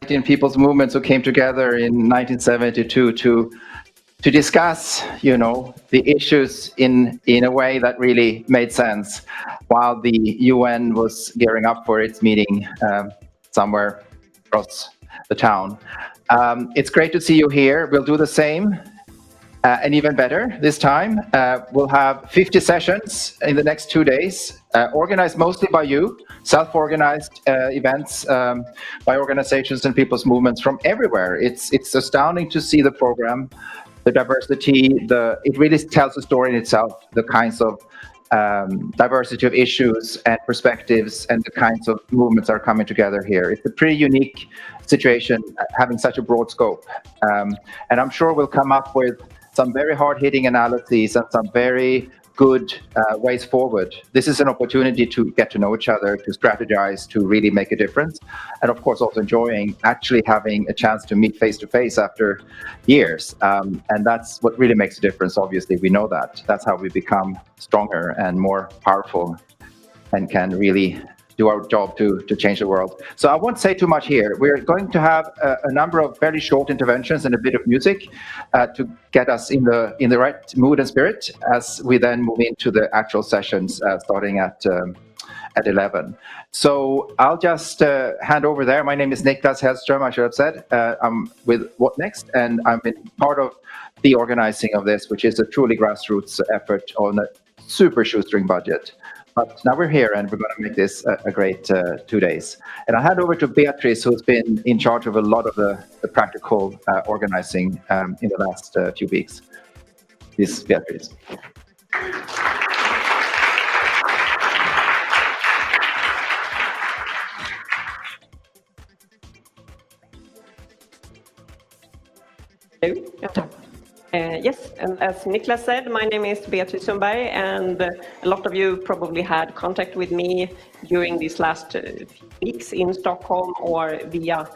In people's movements who came together in 1972 to discuss, the issues in a way that really made sense, while the UN was gearing up for its meeting somewhere across the town. It's great to see you here. We'll do the same. And even better this time, we'll have 50 sessions in the next 2 days, organized mostly by you, self-organized events by organizations and people's movements from everywhere. It's astounding to see the program, the diversity, it really tells a story in itself, the kinds of diversity of issues and perspectives and the kinds of movements that are coming together here. It's a pretty unique situation, having such a broad scope. And I'm sure we'll come up with some very hard-hitting analyses and some very good ways forward. This is an opportunity to get to know each other, to strategize, to really make a difference. And of course, also enjoying actually having a chance to meet face-to-face after years. And that's what really makes a difference, obviously. We know that. That's how we become stronger and more powerful and can really do our job to change the world. So I won't say too much here. We're going to have a number of very short interventions and a bit of music to get us in the right mood and spirit as we then move into the actual sessions starting at 11. So I'll just hand over there. My name is Niklas Hellström, I should have said. I'm with What Next, and I've been part of the organizing of this, which is a truly grassroots effort on a super shoestring budget. But now we're here and we're going to make this a great 2 days. And I'll hand over to Beatrice, who's been in charge of a lot of the practical organizing in the last few weeks. This is Beatrice. Hello. Yes, and as Niklas said, my name is Beatrice Sundberg, and a lot of you probably had contact with me during these last few weeks in Stockholm or via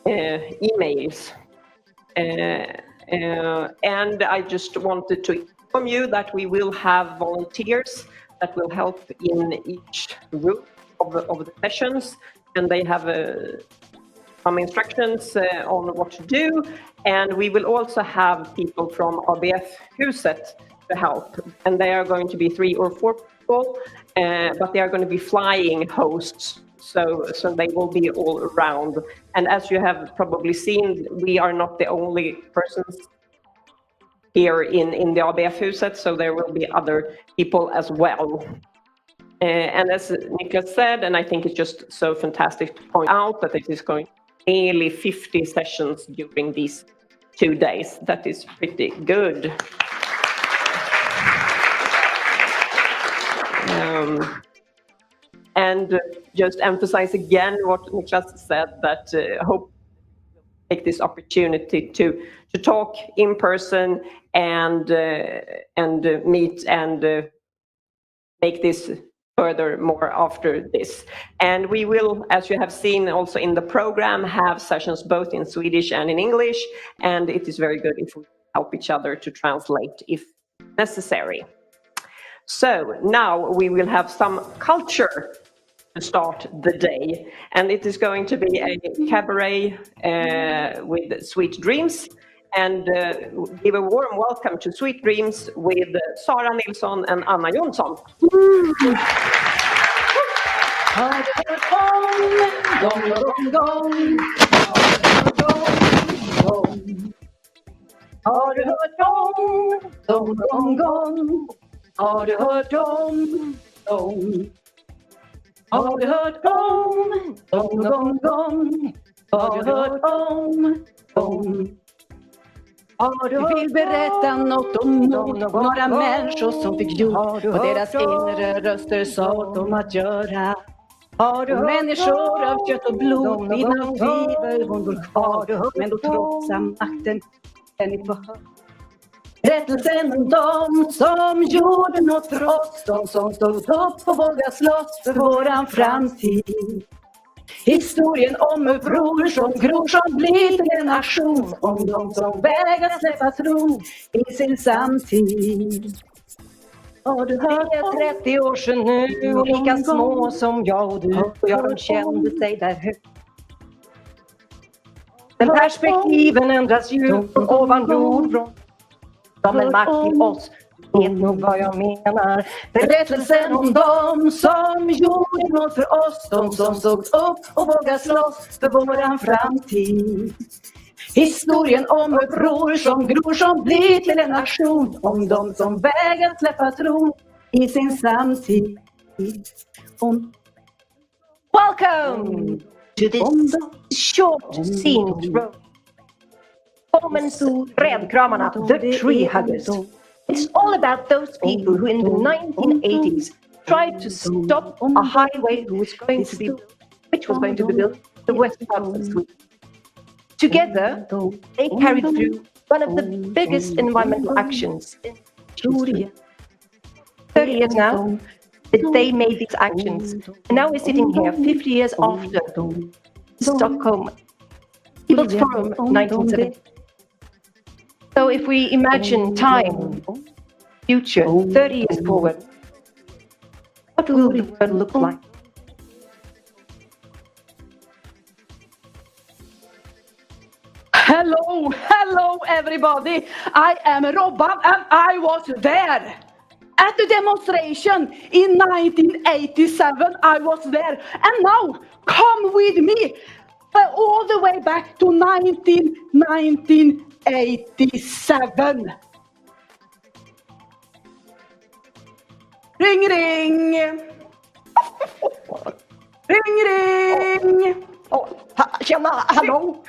emails. And I just wanted to inform you that we will have volunteers that will help in each group of the sessions, and they have some instructions on what to do. And we will also have people from ABF-house to help. And they are going to be 3 or 4 people, but they are going to be flying hosts. So they will be all around. And as you have probably seen, we are not the only persons here in the ABF-house, so there will be other people as well. And as Niklas said, and I think it's just so fantastic to point out that it is going nearly 50 sessions during these 2 days. That is pretty good. And just emphasize again what Niklas said, that hope take this opportunity to talk in person and meet and make this furthermore after this. And we will, as you have seen also in the program, have sessions both in Swedish and in English, and it is very good if we help each other to translate if necessary. So now we will have some culture to start the day, and it is going to be a cabaret with Sweet Dreams, and give a warm welcome to Sweet Dreams with Sara Nilsson and Anna Jonsson. dem? Har du hört dem? Har du hört dem? Har du hört om dem någon gång? Har du hört om dem? Vi vill berätta något om några människor som fick jord och deras inre röster sa dem att göra. Människor av kött och blod vid någon tvivel hon går kvar, men då trotsar makten den är för. Berättelsen om dem som gjorde något för oss, de som stod upp och vågade slåss för våran framtid. Historien om hur bror som gror som blir till en nation, om de som vägrar släppa tron i sin samtid. Har du hört? Det är 30 år sedan nu och lika små som jag och du, och ja, de kände sig där högt. Men perspektiven ändras ju ovan jord som en makt till oss. Vet nog vad jag menar. Berättelsen om dem som gjorde något för oss, de som stod upp och vågade slåss för våran framtid. Historien om hur bror som gror som blir till en nation, om de som vägrar släppa tron i sin samtid. Welcome to this short scenic road. Women's trädkramarna, the tree huggers. It's all about those people who in the 1980s tried to stop a highway which was going to be built the west part of Sweden. Together, they carried through one of the biggest environmental actions in history. 30 years now that they made these actions, and now we're sitting here 50 years after Stockholm People's Forum 1970. So if we imagine time, future, 30 years forward, what will the world look like? Hello everybody. I am Robban and I was there. At the demonstration in 1987, I was there. And now, come with me all the way back to 1987. Ring, ring. Ring, ring. Oh, tjena, hello.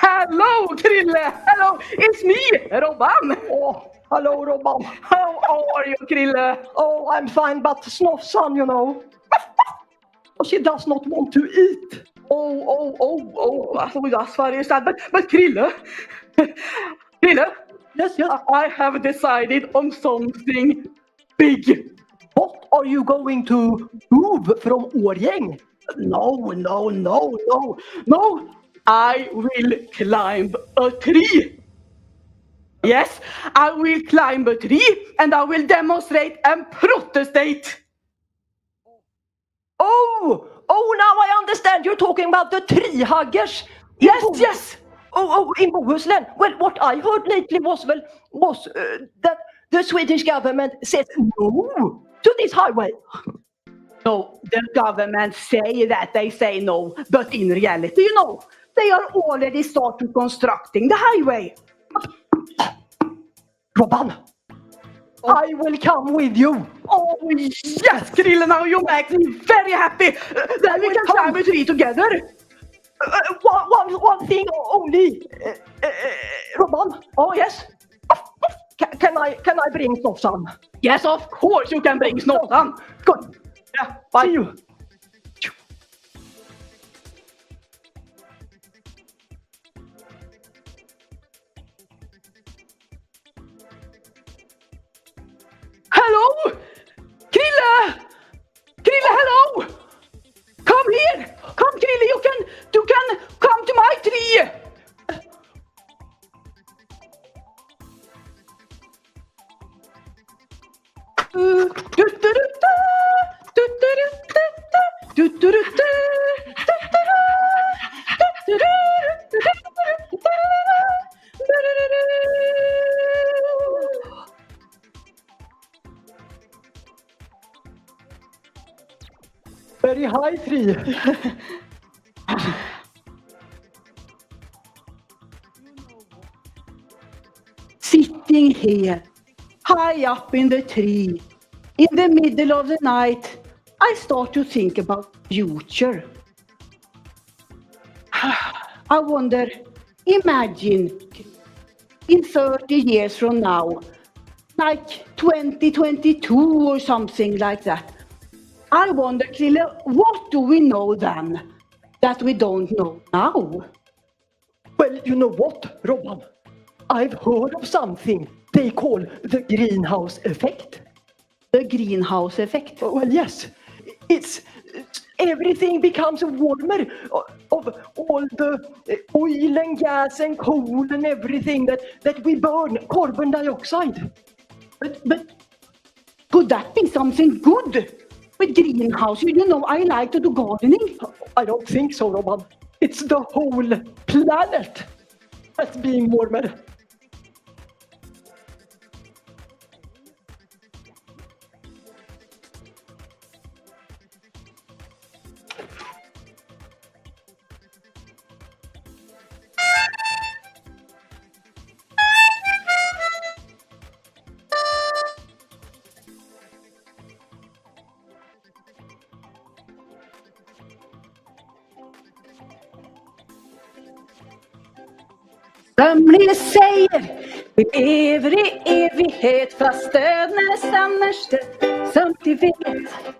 Hello, Krille. Hello, it's me, Robban. Oh, hello, Robban. How are you, Krille? Oh, I'm fine, but Snofsan, you know. She does not want to eat. Oh, that's very sad. But Krille, Yes. I have decided on something big. What are you going to move from Årjäng? No. I will climb a tree. Yes, I will climb a tree and I will demonstrate and protestate. Oh, now I understand. You're talking about the tree huggers. Yes. Oh, in Bohuslän. Well, what I heard lately was that the Swedish government says no to this highway. No, the government say that they say no, but in reality, you know, they are already started constructing the highway. Robban, I will come with you. Oh, yes, Krille, now you make me very happy. Then we can climb a tree together. One thing only. Robban. Oh, yes. Can I bring Snofsan? Yes, of course you can bring Snofsan. Good. Yeah, bye. See you. Hello? Krille, hello! Come here! Come, Krille, you can come to my tree! Very high tree. sitting here, high up in the tree, in the middle of the night, I start to think about future. I wonder, imagine in 30 years from now, like 2022 or something like that. I wonder, Krille, what do we know then that we don't know now? Well, you know what, Robban? I've heard of something they call the greenhouse effect. The greenhouse effect. Well, yes, it's everything becomes warmer of all the oil and gas and coal and everything that we burn, carbon dioxide. But could that be something good with greenhouse? You know, I like to do gardening. I don't think so, Robban. It's the whole planet that's being warmer. Somliga säger vi lever i evighet fast död nästan är samtidigt.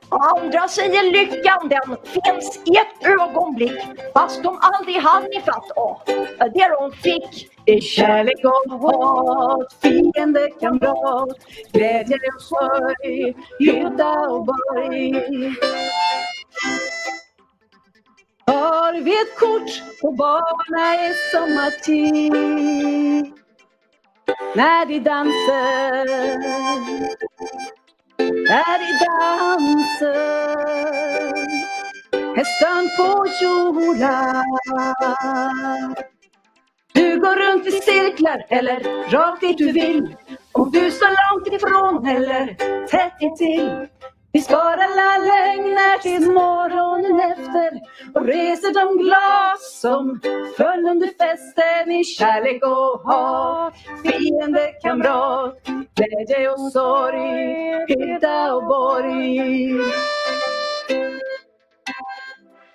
Andra säger lyckan den finns i ett ögonblick fast de aldrig hann ifatt det de fick. I kärlek och hat, fiende, kamrat, glädje och sorg, hydda och borg. Har vi ett kort på barna i sommartid när de dansar, när de dansar, hästan på jorden. Du går runt i cirklar eller rakt dit du vill, om du står långt ifrån eller tätt intill. Vi sparar alla lögner till morgonen efter och reser de glas som föll under festen i kärlek och hat, fiende, kamrat, glädje och sorg, hydda och borg.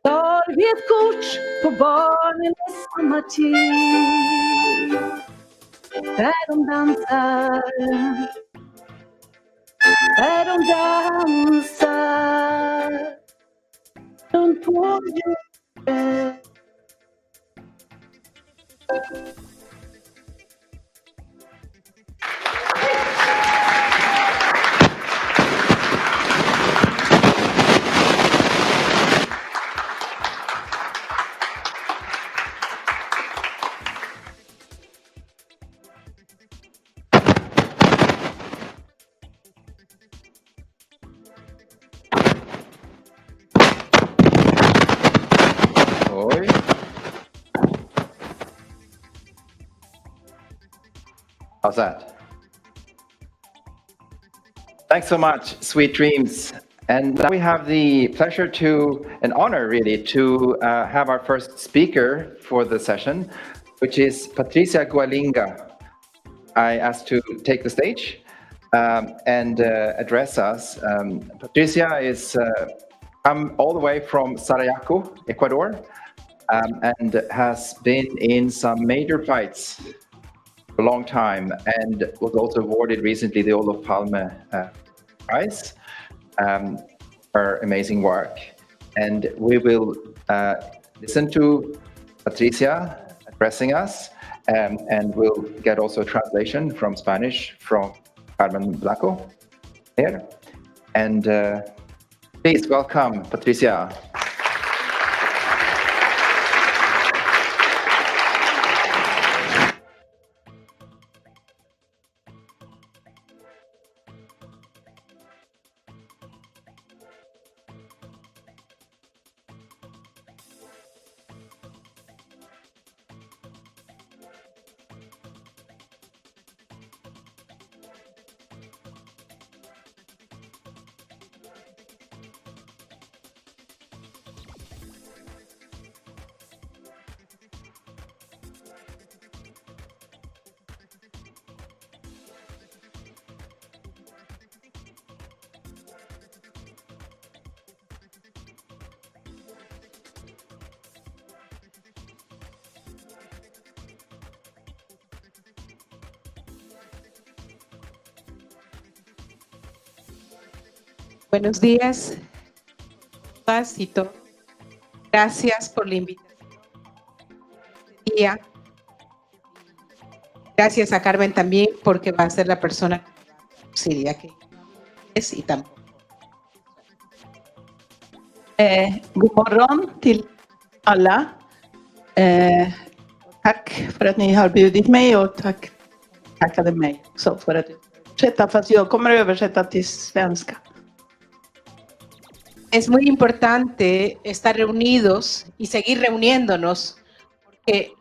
Tar vi ett kort på barnen i sommartid där de dansar, där de dansar runt på jorden. Oj. How's that? Thanks so much, Sweet Dreams. And now we have the pleasure to, an honor really, to have our first speaker for the session, which is Patricia Gualinga. I asked to take the stage and address us. Patricia is come all the way from Sarayaco, Ecuador, and has been in some major fights for a long time, and was also awarded recently the Olof Palme Prize for amazing work. And we will listen to Patricia addressing us, and we'll get also a translation from Spanish from Carmen Blanco here. And please welcome Patricia. Buenos días, todas y todos. Gracias por la invitación. Gracias a Carmen también, porque va a ser la persona que es y tampoco. God morgon till alla. Tack för att ni har bjudit mig och tackade mig också för att översätta, fast jag kommer att översätta till svenska. Es muy importante estar reunidos y seguir reuniéndonos porque el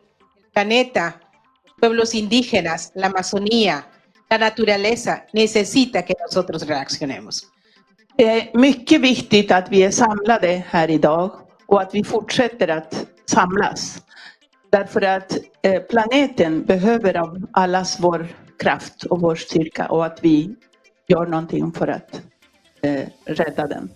planeta, los pueblos indígenas, la Amazonía, la naturaleza necesita que nosotros reaccionemos. Det är mycket viktigt att vi är samlade här idag och att vi fortsätter att samlas. Därför att planeten behöver av allas vår kraft och vår styrka och att vi gör någonting för att rädda den.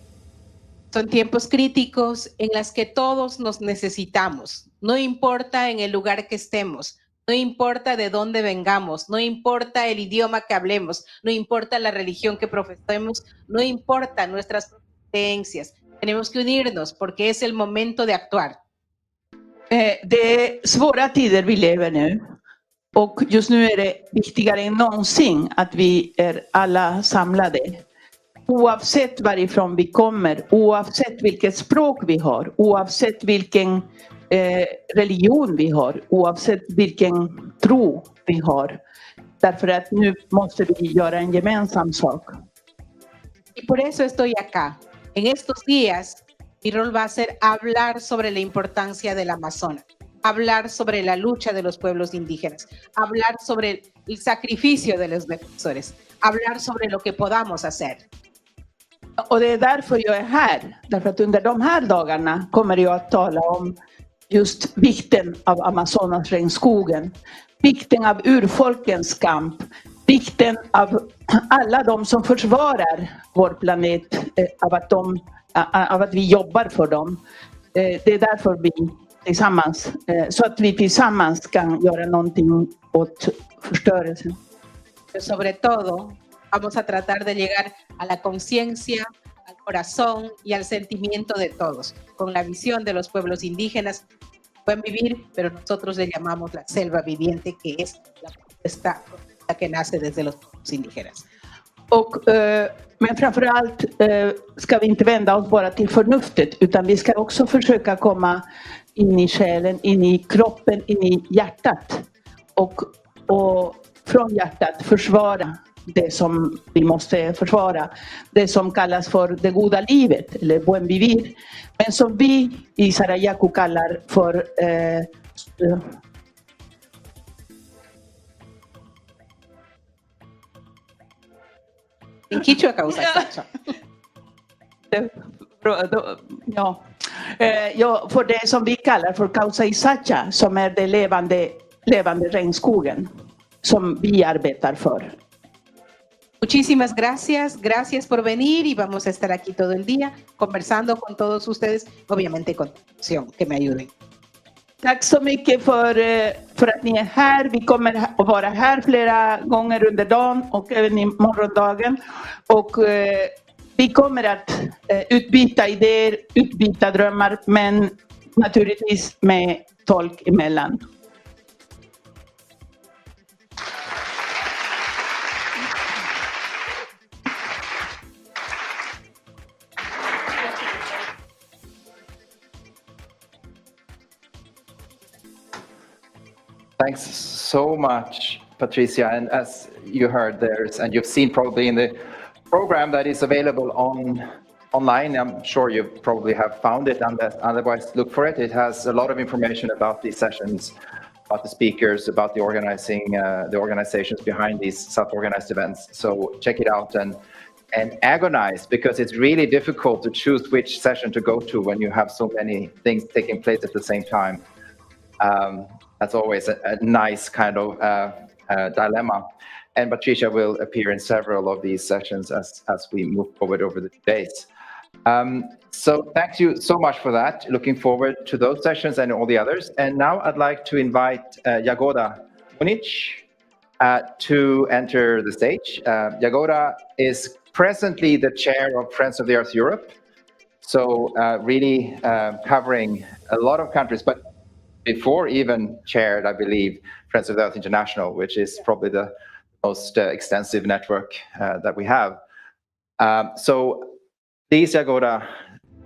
Son tiempos críticos en los que todos nos necesitamos. No importa en el lugar que estemos, no importa de dónde vengamos, no importa el idioma que hablemos, no importa la religión que profesemos, no importa nuestras creencias. Tenemos que unirnos porque es el momento de actuar. Det är svåra tider vi lever nu och just nu är det viktigare än någonsin att vi är alla samlade. Oavsett varifrån vi kommer, oavsett vilket språk vi har, oavsett vilken religion vi har, oavsett vilken tro vi har. Därför att nu måste vi göra en gemensam sak. Y por eso estoy acá. En estos días, mi rol va a ser hablar sobre la importancia del Amazonas, hablar sobre la lucha de los pueblos indígenas, hablar sobre el sacrificio de los defensores, hablar sobre lo que podamos hacer. Och det är därför jag är här. Därför att under de här dagarna kommer jag att tala om just vikten av Amazonas regnskogen, vikten av urfolkens kamp, vikten av alla de som försvarar vår planet, av att vi jobbar för dem. Det är därför vi tillsammans, så att vi tillsammans kan göra någonting åt förstörelsen. Sobre todo, vamos a tratar de llegar a la conciencia, al corazón y al sentimiento de todos, con la visión de los pueblos indígenas. Pueden vivir, pero nosotros le llamamos la selva viviente, que es la protesta que nace desde los pueblos indígenas. Men framförallt ska vi inte vända oss bara till förnuftet, utan vi ska också försöka komma in i själen, in i kroppen, in i hjärtat och från hjärtat försvara det som vi måste försvara, det som kallas för det goda livet eller buen vivir, men som vi i Sarayaku kallar för En quichua causa för det som vi kallar för causa isacha, som är det levande regnskogen som vi arbetar för. Muchísimas gracias, gracias por venir y vamos a estar aquí todo el día conversando con todos ustedes, obviamente con atención, que me ayuden. Tack så mycket för att ni är här. Vi kommer att vara här flera gånger under dagen och även i morgondagen. Och vi kommer att utbyta idéer, utbyta drömmar, men naturligtvis med tolk emellan. Thanks so much, Patricia. And as you heard, and you've seen probably in the program that is available online, I'm sure you probably have found it, and otherwise look for it. It has a lot of information about these sessions, about the speakers, about the organizations behind these self-organized events. So check it out and agonize, because it's really difficult to choose which session to go to when you have so many things taking place at the same time. That's always a nice kind of dilemma. And Patricia will appear in several of these sessions as we move forward over the days. So thank you so much for that. Looking forward to those sessions and all the others. And now I'd like to invite Jagoda Munic to enter the stage. Jagoda is presently the chair of Friends of the Earth Europe. So really covering a lot of countries, but before even chaired, I believe, Friends of the Earth International, which is probably the most extensive network that we have. So please, Jagoda,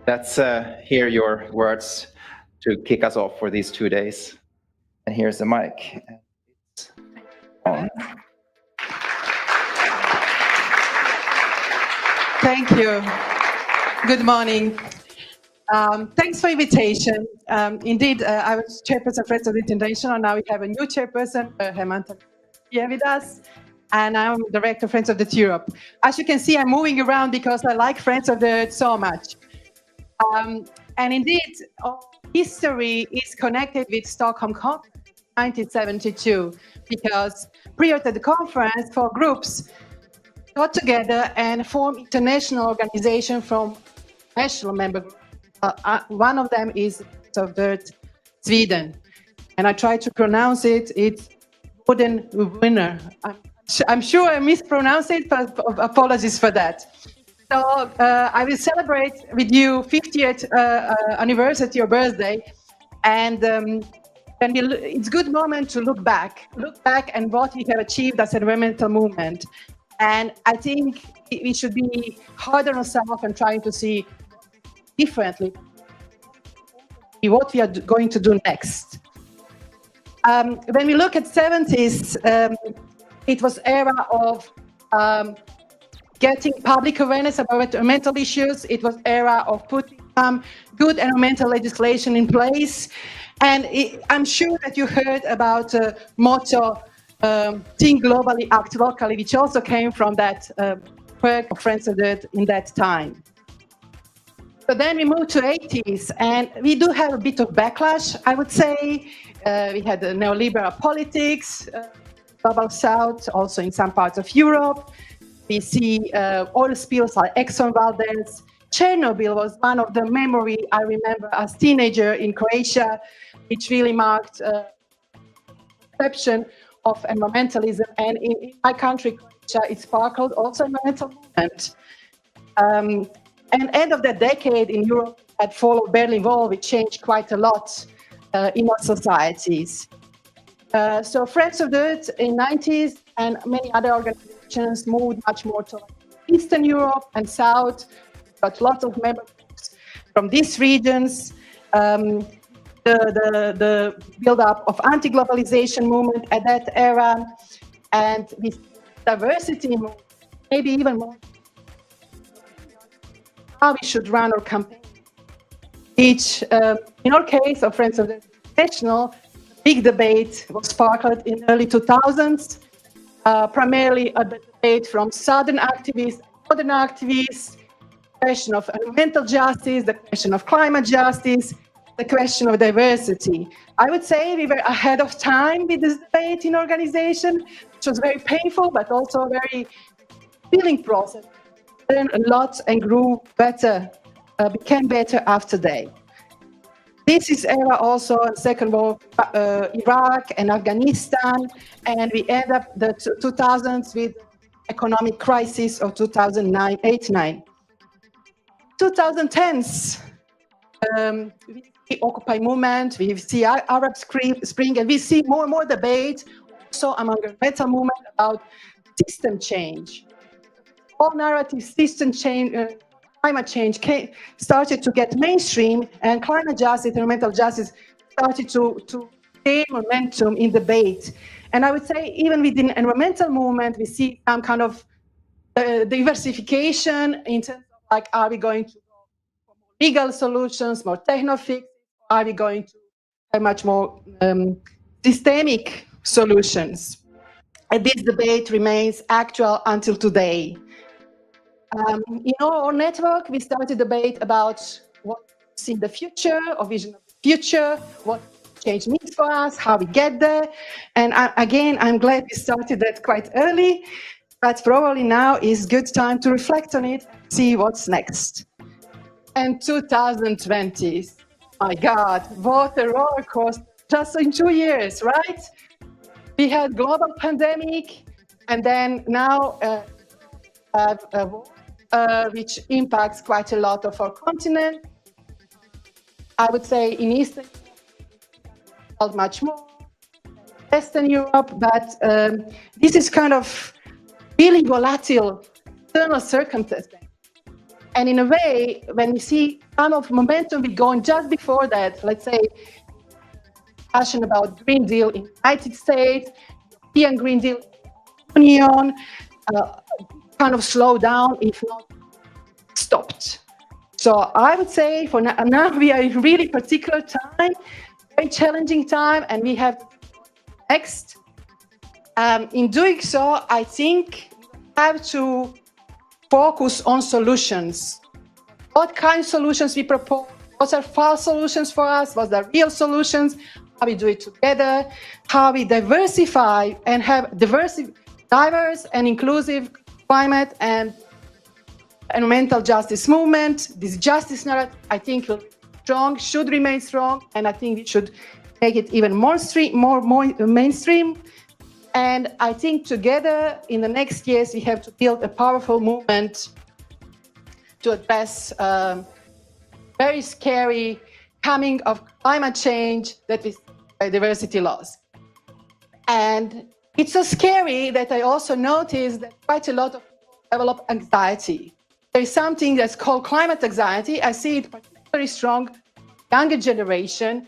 let's hear your words to kick us off for these 2 days. And here's the mic. It's on. Thank you. Good morning. Thanks for invitation. Indeed, I was chairperson of Friends of the International. Now we have a new chairperson, Hemanta, here with us, and I'm director of Friends of the Europe. As you can see, I'm moving around because I like Friends of the Earth so much. And indeed, our history is connected with Stockholm Conference 1972, because prior to the conference, 4 groups got together and formed international organization from national member groups. One of them is of Sweden, and I try to pronounce it. It's Boden Winner. I'm sure I mispronounced it, but apologies for that. So I will celebrate with you 50th anniversary or birthday, and it's a good moment to look back and what we have achieved as an environmental movement. And I think we should be hard on ourselves and trying to see differently what we are going to do next. When we look at 70s, it was era of getting public awareness about environmental issues. It was era of putting some good environmental legislation in place. And I'm sure that you heard about motto, think globally, act locally, which also came from that work of Friends of the Earth in that time. So then we moved to 80s, and we do have a bit of backlash, I would say. We had the neoliberal politics, global south, also in some parts of Europe. We see oil spills like Exxon Valdez. Chernobyl was one of the memory I remember as teenager in Croatia, which really marked perception of environmentalism. And in my country, Croatia, it sparkled also environmental movement. And end of the decade in Europe had followed Berlin Wall, which changed quite a lot in our societies. So Friends of the Earth in 90s and many other organizations moved much more to Eastern Europe and South, got lots of members from these regions. The build-up of anti-globalization movement at that era, and this diversity movement, maybe even more, how we should run our campaign. In our case of Friends of the International, big debate was sparkled in early 2000s, primarily a debate from Southern activists, Northern activists, the question of environmental justice, the question of climate justice, the question of diversity. I would say we were ahead of time with this debate in organization, which was very painful, but also a very healing process. Learned a lot and grew better, became better after that. This is era also Second War, Iraq and Afghanistan, and we end up the 2000s with economic crisis of 2008-9. 2010s, we see Occupy movement, we see Arab Spring, and we see more and more debate also among the environmental movement about system change. All narrative system change, climate change started to get mainstream, and climate justice, environmental justice started to gain momentum in debate. And I would say even within the environmental movement, we see some kind of diversification in terms of like, are we going to go for more legal solutions, more techno-fix? Are we going to have much more systemic solutions? And this debate remains actual until today. In our network, we started a debate about what we see in the future, or vision of the future, what change means for us, how we get there. And again, I'm glad we started that quite early, but probably now is good time to reflect on it, see what's next. And 2020, my God, what a roller coaster, just in 2 years, right? We had global pandemic, and then now which impacts quite a lot of our continent. I would say in Eastern Europe, not much more, Western Europe, but this is kind of really volatile external circumstances. And in a way, when we see some of momentum we going just before that, let's say, discussion about Green Deal in the United States, European Green Deal Union, kind of slow down, if not stopped. So I would say for now we are in a really particular time, very challenging time, and we have next. In doing so, I think we have to focus on solutions. What kind of solutions we propose? What are false solutions for us? What are real solutions? How we do it together? How we diversify and have diverse and inclusive climate and environmental justice movement. This justice narrative, I think, will be strong, should remain strong, and I think we should make it even more mainstream. And I think together in the next years, we have to build a powerful movement to address very scary coming of climate change that is biodiversity loss. And it's so scary that I also noticed that quite a lot of people develop anxiety. There is something that's called climate anxiety. I see it particularly strong younger generation.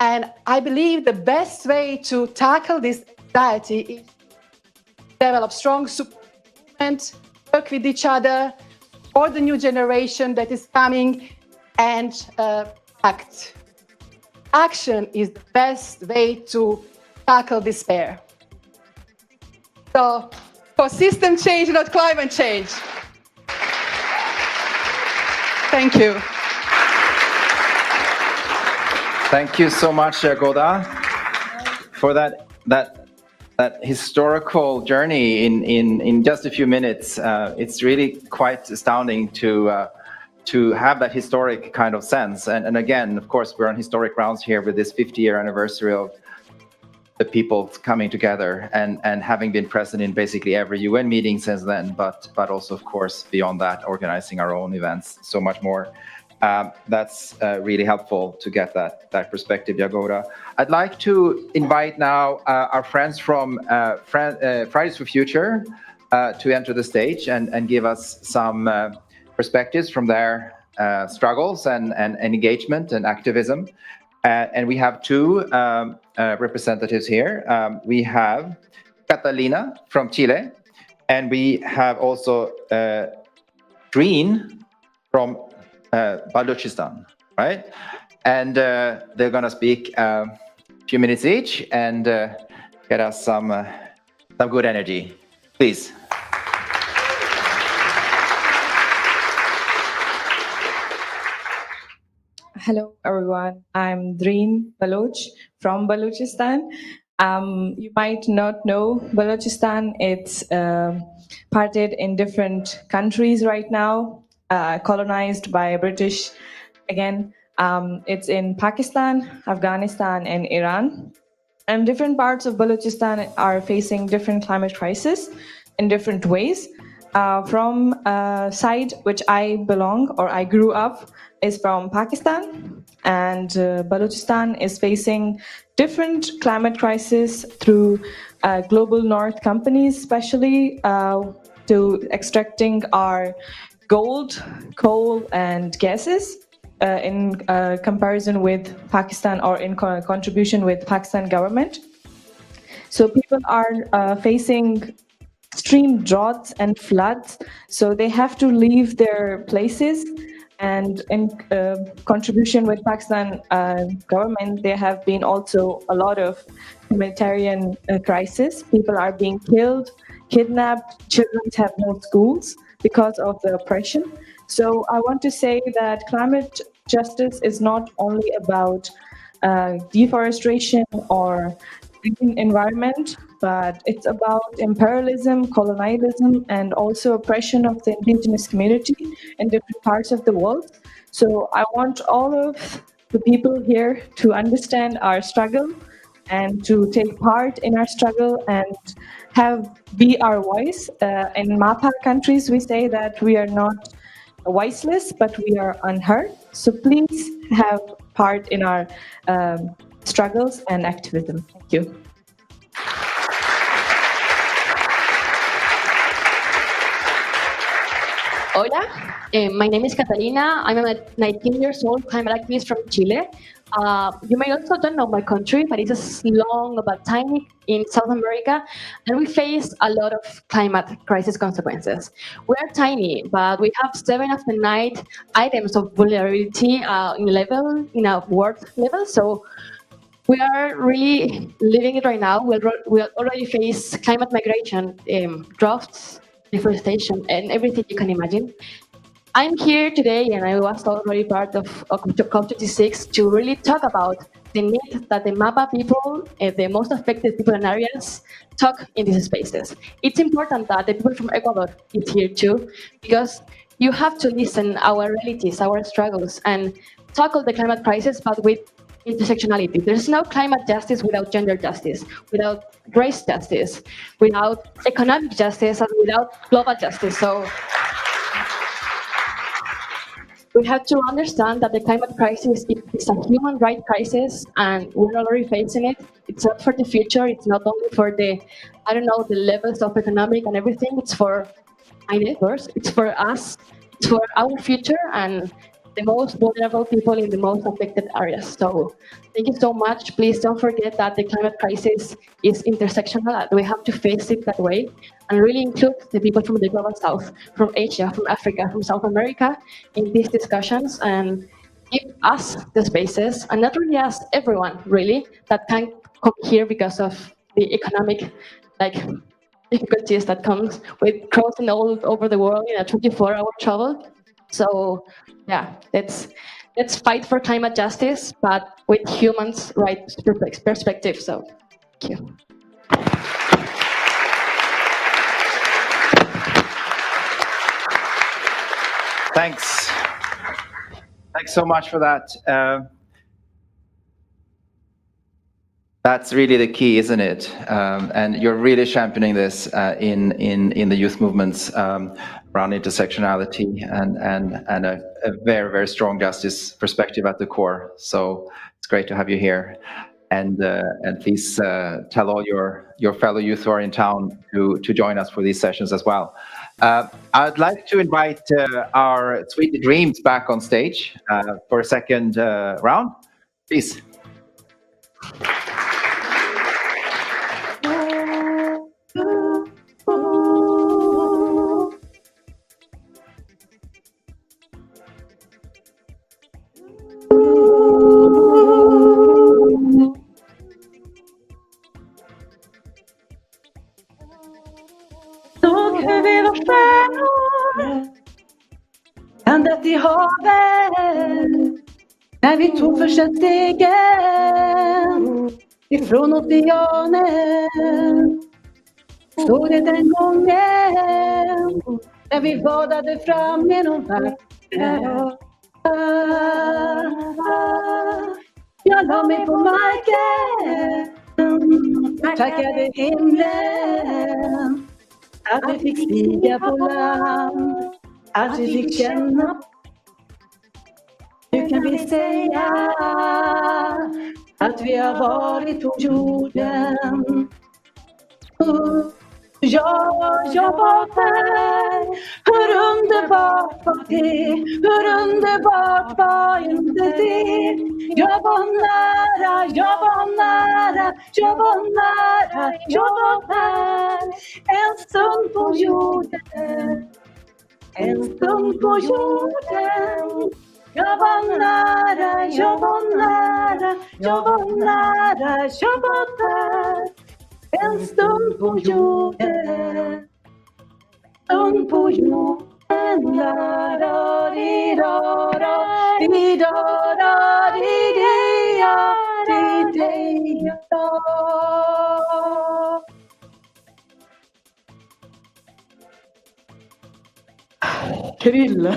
And I believe the best way to tackle this anxiety is to develop strong support movement, work with each other for the new generation that is coming, and act. Action is the best way to tackle despair. So, for system change, not climate change. Thank you. Thank you so much, Jagoda, for that historical journey in just a few minutes. It's really quite astounding to have that historic kind of sense. And again, of course, we're on historic grounds here with this 50-year anniversary of the people coming together and having been present in basically every UN meeting since then, but also, of course, beyond that, organizing our own events, so much more. That's really helpful to get that perspective, Jagoda. I'd like to invite now our friends from Fridays for Future to enter the stage and give us some perspectives from their struggles and engagement and activism. And we have two representatives here. We have Catalina from Chile, and we have also Green from Balochistan, right? And they're gonna speak a few minutes each and get us some good energy. Please. Hello, everyone. I'm Dreen Baloch from Balochistan. You might not know Balochistan. It's parted in different countries right now, colonized by British again. It's in Pakistan, Afghanistan, and Iran. And different parts of Balochistan are facing different climate crises in different ways. From side which I belong or I grew up is from Pakistan, and Balochistan is facing different climate crises through global north companies, especially to extracting our gold, coal, and gases in comparison with Pakistan or in contribution with Pakistan government. So people are facing extreme droughts and floods, so they have to leave their places. And in contribution with Pakistan government, there have been also a lot of humanitarian crises. People are being killed, kidnapped, children have no schools because of the oppression. So I want to say that climate justice is not only about deforestation or green environment, but it's about imperialism, colonialism, and also oppression of the indigenous community in different parts of the world. So I want all of the people here to understand our struggle and to take part in our struggle and be our voice. In MAPA countries, we say that we are not voiceless, but we are unheard. So please have part in our struggles and activism. Thank you. Hola, my name is Catalina. I'm a 19 years old climate activist from Chile. You may also don't know my country, but it's a small but tiny in South America, and we face a lot of climate crisis consequences. We are tiny, but we have 7 of the 9 items of vulnerability in a world level. So we are really living it right now. We already face climate migration, droughts, deforestation, and everything you can imagine. I'm here today, and I was already part of COP26 to really talk about the need that the MAPA people, the most affected people in areas, talk in these spaces. It's important that the people from Ecuador is here too, because you have to listen our realities, our struggles, and tackle the climate crisis, but with intersectionality. There's no climate justice without gender justice, without race justice, without economic justice, and without global justice. So we have to understand that the climate crisis is a human rights crisis, and we're already facing it. It's not for the future. It's not only for the levels of economic and everything. It's for my neighbors. It's for us. It's for our future and the most vulnerable people in the most affected areas. So thank you so much. Please don't forget that the climate crisis is intersectional. We have to face it that way and really include the people from the global south, from Asia, from Africa, from South America in these discussions, and give us the spaces, and not really us, everyone really, that can come here because of the economic difficulties that comes with crossing all over the world in a 24-hour travel. So yeah, let's fight for climate justice, but with humans' rights perspective. So thank you. Thanks so much for that. That's really the key, isn't it? And you're really championing this in the youth movements around intersectionality and a very, very strong justice perspective at the core. So it's great to have you here. And please tell all your fellow youth who are in town to join us for these sessions as well. I'd like to invite our Sweet Dreams back on stage for a second round. Please. Landat i havet när vi tog första stegen ifrån oceanen. Såg det den gången när vi vadade fram genom vattnet. Jag la mig på marken, tackade himlen att vi fick stiga på land. Att vi fick känna. Nu kan vi säga att vi har varit på jorden. Ja, jag var där. Hur underbart var det? Hur underbart var inte det? Jag var nära, jag var nära, jag var nära, jag var där. En stund på jorden. En stund på jorden. Jag var nära, jag var nära, jag var nära, jag var där. En stund på jorden. Stund på jorden. La da di da da di da da di di da. Krille.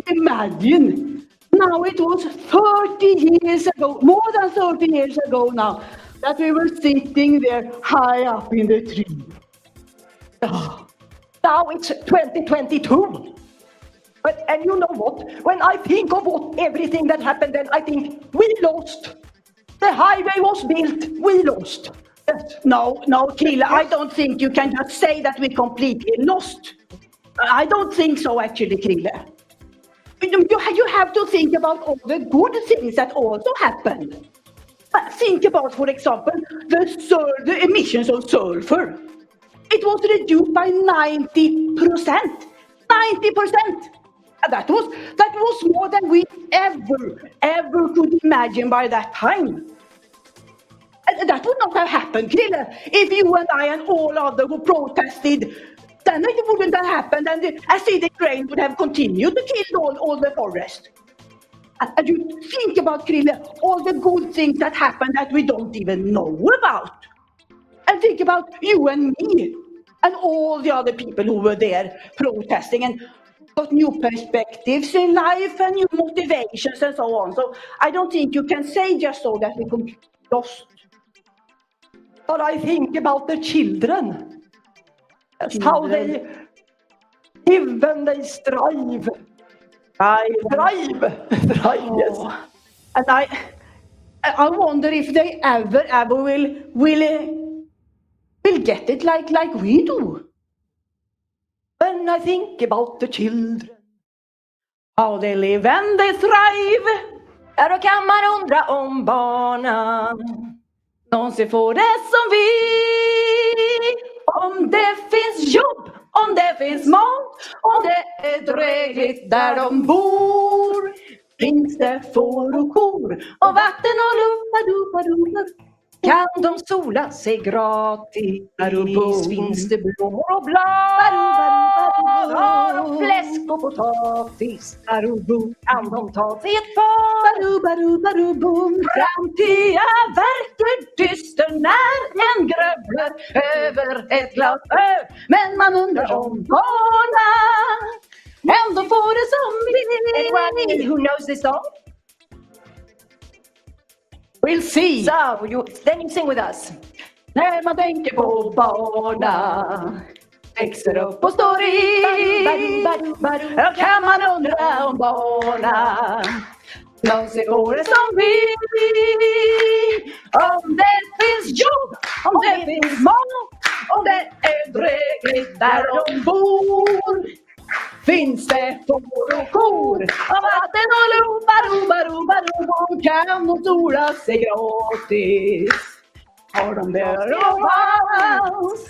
Imagine, now it was 30 years ago, more than 30 years ago now, that we were sitting there high up in the tree. Now it's 2022. And you know what? When I think of everything that happened then, I think we lost. The highway was built, we lost. Yes. No, Krille, I don't think you can just say that we completely lost. I don't think so, actually, Krille. You have to think about all the good things that also happened. Think about, for example, the emissions of sulfur. It was reduced by 90%. 90%. That was more than we ever could imagine by that time. And that would not have happened, Krille, if you and I and all others who protested. Then it wouldn't have happened, and the acidic rain would have continued to kill all the forest. And you think about, Krille, all the good things that happened that we don't even know about. And think about you and me and all the other people who were there protesting and got new perspectives in life and new motivations and so on. So I don't think you can say just so that we completely lost. But I think about the children. That's how they live and they strive. Thrive, yes. And I wonder if they ever will get it like we do. When I think about the children, how they live and they thrive. Då kan man undra om barnen. Någonsin får det som vi. Om det finns jobb, om det finns mat, om det är drägligt där de bor. Finns det får och kor och vatten och luft. Kan de sola sig gratis? Finns det blommor och blad? Och fläsk och potatis? Kan de ta sig ett par? Framtida verkar dyster när en gröblar över ett glas öl. Men man undrar om barnen ändå får det som vi. Anyone who knows this song? We'll see. So, then you sing with us. När man tänker på barnen växer upp och står i. Då kan man undra om barnen någonsin får det som vi. Om det finns jobb, om det finns mat, om det är drägligt där de bor. Finns det får och kor och vatten och luba, kan de sola sig gratis. Har de ABF-house?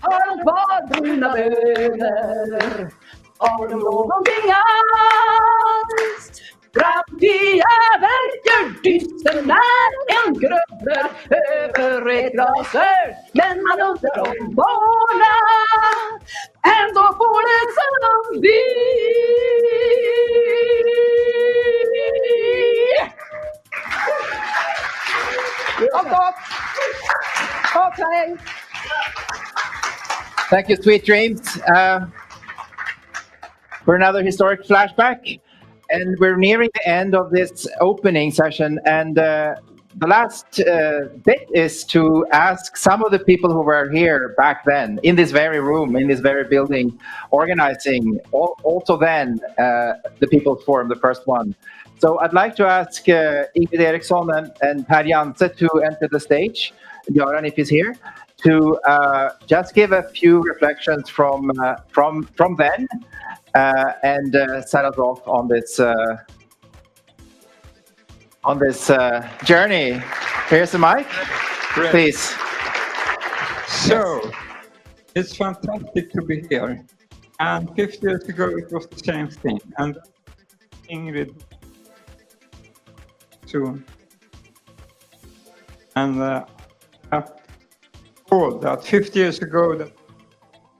Har de kvar bruna bönor? Har de någonting alls? Framtida verkar dyster när en gröblar över ett glas öl. Men man undrar om barnen ändå får det som vi. Okay. Thank you, Sweet Dreams, for another historic flashback. And we're nearing the end of this opening session. And the last bit is to ask some of the people who were here back then, in this very room, in this very building, organizing, also then, the People's Forum, the first one. So I'd like to ask Ingrid Eriksson and Per Janse to enter the stage, Göran, if he's here, to just give a few reflections from then, and set us off on this journey. Here's the mic, Great. Please. So, it's fantastic to be here. And 50 years ago, it was the same thing. And Ingrid soon. And told that 50 years ago, the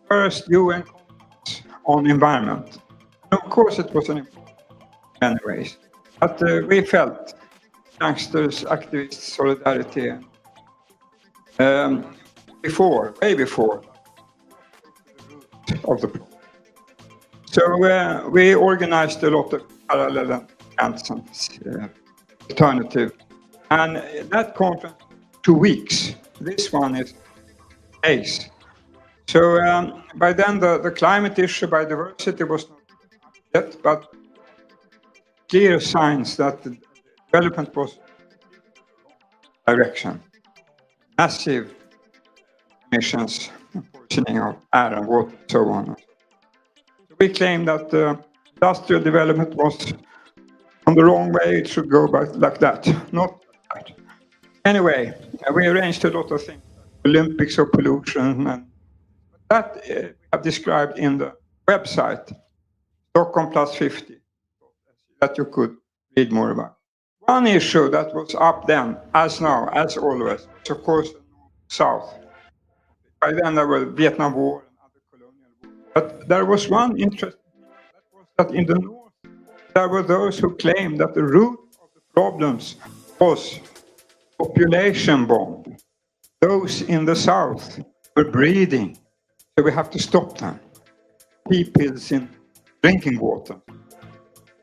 first UN on environment. And of course, it was an important in many ways. But we felt, thanks to activists, solidarity, way before of the problem. So we organized a lot of parallel and alternative. And that conference 2 weeks. This one is days. So by then the climate issue, biodiversity was not yet, but clear signs that the development was direction. Massive emissions, poisoning of air and water, and so on. So we claim that industrial development was on the wrong way. It should go back like that, not like that. Anyway, we arranged a lot of things, Olympics of pollution, and that we have described in the website, Stockholm plus 50, that you could read more about. One issue that was up then, as now, as always, was of course the South. By then there was Vietnam War and other colonial wars. But there was one interesting thing, that was that in the North, there were those who claimed that the root of the problems was population bomb. Those in the South were breeding, so we have to stop them. Pea pills in drinking water.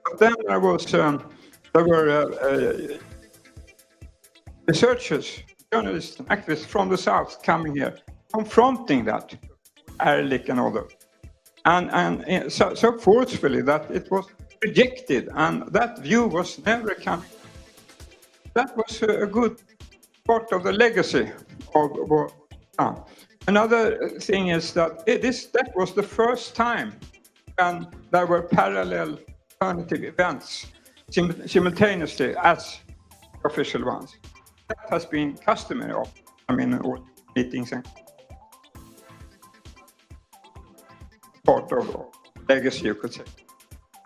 But then there were researchers, journalists and activists from the South coming here, confronting that, Ehrlich and others, and so forcefully that it was rejected, and that view was never coming. That was a good part of the legacy of what was done. Another thing is that that was the first time when there were parallel alternative events simultaneously as official ones. That has been customary of, all meetings and part of legacy, you could say.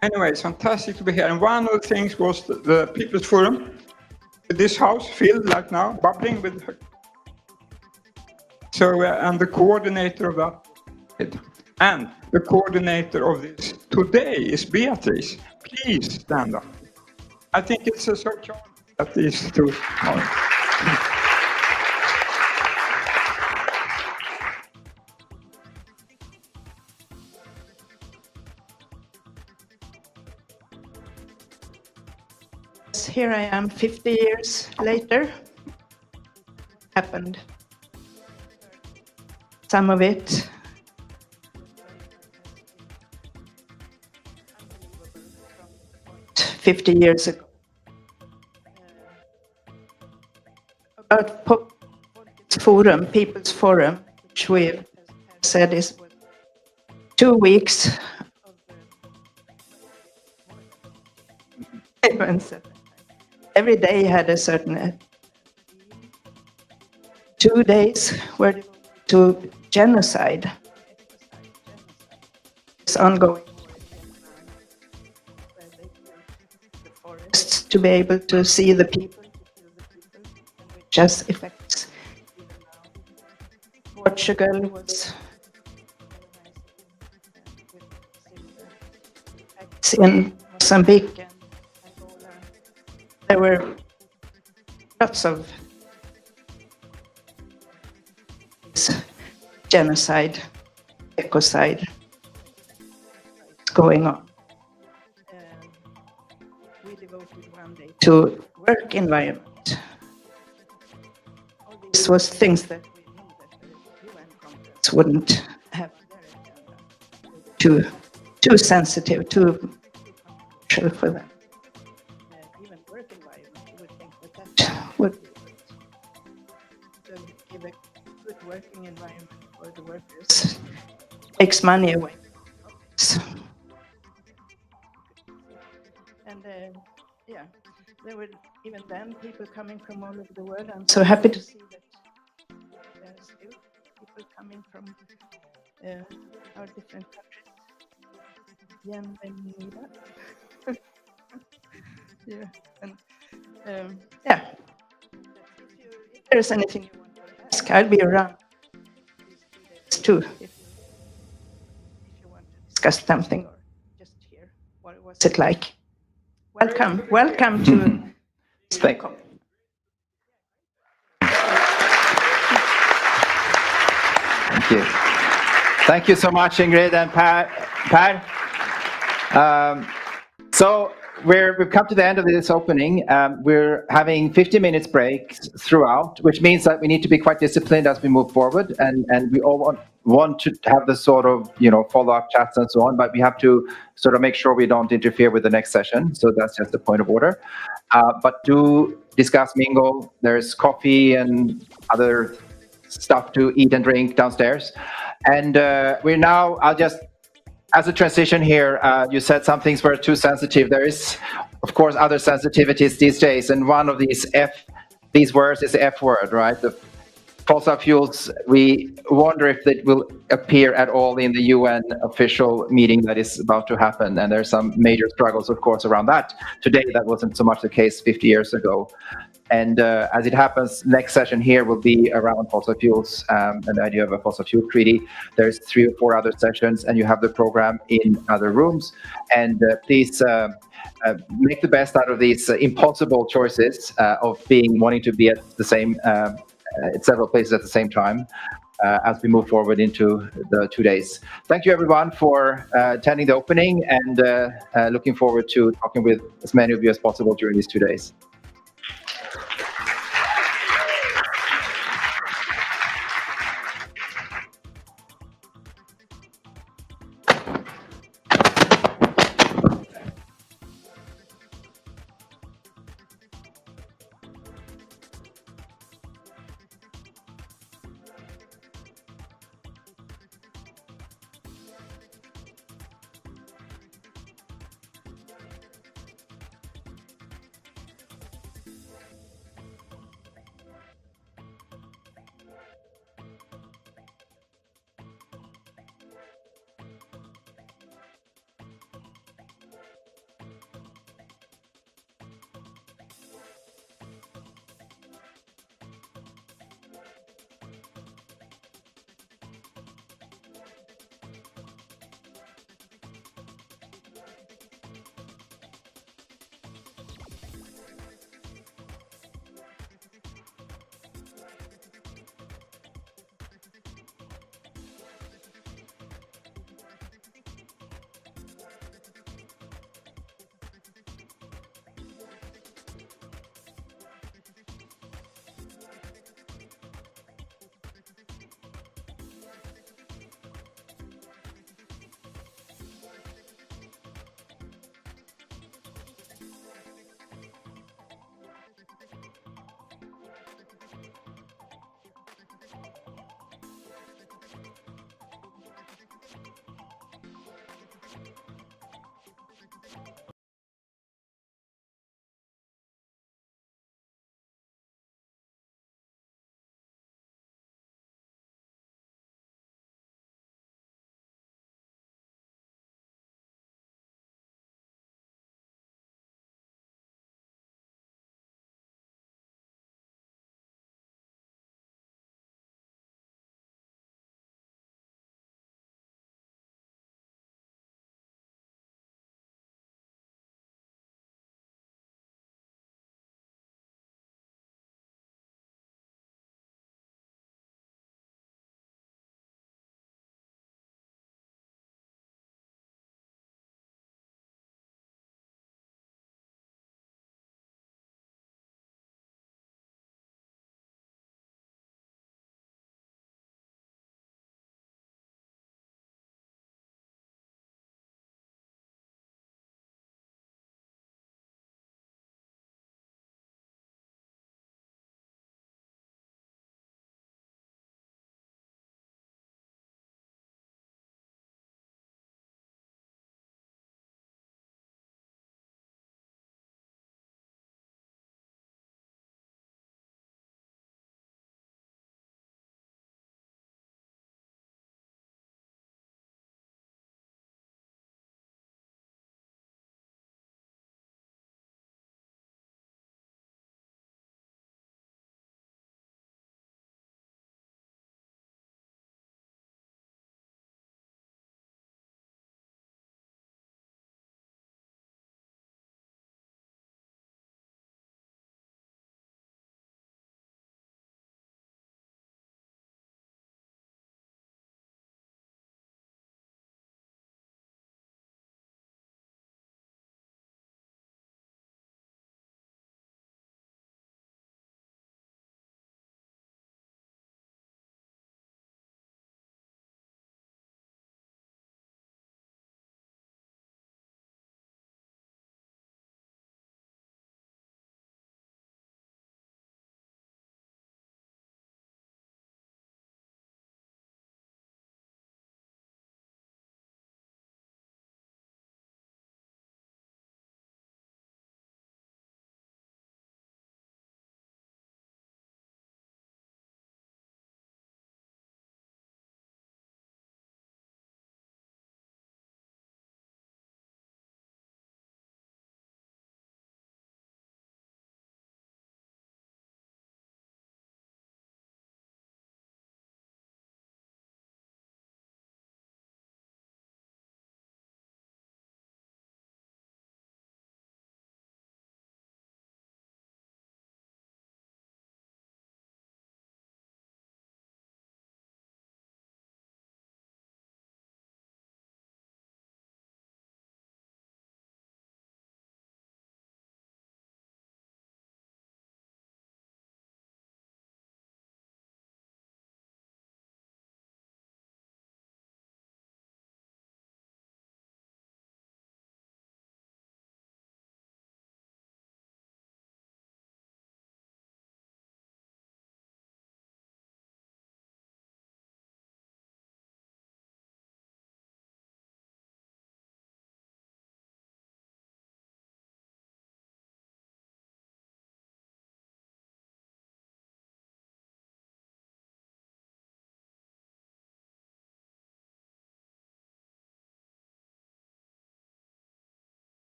Anyway, it's fantastic to be here. And one of the things was the People's Forum. This house filled like now, bubbling with her. So, and the coordinator of that, and the coordinator of this today is Beatrice. Please stand up. I think it's so charming that these two are. Here I am 50 years later. Happened. Some of it. 50 years ago. About Forum, People's Forum, which we have said is 2 weeks. Every day had a certain 2 days were to genocide. It's ongoing. The forests to be able to see the people, which has effects. Portugal was in Mozambique and Angola. There were lots of genocide, ecocide going on. We devoted one day to work environment. All these was things that we knew that the UN conference wouldn't have too sensitive, too controversial for them. Even work environment, you would think that would be good. To give a good working environment for the workers takes money away. And yeah, there were even then people coming from all over the world. I'm so happy to see that there are still people coming from our different countries. Bienvenida. Yeah, and yeah. If there's anything you want to ask, I'll be around too. If you want to discuss something or just hear what was it like. Welcome to Stockholm. Thank you. Thank you so much, Ingrid and Per. So we've come to the end of this opening. We're having 50 minutes breaks throughout, which means that we need to be quite disciplined as we move forward, and we all want to have the sort of, follow-up chats and so on, but we have to sort of make sure we don't interfere with the next session. So that's just a point of order. But do discuss, mingle. There's coffee and other stuff to eat and drink downstairs. And we're now, as a transition here, you said some things were too sensitive. There is, of course, other sensitivities these days, and one of these words is the F word, right? The fossil fuels. We wonder if it will appear at all in the UN official meeting that is about to happen, and there's some major struggles, of course, around that. Today, that wasn't so much the case 50 years ago. And as it happens, next session here will be around fossil fuels and the idea of a fossil fuel treaty. There's 3 or 4 other sessions, and you have the program in other rooms. And please make the best out of these impossible choices of wanting to be at the same, at several places at the same time as we move forward into the 2 days. Thank you, everyone, for attending the opening, and looking forward to talking with as many of you as possible during these 2 days.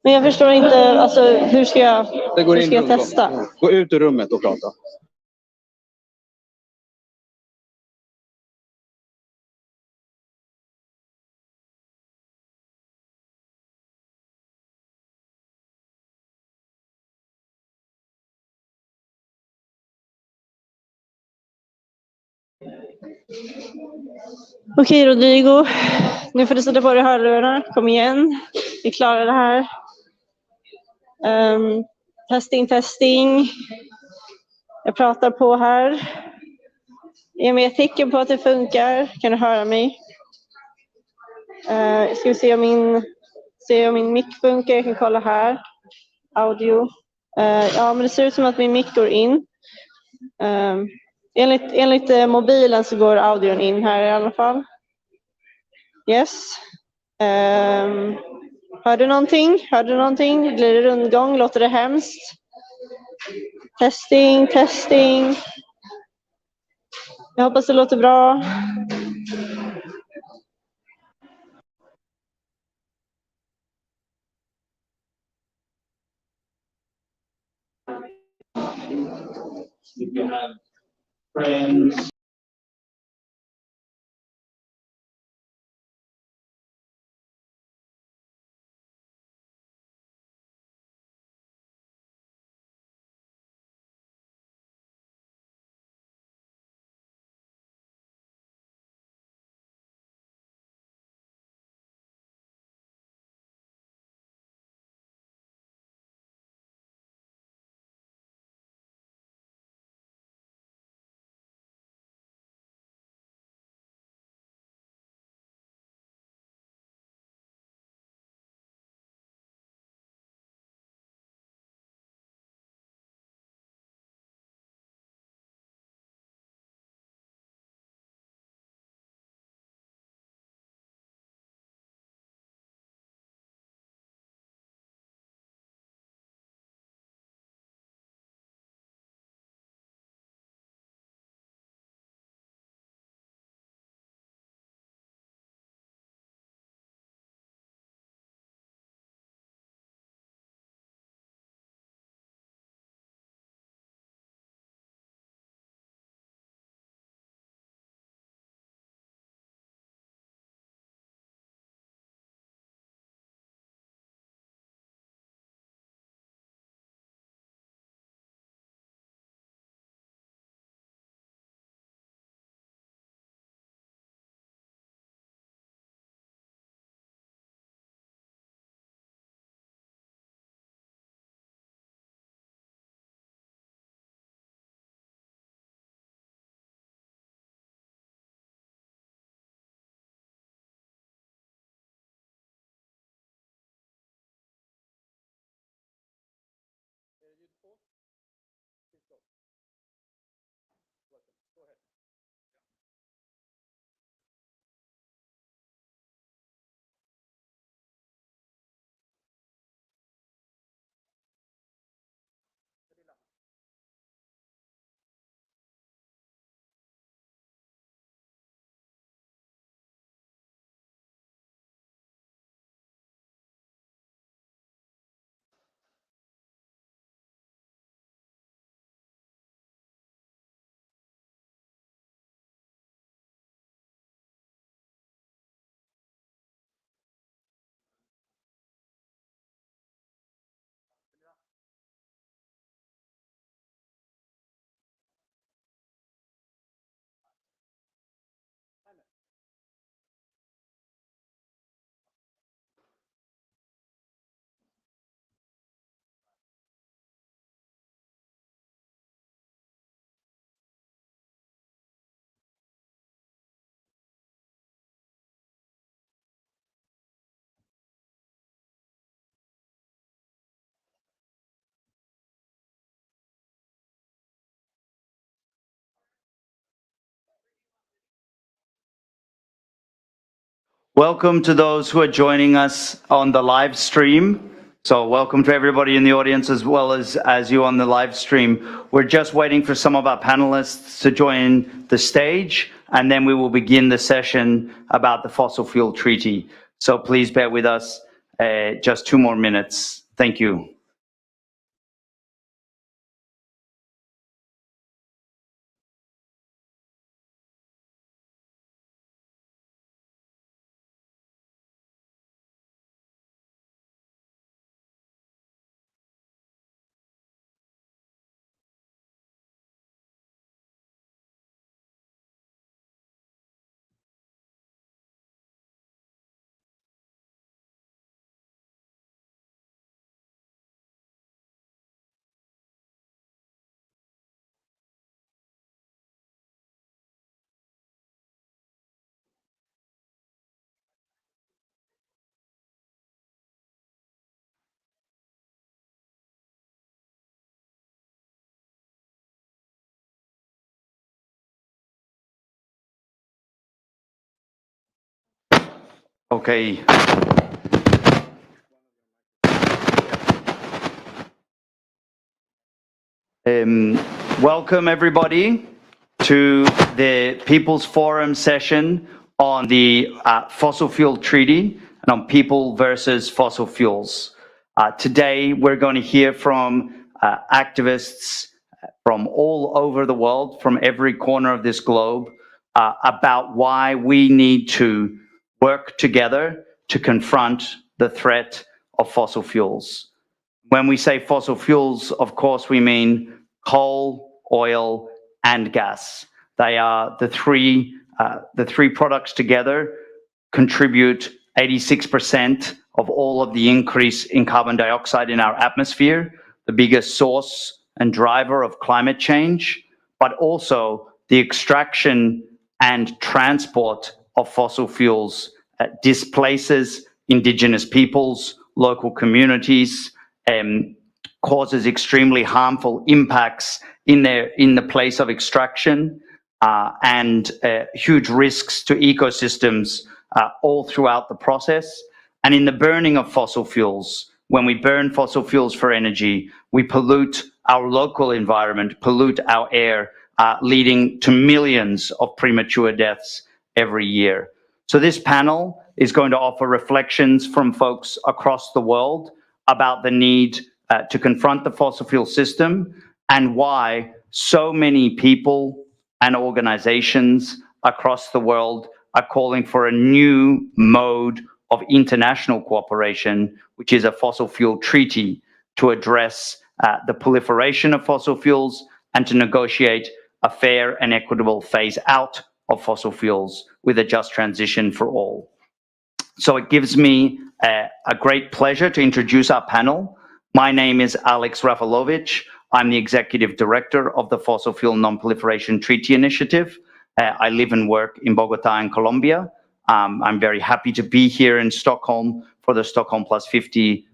Men jag förstår inte, alltså hur ska jag testa? Gå ut ur rummet och prata. Okej, Rodrigo. Nu får du sätta på dig hörlurarna. Kom igen. Vi klarar det här. Testing. Jag pratar på här. Ge mig ett tecken på att det funkar. Kan du höra mig? Ska vi se om min mick funkar. Jag kan kolla här. Audio. Ja, men det ser ut som att min mick går in. Enligt mobilen så går audion in här i alla fall. Yes. Hör du någonting? Blir det rundgång? Låter det hemskt? Testing. Jag hoppas det låter bra. Friends. Welcome to those who are joining us on the live stream. So welcome to everybody in the audience as well as you on the live stream. We're just waiting for some of our panelists to join the stage, and then we will begin the session about the fossil fuel treaty. So please bear with us just 2 more minutes. Thank you. Okay. Welcome everybody to the People's Forum session on the fossil fuel treaty and on people versus fossil fuels. Today we're going to hear from activists from all over the world, from every corner of this globe, about why we need to work together to confront the threat of fossil fuels. When we say fossil fuels, of course, we mean coal, oil, and gas. They are the three products together contribute 86% of all of the increase in carbon dioxide in our atmosphere, the biggest source and driver of climate change, but also the extraction and transport of fossil fuels displaces indigenous peoples, local communities, causes extremely harmful impacts in the place of extraction, and huge risks to ecosystems all throughout the process. And in the burning of fossil fuels, when we burn fossil fuels for energy, we pollute our local environment, pollute our air, leading to millions of premature deaths every year. So this panel is going to offer reflections from folks across the world about the need to confront the fossil fuel system and why so many people and organizations across the world are calling for a new mode of international cooperation, which is a fossil fuel treaty to address the proliferation of fossil fuels and to negotiate a fair and equitable phase out of fossil fuels with a just transition for all. So it gives me a great pleasure to introduce our panel. My name is Alex Rafalovich. I'm the Executive Director of the Fossil Fuel Non-Proliferation Treaty Initiative. I live and work in Bogota in Colombia. I'm very happy to be here in Stockholm for the Stockholm Plus 50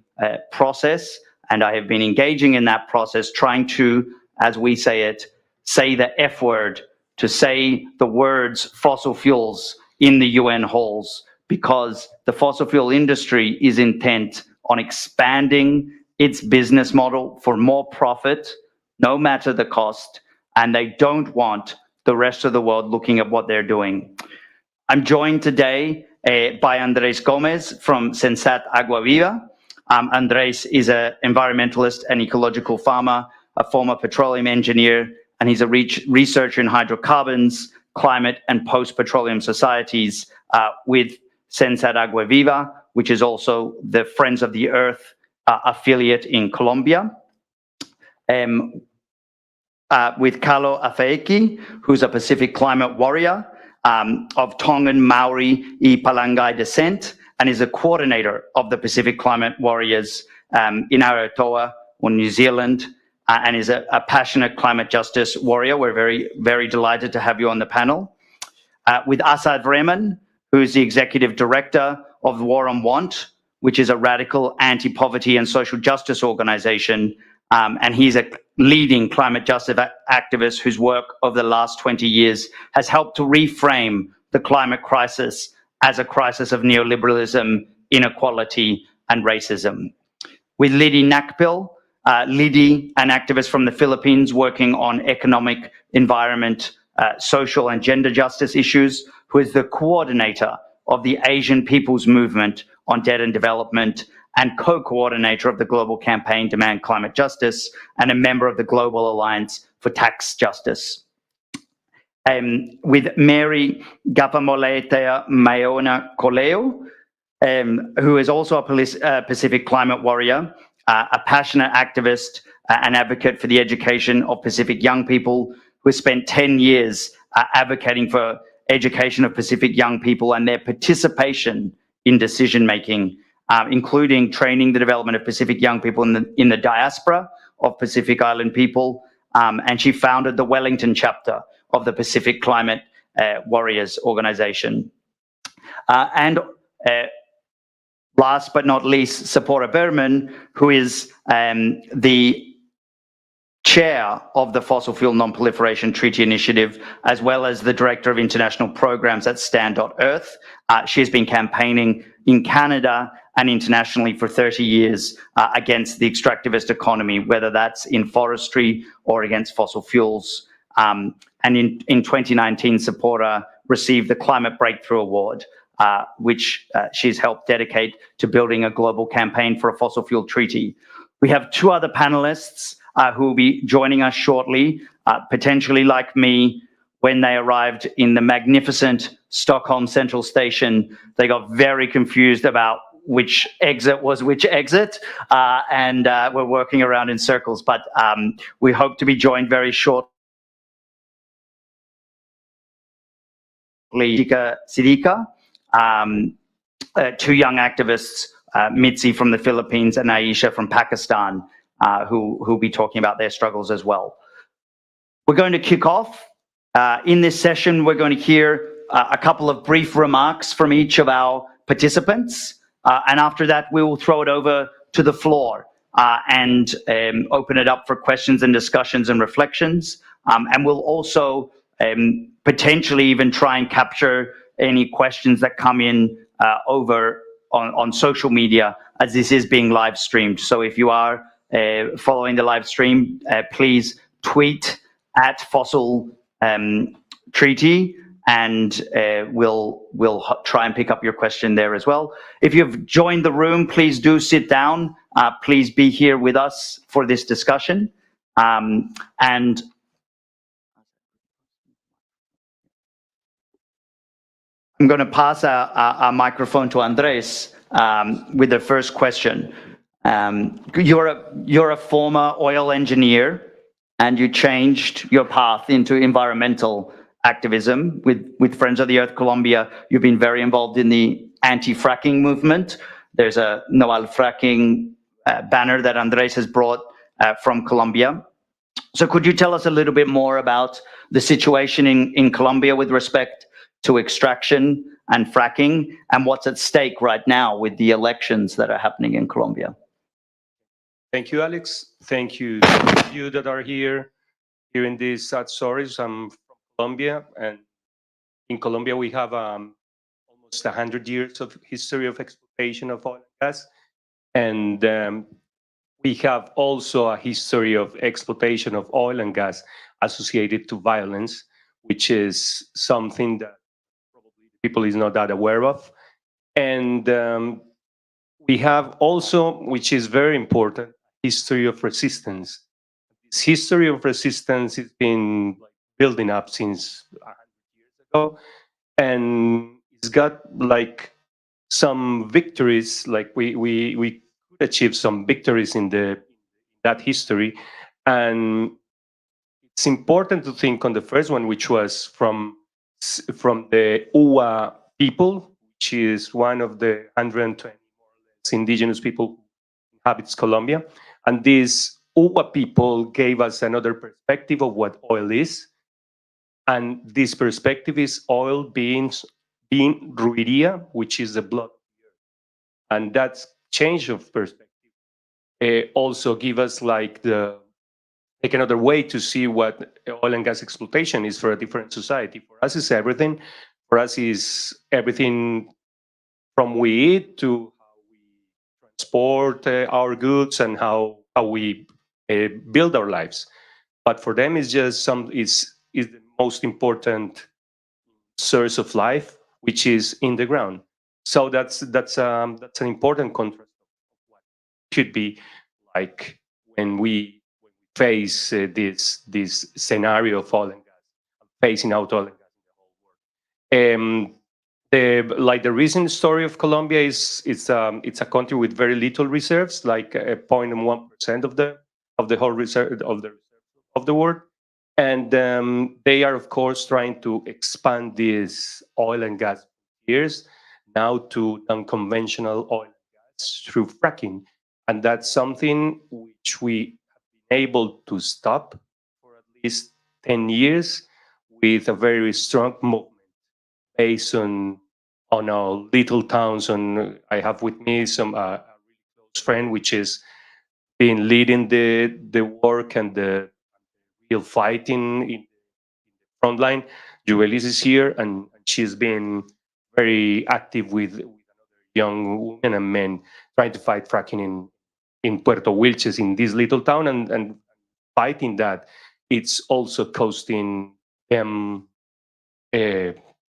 process, and I have been engaging in that process, trying to, as we say it, say the F word, to say the words fossil fuels in the UN halls, because the fossil fuel industry is intent on expanding its business model for more profit, no matter the cost, and they don't want the rest of the world looking at what they're doing. I'm joined today by Andrés Gomez from Sensat Agua Viva. Andrés is an environmentalist and ecological farmer, a former petroleum engineer, and he's a researcher in hydrocarbons, climate, and post-petroleum societies with Sensat Agua Viva, which is also the Friends of the Earth affiliate in Colombia. With Carlo Afeiki, who's a Pacific climate warrior of Tongan, Maori, y Palangai descent, and is a coordinator of the Pacific Climate Warriors in Aotearoa, or New Zealand, and is a passionate climate justice warrior. We're very, very delighted to have you on the panel. With Asad Rehman, who's the Executive Director of War on Want, which is a radical anti-poverty and social justice organization, and he's a leading climate justice activist whose work over the last 20 years has helped to reframe the climate crisis as a crisis of neoliberalism, inequality, and racism. with Liddy Nakpil. Liddy, an activist from the Philippines working on economic, environment, social and gender justice issues, who is the coordinator of the Asian People's Movement on Debt and Development and co-coordinator of the global campaign Demand Climate Justice and a member of the Global Alliance for Tax Justice. With Mary Gapamoletea Mayona Coleo, who is also a Pacific climate warrior, a passionate activist and advocate for the education of Pacific young people, who has spent 10 years advocating for education of Pacific young people and their participation in decision-making, including training the development of Pacific young people in the diaspora of Pacific Island people. And she founded the Wellington chapter of the Pacific Climate Warriors organization. And last but not least, Sephora Berman, who is the chair of the Fossil Fuel Non-Proliferation Treaty Initiative, as well as the director of international programs at Stand.Earth. She has been campaigning in Canada and internationally for 30 years against the extractivist economy, whether that's in forestry or against fossil fuels. And in 2019, Sephora received the Climate Breakthrough Award, which she's helped dedicate to building a global campaign for a fossil fuel treaty. We have two other panelists who will be joining us shortly, potentially like me. When they arrived in the magnificent Stockholm Central Station, they got very confused about which exit was which exit, and we're working around in circles, but we hope to be joined very shortly. Sidika, two young activists, Mitzi from the Philippines and Aisha from Pakistan, who'll be talking about their struggles as well. We're going to kick off. In this session, we're going to hear a couple of brief remarks from each of our participants. And after that, we will throw it over to the floor and open it up for questions and discussions and reflections. And we'll also potentially even try and capture any questions that come in over on social media, as this is being live streamed. So if you are following the live stream, please tweet at Fossil Treaty, and we'll try and pick up your question there as well. If you've joined the room, please do sit down. Please be here with us for this discussion. And I'm going to pass a microphone to Andres with the first question. You're a former oil engineer, and you changed your path into environmental activism with Friends of the Earth Colombia. You've been very involved in the anti-fracking movement. There's a No al Fracking banner that Andres has brought from Colombia. So could you tell us a little bit more about the situation in Colombia with respect to extraction and fracking, and what's at stake right now with the elections that are happening in Colombia? Thank you, Alex. Thank you to you that are here hearing these sad stories. I'm from Colombia, and in Colombia we have almost 100 years of history of exploitation of oil and gas, and we have also a history of exploitation of oil and gas associated to violence, which is something that probably people is not that aware of. And we have also, which is very important, history of resistance. This history of resistance has been building up since 100 years ago, and it's got like some victories. Like we could achieve some victories in that history, and it's important to think on the first one, which was from the Uwa people, which is one of the 120 indigenous people who inhabits Colombia. And these Uwa people gave us another perspective of what oil is. And this perspective is oil being ruidia, which is the blood. And that change of perspective also give us like another way to see what oil and gas exploitation is for a different society. For us, it's everything. For us, is everything from we eat to how we transport our goods and how we build our lives. But for them, it's just is the most important source of life, which is in the ground. So that's an important contrast of what could be like when we face this scenario of oil and gas, phasing out oil and gas in the whole world. The recent story of Colombia is it's a country with very little reserves, like 0.1% of the whole reserve of the world. And they are, of course, trying to expand these oil and gas years now to unconventional oil and gas through fracking. And that's something which we have been able to stop for at least 10 years with a very strong movement based on our little towns. I have with me some a really close friend, which is been leading the work and the real fighting in the front line. Juelis is here, and she's been very active with another young women and men trying to fight fracking in Puerto Wilches, in this little town, and fighting that. It's also costing them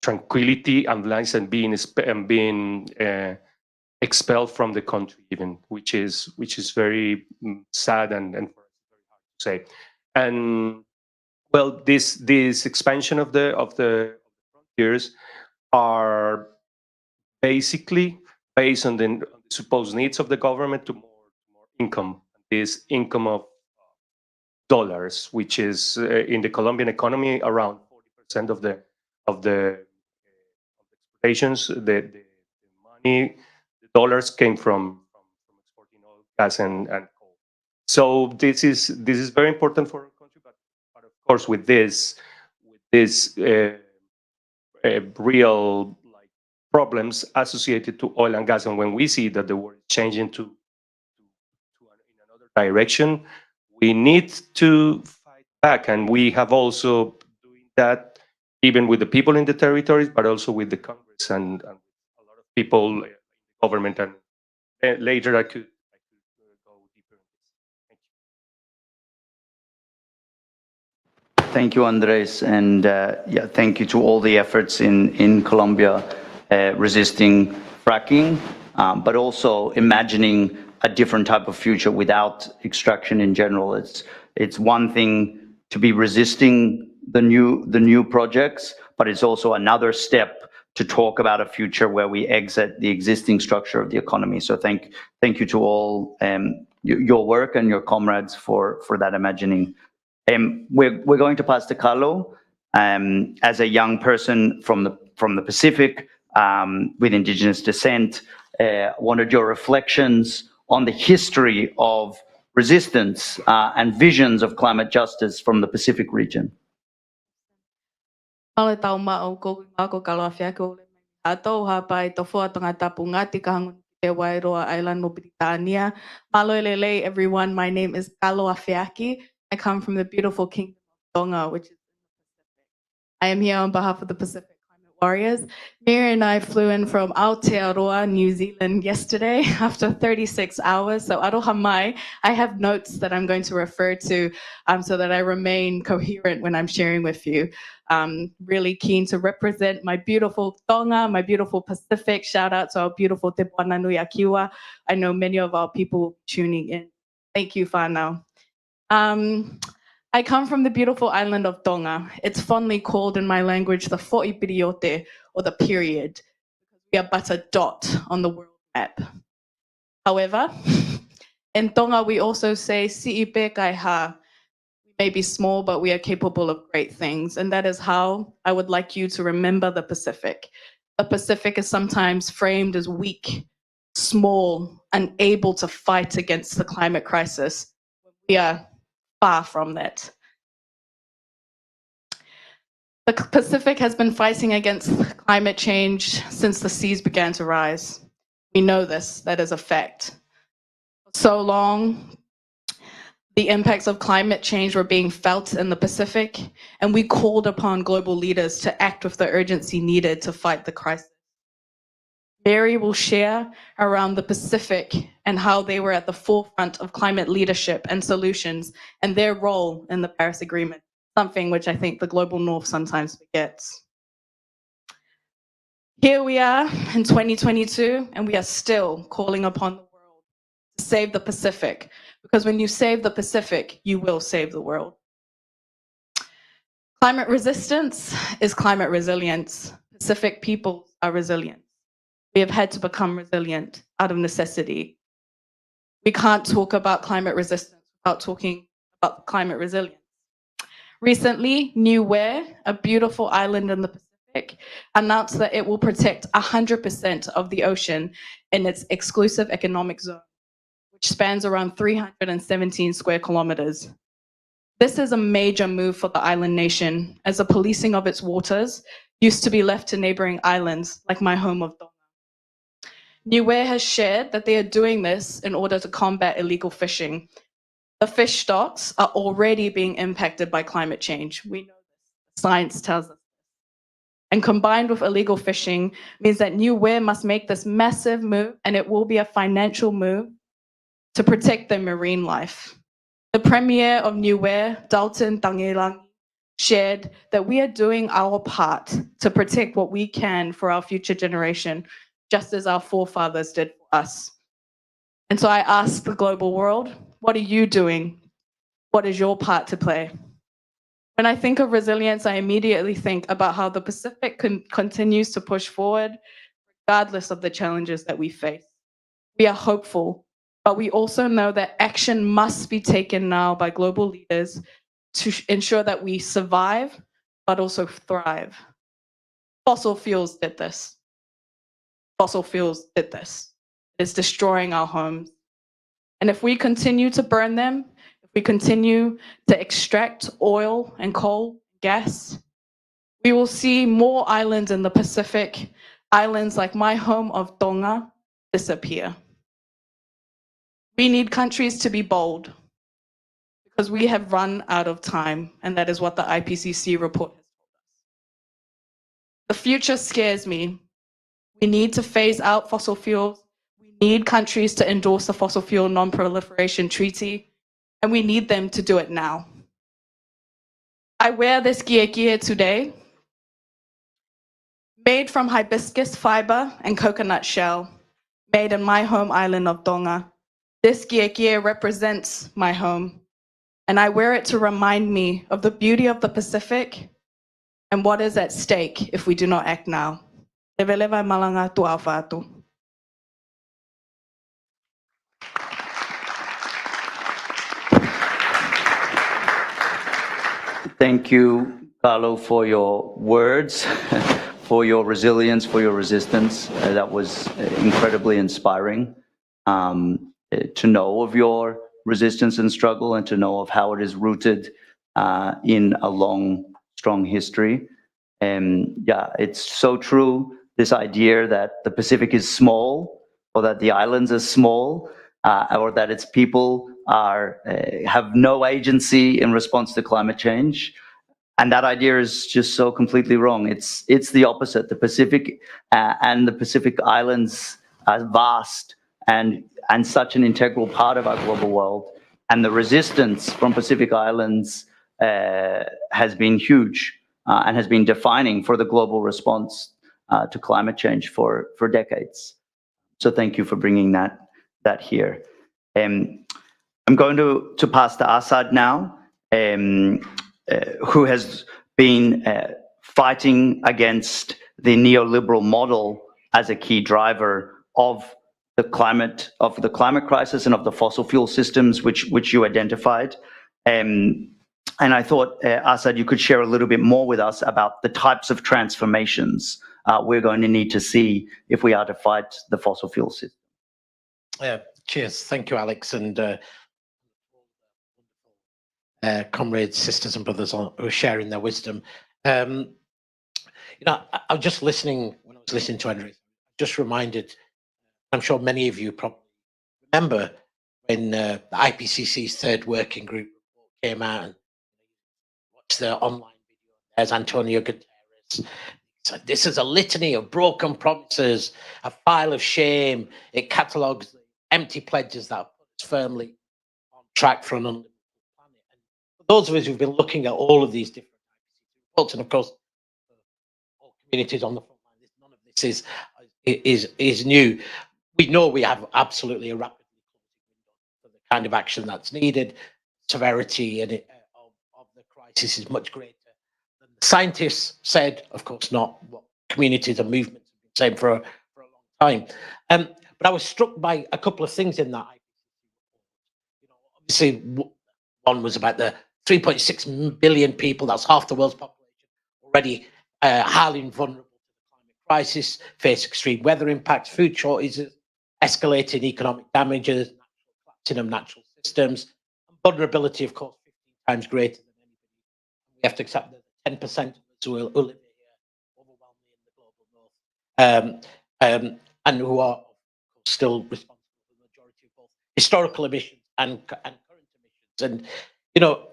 tranquility and lives, and being expelled from the country, even, which is very sad and very hard to say. And well, this expansion of the frontiers are basically based on the supposed needs of the government to more income. This income of dollars, which is in the Colombian economy around 40% of the exportations. The money, the dollars came from exporting oil, gas, and coal. So this is very important for our country, but of course with this real problems associated to oil and gas, and when we see that the world is changing to in another direction, we need to fight back, and we have also doing that even with the people in the territories, but also with the Congress and a lot of people in the government. And later I could go deeper in this. Thank you, Andres, and yeah, thank you to all the efforts in Colombia resisting fracking, but also imagining a different type of future without extraction in general. It's one thing to be resisting the new projects, but it's also another step to talk about a future where we exit the existing structure of the economy. So thank you to all your work and your comrades for that imagining. We're going to pass to Carlo as a young person from the Pacific with indigenous descent. Wanted your reflections on the history of resistance and visions of climate justice from the Pacific region. Male tau mao ko ako kalafia ko atau hapai tofu atanga tapungati kahang te Wairoa Island mo Britania. Malolele everyone, my name is Kalo Afiaki. I come from the beautiful kingdom of Tonga, which is in the Pacific. I am here on behalf of the Pacific Climate Warriors. Mira and I flew in from Aotearoa, New Zealand yesterday after 36 hours. So aroha mai, I have notes that I'm going to refer to so that I remain coherent when I'm sharing with you. Really keen to represent my beautiful Tonga, my beautiful Pacific. Shout out to our beautiful Te Puananui Akiwa. I know many of our people tuning in. Thank you, whānau. I come from the beautiful island of Tonga. It's fondly called in my language the Fo'ipiriote, or the period. We are but a dot on the world map. However, in Tonga we also say si'ipe kai ha. We may be small, but we are capable of great things. And that is how I would like you to remember the Pacific. The Pacific is sometimes framed as weak, small, unable to fight against the climate crisis. We are far from that. The Pacific has been fighting against climate change since the seas began to rise. We know this, that is a fact. For so long, the impacts of climate change were being felt in the Pacific, and we called upon global leaders to act with the urgency needed to fight the crisis. Barry will share around the Pacific and how they were at the forefront of climate leadership and solutions and their role in the Paris Agreement, something which I think the global north sometimes forgets. Here we are in 2022, and we are still calling upon the world to save the Pacific, because when you save the Pacific, you will save the world. Climate resistance is climate resilience. Pacific peoples are resilient. We have had to become resilient out of necessity. We can't talk about climate resistance without talking about climate resilience. Recently, Niue, a beautiful island in the Pacific, announced that it will protect 100% of the ocean in its exclusive economic zone, which spans around 317 square kilometers. This is a major move for the island nation, as the policing of its waters used to be left to neighboring islands, like my home of Tonga. Niue has shared that they are doing this in order to combat illegal fishing. The fish stocks are already being impacted by climate change. We know this. Science tells us. And combined with illegal fishing means that Niue must make this massive move, and it will be a financial move to protect their marine life. The Premier of Niue, Dalton Tangelang, shared that we are doing our part to protect what we can for our future generation, just as our forefathers did for us. And so I ask the global world, what are you doing? What is your part to play? When I think of resilience, I immediately think about how the Pacific continues to push forward, regardless of the challenges that we face. We are hopeful, but we also know that action must be taken now by global leaders to ensure that we survive, but also thrive. Fossil fuels did this. Fossil fuels did this. It's destroying our homes. And if we continue to burn them, if we continue to extract oil and coal, gas, we will see more islands in the Pacific, islands like my home of Tonga, disappear. We need countries to be bold because we have run out of time, and that is what the IPCC report has told us. The future scares me. We need to phase out fossil fuels. We need countries to endorse the Fossil Fuel Non-Proliferation Treaty, and we need them to do it now. I wear this kie today, made from hibiscus fiber and coconut shell, made in my home island of Tonga. This kie represents my home, and I wear it to remind me of the beauty of the Pacific and what is at stake if we do not act now. Leveleva malanga tu awhatu. Thank you, Carlo, for your words, for your resilience, for your resistance. That was incredibly inspiring to know of your resistance and struggle and to know of how it is rooted in a long, strong history. And yeah, it's so true, this idea that the Pacific is small or that the islands are small or that its people have no agency in response to climate change. And that idea is just so completely wrong. It's the opposite. The Pacific and the Pacific Islands are vast and such an integral part of our global world. And the resistance from Pacific Islands has been huge and has been defining for the global response to climate change for decades. So thank you for bringing that here. I'm going to pass to Asad now, who has been fighting against the neoliberal model as a key driver of the climate crisis and of the fossil fuel systems which you identified. And I thought, Asad, you could share a little bit more with us about the types of transformations we're going to need to see if we are to fight the fossil fuel system. Cheers. Thank you, Alex, and comrades, sisters and brothers who are sharing their wisdom. I was just listening, when I was listening to Andrew, just reminded, I'm sure many of you probably remember when the IPCC's third working group came out and watched the online video. There's Antonio Guterres, This is a litany of broken promises, a file of shame. It catalogues the empty pledges that put us firmly on track for an unlivable planet. And for those of us who've been looking at all of these different reports, and of course, all communities on the front line, none of this is new. We know we have absolutely a rapidly for the kind of action that's needed. Severity and of the crisis is much greater than the scientists said. Of course, not what communities and movements have been saying for a long time. But I was struck by a couple of things in that. Obviously, one was about the 3.6 billion people, that's half the world's population, already highly vulnerable to the climate crisis, face extreme weather impacts, food shortages, escalating economic damages, collapsing of natural systems, and vulnerability, of course, 15 times greater than anybody. We have to accept that 10% of us who live here overwhelmingly in the global north, and who are still responsible for the majority of both historical emissions and current emissions. And, you know,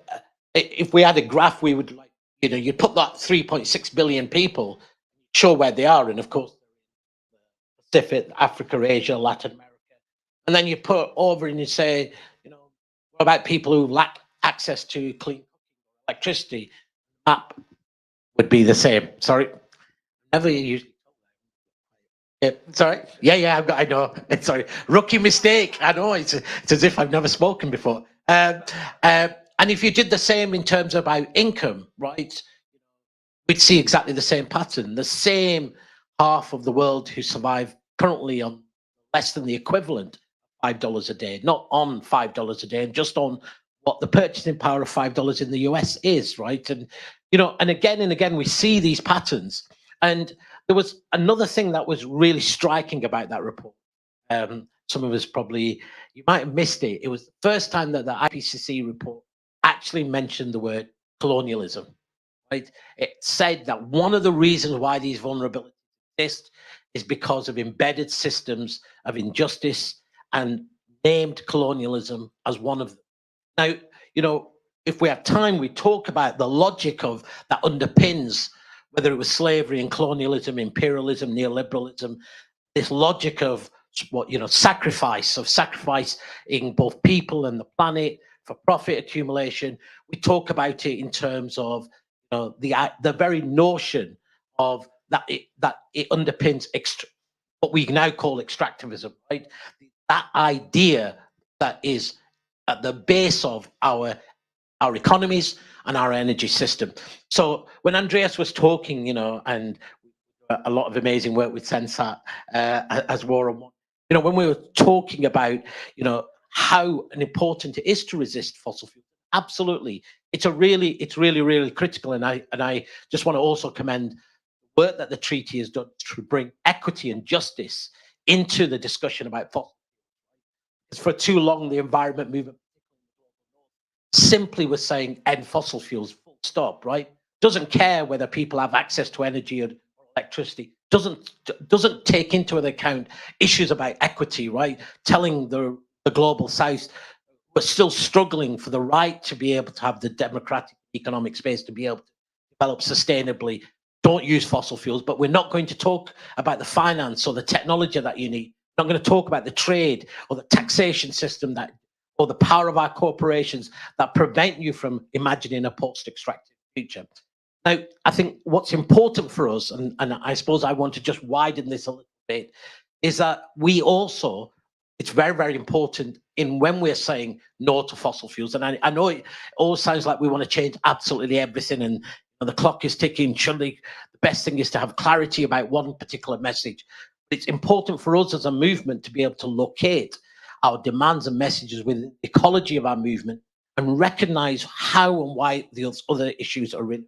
if we had a graph, we would like, you know, you'd put that 3.6 billion people, show where they are, and of course, the Pacific, Africa, Asia, Latin America. And then you put over and you say, you know, what about people who lack access to clean electricity? Map would be the same. Sorry, never usually. Yeah, sorry. Yeah. I know. Sorry, rookie mistake. I know. It's as if I've never spoken before. And if you did the same in terms of our income, right, we'd see exactly the same pattern. The same half of the world who survive currently on less than the equivalent of $5 a day, not on $5 a day, and just on what the purchasing power of $5 in the US is, right? And, you know, and again, we see these patterns. And there was another thing that was really striking about that report. Some of us probably, you might have missed it. It was the first time that the IPCC report actually mentioned the word colonialism, right? It said that one of the reasons why these vulnerabilities exist is because of embedded systems of injustice, and named colonialism as one of them. Now, you know, if we have time, we talk about the logic of that underpins whether it was slavery and colonialism, imperialism, neoliberalism, this logic of what, you know, sacrificing both people and the planet for profit accumulation. We talk about it in terms of, you know, the very notion of that it underpins what we now call extractivism, right? That idea that is at the base of our economies and our energy system. So when Andreas was talking, you know, and a lot of amazing work with Sensat as War on One, you know, when we were talking about, you know, how important it is to resist fossil fuels, absolutely, it's really critical. And I just want to also commend the work that the treaty has done to bring equity and justice into the discussion about fossil fuels. For too long, the environment movement simply was saying end fossil fuels, full stop, right? Doesn't care whether people have access to energy or electricity. Doesn't take into account issues about equity, right? Telling the global south we're still struggling for the right to be able to have the democratic economic space to be able to develop sustainably. Don't use fossil fuels, but we're not going to talk about the finance or the technology that you need. We're not going to talk about the trade or the taxation system that, or the power of our corporations that prevent you from imagining a post-extractive future. Now, I think what's important for us, and I suppose I want to just widen this a little bit, is that we also, it's very important in when we're saying no to fossil fuels. And I know it all sounds like we want to change absolutely everything and the clock is ticking. Surely the best thing is to have clarity about one particular message. But it's important for us as a movement to be able to locate our demands and messages within the ecology of our movement and recognize how and why those other issues are really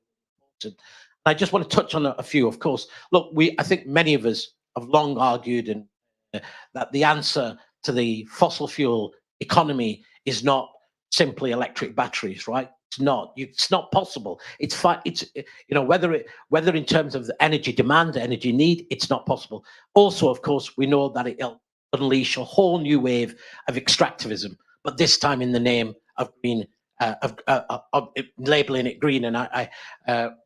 important. And I just want to touch on a few, of course. Look, I think many of us have long argued that the answer to the fossil fuel economy is not simply electric batteries, right? It's not. It's not possible. It's you know, whether in terms of the energy demand, energy need, it's not possible. Also, of course, we know that it'll unleash a whole new wave of extractivism, but this time in the name of green of labeling it green. And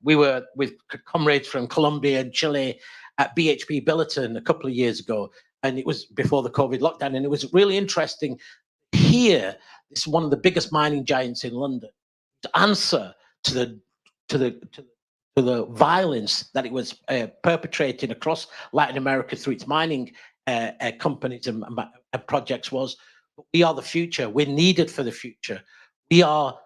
we were with comrades from Colombia and Chile at BHP Billiton a couple of years ago, and it was before the COVID lockdown, and it was really interesting here. This is one of the biggest mining giants in London to answer to the violence that it was perpetrating across Latin America through its mining companies and projects was, we are the future. We're needed for the future. We are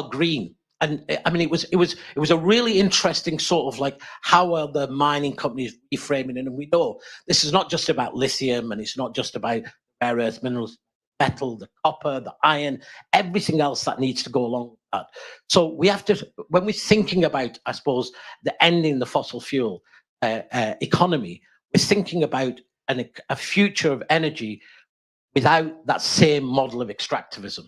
green. And I mean, it was a really interesting sort of like, how are the mining companies reframing it? And we know this is not just about lithium, and it's not just about rare earth minerals, metal, the copper, the iron, everything else that needs to go along with that. So we have to, when we're thinking about, I suppose, the ending the fossil fuel economy, we're thinking about a future of energy without that same model of extractivism.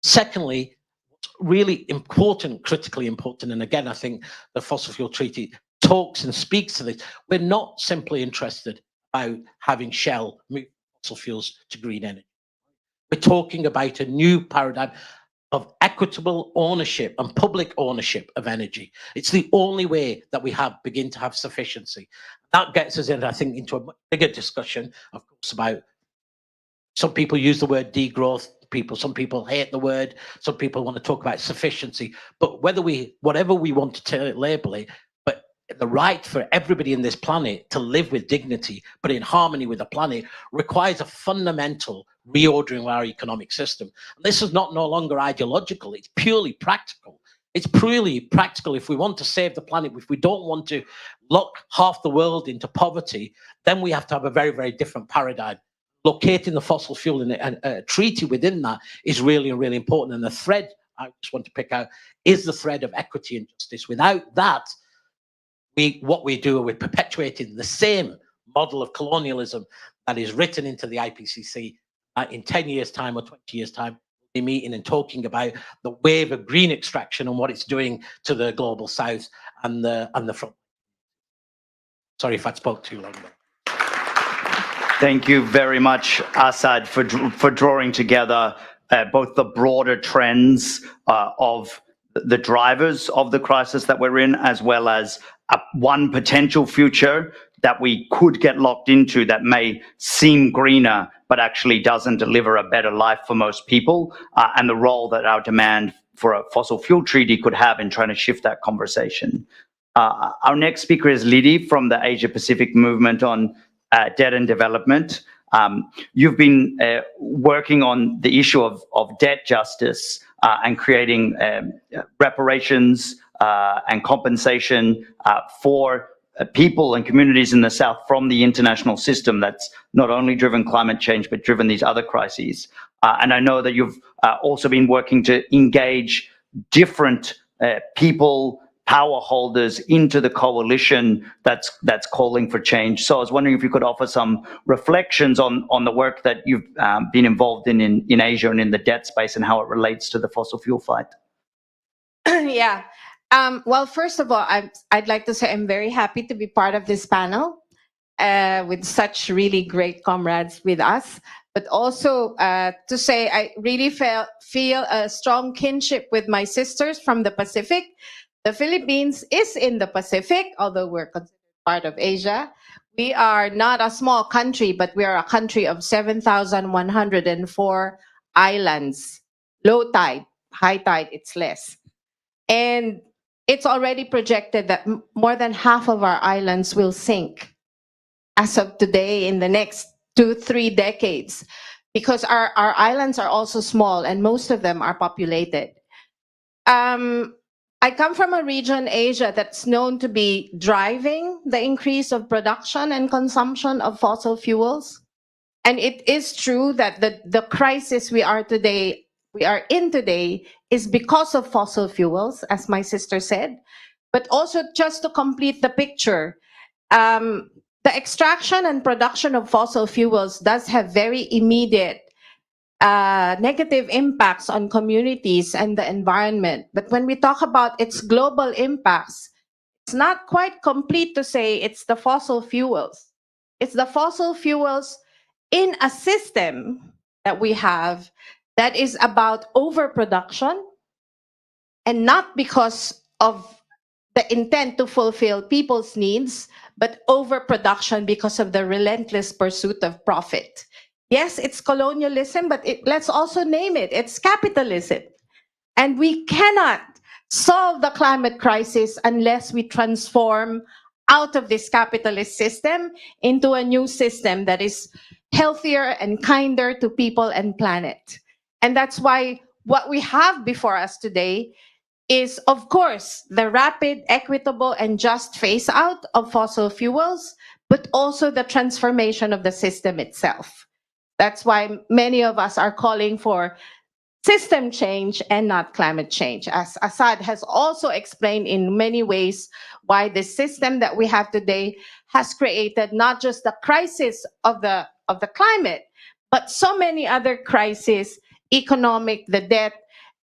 Secondly, what's really important, critically important, and again, I think the Fossil Fuel Treaty talks and speaks to this, we're not simply interested about having Shell move fossil fuels to green energy. We're talking about a new paradigm of equitable ownership and public ownership of energy. It's the only way that we begin to have sufficiency. That gets us in, I think, into a much bigger discussion, of course, about, some people use the word degrowth, some people hate the word, some people want to talk about sufficiency, but whatever we want to label it, but the right for everybody in this planet to live with dignity, but in harmony with the planet, requires a fundamental reordering of our economic system. And this is no longer ideological, it's purely practical. It's purely practical. If we want to save the planet, if we don't want to lock half the world into poverty, then we have to have a very, very different paradigm. Locating the fossil fuel in a treaty within that is really, really important. And the thread I just want to pick out is the thread of equity and justice. Without that, what we do, we're perpetuating the same model of colonialism that is written into the IPCC. In 10 years' time or 20 years' time, we'll be meeting and talking about the wave of green extraction and what it's doing to the global south and the front. Sorry if I spoke too long. Thank you very much, Asad, for drawing together both the broader trends of the drivers of the crisis that we're in, as well as one potential future that we could get locked into that may seem greener, but actually doesn't deliver a better life for most people, and the role that our demand for a fossil fuel treaty could have in trying to shift that conversation. Our next speaker is Lydie from the Asia Pacific Movement on Debt and Development. You've been working on the issue of debt justice and creating reparations and compensation for people and communities in the South from the international system that's not only driven climate change, but driven these other crises. And I know that you've also been working to engage different people, power holders into the coalition that's calling for change. So I was wondering if you could offer some reflections on the work that you've been involved in Asia and in the debt space, and how it relates to the fossil fuel fight. Yeah. Well, first of all, I'd like to say I'm very happy to be part of this panel with such really great comrades with us. But also to say I really feel a strong kinship with my sisters from the Pacific. The Philippines is in the Pacific, although we're considered part of Asia. We are not a small country, but we are a country of 7,104 islands. Low tide, high tide, it's less. And it's already projected that more than half of our islands will sink as of today in the next 2-3 decades, because our islands are also small and most of them are populated. I come from a region, Asia, that's known to be driving the increase of production and consumption of fossil fuels. And it is true that the crisis we are in today is because of fossil fuels, as my sister said. But also, just to complete the picture, the extraction and production of fossil fuels does have very immediate negative impacts on communities and the environment. But when we talk about its global impacts, it's not quite complete to say it's the fossil fuels. It's the fossil fuels in a system that we have that is about overproduction, and not because of the intent to fulfill people's needs, but overproduction because of the relentless pursuit of profit. Yes, it's colonialism, but let's also name it. It's capitalism. And we cannot solve the climate crisis unless we transform out of this capitalist system into a new system that is healthier and kinder to people and planet. And that's why what we have before us today is, of course, the rapid, equitable, and just phase out of fossil fuels, but also the transformation of the system itself. That's why many of us are calling for system change and not climate change. As Assad has also explained in many ways why the system that we have today has created not just the crisis of the climate, but so many other crises, economic, the debt,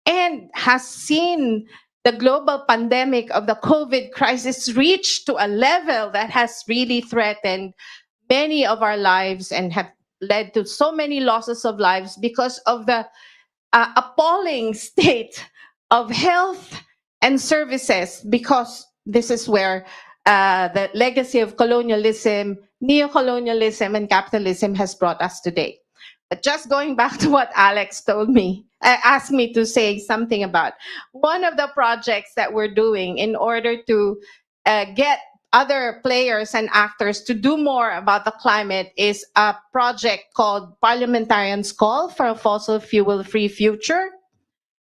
and has seen the global pandemic of the COVID crisis reach to a level that has really threatened many of our lives and have led to so many losses of lives because of the appalling state of health and services, because this is where the legacy of colonialism, neocolonialism, and capitalism has brought us today. But just going back to what Alex told me, asked me to say something about, one of the projects that we're doing in order to get other players and actors to do more about the climate is a project called Parliamentarians' Call for a Fossil Fuel-Free Future.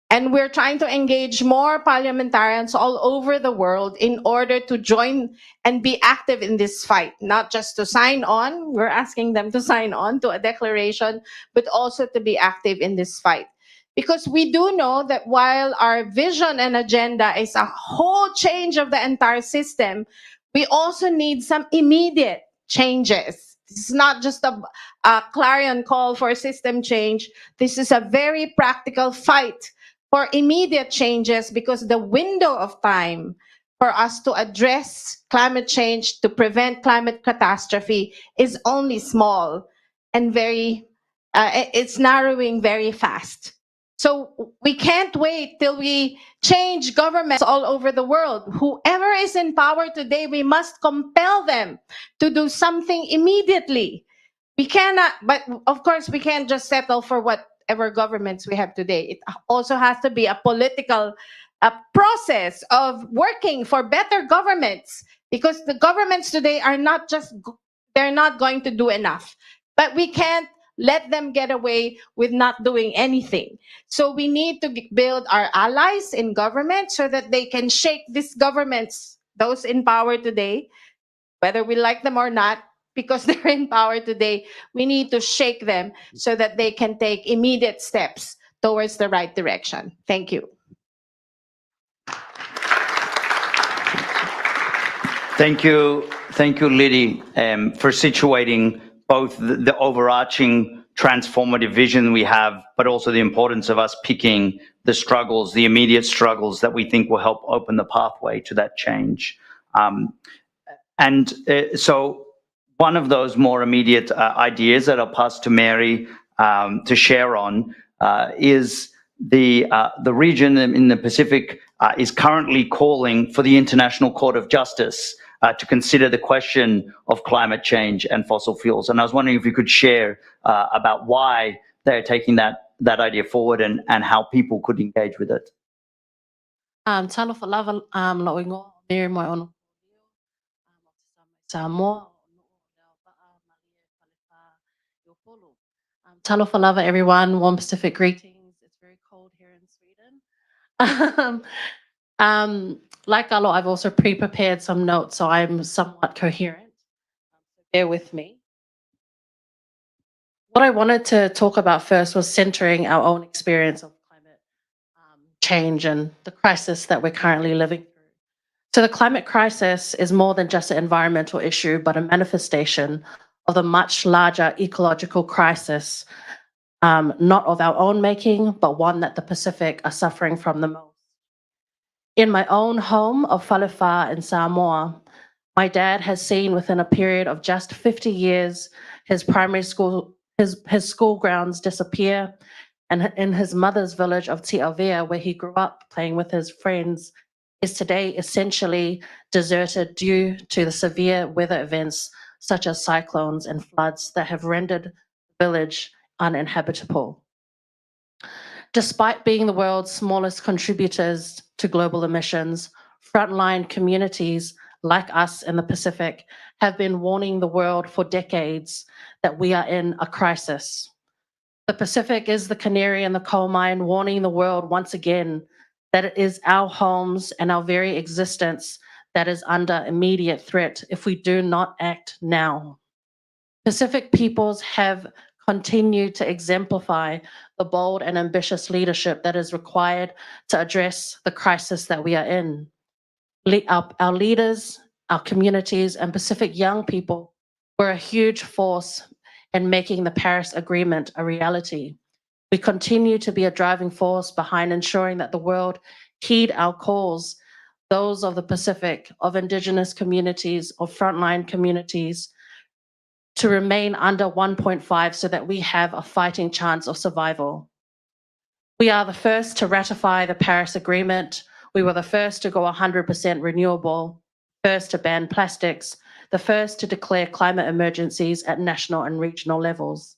And we're trying to engage more parliamentarians all over the world in order to join and be active in this fight, not just to sign on. We're asking them to sign on to a declaration, but also to be active in this fight. Because we do know that while our vision and agenda is a whole change of the entire system, we also need some immediate changes. This is not just a clarion call for system change. This is a very practical fight for immediate changes, because the window of time for us to address climate change, to prevent climate catastrophe, is only small and it's narrowing very fast. So we can't wait till we change governments all over the world. Whoever is in power today, we must compel them to do something immediately. We cannot, but of course, we can't just settle for whatever governments we have today. It also has to be a political process of working for better governments, because the governments today are not just, they're not going to do enough. But we can't let them get away with not doing anything. So we need to build our allies in government so that they can shake these governments, those in power today, whether we like them or not, because they're in power today. We need to shake them so that they can take immediate steps towards the right direction. Thank you. Thank you, Liddy, for situating both the overarching transformative vision we have, but also the importance of us picking the struggles, the immediate struggles that we think will help open the pathway to that change. So one of those more immediate ideas that I'll pass to Mary to share on is the region in the Pacific is currently calling for the International Court of Justice to consider the question of climate change and fossil fuels. And I was wondering if you could share about why they're taking that idea forward and how people could engage with it. Talo falava loingo Mary mo ono Samoa. Talo falava everyone, warm Pacific greetings. It's very cold here in Sweden. Like Alo, I've also pre-prepared some notes, so I'm somewhat coherent. Bear with me. What I wanted to talk about first was centering our own experience of climate change and the crisis that we're currently living through. So the climate crisis is more than just an environmental issue, but a manifestation of a much larger ecological crisis, not of our own making, but one that the Pacific are suffering from the most. In my own home of Falefa in Samoa, my dad has seen within a period of just 50 years his primary school, his school grounds disappear, and in his mother's village of Tiavea, where he grew up playing with his friends, is today essentially deserted due to the severe weather events such as cyclones and floods that have rendered the village uninhabitable. Despite being the world's smallest contributors to global emissions, frontline communities like us in the Pacific have been warning the world for decades that we are in a crisis. The Pacific is the canary in the coal mine, warning the world once again that it is our homes and our very existence that is under immediate threat if we do not act now. Pacific peoples have continued to exemplify the bold and ambitious leadership that is required to address the crisis that we are in. Our leaders, our communities, and Pacific young people were a huge force in making the Paris Agreement a reality. We continue to be a driving force behind ensuring that the world heed our calls, those of the Pacific, of Indigenous communities, of frontline communities, to remain under 1.5 so that we have a fighting chance of survival. We are the first to ratify the Paris Agreement. We were the first to go 100% renewable, first to ban plastics, the first to declare climate emergencies at national and regional levels.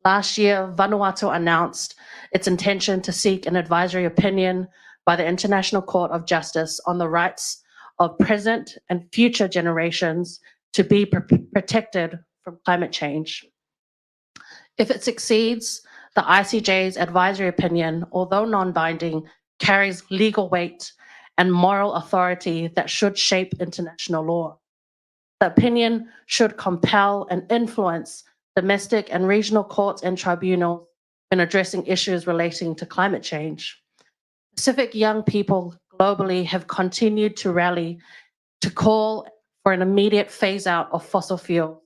Last year, Vanuatu announced its intention to seek an advisory opinion by the International Court of Justice on the rights of present and future generations to be protected from climate change. If it succeeds, the ICJ's advisory opinion, although non-binding, carries legal weight and moral authority that should shape international law. The opinion should compel and influence domestic and regional courts and tribunals in addressing issues relating to climate change. Pacific young people globally have continued to rally to call for an immediate phase out of fossil fuel.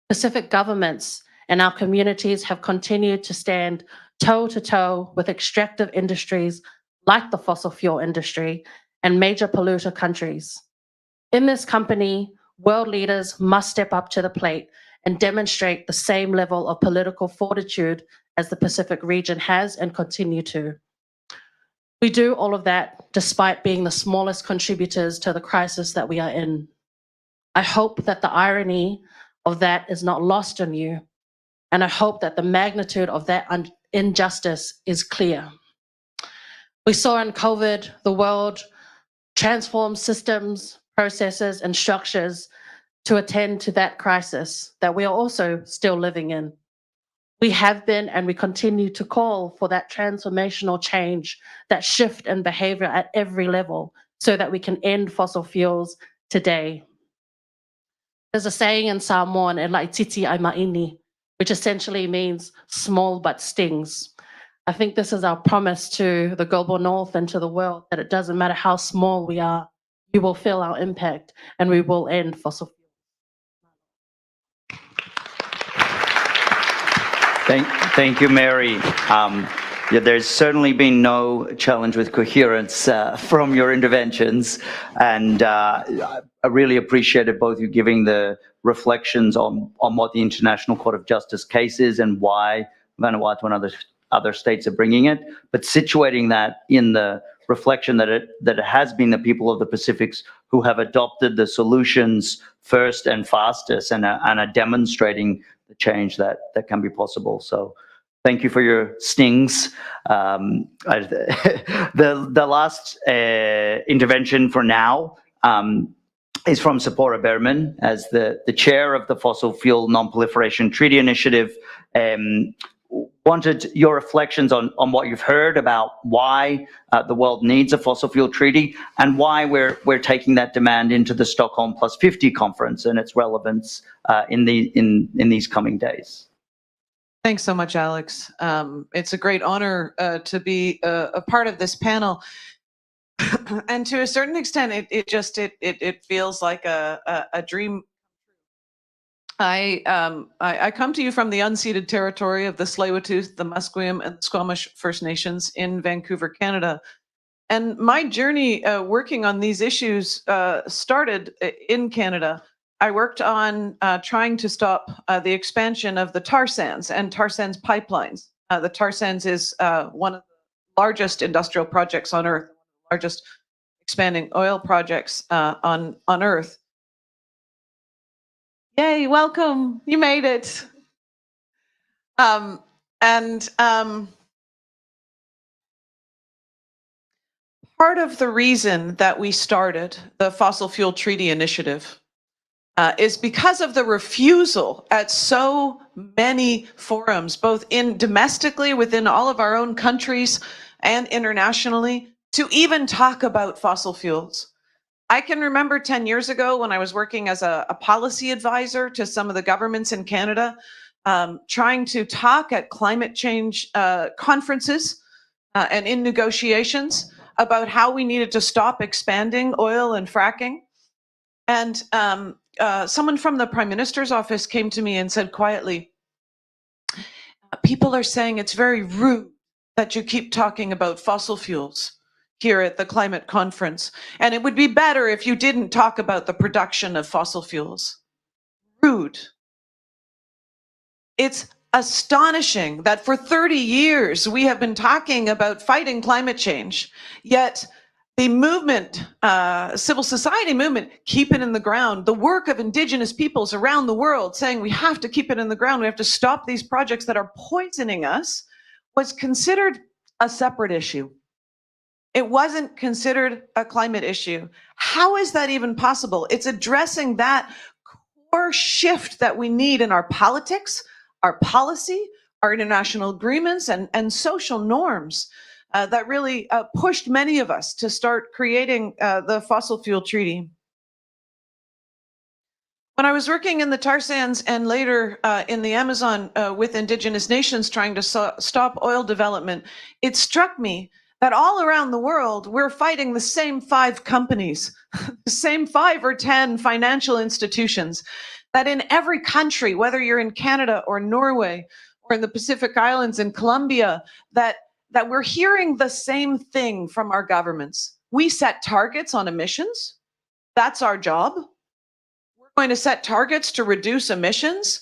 Pacific governments and our communities have continued to stand toe-to-toe with extractive industries like the fossil fuel industry and major polluter countries. In this company, world leaders must step up to the plate and demonstrate the same level of political fortitude as the Pacific region has and continue to. We do all of that despite being the smallest contributors to the crisis that we are in. I hope that the irony of that is not lost on you, and I hope that the magnitude of that injustice is clear. We saw in COVID the world transform systems, processes, and structures to attend to that crisis that we are also still living in. We have been and we continue to call for that transformational change, that shift in behavior at every level so that we can end fossil fuels today. There's a saying in Samoan, e laititi ai maini, which essentially means small but stings. I think this is our promise to the global north and to the world that it doesn't matter how small we are, you will feel our impact and we will end fossil fuels. Thank you, Mary. Yeah, there's certainly been no challenge with coherence from your interventions, and I really appreciated both you giving the reflections on what the International Court of Justice case is and why Vanuatu and other states are bringing it, but situating that in the reflection that it has been the people of the Pacifics who have adopted the solutions first and fastest and are demonstrating the change that can be possible. So thank you for your stings. The last intervention for now is from Sephora Berman as the chair of the Fossil Fuel Non-Proliferation Treaty Initiative. Wanted your reflections on what you've heard about why the world needs a fossil fuel treaty and why we're taking that demand into the Stockholm Plus 50 conference and its relevance in these coming days. Thanks so much, Alex. It's a great honor to be a part of this panel. And to a certain extent, it feels like a dream. I come to you from the unceded territory of the Tsleil-Waututh, the Musqueam, and the Squamish First Nations in Vancouver, Canada. And my journey working on these issues started in Canada. I worked on trying to stop the expansion of the tar sands and tar sands pipelines The tar sands is one of the largest industrial projects on Earth, largest expanding oil projects on Earth. Yay, welcome, you made it. Part of the reason that we started the Fossil Fuel Treaty Initiative is because of the refusal at so many forums, both domestically within all of our own countries and internationally, to even talk about fossil fuels. I can remember 10 years ago when I was working as a policy advisor to some of the governments in Canada, trying to talk at climate change conferences and in negotiations about how we needed to stop expanding oil and fracking. And someone from the Prime Minister's office came to me and said quietly, people are saying it's very rude that you keep talking about fossil fuels here at the climate conference, and it would be better if you didn't talk about the production of fossil fuels. Rude. It's astonishing that for 30 years we have been talking about fighting climate change, yet the movement, civil society movement, keep it in the ground, the work of indigenous peoples around the world saying we have to keep it in the ground, we have to stop these projects that are poisoning us, was considered a separate issue. It wasn't considered a climate issue. How is that even possible? It's addressing that core shift that we need in our politics, our policy, our international agreements, and social norms that really pushed many of us to start creating the Fossil Fuel Treaty. When I was working in the tar sands and later in the Amazon with indigenous nations trying to stop oil development, it struck me that all around the world, we're fighting the same 5 companies, the same 5 or 10 financial institutions, that in every country, whether you're in Canada or Norway or in the Pacific Islands in Colombia, that we're hearing the same thing from our governments. We set targets on emissions. That's our job. We're going to set targets to reduce emissions.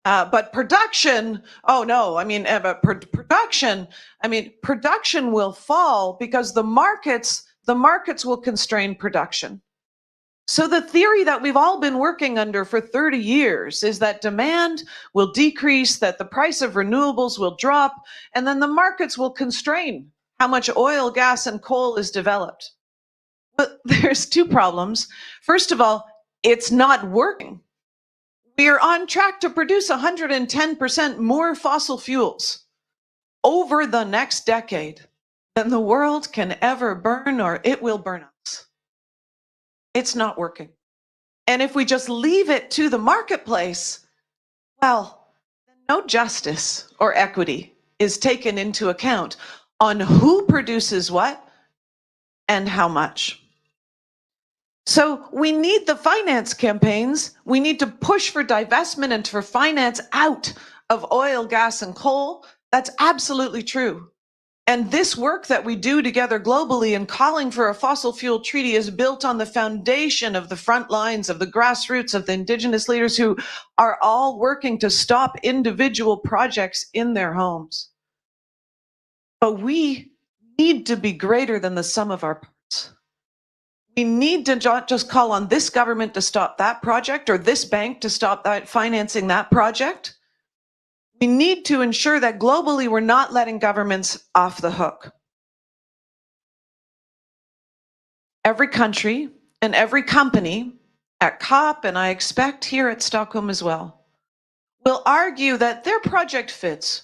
But production, oh no, I mean, production will fall because the markets will constrain production. So the theory that we've all been working under for 30 years is that demand will decrease, that the price of renewables will drop, and then the markets will constrain how much oil, gas, and coal is developed. But there's 2 problems. First of all, it's not working. We are on track to produce 110% more fossil fuels over the next decade than the world can ever burn, or it will burn us. It's not working. And if we just leave it to the marketplace, well, no justice or equity is taken into account on who produces what and how much. So we need the finance campaigns. We need to push for divestment and for finance out of oil, gas, and coal. That's absolutely true. And this work that we do together globally in calling for a fossil fuel treaty is built on the foundation of the front lines, of the grassroots, of the indigenous leaders who are all working to stop individual projects in their homes. But we need to be greater than the sum of our parts. We need to not just call on this government to stop that project or this bank to stop financing that project. We need to ensure that globally we're not letting governments off the hook. Every country and every company at COP, and I expect here at Stockholm as well, will argue that their project fits,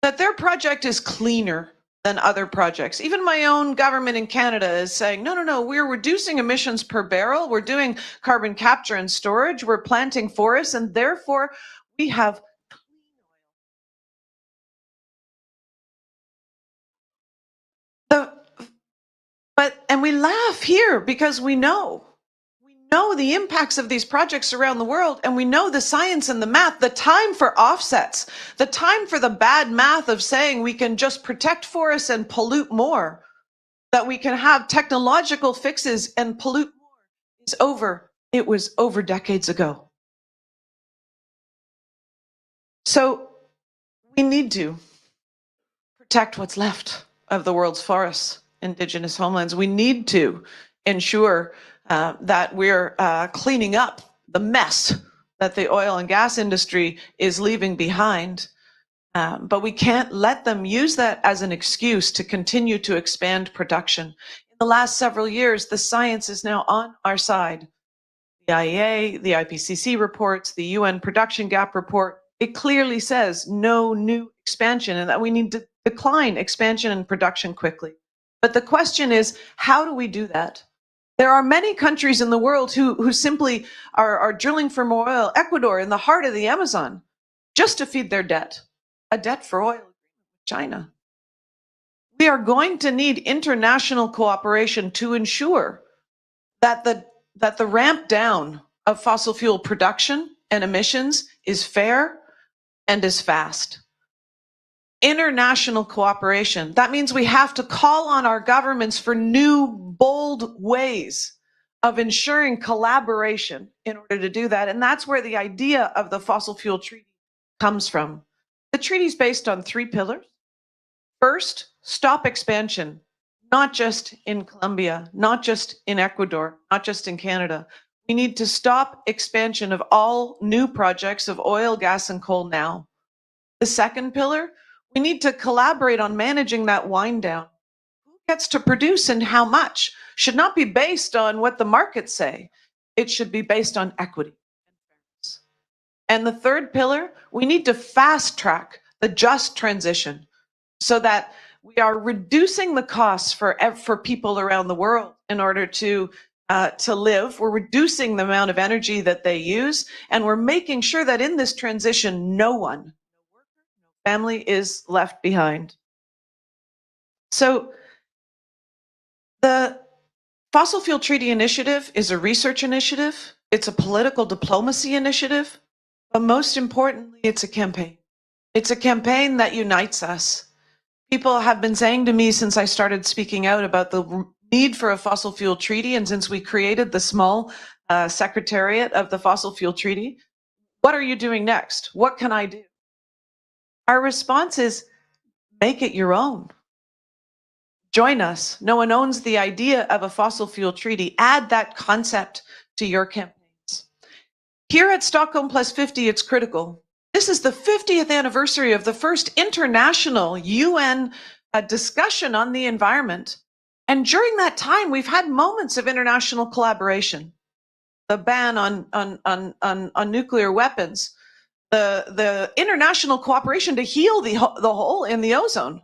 that their project is cleaner than other projects. Even my own government in Canada is saying, no, we're reducing emissions per barrel, we're doing carbon capture and storage, we're planting forests, and therefore we have and we laugh here because we know the impacts of these projects around the world, and we know the science and the math, the time for offsets, the time for the bad math of saying we can just protect forests and pollute more, that we can have technological fixes and pollute more is over. It was over decades ago. So we need to protect what's left of the world's forests, indigenous homelands. We need to ensure that we're cleaning up the mess that the oil and gas industry is leaving behind. But we can't let them use that as an excuse to continue to expand production. In the last several years, the science is now on our side. The IEA, the IPCC reports, the UN production gap report, it clearly says no new expansion and that we need to decline expansion and production quickly. But the question is, how do we do that? There are many countries in the world who simply are drilling for more oil. Ecuador, in the heart of the Amazon, just to feed their debt, a debt for oil, China. We are going to need international cooperation to ensure that the ramp down of fossil fuel production and emissions is fair and is fast. International cooperation. That means we have to call on our governments for new, bold ways of ensuring collaboration in order to do that. And that's where the idea of the fossil fuel treaty comes from. The treaty is based on 3 pillars. First, stop expansion, not just in Colombia, not just in Ecuador, not just in Canada. We need to stop expansion of all new projects of oil, gas, and coal now. The second pillar, we need to collaborate on managing that wind down. Who gets to produce and how much should not be based on what the markets say. It should be based on equity and fairness. And the third pillar, we need to fast track the just transition so that we are reducing the costs for people around the world in order to live. We're reducing the amount of energy that they use, and we're making sure that in this transition, no one, no worker, no family is left behind. So the Fossil Fuel Treaty Initiative is a research initiative. It's a political diplomacy initiative, but most importantly, it's a campaign. It's a campaign that unites us. People have been saying to me since I started speaking out about the need for a fossil fuel treaty, and since we created the small secretariat of the fossil fuel treaty, what are you doing next? What can I do? Our response is, make it your own. Join us. No one owns the idea of a fossil fuel treaty. Add that concept to your campaigns. Here at Stockholm Plus 50, it's critical. This is the 50th anniversary of the first international UN discussion on the environment. And during that time, we've had moments of international collaboration. The ban on nuclear weapons, the international cooperation to heal the hole in the ozone,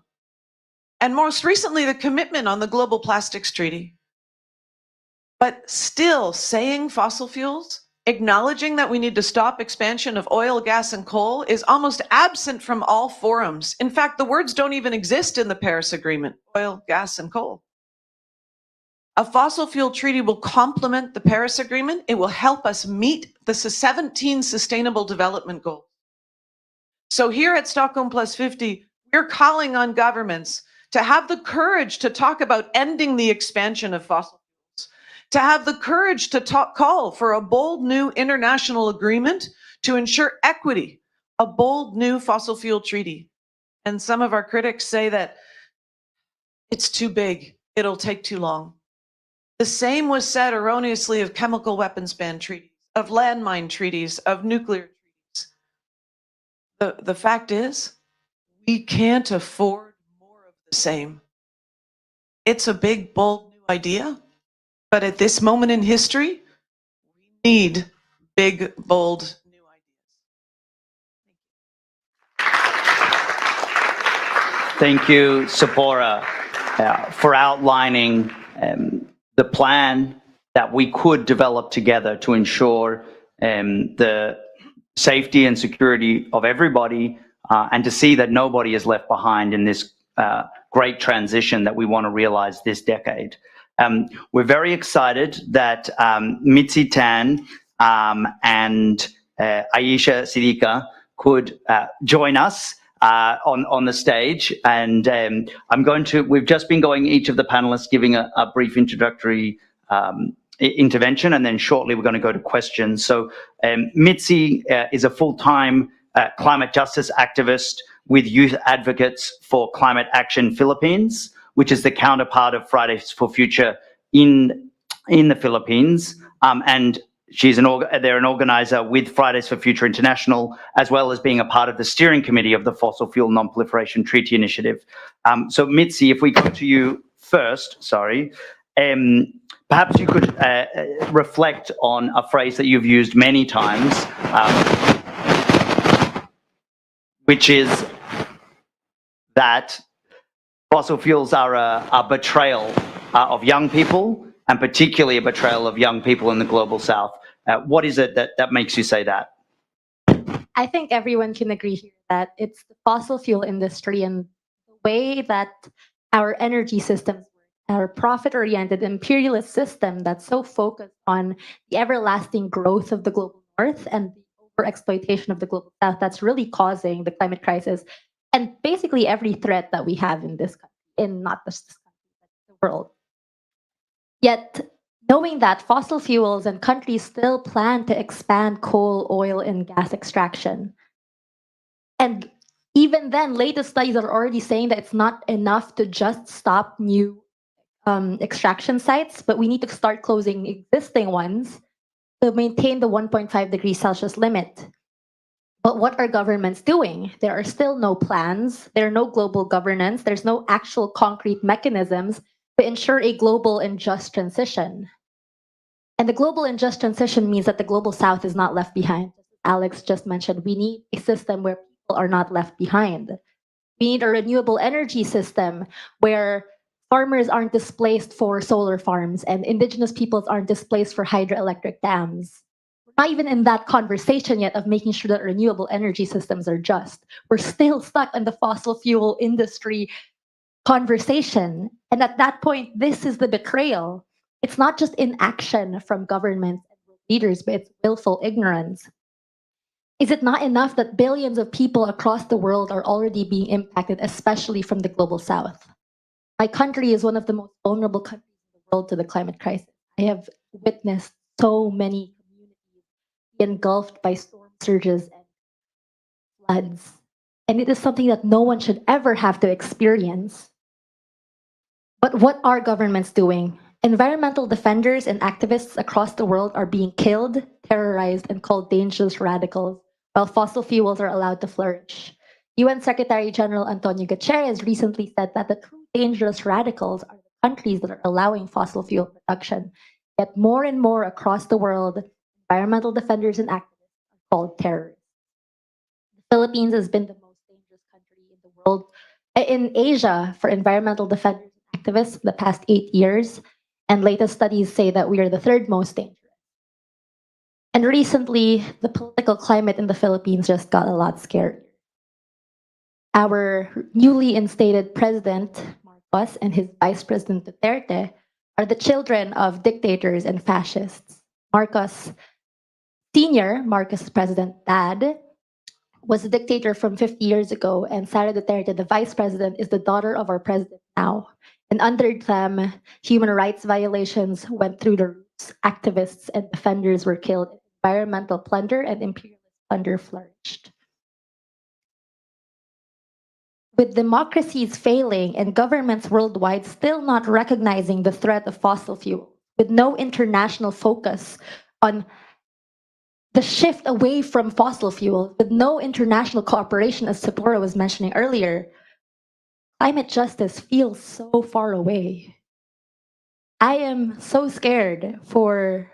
and most recently, the commitment on the Global Plastics Treaty. But still saying fossil fuels, acknowledging that we need to stop expansion of oil, gas, and coal is almost absent from all forums. In fact, the words don't even exist in the Paris Agreement, oil, gas, and coal. A fossil fuel treaty will complement the Paris Agreement. It will help us meet the 17 Sustainable Development Goals. So here at Stockholm Plus 50, we're calling on governments to have the courage to talk about ending the expansion of fossil fuels, to have the courage to call for a bold new international agreement to ensure equity, a bold new fossil fuel treaty. And some of our critics say that it's too big, it'll take too long. The same was said erroneously of chemical weapons ban treaties, of landmine treaties, of nuclear treaties. The fact is, we can't afford the same. It's a big, bold new idea, but at this moment in history, we need big, bold new ideas. Thank you, Sephora, for outlining the plan that we could develop together to ensure the safety and security of everybody, and to see that nobody is left behind in this great transition that we want to realize this decade. We're very excited that Mitzi Tan and Aisha Siddiqa could join us on the stage, and we've just been going each of the panelists giving a brief introductory intervention, and then shortly we're going to go to questions. So Mitzi is a full-time climate justice activist with youth advocates for climate action Philippines, which is the counterpart of Fridays for Future in the Philippines. And they're an organizer with Fridays for Future International, as well as being a part of the steering committee of the Fossil Fuel Non-Proliferation Treaty Initiative. So Mitzi, if we go to you first, sorry, perhaps you could reflect on a phrase that you've used many times, which is that fossil fuels are a betrayal of young people, and particularly a betrayal of young people in the global south. What is it that makes you say that? I think everyone can agree here that it's the fossil fuel industry and the way that our energy systems work, our profit-oriented imperialist system that's so focused on the everlasting growth of the global north and the overexploitation of the global south that's really causing the climate crisis and basically every threat that we have in this country, in not just this country, but the world. Yet, knowing that fossil fuels and countries still plan to expand coal, oil, and gas extraction. And even then, latest studies are already saying that it's not enough to just stop new extraction sites, but we need to start closing existing ones to maintain the 1.5 degrees Celsius limit. But what are governments doing? There are still no plans, there are no global governance, there's no actual concrete mechanisms to ensure a global and just transition. And the global and just transition means that the global south is not left behind. Alex just mentioned, we need a system where people are not left behind. We need a renewable energy system where farmers aren't displaced for solar farms and indigenous peoples aren't displaced for hydroelectric dams. We're not even in that conversation yet of making sure that renewable energy systems are just. We're still stuck in the fossil fuel industry conversation. And at that point, this is the betrayal. It's not just inaction from governments and leaders, but it's willful ignorance. Is it not enough that billions of people across the world are already being impacted, especially from the global south? My country is one of the most vulnerable countries in the world to the climate crisis. I have witnessed so many communities engulfed by storm surges and floods. And it is something that no one should ever have to experience. But what are governments doing? Environmental defenders and activists across the world are being killed, terrorized, and called dangerous radicals, while fossil fuels are allowed to flourish. UN Secretary General Antonio Guterres recently said that the true dangerous radicals are the countries that are allowing fossil fuel production. Yet more and more across the world, environmental defenders and activists are called terrorists. The Philippines has been the most dangerous country in the world, in Asia, for environmental defenders and activists in the past 8 years. And latest studies say that we are the third most dangerous. And recently, the political climate in the Philippines just got a lot scarier. Our newly instated president, Marcos, and his vice president, Duterte, are the children of dictators and fascists. Marcos Sr., Marcos President Dad, was a dictator from 50 years ago, and Sara Duterte, the vice president, is the daughter of our president now. And under them, human rights violations went through the roofs, activists and defenders were killed, environmental plunder and imperialist plunder flourished. With democracies failing and governments worldwide still not recognizing the threat of fossil fuel, with no international focus on the shift away from fossil fuel, with no international cooperation, as Sephora was mentioning earlier, climate justice feels so far away. I am so scared for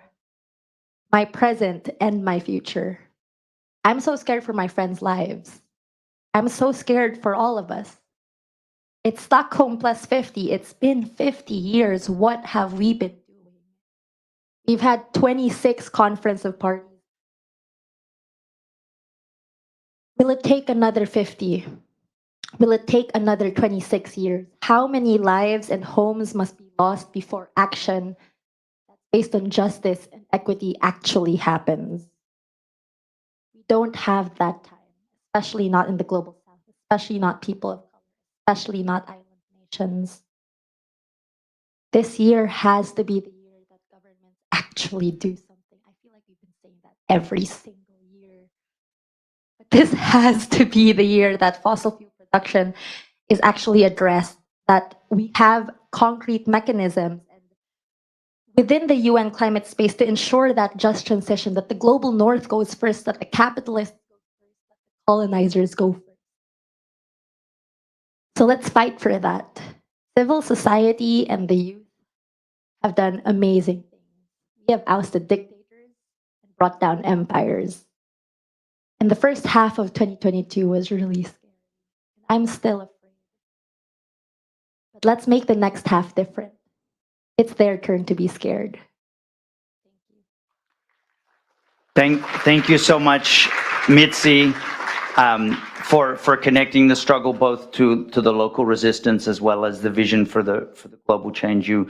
my present and my future. I'm so scared for my friends' lives. I'm so scared for all of us. It's Stockholm plus 50. It's been 50 years. What have we been doing? We've had 26 conference of parties. Will it take another 50? Will it take another 26 years? How many lives and homes must be lost before action based on justice and equity actually happens? We don't have that time, especially not in the global south, especially not people of color, especially not island nations. This year has to be the year that governments actually do something. I feel like we've been saying that every single year. But this has to be the year that fossil fuel production is actually addressed, that we have concrete mechanisms within the UN climate space to ensure that just transition, that the global north goes first, that the capitalists go first, that the colonizers go first. So let's fight for that. Civil society and the youth have done amazing things. We have ousted dictators and brought down empires. And the first half of 2022 was really scary. I'm still afraid. But let's make the next half different. It's their turn to be scared. Thank you so much, Mitzi, for connecting the struggle both to the local resistance as well as the vision for the global change. You,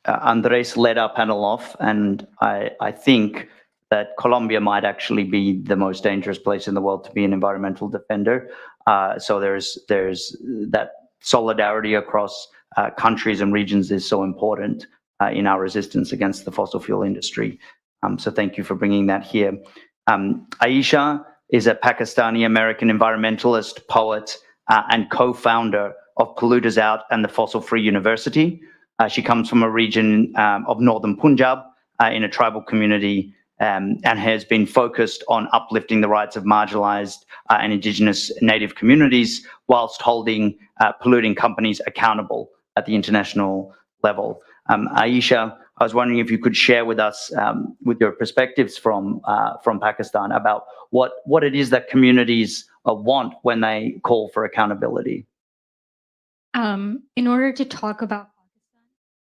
Andres led our panel off, and I think that Colombia might actually be the most dangerous place in the world to be an environmental defender. So there's that solidarity across countries and regions is so important in our resistance against the fossil fuel industry. So thank you for bringing that here. Aisha is a Pakistani-American environmentalist, poet, and co-founder of Polluters Out and the Fossil Free University. She comes from a region of northern Punjab in a tribal community and has been focused on uplifting the rights of marginalized and indigenous native communities whilst holding polluting companies accountable at the international level. Aisha, I was wondering if you could share with us with your perspectives from Pakistan about what it is that communities want when they call for accountability. In order to talk about Pakistan,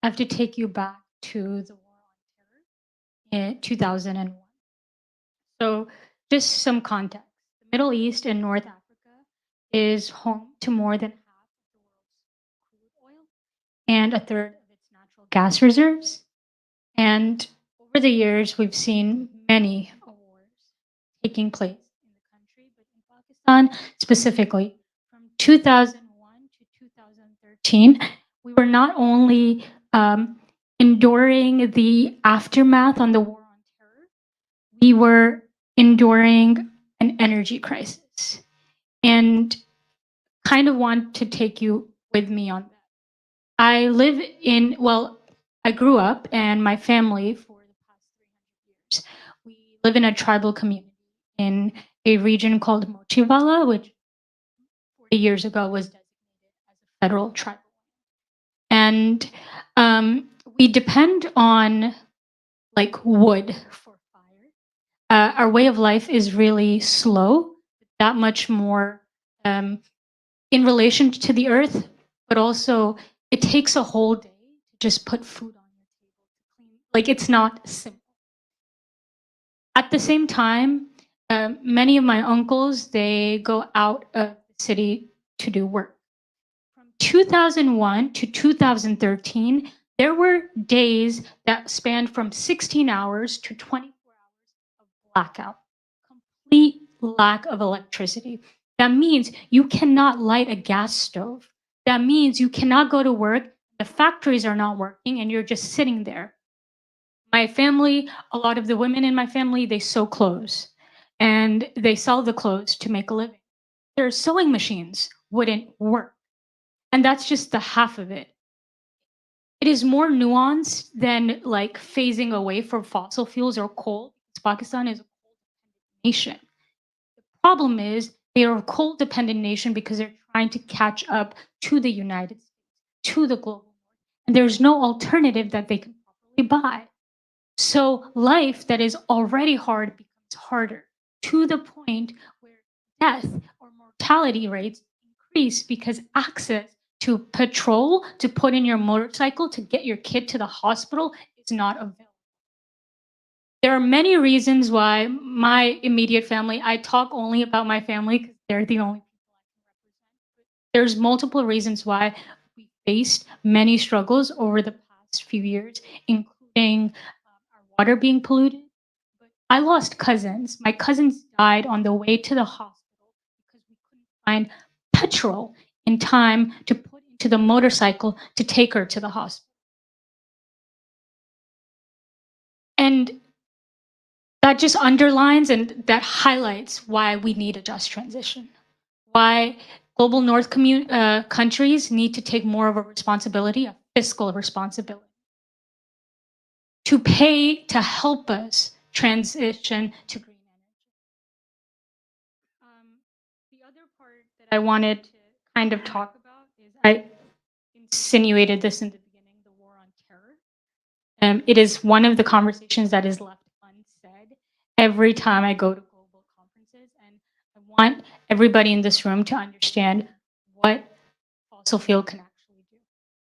I have to take you back to the war on terror in 2001. So just some context. The Middle East and North Africa is home to more than half of the world's crude oil and a third of its natural gas reserves. And over the years, we've seen many wars taking place in the country, but in Pakistan specifically, from 2001 to 2013, we were not only enduring the aftermath on the war on terror, we were enduring an energy crisis. And kind of want to take you with me on that. I live in, well, I grew up and my family for the past 300 years, we live in a tribal community in a region called Mochivala, which 40 years ago was designated as a federal tribal. And we depend on like wood for fire. Our way of life is really slow, that much more in relation to the earth, but also it takes a whole day to just put food on your table. Like it's not simple. At the same time, many of my uncles, they go out of the city to do work. From 2001 to 2013, there were days that spanned from 16 hours to 24 hours of blackout, complete lack of electricity. That means you cannot light a gas stove. That means you cannot go to work, the factories are not working, and you're just sitting there. My family, a lot of the women in my family, they sew clothes, and they sell the clothes to make a living. Their sewing machines wouldn't work, and that's just the half of it. It is more nuanced than like phasing away from fossil fuels or coal, because Pakistan is a coal-dependent nation. The problem is they are a coal-dependent nation because they're trying to catch up to the United States, to the global north, and there's no alternative that they can properly buy. So life that is already hard becomes harder, to the point where death or mortality rates increase because access to petrol to put in your motorcycle to get your kid to the hospital is not available. There are many reasons why my immediate family, I talk only about my family because they're the only people I can represent. There's multiple reasons why we faced many struggles over the past few years, including our water being polluted. But I lost cousins. My cousins died on the way to the hospital because we couldn't find petrol in time to put into the motorcycle to take her to the hospital. And that just underlines and that highlights why we need a just transition, why global north countries need to take more of a responsibility, a fiscal responsibility, to pay to help us transition to green energy. The other part that I wanted to kind of talk about is I insinuated this in the beginning, the war on terror. It is one of the conversations that is left unsaid every time I go to global conferences, and I want everybody in this room to understand what fossil fuel can actually do.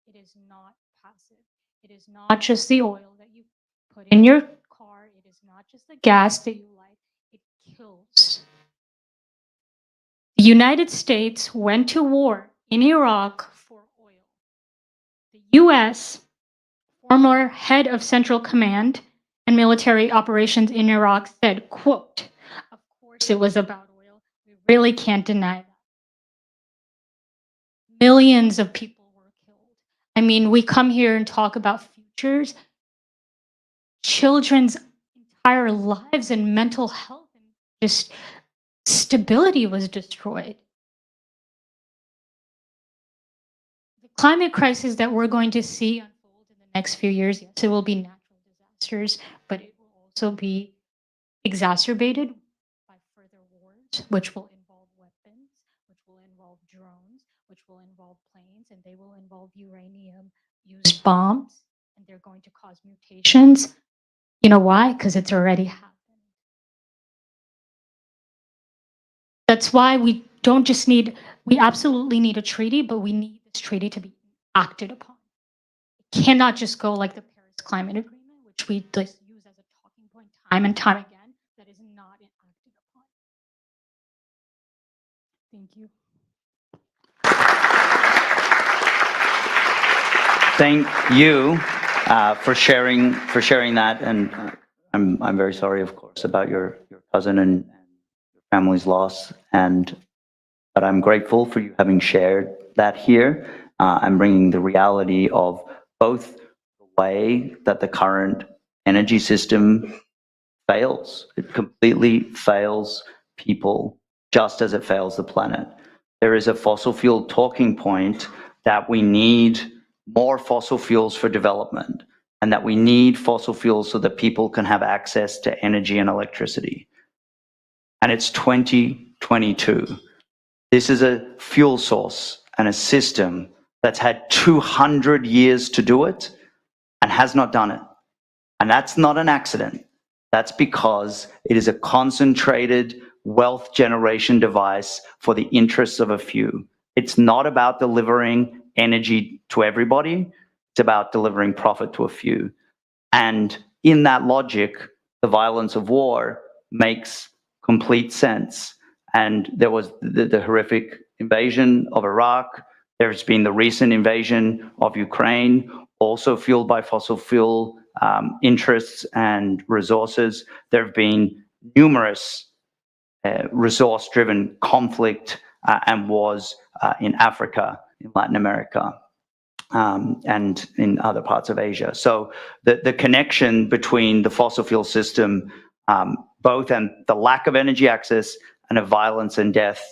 It is not passive. It is not just the oil that you put in your car. It is not just the gas that you light. It kills. The United States went to war in Iraq for oil. The US, former head of Central Command and military operations in Iraq, said, quote, "Of course it was about oil. We really can't deny that." Millions of people were killed. I mean, we come here and talk about futures. Children's entire lives and mental health and just stability was destroyed. The climate crisis that we're going to see unfold in the next few years, yes, it will be natural disasters, but it will also be exacerbated by further wars, which will involve weapons, which will involve drones, which will involve planes, and they will involve uranium-used bombs, and they're going to cause mutations. You know why? Because it's already happened. That's why we don't just need, we absolutely need a treaty, but we need this treaty to be acted upon. It cannot just go like the Paris Climate Agreement, which we just use as a talking point time and time again, that is not acted upon. Thank you. Thank you for sharing that, and I'm very sorry, of course, about your cousin and your family's loss, but I'm grateful for you having shared that here and bringing the reality of both the way that the current energy system fails. It completely fails people, just as it fails the planet. There is a fossil fuel talking point that we need more fossil fuels for development, and that we need fossil fuels so that people can have access to energy and electricity. And it's 2022. This is a fuel source and a system that's had 200 years to do it and has not done it. And that's not an accident. That's because it is a concentrated wealth generation device for the interests of a few. It's not about delivering energy to everybody. It's about delivering profit to a few. And in that logic, the violence of war makes complete sense. And there was the horrific invasion of Iraq. There's been the recent invasion of Ukraine, also fueled by fossil fuel interests and resources. There have been numerous resource-driven conflict and wars in Africa, in Latin America, and in other parts of Asia. So the connection between the fossil fuel system, both and the lack of energy access and of violence and death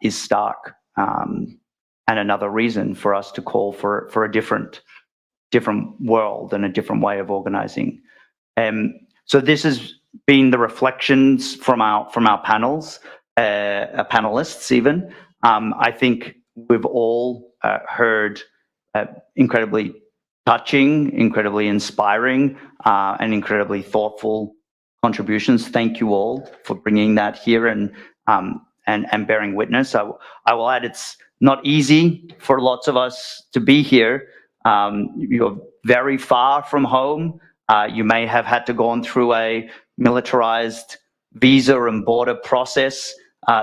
is stark, and another reason for us to call for a different world and a different way of organizing. So this has been the reflections from our panels, panelists even. I think we've all heard incredibly touching, incredibly inspiring, and incredibly thoughtful contributions. Thank you all for bringing that here and bearing witness. I will add, it's not easy for lots of us to be here. You're very far from home. You may have had to go through a militarized visa and border process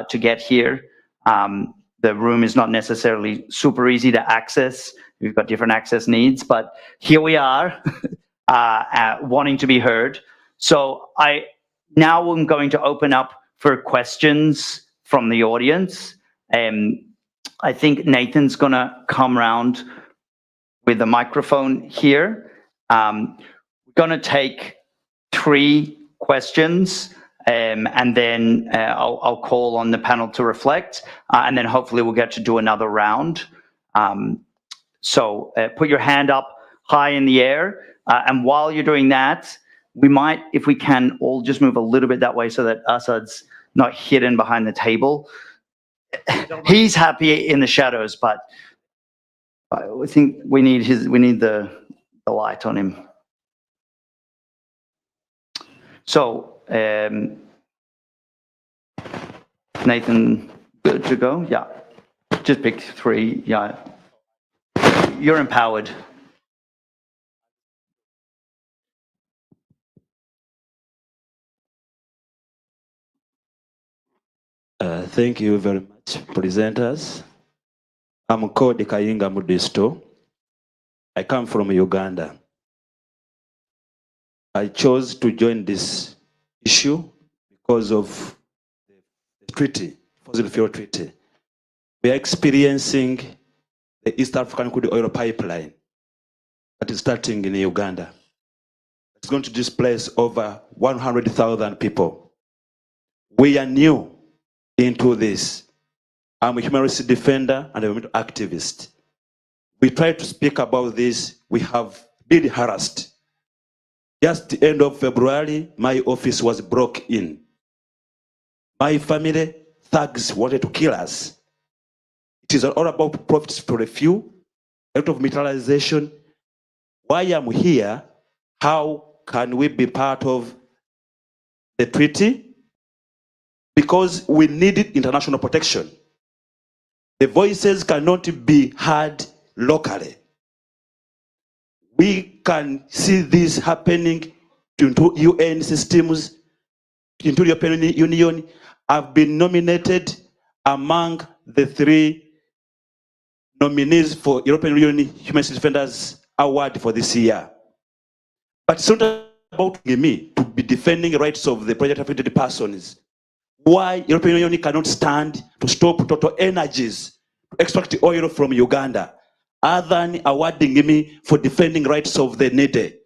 to get here. The room is not necessarily super easy to access. We've got different access needs, but here we are, wanting to be heard. So now I'm going to open up for questions from the audience. I think Nathan's gonna come around with the microphone here. We're gonna take 3 questions and then I'll call on the panel to reflect, and then hopefully we'll get to do another round. So put your hand up high in the air, and while you're doing that, we might, if we can, all just move a little bit that way so that Asad's not hidden behind the table. He's happy in the shadows, but I think we need the light on him. So Nathan, good to go? Yeah, just pick 3. Yeah, you're empowered. Thank you very much, presenters. I'm Kodi Kayinga Mudisto. I come from Uganda. I chose to join this issue because of the treaty, fossil fuel treaty. We are experiencing the East African crude oil pipeline that is starting in Uganda. It's going to displace over 100,000 people. We are new into this. I'm a human rights defender and a activist. We try to speak about this. We have been harassed. Just the end of February, my office was broke in. My family, thugs wanted to kill us. It is all about profits for a few, a lot of militarization. Why I'm here, how can we be part of the treaty? Because we needed international protection. The voices cannot be heard locally. We can see this happening into UN systems, into the European Union. I've been nominated among the 3 nominees for European Union Human Rights Defenders Award for this year. But it's not about me to be defending the rights of the project affected persons. Why European Union cannot stand to stop Total Energies to extract oil from Uganda, other than awarding me for defending rights of the needy.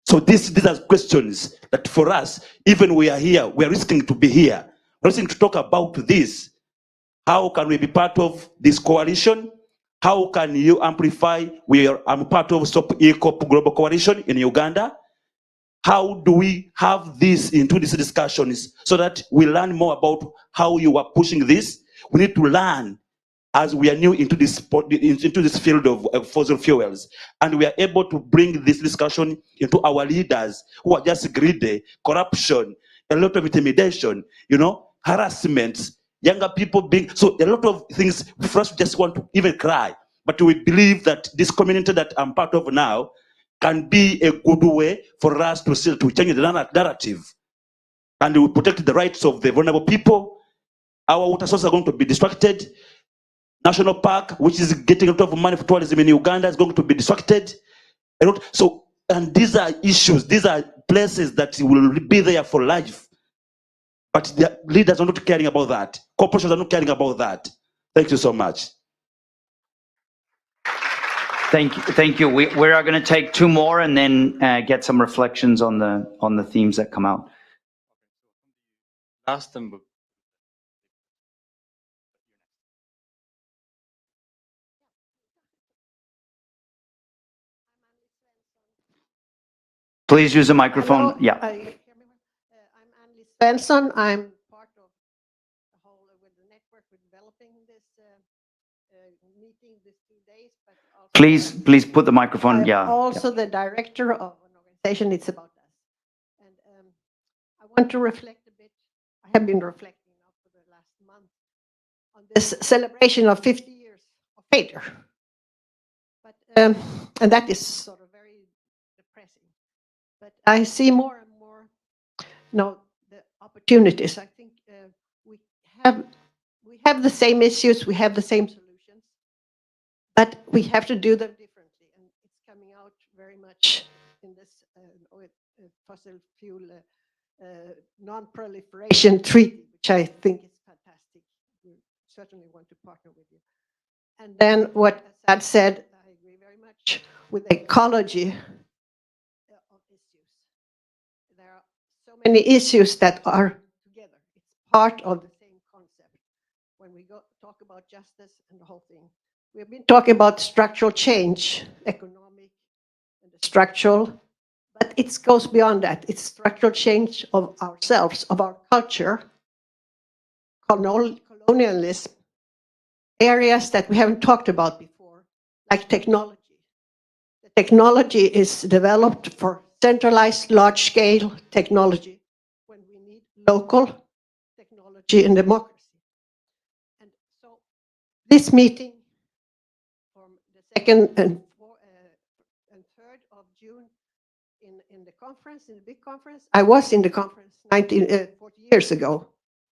So these are questions that for us, even we are here, we are risking to be here. We're risking to talk about this. How can we be part of this coalition? How can you amplify? I'm part of Stop EACOP Global Coalition in Uganda. How do we have this into these discussions so that we learn more about how you are pushing this? We need to learn as we are new into this field of fossil fuels, and we are able to bring this discussion into our leaders who are just greedy, corruption, a lot of intimidation, harassment, younger people being, so a lot of things for us just want to even cry. But we believe that this community that I'm part of now can be a good way for us to change the narrative, and we protect the rights of the vulnerable people. Our water sources are going to be distracted. National park, which is getting a lot of money for tourism in Uganda, is going to be distracted. So, and these are issues, these are places that will be there for life. But the leaders are not caring about that. Corporations are not caring about that. Thank you so much. Thank you. We are going to take 2 more and then get some reflections on the themes that come out. Last time. Please use the microphone. Hello, Yeah. I'm Annelise Svensson. I'm part of the whole with the network with developing this meeting these 2 days. But also Please put the microphone. I'm also the director of an organization. It's about us, and I want to reflect a bit. I have been reflecting now for the last month on this celebration of 50 years of failure. But and that is sort of very depressing. But I see more and more, the opportunities. I think we have the same issues, we have the same solutions, but we have to do them differently, and it's coming out very much in this fossil fuel non-proliferation treaty, which I think is fantastic. We certainly want to partner with you. And then what Asad said, I agree very much with ecology. There are so many issues that are together. It's part of the same concept when we talk about justice and the whole thing. We've been talking about structural change, economic and structural, but it goes beyond that. It's structural change of ourselves, of our culture, colonialism, areas that we haven't talked about before, like technology. The technology is developed for centralized, large-scale technology when we need local technology and democracy. And so this meeting from the 2nd and 3rd of June in the conference, in the big conference, I was in the conference 40 years ago,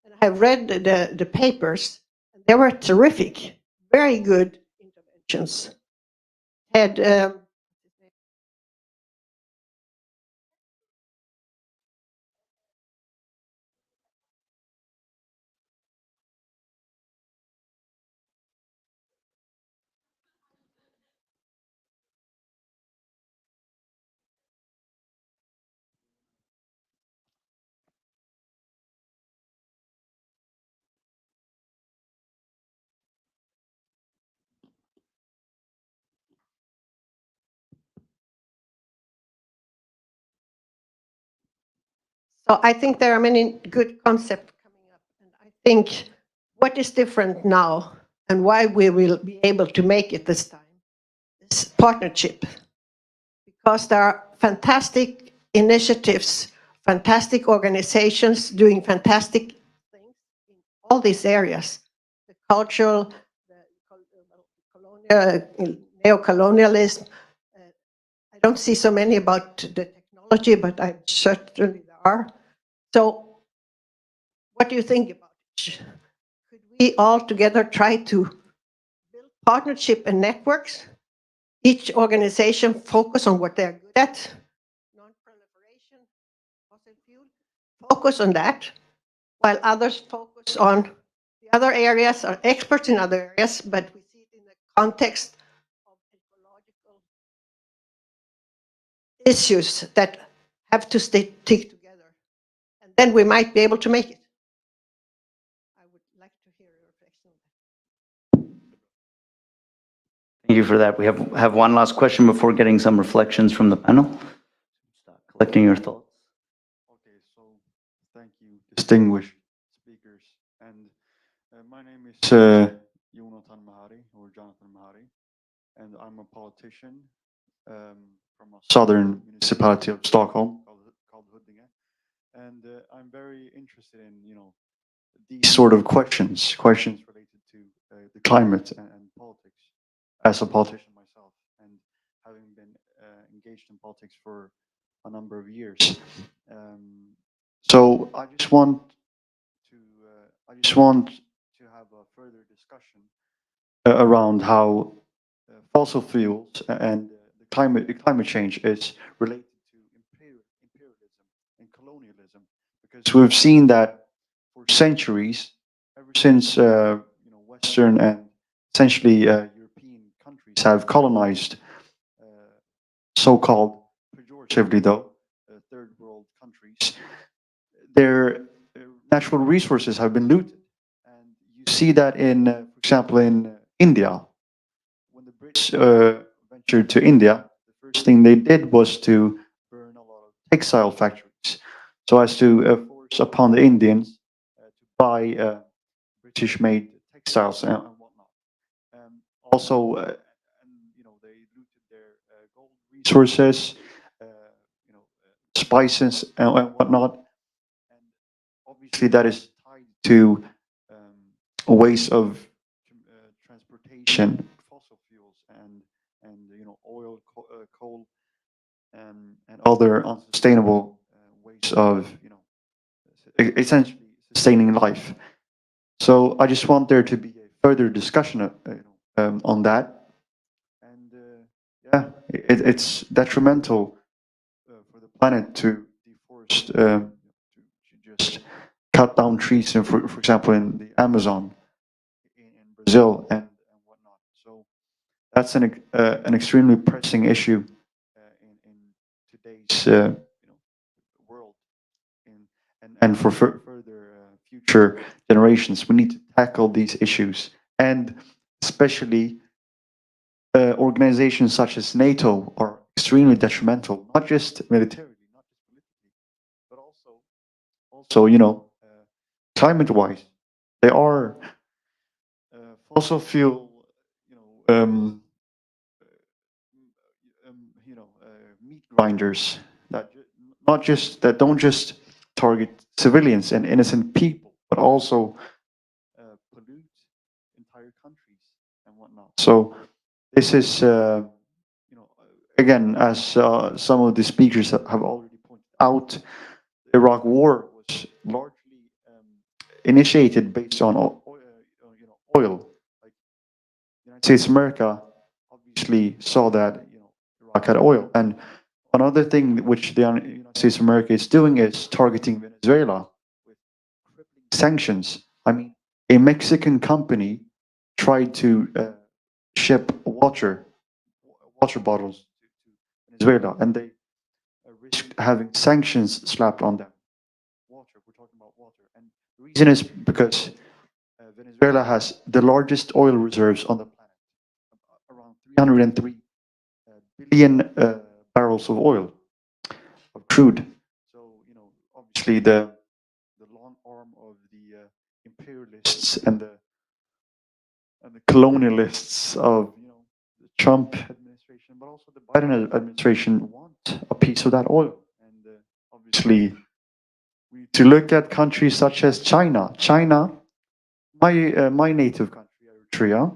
and I have read the papers. They were terrific, very good interventions. Had So I think there are many good concepts coming up. And I think what is different now and why we will be able to make it this time is partnership. Because there are fantastic initiatives, fantastic organizations doing fantastic things in all these areas. The cultural, the neo-colonialism. I don't see so many about the technology, but I certainly there are. So what do you think about it? Could we all together try to build partnership and networks? Each organization focus on what they're good at, non-proliferation, fossil fuel, focus on that, while others focus on the other areas, are experts in other areas, but we see it in the context of ecological issues that have to stick together. And then we might be able to make it. I would like to hear your reflection on that. Thank you for that. We have one last question before getting some reflections from the panel. Start collecting your thoughts. Okay, so thank you, distinguished speakers. And my name is Jonathan Mahari, and I'm a politician from a southern municipality of Stockholm called Huddinge. And I'm very interested in, these sort of questions related to the climate and politics, as a politician myself, and having been engaged in politics for a number of years. So I just want to have a further discussion around how fossil fuels and climate change is related to imperialism and colonialism, because we've seen that for centuries, ever since Western and essentially European countries have colonized so-called, pejoratively though, third world countries, their natural resources have been looted. And you see that in, for example, in India. When the Brits ventured to India, the first thing they did was to burn a lot of textile factories, so as to force upon the Indians to buy British-made textiles and whatnot. Also, they looted their gold resources, spices and whatnot. And obviously, that is tied to ways of transportation, fossil fuels, and oil, coal, and other unsustainable ways of essentially sustaining life. So I just want there to be a further discussion on that. And yeah, it's detrimental for the planet to deforest, to just cut down trees, for example, in the Amazon, in Brazil, and whatnot. So that's an extremely pressing issue in today's world. and for further future generations. We need to tackle these issues, and especially organizations such as NATO are extremely detrimental, not just militarily, but also climate-wise. They are fossil fuel, meat grinders that don't just target civilians and innocent people, but also pollute entire countries and whatnot. So this is, again, as some of the speakers have already pointed out, the Iraq War was largely initiated based on oil. Like the United States of America obviously saw that Iraq had oil, and another thing which the United States of America is doing is targeting Venezuela with sanctions. I mean, a Mexican company tried to ship water bottles to Venezuela, and they risked having sanctions slapped on them. We're talking about water, and the reason is because Venezuela has the largest oil reserves on the planet, around 303 billion barrels of oil, of crude. So, obviously the long arm of the imperialists and the colonialists of the Trump administration, but also the Biden administration, want a piece of that oil. And obviously, to look at countries such as China. China, my native country, Eritrea,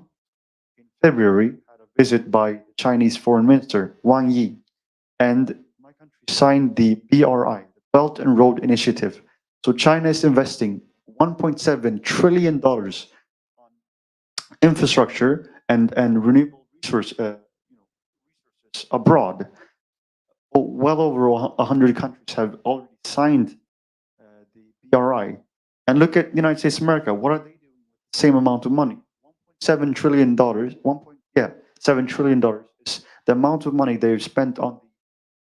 in February had a visit by Chinese Foreign Minister Wang Yi, and my country signed the BRI, the Belt and Road Initiative. So China is investing $1.7 trillion on infrastructure and renewable resources abroad. Well over 100 countries have already signed the BRI. And look at the United States of America. What are they doing with the same amount of money? $1.7 trillion. $7 trillion is the amount of money they've spent on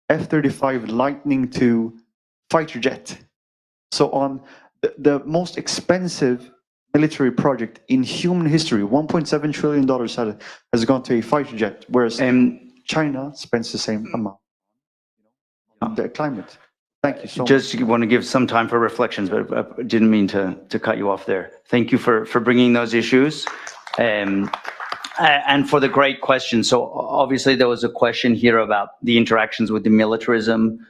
the F-35 Lightning II fighter jet. So on the most expensive military project in human history, $1.7 trillion has gone to a fighter jet, whereas China spends the same amount on the climate. Thank you so much. Just want to give some time for reflections, but I didn't mean to cut you off there. Thank you for bringing those issues. And for the great question. So obviously there was a question here about the interactions with the militarism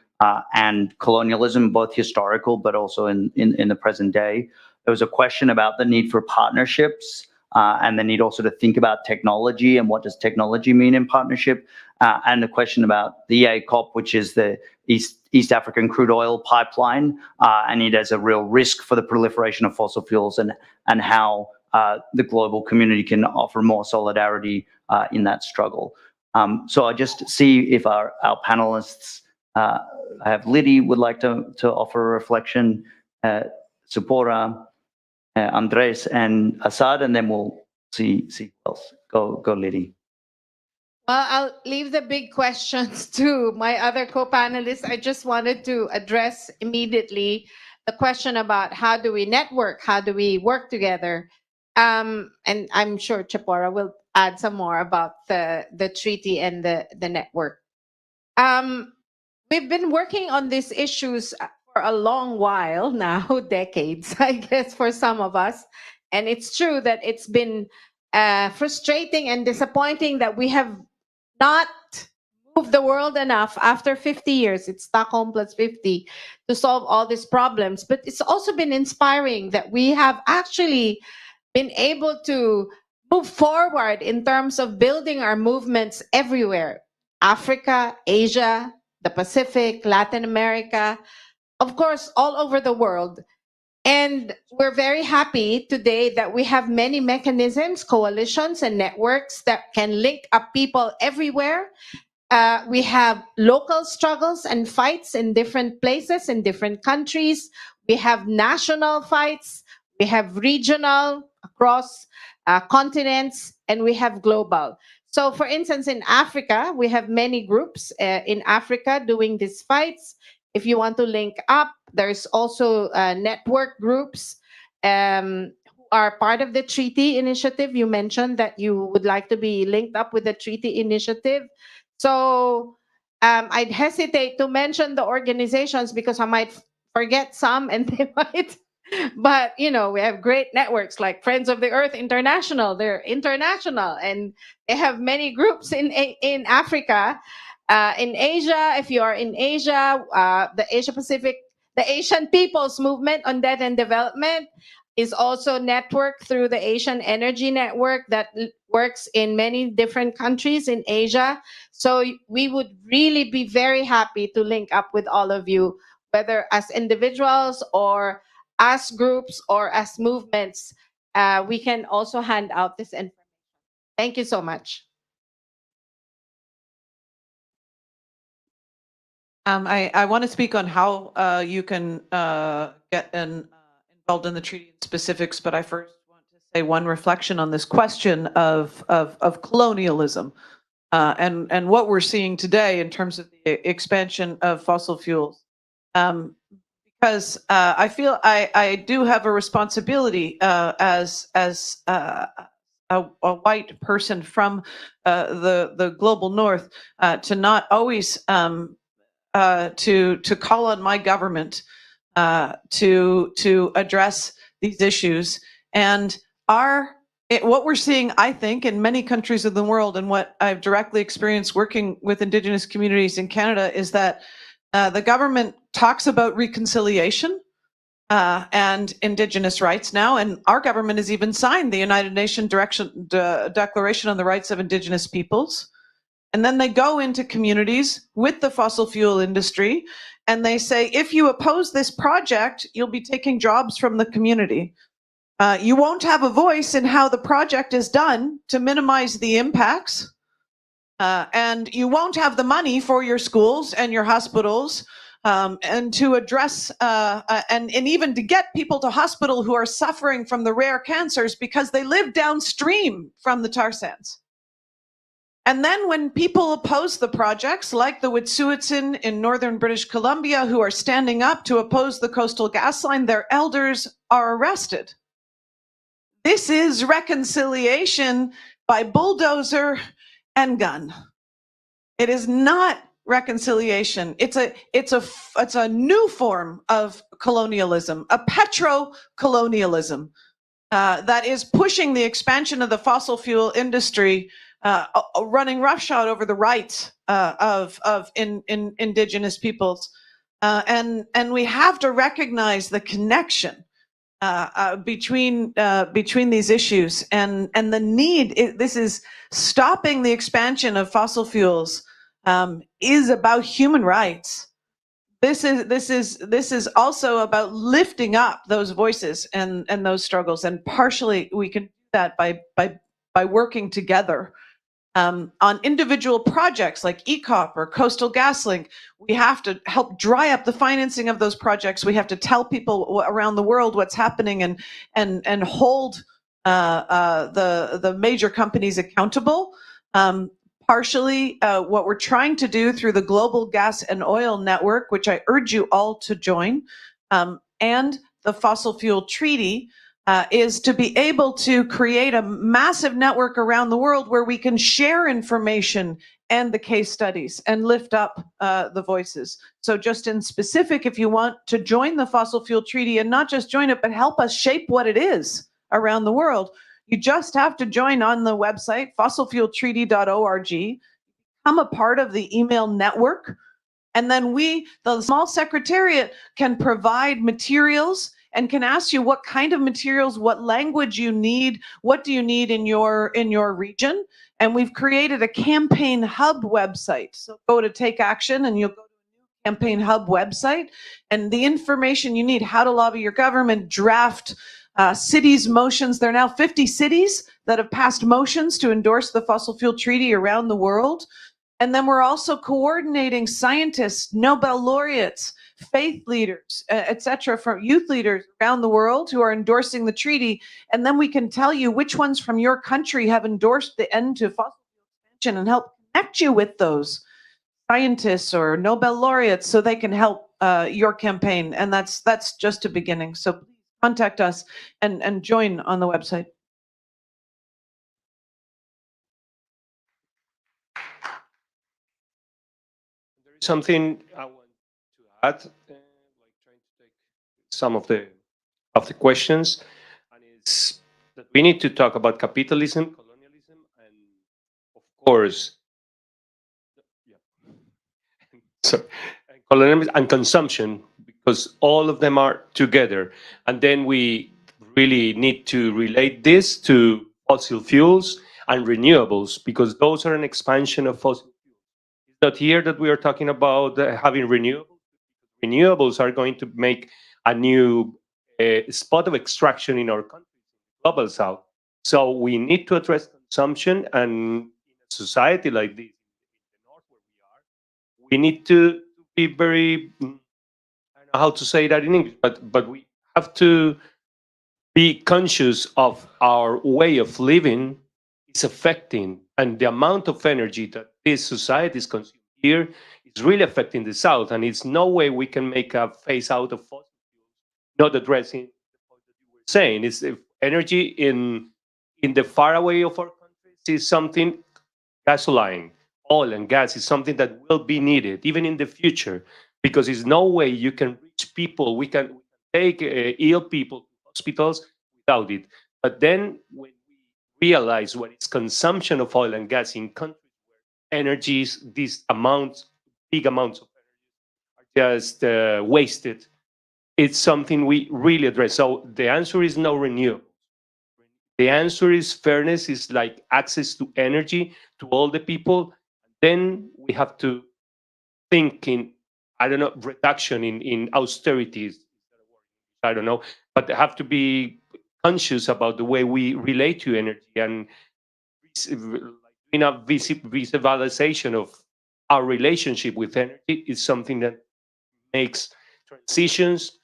and colonialism, both historical, but also in the present day. There was a question about the need for partnerships and the need also to think about technology and what does technology mean in partnership. And the question about the EACOP, which is the East African crude oil pipeline, and it has a real risk for the proliferation of fossil fuels and how the global community can offer more solidarity in that struggle. So I just see if our panelists, I have Liddy would like to offer a reflection, Supora, Andres, and Assad, and then we'll see who else. Go Liddy. Well, I'll leave the big questions to my other co-panelists. I just wanted to address immediately the question about how do we network, how do we work together? And I'm sure Chapora will add some more about the treaty and the network. We've been working on these issues for a long while now, decades, I guess, for some of us. And it's true that it's been frustrating and disappointing that we have not moved the world enough after 50 years. It's Stockholm plus 50 to solve all these problems. But it's also been inspiring that we have actually been able to move forward in terms of building our movements everywhere. Africa, Asia, the Pacific, Latin America, of course, all over the world. And we're very happy today that we have many mechanisms, coalitions, and networks that can link up people everywhere. We have local struggles and fights in different places, in different countries. We have national fights. We have regional across continents, and we have global. So for instance, in Africa, we have many groups in Africa doing these fights. if you want to link up, there's also network groups who are part of the treaty initiative. You mentioned that you would like to be linked up with the treaty initiative. So I'd hesitate to mention the organizations because I might forget some and they might. But we have great networks like Friends of the Earth International. They're international and they have many groups in Africa. In Asia, if you are in Asia, the Asia Pacific, the Asian People's Movement on Debt and Development is also networked through the Asian Energy Network that works in many different countries in Asia. So we would really be very happy to link up with all of you, whether as individuals or as groups or as movements. We can also hand out this information. Thank you so much. I want to speak on how you can get involved in the treaty specifics, but I first want to say one reflection on this question of colonialism and what we're seeing today in terms of the expansion of fossil fuels. Because I feel I do have a responsibility as a white person from the global north to not always to call on my government to address these issues. And what we're seeing, I think, in many countries of the world, and what I've directly experienced working with Indigenous communities in Canada, is that the government talks about reconciliation and Indigenous rights now, and our government has even signed the United Nations Declaration on the Rights of Indigenous Peoples. And then they go into communities with the fossil fuel industry and they say, if you oppose this project, you'll be taking jobs from the community. You won't have a voice in how the project is done to minimize the impacts. And you won't have the money for your schools and your hospitals and to address and even to get people to hospital who are suffering from the rare cancers because they live downstream from the tar sands. And then when people oppose the projects, like the Wet'suwet'en in northern British Columbia, who are standing up to oppose the Coastal GasLine, their elders are arrested. This is reconciliation by bulldozer and gun. It is not reconciliation. It's a new form of colonialism, a petro-colonialism that is pushing the expansion of the fossil fuel industry, running roughshod over the rights of Indigenous peoples. And we have to recognize the connection between these issues and the need. This is stopping the expansion of fossil fuels is about human rights. This is also about lifting up those voices and those struggles, and partially we can do that by working together on individual projects like ECOP or Coastal GasLink. We have to help dry up the financing of those projects. We have to tell people around the world what's happening and hold the major companies accountable. Partially, what we're trying to do through the Global Gas and Oil Network, which I urge you all to join, and the Fossil Fuel Treaty, is to be able to create a massive network around the world where we can share information and the case studies and lift up the voices. So just in specific, if you want to join the Fossil Fuel Treaty, and not just join it, but help us shape what it is around the world, you just have to join on the website, fossilfueltreaty.org, become a part of the email network, and then we, the small secretariat, can provide materials and can ask you what kind of materials, what language you need, what do you need in your region. And we've created a campaign hub website. So go to Take Action and you'll go to a new campaign hub website, and the information you need, how to lobby your government, draft cities motions. There are now 50 cities that have passed motions to endorse the Fossil Fuel Treaty around the world. And then we're also coordinating scientists, Nobel laureates, faith leaders, etc., from youth leaders around the world who are endorsing the treaty. And then we can tell you which ones from your country have endorsed the end to fossil fuel expansion and help connect you with those. scientists or Nobel laureates so they can help your campaign. And that's just a beginning. So please contact us and join on the website. There is something I want to add, like trying to take some of the questions, and it's that we need to talk about capitalism, colonialism, and of course, so colonialism and consumption, because all of them are together. And then we really need to relate this to fossil fuels and renewables, because those are an expansion of fossil fuels. It's not here that we are talking about having renewables. Renewables are going to make a new spot of extraction in our country, global south. So we need to address consumption, and in a society like this, we need to be very, I don't know how to say that in English, but we have to be conscious of our way of living is affecting, and the amount of energy that this society is consuming here is really affecting the South. And it's no way we can make a phase out of fossil fuels, not addressing the point that you were saying. Is if energy in the far away of our countries is something, gasoline, oil and gas is something that will be needed even in the future, because there's no way you can reach people. We can take ill people to hospitals without it. But then when we realize what is consumption of oil and gas in countries where energies, these amounts, big amounts of energy are just wasted, it's something we really address. So the answer is no renewable. The answer is fairness, is like access to energy to all the people. Then we have to think in, I don't know, reduction in austerities. I don't know, but have to be conscious about the way we relate to energy, and in a visualization of our relationship with energy is something that makes transitions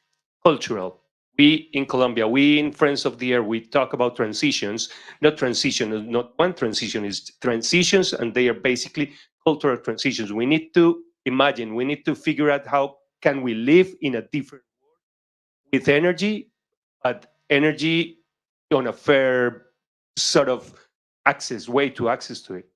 cultural. We in Colombia, we in Friends of the Air, we talk about transitions, not transition, not one transition, is transitions, and they are basically cultural transitions. We need to imagine, we need to figure out how can we live in a different world with energy, but energy on a fair sort of way to access to it.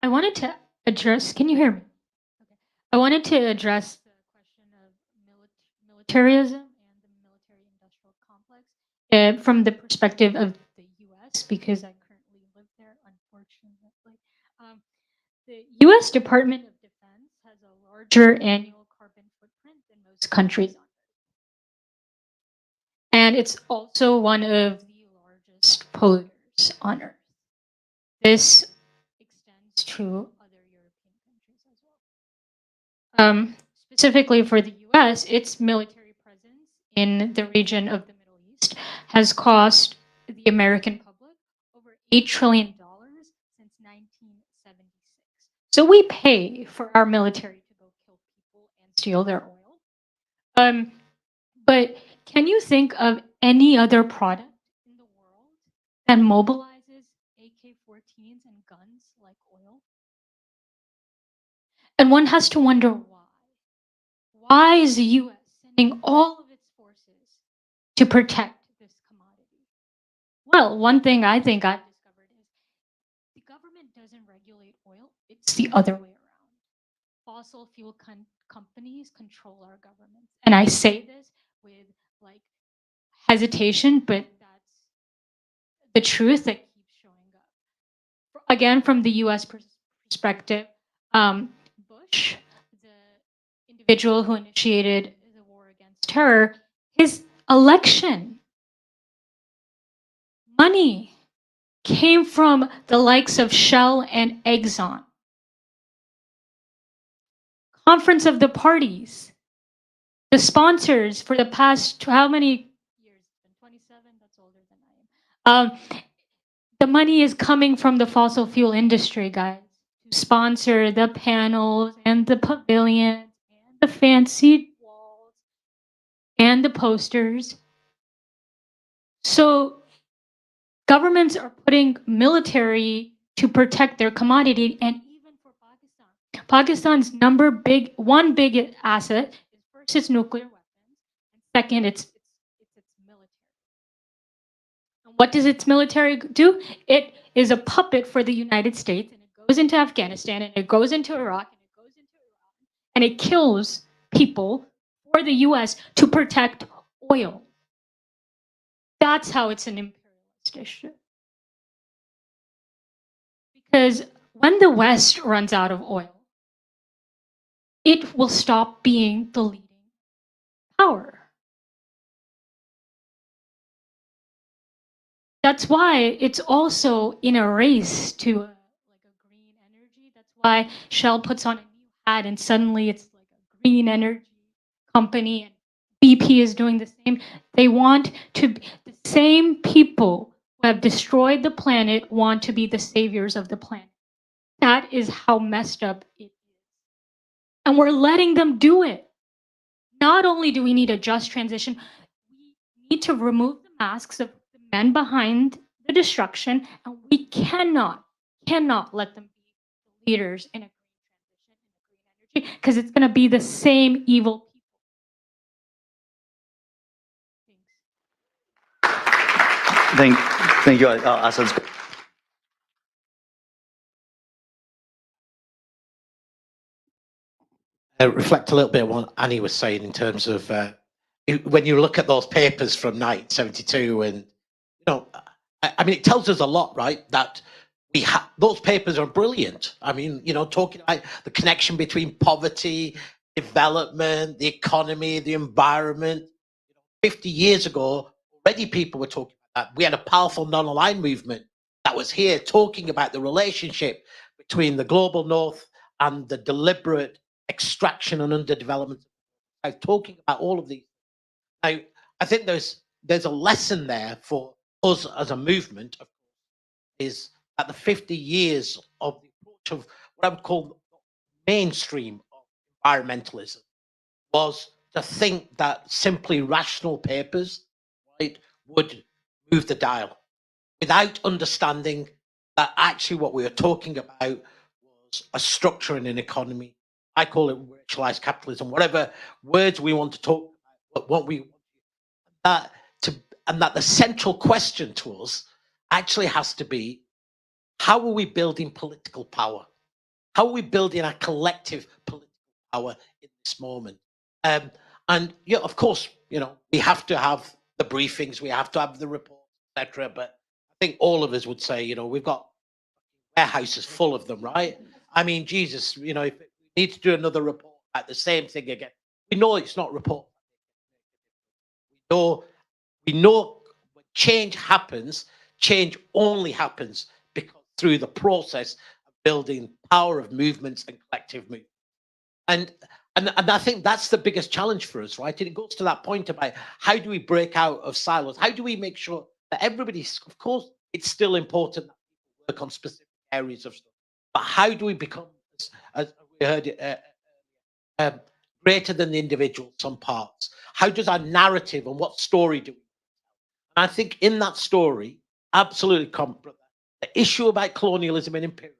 I wanted to address, can you hear me? Okay. I wanted to address the question of militarism and the military-industrial complex from the perspective of the US, because I currently live there, unfortunately. The US Department of Defense has a larger annual carbon footprint than most countries on Earth. And it's also one of the largest polluters on Earth. This extends to other European countries as well. Specifically for the US, its military presence in the region of the Middle East has cost the American public over $8 trillion since 1976. So we pay for our military to go kill people and steal their oil. But can you think of any other product in the world that mobilizes AK-14s and guns like oil? And one has to wonder why. Why is the US sending all of its forces to protect this commodity? Well, one thing I think I've discovered is the government doesn't regulate oil, it's the other way around. Fossil fuel companies control our governments. And I say this with like hesitation, but that's the truth that keeps showing up. Again, from the US perspective, Bush, the individual who initiated the war against terror, his election money came from the likes of Shell and Exxon. Conference of the Parties, the sponsors for the past, how many years? 27, that's older than I am. The money is coming from the fossil fuel industry, guys, to sponsor the panels and the pavilions and the fancy walls and the posters. So Governments are putting military to protect their commodity, and even for Pakistan's one big asset is first its nuclear weapons, and second its military. And what does its military do? It is a puppet for the United States, and it goes into Afghanistan, and it goes into Iraq, and it goes into Iran, and it kills people for the US to protect oil. That's how it's an imperialist issue. Because when the West runs out of oil, it will stop being the leading power. That's why it's also in a race to like a green energy. That's why Shell puts on a new hat and suddenly it's like a green energy company, and BP is doing the same. They want to be the same people who have destroyed the planet want to be the saviors of the planet. That is how messed up it is. And we're letting them do it. Not only do we need a just transition, we need to remove the masks of the men behind the destruction, and we cannot let them be leaders in a green transition, in a green energy, because it's going to be the same evil people. Thank you, Asad. Reflect a little bit on what Annie was saying in terms of when you look at those papers from 1972, and you know, I mean, it tells us a lot, right? That those papers are brilliant. I mean, you know, talking about the connection between poverty, development, the economy, the environment. 50 years ago, already people were talking about that. We had a powerful non-aligned movement that was here talking about the relationship between the global north and the deliberate extraction and underdevelopment. I'm talking about all of these. Now, I think there's a lesson there for us as a movement, of course, is that the 50 years of the approach of what I would call mainstream of environmentalism was to think that simply rational papers, right, would move the dial without understanding that actually what we were talking about was a structure in an economy. I call it virtualized capitalism, whatever words we want to talk about, but what we and that the central question to us actually has to be, how are we building political power? How are we building a collective political power in this moment? And yeah, of course, you know, we have to have the briefings, we have to have the reports, etc. But I think all of us would say, you know, we've got warehouses full of them, right? I mean, Jesus, you know, if we need to do another report about the same thing again, we know it's not report. We know when change happens, change only happens because through the process of building power of movements and collective movements. And I think that's the biggest challenge for us, right? And it goes to that point about how do we break out of silos? How do we make sure that everybody's, of course, it's still important that we work on specific areas of stuff, but how do we become, as we heard it, greater than the individual, some parts? How does our narrative and what story do we tell? And I think in that story, absolutely, the issue about colonialism and imperialism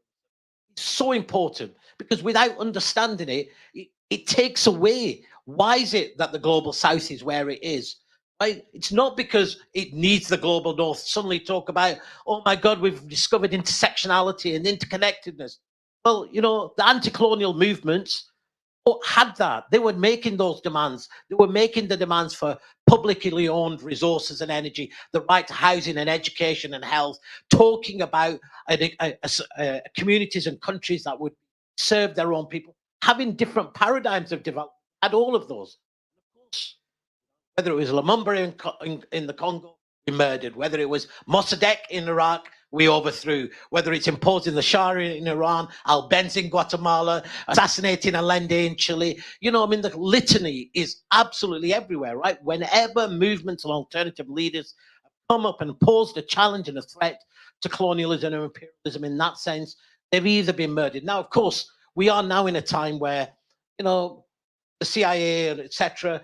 is so important, because without understanding it, it takes away. Why is it that the global south is where it is? Right? It's not because it needs the global north suddenly talk about, oh my God, we've discovered intersectionality and interconnectedness. Well, you know, the anti-colonial movements had that. They were making those demands. They were making the demands for publicly owned resources and energy, the right to housing and education and health, talking about communities and countries that would serve their own people, having different paradigms of development, had all of those. Of course, whether it was Lumumba in the Congo, we murdered. Whether it was Mossadegh in Iraq, we overthrew. Whether it's imposing the Sharia in Iran, al-Benz in Guatemala, assassinating Allende in Chile. You know, I mean, the litany is absolutely everywhere, right? Whenever movements and alternative leaders have come up and posed a challenge and a threat to colonialism and imperialism in that sense, they've either been murdered. Now, of course, we are now in a time where, you know, the CIA and etc.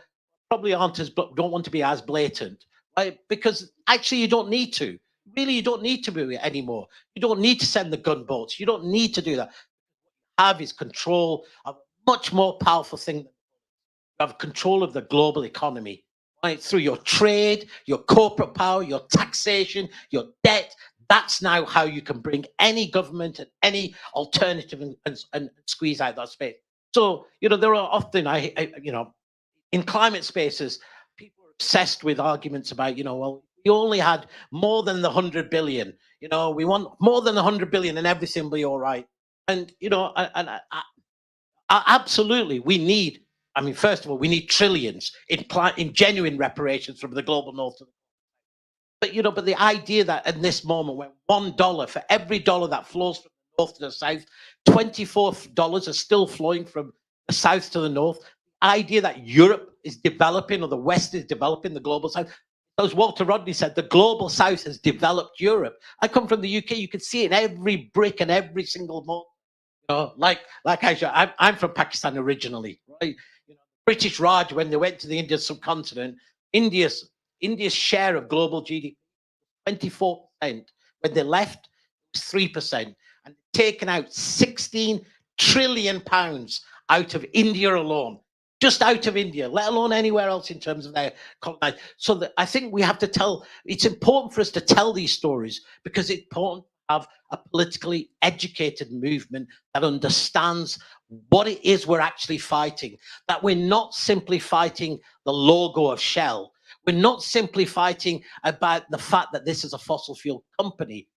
probably don't want to be as blatant, right? Because actually you don't need to. Really, you don't need to do it anymore. You don't need to send the gunboats. You don't need to do that. What you have is control of a much more powerful thing. You have control of the global economy, right? Through your trade, your corporate power, your taxation, your debt. That's now how you can bring any government and any alternative and squeeze out that space. So, there are often, in climate spaces, people are obsessed with arguments about, well, we only had more than the 100 billion, we want more than 100 billion and everything will be all right. And, absolutely, we need, first of all, we need trillions in genuine reparations from the global north. But the idea that in this moment, when $1 for every dollar that flows from the north to the south, $24 are still flowing from the south to the north. The idea that Europe is developing or the West is developing the global south. As Walter Rodney said, the global south has developed Europe. I come from the UK. You can see it in every brick and every single moment. Like I'm from Pakistan originally, right? British Raj, when they went to the Indian subcontinent, India's share of global GDP, 24%. When they left, it was 3%. And taken out 16 trillion pounds out of India alone, just out of India, let alone anywhere else in terms of their colonization. So I think we have to it's important for us to tell these stories because it's important to have a politically educated movement that understands what it is we're actually fighting, that we're not simply fighting the logo of Shell. We're not simply fighting about the fact that this is a fossil fuel company.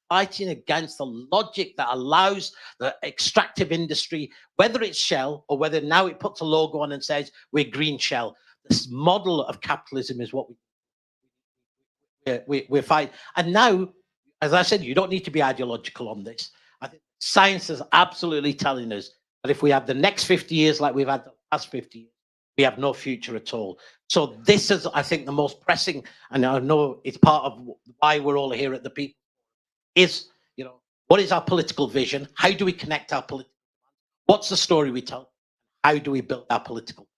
Fighting against the logic that allows the extractive industry, whether it's Shell or whether now it puts a logo on and says we're green Shell. This model of capitalism is what we're fighting. And now, as I said, you don't need to be ideological on this. I think science is absolutely telling us that if we have the next 50 years like we've had the past 50 years, we have no future at all. So this is, I think, the most pressing, and I know it's part of why we're all here at the People, is, what is our political vision? How do we connect our political? What's the story we tell? How do we build our political?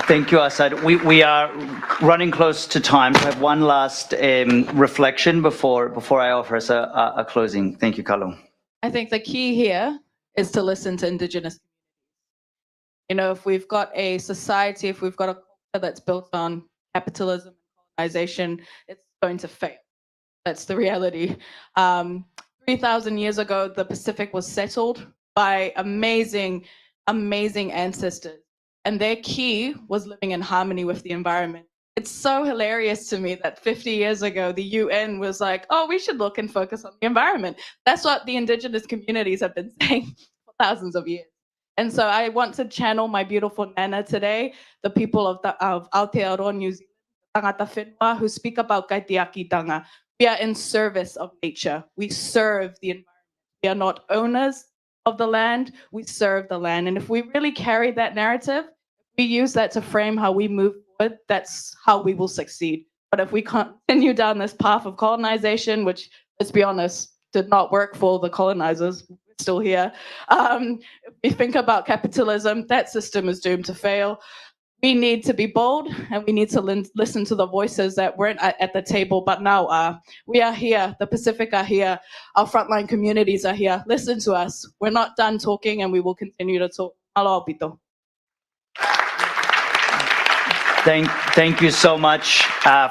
Thank you, Asad. We are running close to time. So I have one last reflection before I offer us a closing. Thank you, Carlo. I think the key here is to listen to Indigenous communities. If we've got a society, if we've got a culture that's built on capitalism and colonization, it's going to fail. That's the reality. 3,000 years ago, the Pacific was settled by amazing, amazing ancestors. And their key was living in harmony with the environment. It's so hilarious to me that 50 years ago, the UN was like, oh, we should look and focus on the environment. That's what the Indigenous communities have been saying for thousands of years. And so I want to channel my beautiful Nana today, the people of Aotearoa, New Zealand, Tangata Whenua, who speak about kaitiakitanga. We are in service of nature. We serve the environment. We are not owners of the land, we serve the land. And if we really carry that narrative, we use that to frame how we move forward, that's how we will succeed. But if we continue down this path of colonization, which, let's be honest, did not work for the colonizers, we're still here. If we think about capitalism, that system is doomed to fail. We need to be bold and we need to listen to the voices that weren't at the table, but now are. We are here, the Pacific are here, our frontline communities are here. Listen to us. We're not done talking and we will continue to talk. Aloha, Pito. Thank you so much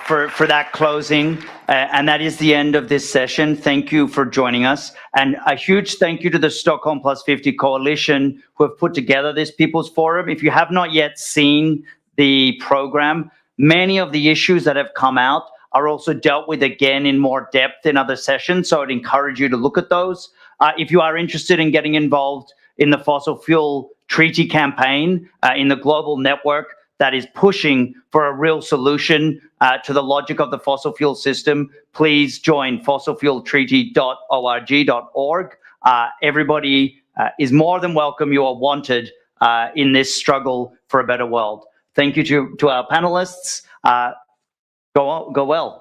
for that closing. And that is the end of this session. Thank you for joining us. And a huge thank you to the Stockholm Plus 50 Coalition who have put together this People's Forum. If you have not yet seen the program, many of the issues that have come out are also dealt with again in more depth in other sessions. So I'd encourage you to look at those. If you are interested in getting involved in the fossil fuel treaty campaign, in the global network that is pushing for a real solution to the logic of the fossil fuel system, please join fossilfueltreaty.org.org. Everybody is more than welcome. You are wanted in this struggle for a better world. Thank you to our panelists. Go well.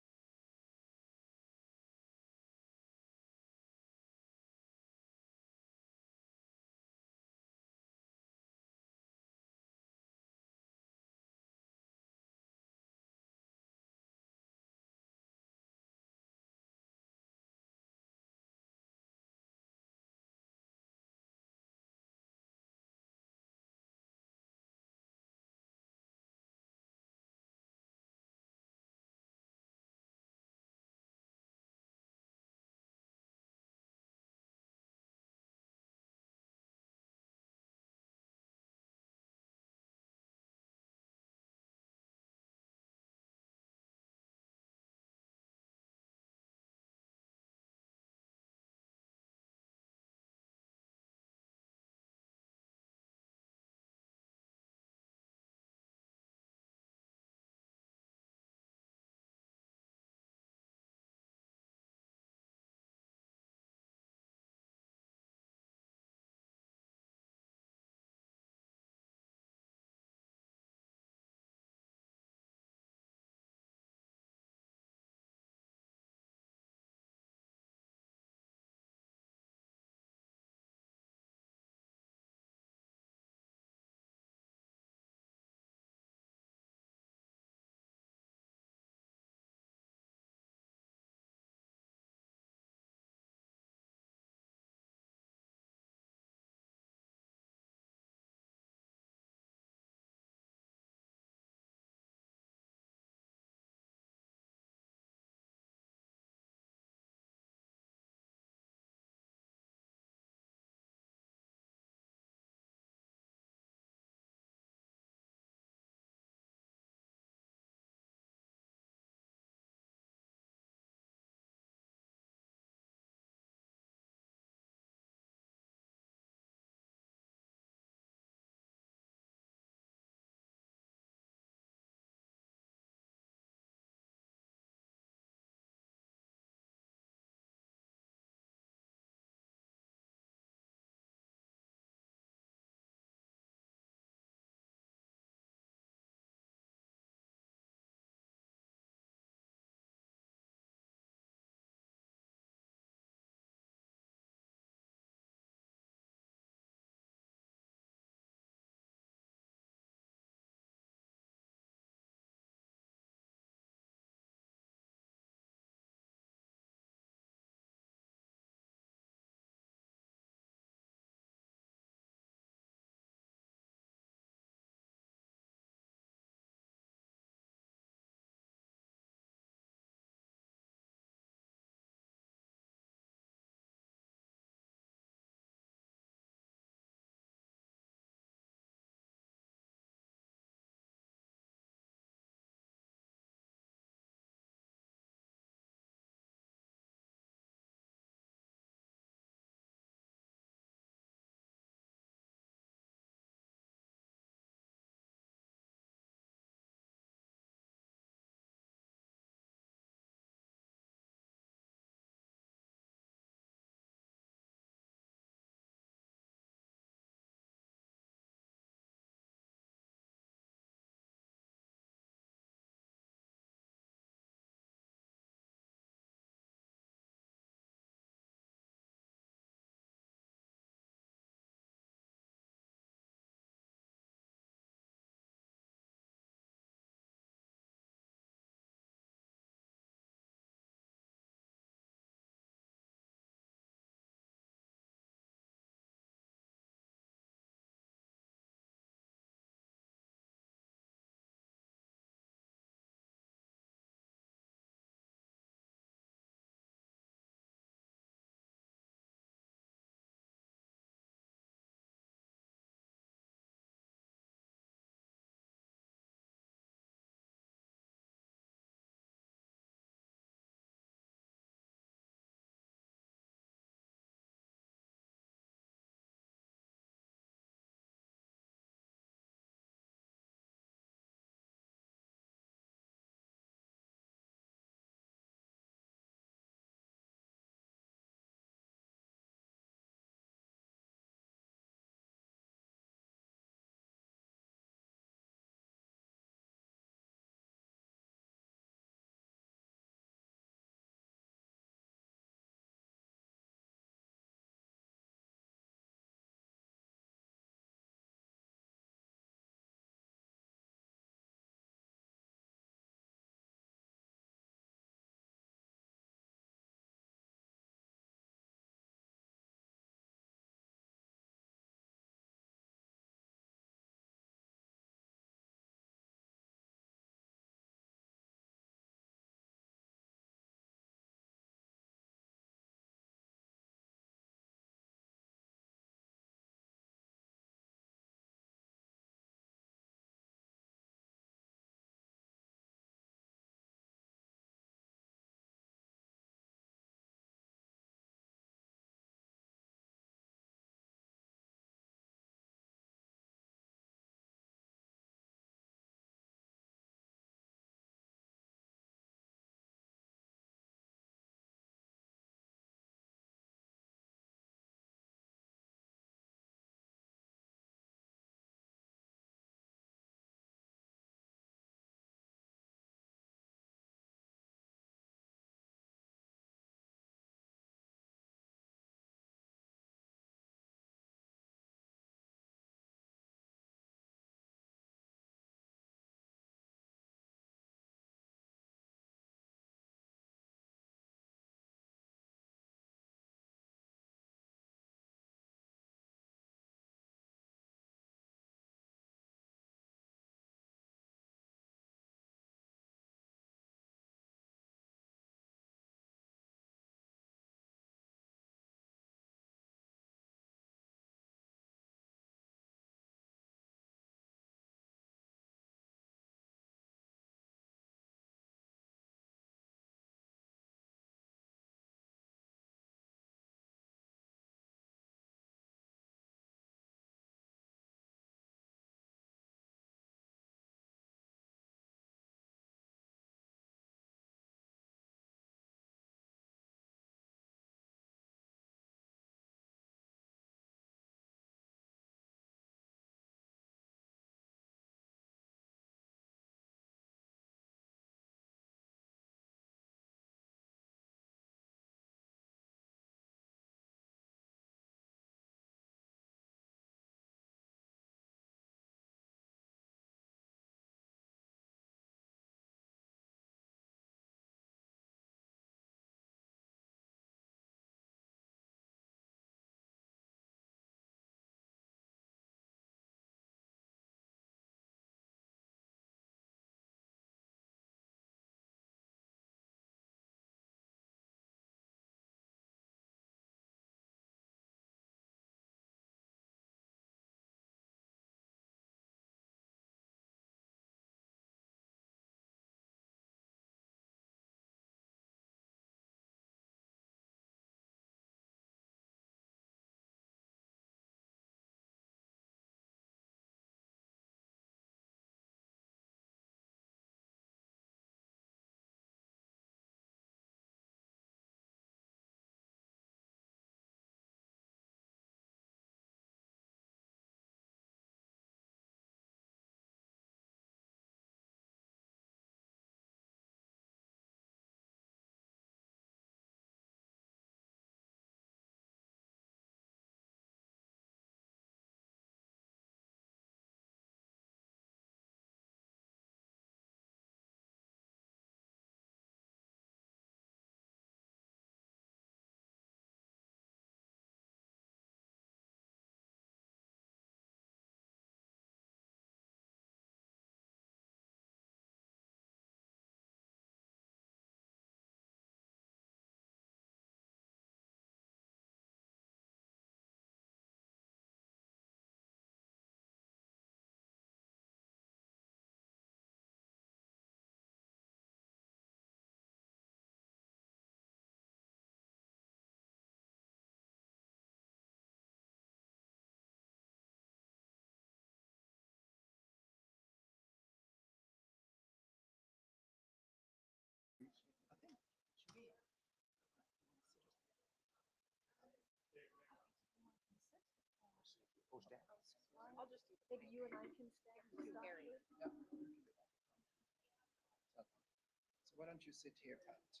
Why don't you sit here, Pat? As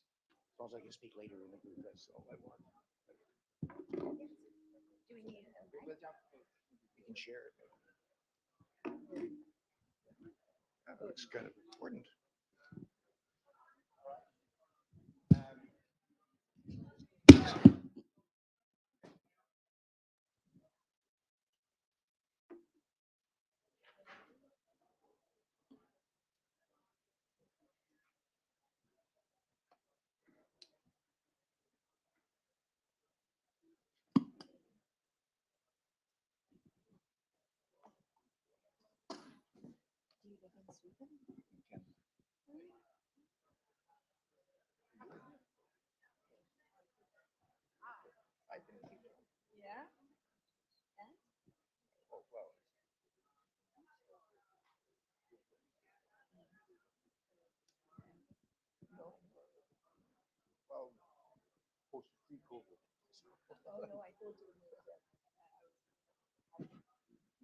long as I can speak later in the group, that's all I want. You can share it. That looks kind of important.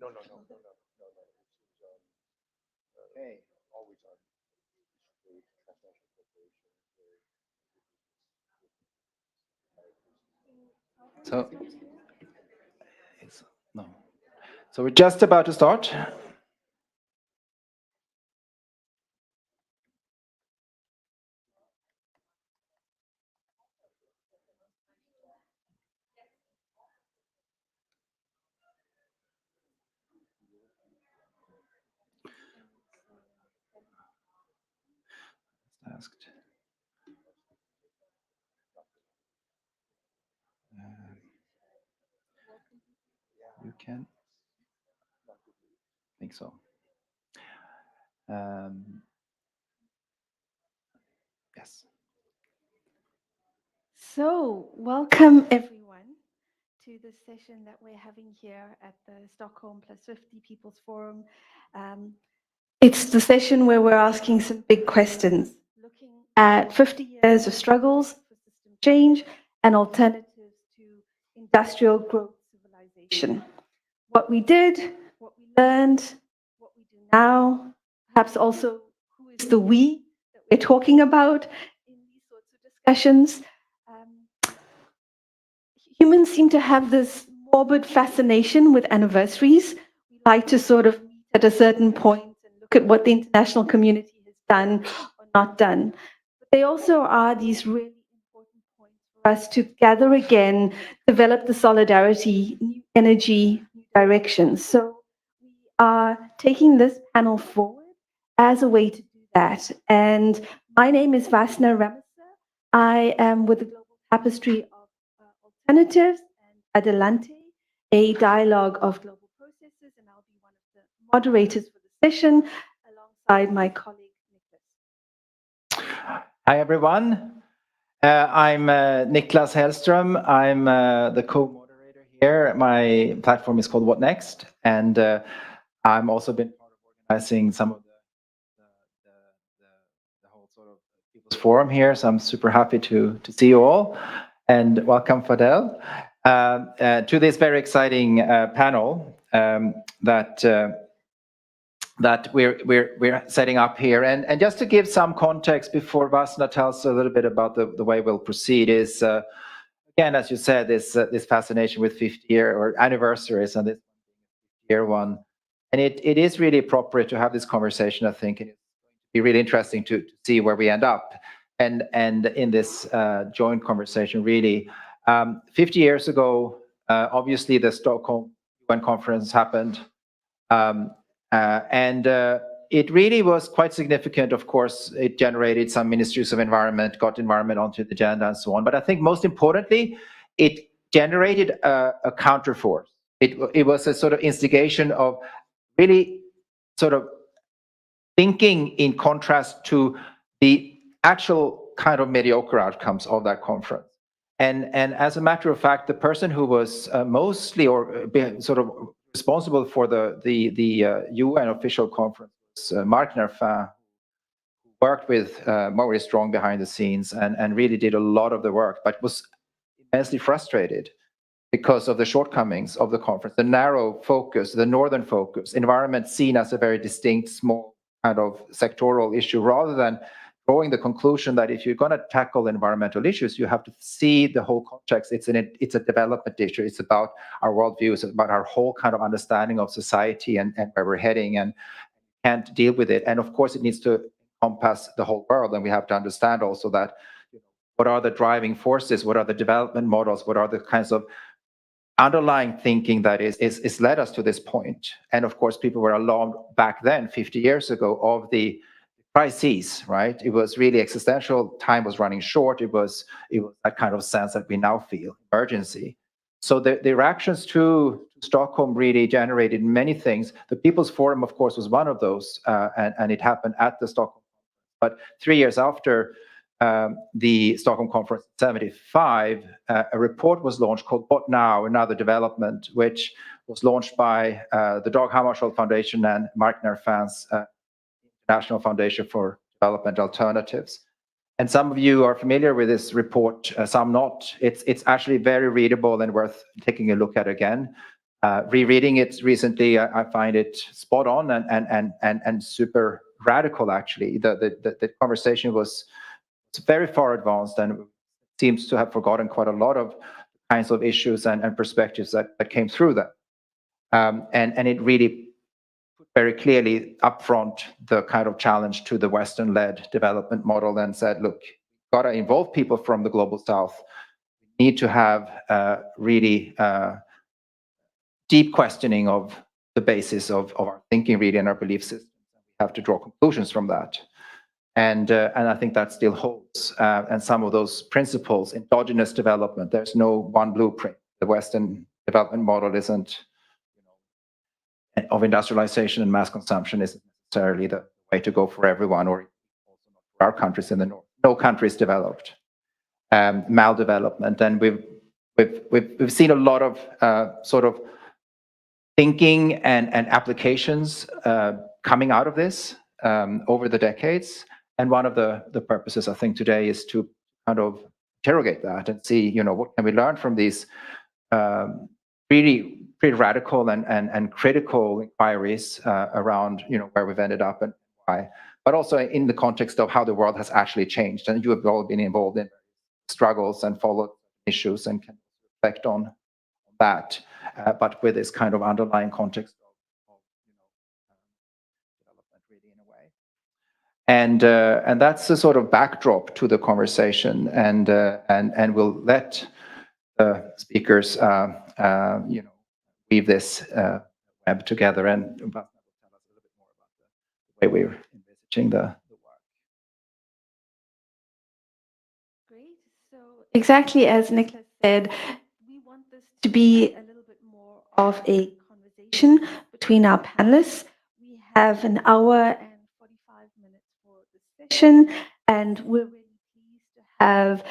No. Okay. Always on transnational corporation. So, no. So we're just about to start. Asked. You can. I think so. Yes. So, welcome everyone to this session that we're having here at the Stockholm Plus 50 People's Forum. It's the session where we're asking some big questions, looking at 50 years of struggles for system change and alternatives to industrial growth civilization. What we did, what we learned, what we do now, perhaps also who is the we that we're talking about in these sorts of discussions. Humans seem to have this morbid fascination with anniversaries. We like to sort of meet at a certain point and look at what the international community has done or not done. But they also are these really important points for us to gather again, develop the solidarity, new energy, new directions. So we are taking this panel forward as a way to do that. And my name is Vasna Ramasa. I am with the Global Tapestry of Alternatives and Adelante, a dialogue of global processes, and I'll be one of the moderators for the session alongside my colleague Niklas. Hi everyone. I'm Niklas Hellström. I'm the co-moderator here. My platform is called What Next, and I'm also been part of organizing some of the whole sort of People's Forum here. So I'm super happy to see you all. And welcome, Fadel, to this very exciting panel that we're setting up here. And just to give some context before Vasna tells a little bit about the way we'll proceed is, again, as you said, this fascination with 50-year or anniversaries and this year one. And it is really appropriate to have this conversation, I think, and it's going to be really interesting to see where we end up. And in this joint conversation, really, 50 years ago, obviously the Stockholm UN conference happened, and it really was quite significant. Of course, it generated some ministries of environment, got environment onto the agenda, and so on. But I think most importantly, it generated a counterforce. It was a sort of instigation of really sort of thinking in contrast to the actual kind of mediocre outcomes of that conference. And as a matter of fact, the person who was mostly or sort of responsible for the UN official conference was Marc Nerfin, who worked with Maurice Strong behind the scenes and really did a lot of the work, but was immensely frustrated because of the shortcomings of the conference, the narrow focus, the northern focus, environment seen as a very distinct, small kind of sectoral issue, rather than drawing the conclusion that if you're going to tackle environmental issues, you have to see the whole context. It's a development issue. It's about our worldview. It's about our whole kind of understanding of society and where we're heading, and can't deal with it. And of course, it needs to encompass the whole world. And we have to understand also that what are the driving forces? What are the development models? What are the kinds of underlying thinking that is led us to this point? And of course, people were alarmed back then, 50 years ago, of the crises, right? It was really existential. Time was running short. It was that kind of sense that we now feel, emergency. So the reactions to Stockholm really generated many things. The People's Forum, of course, was one of those, and it happened at the Stockholm. But 3 years after the Stockholm Conference in 1975, a report was launched called What Now? Another Development, which was launched by the Dag Hammarskjöld Foundation and Mark Nerfan's National Foundation for Development Alternatives. And some of you are familiar with this report, some not. It's actually very readable and worth taking a look at again. Rereading it recently, I find it spot on and super radical, actually. The conversation was very far advanced and seems to have forgotten quite a lot of kinds of issues and perspectives that came through that. And it really very clearly upfront the kind of challenge to the Western-led development model and said, look, got to involve people from the global South. We need to have really deep questioning of the basis of our thinking, really, and our belief systems. We have to draw conclusions from that. And I think that still holds. And some of those principles, endogenous development, there's no one blueprint. The Western development model isn't, of industrialization and mass consumption isn't necessarily the way to go for everyone, or also not for our countries in the north. No country is developed. Maldevelopment, and we've seen a lot of sort of thinking and applications coming out of this over the decades. And one of the purposes, I think, today is to kind of interrogate that and see, what can we learn from these really pretty radical and critical inquiries around, where we've ended up and why, but also in the context of how the world has actually changed. And you have all been involved in struggles and followed issues and can reflect on that, but with this kind of underlying context of development, really, in a way. And that's the sort of backdrop to the conversation. And we'll let the speakers, weave this web together, and Vasna will tell us a little bit more about the way we're envisaging the work. Great. So exactly as Nicholas said, we want this to be a little bit more of a conversation between our panelists. We have an hour and 45 minutes for the session, and we're really pleased to have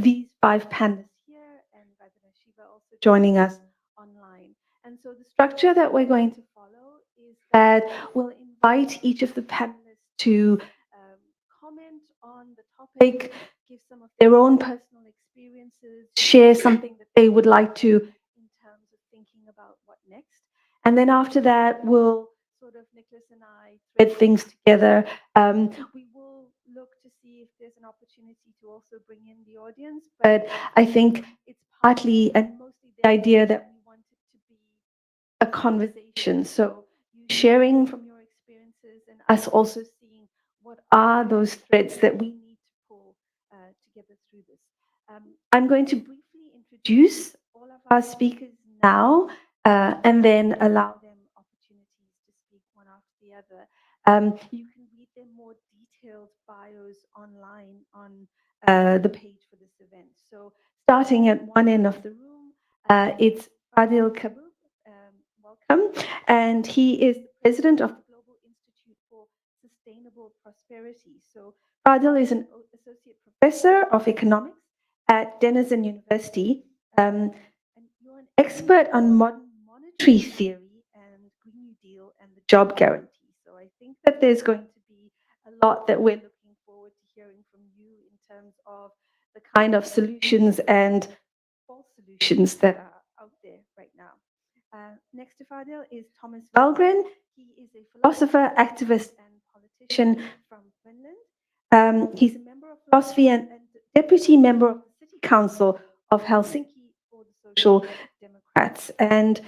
these 5 panelists here, and Vajra Shiva also joining us online. And so the structure that we're going to follow is that we'll invite each of the panelists to comment on the topic, give some of their own personal experiences, share something that they would like to in terms of thinking about what next. And then after that, we'll sort of, Nicholas and I, thread things together. We will look to see if there's an opportunity to also bring in the audience, but I think it's partly and mostly the idea that we want it to be a conversation. So you sharing from your experiences and us also seeing what are those threads that we need to pull together through this. I'm going to briefly introduce all of our speakers now and then allow them opportunities to speak one after the other. You can read their more detailed bios online on the page for this event. So starting at one end of the room, it's Fadil Kaboub. Welcome. And he is the president of the Global Institute for Sustainable Prosperity. So Fadil is an associate professor of economics at Denison University. And you're an expert on modern monetary theory and Green New Deal and the job guarantee. So I think that there's going to be a lot that we're looking forward to hearing from you in terms of the kind of solutions and false solutions that are Next to Fadel is Thomas Valgren. He is a philosopher, activist, and politician from Finland. He's a member of philosophy and deputy member of the City Council of Helsinki for the Social Democrats. And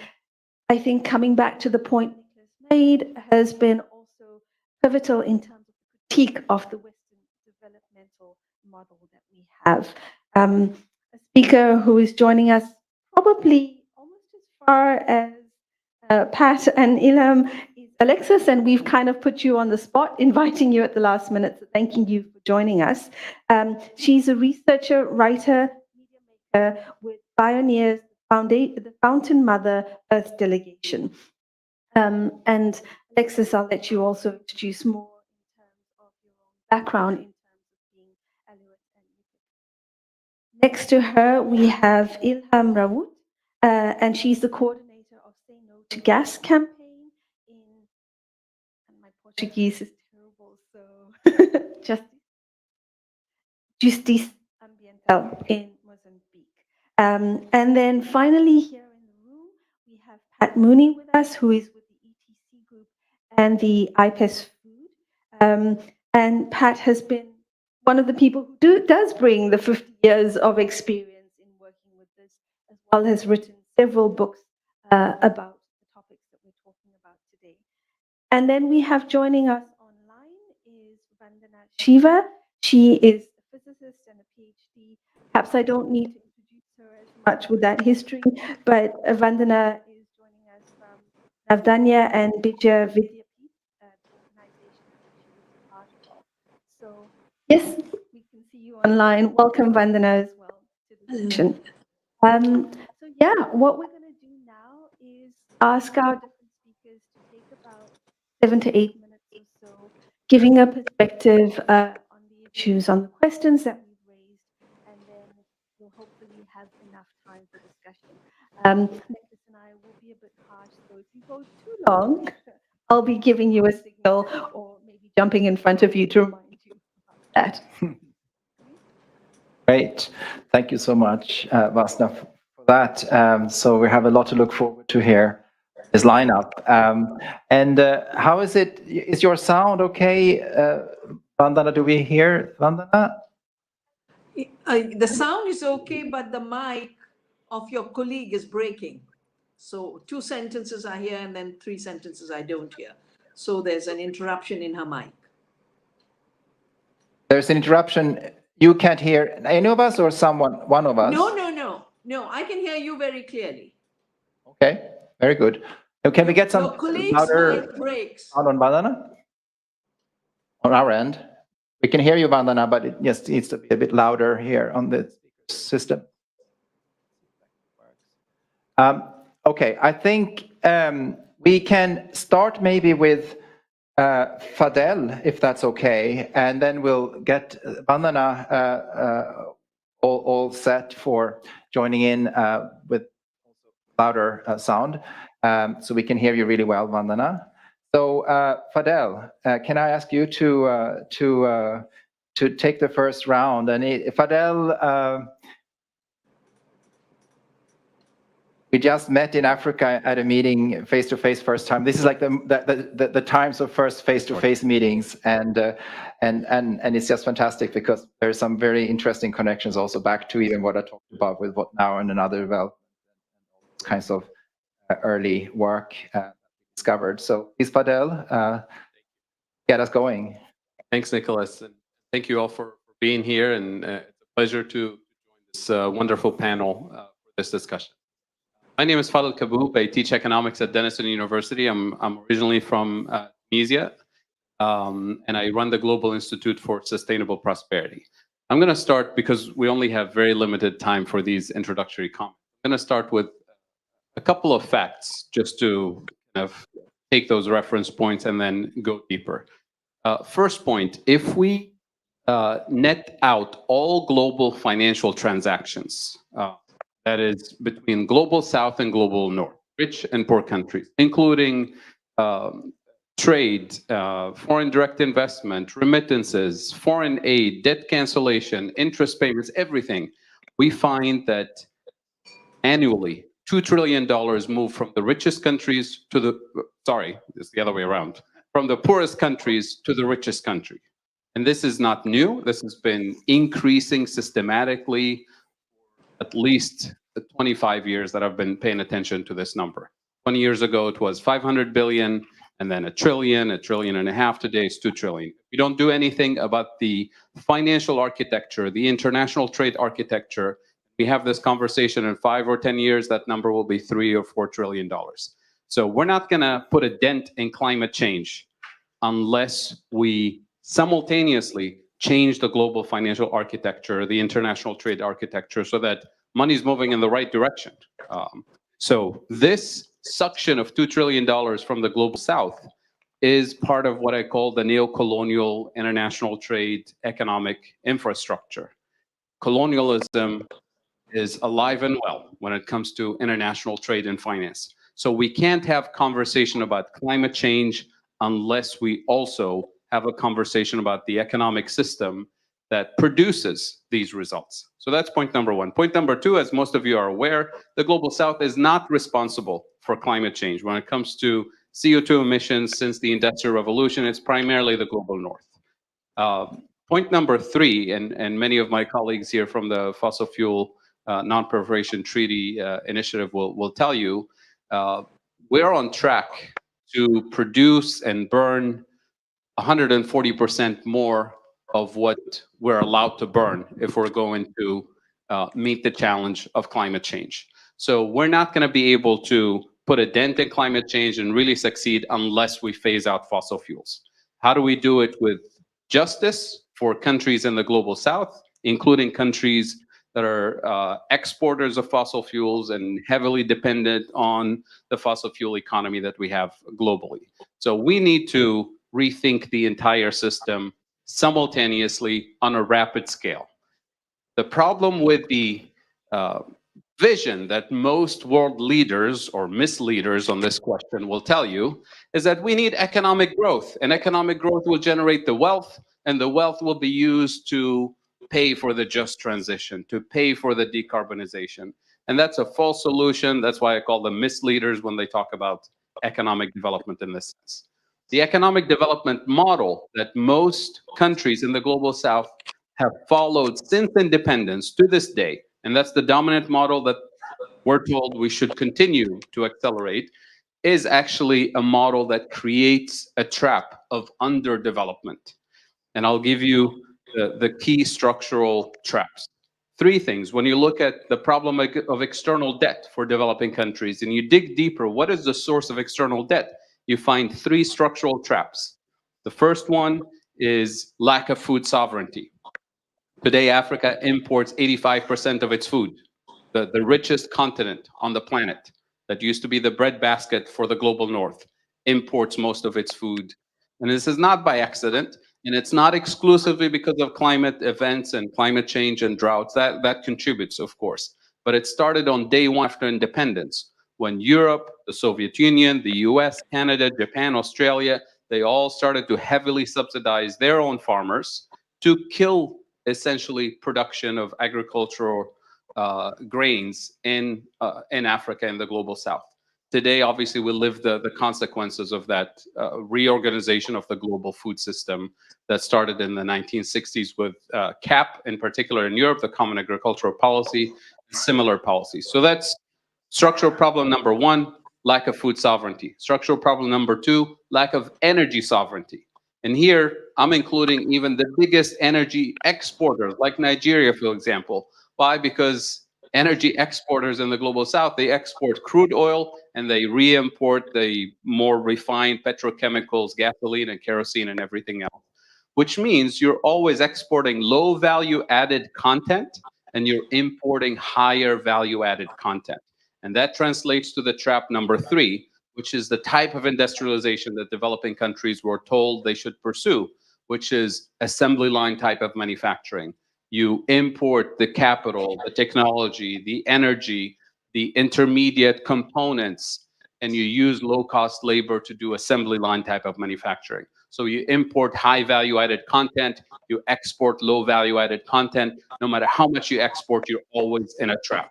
I think coming back to the point Nicholas made has been also pivotal in terms of the critique of the Western developmental model that we have. A speaker who is joining us probably almost as far as Pat and Ilham is Alexis, and we've kind of put you on the spot, inviting you at the last minute, so thanking you for joining us. She's a researcher, writer, media maker with Pioneers, the Fountain Mother Earth Delegation. And Alexis, I'll let you also introduce more in terms of your own background in terms of being Aleut and Yupik. Next to her, we have Ilham Rawoot, and she's the coordinator of Say No to Gas campaign and my Portuguese is terrible, so Justice Ambiental in Mozambique. And then finally here in the room, we have Pat Munic with us, who is with the ETC group and the IPES Food. And Pat has been one of the people who does bring the 50 years of experience in working with this, as well as written several books about the topics that we're talking about today. And then we have joining us online is Vandana Shiva. She is a physicist and a PhD. Perhaps I don't need to introduce her as much with that history, but Vandana is joining us from Navdanya and Bija Vidyapith, the organization that she was a part of. So yes, we can see you online. Welcome, Vandana, as well to the session. So yeah, what we're going to do now is ask our different speakers to take about 7 to 8 minutes or so, giving a perspective on the issues, on the questions that we've raised, and then we'll hopefully have enough time for discussion. Nicholas and I will be a bit harsh, so if you go too long, I'll be giving you a signal or maybe jumping in front of you to remind you about that. Great. Thank you so much, Vasna, for that. So we have a lot to look forward to here, this lineup. And how is it? Is your sound okay? Vandana, do we hear Vandana? The sound is okay, but the mic of your colleague is breaking. So 2 sentences I hear and then 3 sentences I don't hear. So there's an interruption in her mic. There's an interruption. You can't hear any of us or one of us? No, I can hear you very clearly. Okay, very good. Now, can we get some louder sound on Vandana? On our end. We can hear you, Vandana, but it just needs to be a bit louder here on the system. Okay, I think we can start maybe with Fadel, if that's okay, and then we'll get Vandana all set for joining in with louder sound, so we can hear you really well, Vandana. So Fadel, can I ask you to take the first round? And Fadel, we just met in Africa at a meeting face to face first time. This is like the times of first face to face meetings, and it's just fantastic because there's some very interesting connections also back to even what I talked about with What Now and another development, kinds of early work discovered. So please, Fadel, get us going. Thanks, Nicholas, and thank you all for being here, and it's a pleasure to join this wonderful panel for this discussion. My name is Fadel Kaboub. I teach economics at Denison University. I'm originally from Tunisia, and I run the Global Institute for Sustainable Prosperity. I'm going to start, because we only have very limited time for these introductory comments, I'm going to start with a couple of facts just to kind of take those reference points and then go deeper. First point, if we net out all global financial transactions, that is between global south and global north, rich and poor countries, including trade, foreign direct investment, remittances, foreign aid, debt cancellation, interest payments, everything, we find that annually $2 trillion moved from the richest countries to the, sorry, it's the other way around, from the poorest countries to the richest country. And this is not new. This has been increasing systematically at least the 25 years that I've been paying attention to this number. 20 years ago, it was 500 billion, and then a trillion and a half. Today, it's 2 trillion. We don't do anything about the financial architecture, the international trade architecture. We have this conversation in 5 or 10 years, that number will be $3 or $4 trillion. So we're not gonna put a dent in climate change unless we simultaneously change the global financial architecture, the international trade architecture, so that money is moving in the right direction. So this suction of $2 trillion from the global south is part of what I call the neo-colonial international trade economic infrastructure. Colonialism is alive and well when it comes to international trade and finance. So we can't have conversation about climate change unless we also have a conversation about the economic system that produces these results. So that's point number one. Point number two, as most of you are aware, the Global South is not responsible for climate change. When it comes to CO2 emissions since the Industrial Revolution, it's primarily the Global North. Point number three, and many of my colleagues here from the Fossil Fuel Non-Proliferation Treaty Initiative will tell you, we're on track to produce and burn 140% more of what we're allowed to burn if we're going to meet the challenge of climate change. So we're not going to be able to put a dent in climate change and really succeed unless we phase out fossil fuels. How do we do it with justice for countries in the Global South, including countries that are exporters of fossil fuels and heavily dependent on the fossil fuel economy that we have globally? So we need to rethink the entire system simultaneously on a rapid scale. The problem with the vision that most world leaders or misleaders on this question will tell you is that we need economic growth, and economic growth will generate the wealth, and the wealth will be used to pay for the just transition, to pay for the decarbonization. And that's a false solution. That's why I call them misleaders when they talk about economic development in this sense. The economic development model that most countries in the Global South have followed since independence to this day, and that's the dominant model that we're told we should continue to accelerate, is actually a model that creates a trap of underdevelopment. And I'll give you the key structural traps. Three things. When you look at the problem of external debt for developing countries, and you dig deeper, what is the source of external debt? You find three structural traps. The first one is lack of food sovereignty. Today, Africa imports 85% of its food. The richest continent on the planet, that used to be the breadbasket for the Global North, imports most of its food. And this is not by accident, and it's not exclusively because of climate events and climate change and droughts. That contributes, of course. But it started on day one after independence, when Europe, the Soviet Union, the US, Canada, Japan, Australia, they all started to heavily subsidize their own farmers to kill essentially production of agricultural grains in Africa and the Global South. Today, obviously, we live the consequences of that reorganization of the global food system that started in the 1960s with CAP, in particular in Europe, the Common Agricultural Policy, and similar policies. So that's structural problem number one, lack of food sovereignty. Structural problem number two, lack of energy sovereignty. And here, I'm including even the biggest energy exporters, like Nigeria, for example. Why? Because energy exporters in the Global South, they export crude oil and they re-import the more refined petrochemicals, gasoline and kerosene and everything else, which means you're always exporting low value added content and you're importing higher value added content. And that translates to the trap number three, which is the type of industrialization that developing countries were told they should pursue, which is assembly line type of manufacturing. You import the capital, the technology, the energy, the intermediate components, and you use low-cost labor to do assembly line type of manufacturing. So you import high value-added content, you export low value-added content. No matter how much you export, you're always in a trap.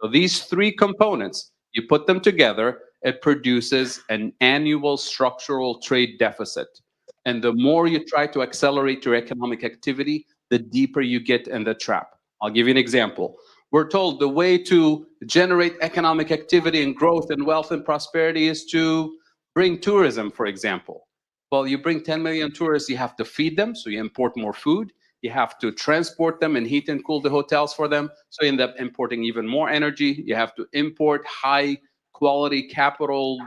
So these three components, you put them together, it produces an annual structural trade deficit. And the more you try to accelerate your economic activity, the deeper you get in the trap. I'll give you an example. We're told the way to generate economic activity and growth and wealth and prosperity is to bring tourism, for example. Well, you bring 10 million tourists, you have to feed them, so you import more food. You have to transport them and heat and cool the hotels for them, so you end up importing even more energy. You have to import high quality capital,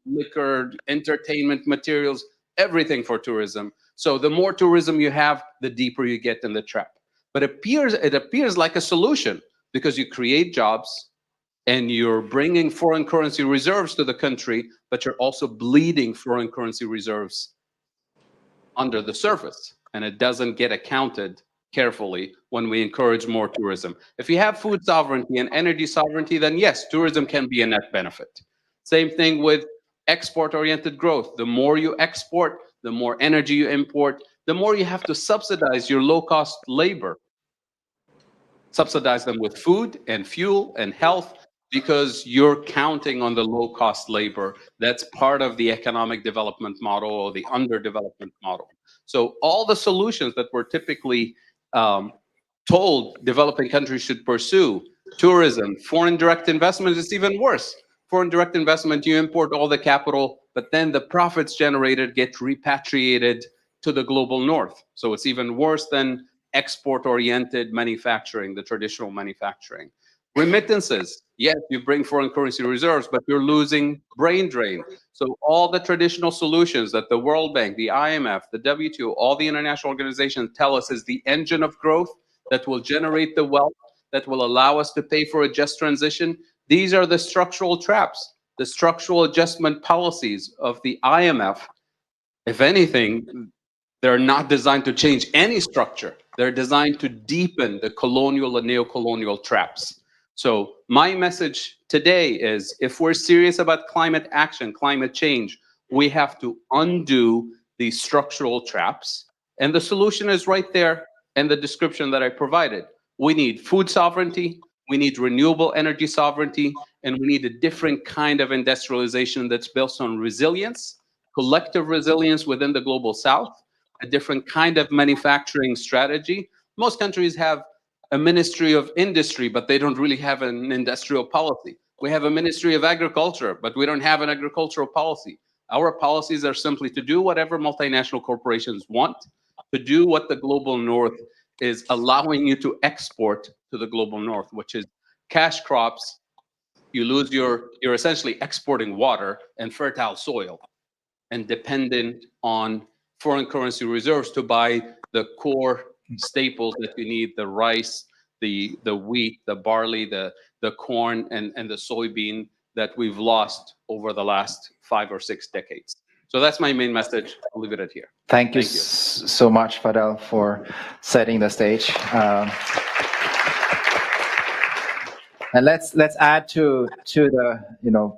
liquor, entertainment materials, everything for tourism. So the more tourism you have, the deeper you get in the trap. But it appears like a solution because you create jobs and you're bringing foreign currency reserves to the country, but you're also bleeding foreign currency reserves under the surface, and it doesn't get accounted carefully when we encourage more tourism. If you have food sovereignty and energy sovereignty, then yes, tourism can be a net benefit. Same thing with export-oriented growth. The more you export, the more energy you import, the more you have to subsidize your low-cost labor. Subsidize them with food and fuel and health, because you're counting on the low-cost labor. That's part of the economic development model or the underdevelopment model. So all the solutions that we're typically told developing countries should pursue, tourism, foreign direct investment, is even worse. Foreign direct investment, you import all the capital, but then the profits generated get repatriated to the global north. So it's even worse than export-oriented manufacturing, the traditional manufacturing. Remittances, yes, you bring foreign currency reserves, but you're losing brain drain. So all the traditional solutions that the World Bank, the IMF, the WTO, all the international organizations tell us is the engine of growth that will generate the wealth, that will allow us to pay for a just transition, these are the structural traps, the structural adjustment policies of the IMF. If anything, they're not designed to change any structure. They're designed to deepen the colonial and neo-colonial traps. So my message today is, if we're serious about climate action, climate change, we have to undo these structural traps. And the solution is right there in the description that I provided. We need food sovereignty, we need renewable energy sovereignty, and we need a different kind of industrialization that's built on resilience, collective resilience within the global south, a different kind of manufacturing strategy. Most countries have a ministry of industry, but they don't really have an industrial policy. We have a ministry of agriculture, but we don't have an agricultural policy. Our policies are simply to do whatever multinational corporations want, to do what the global north is allowing you to export to the global north, which is cash crops. You lose you're essentially exporting water and fertile soil and dependent on foreign currency reserves to buy the core staples that you need, the rice, the wheat, the barley, the corn, and the soybean that we've lost over the last 5 or 6 decades. So that's my main message. I'll leave it at here. Thank you so much, Fadel, for setting the stage. And let's add to the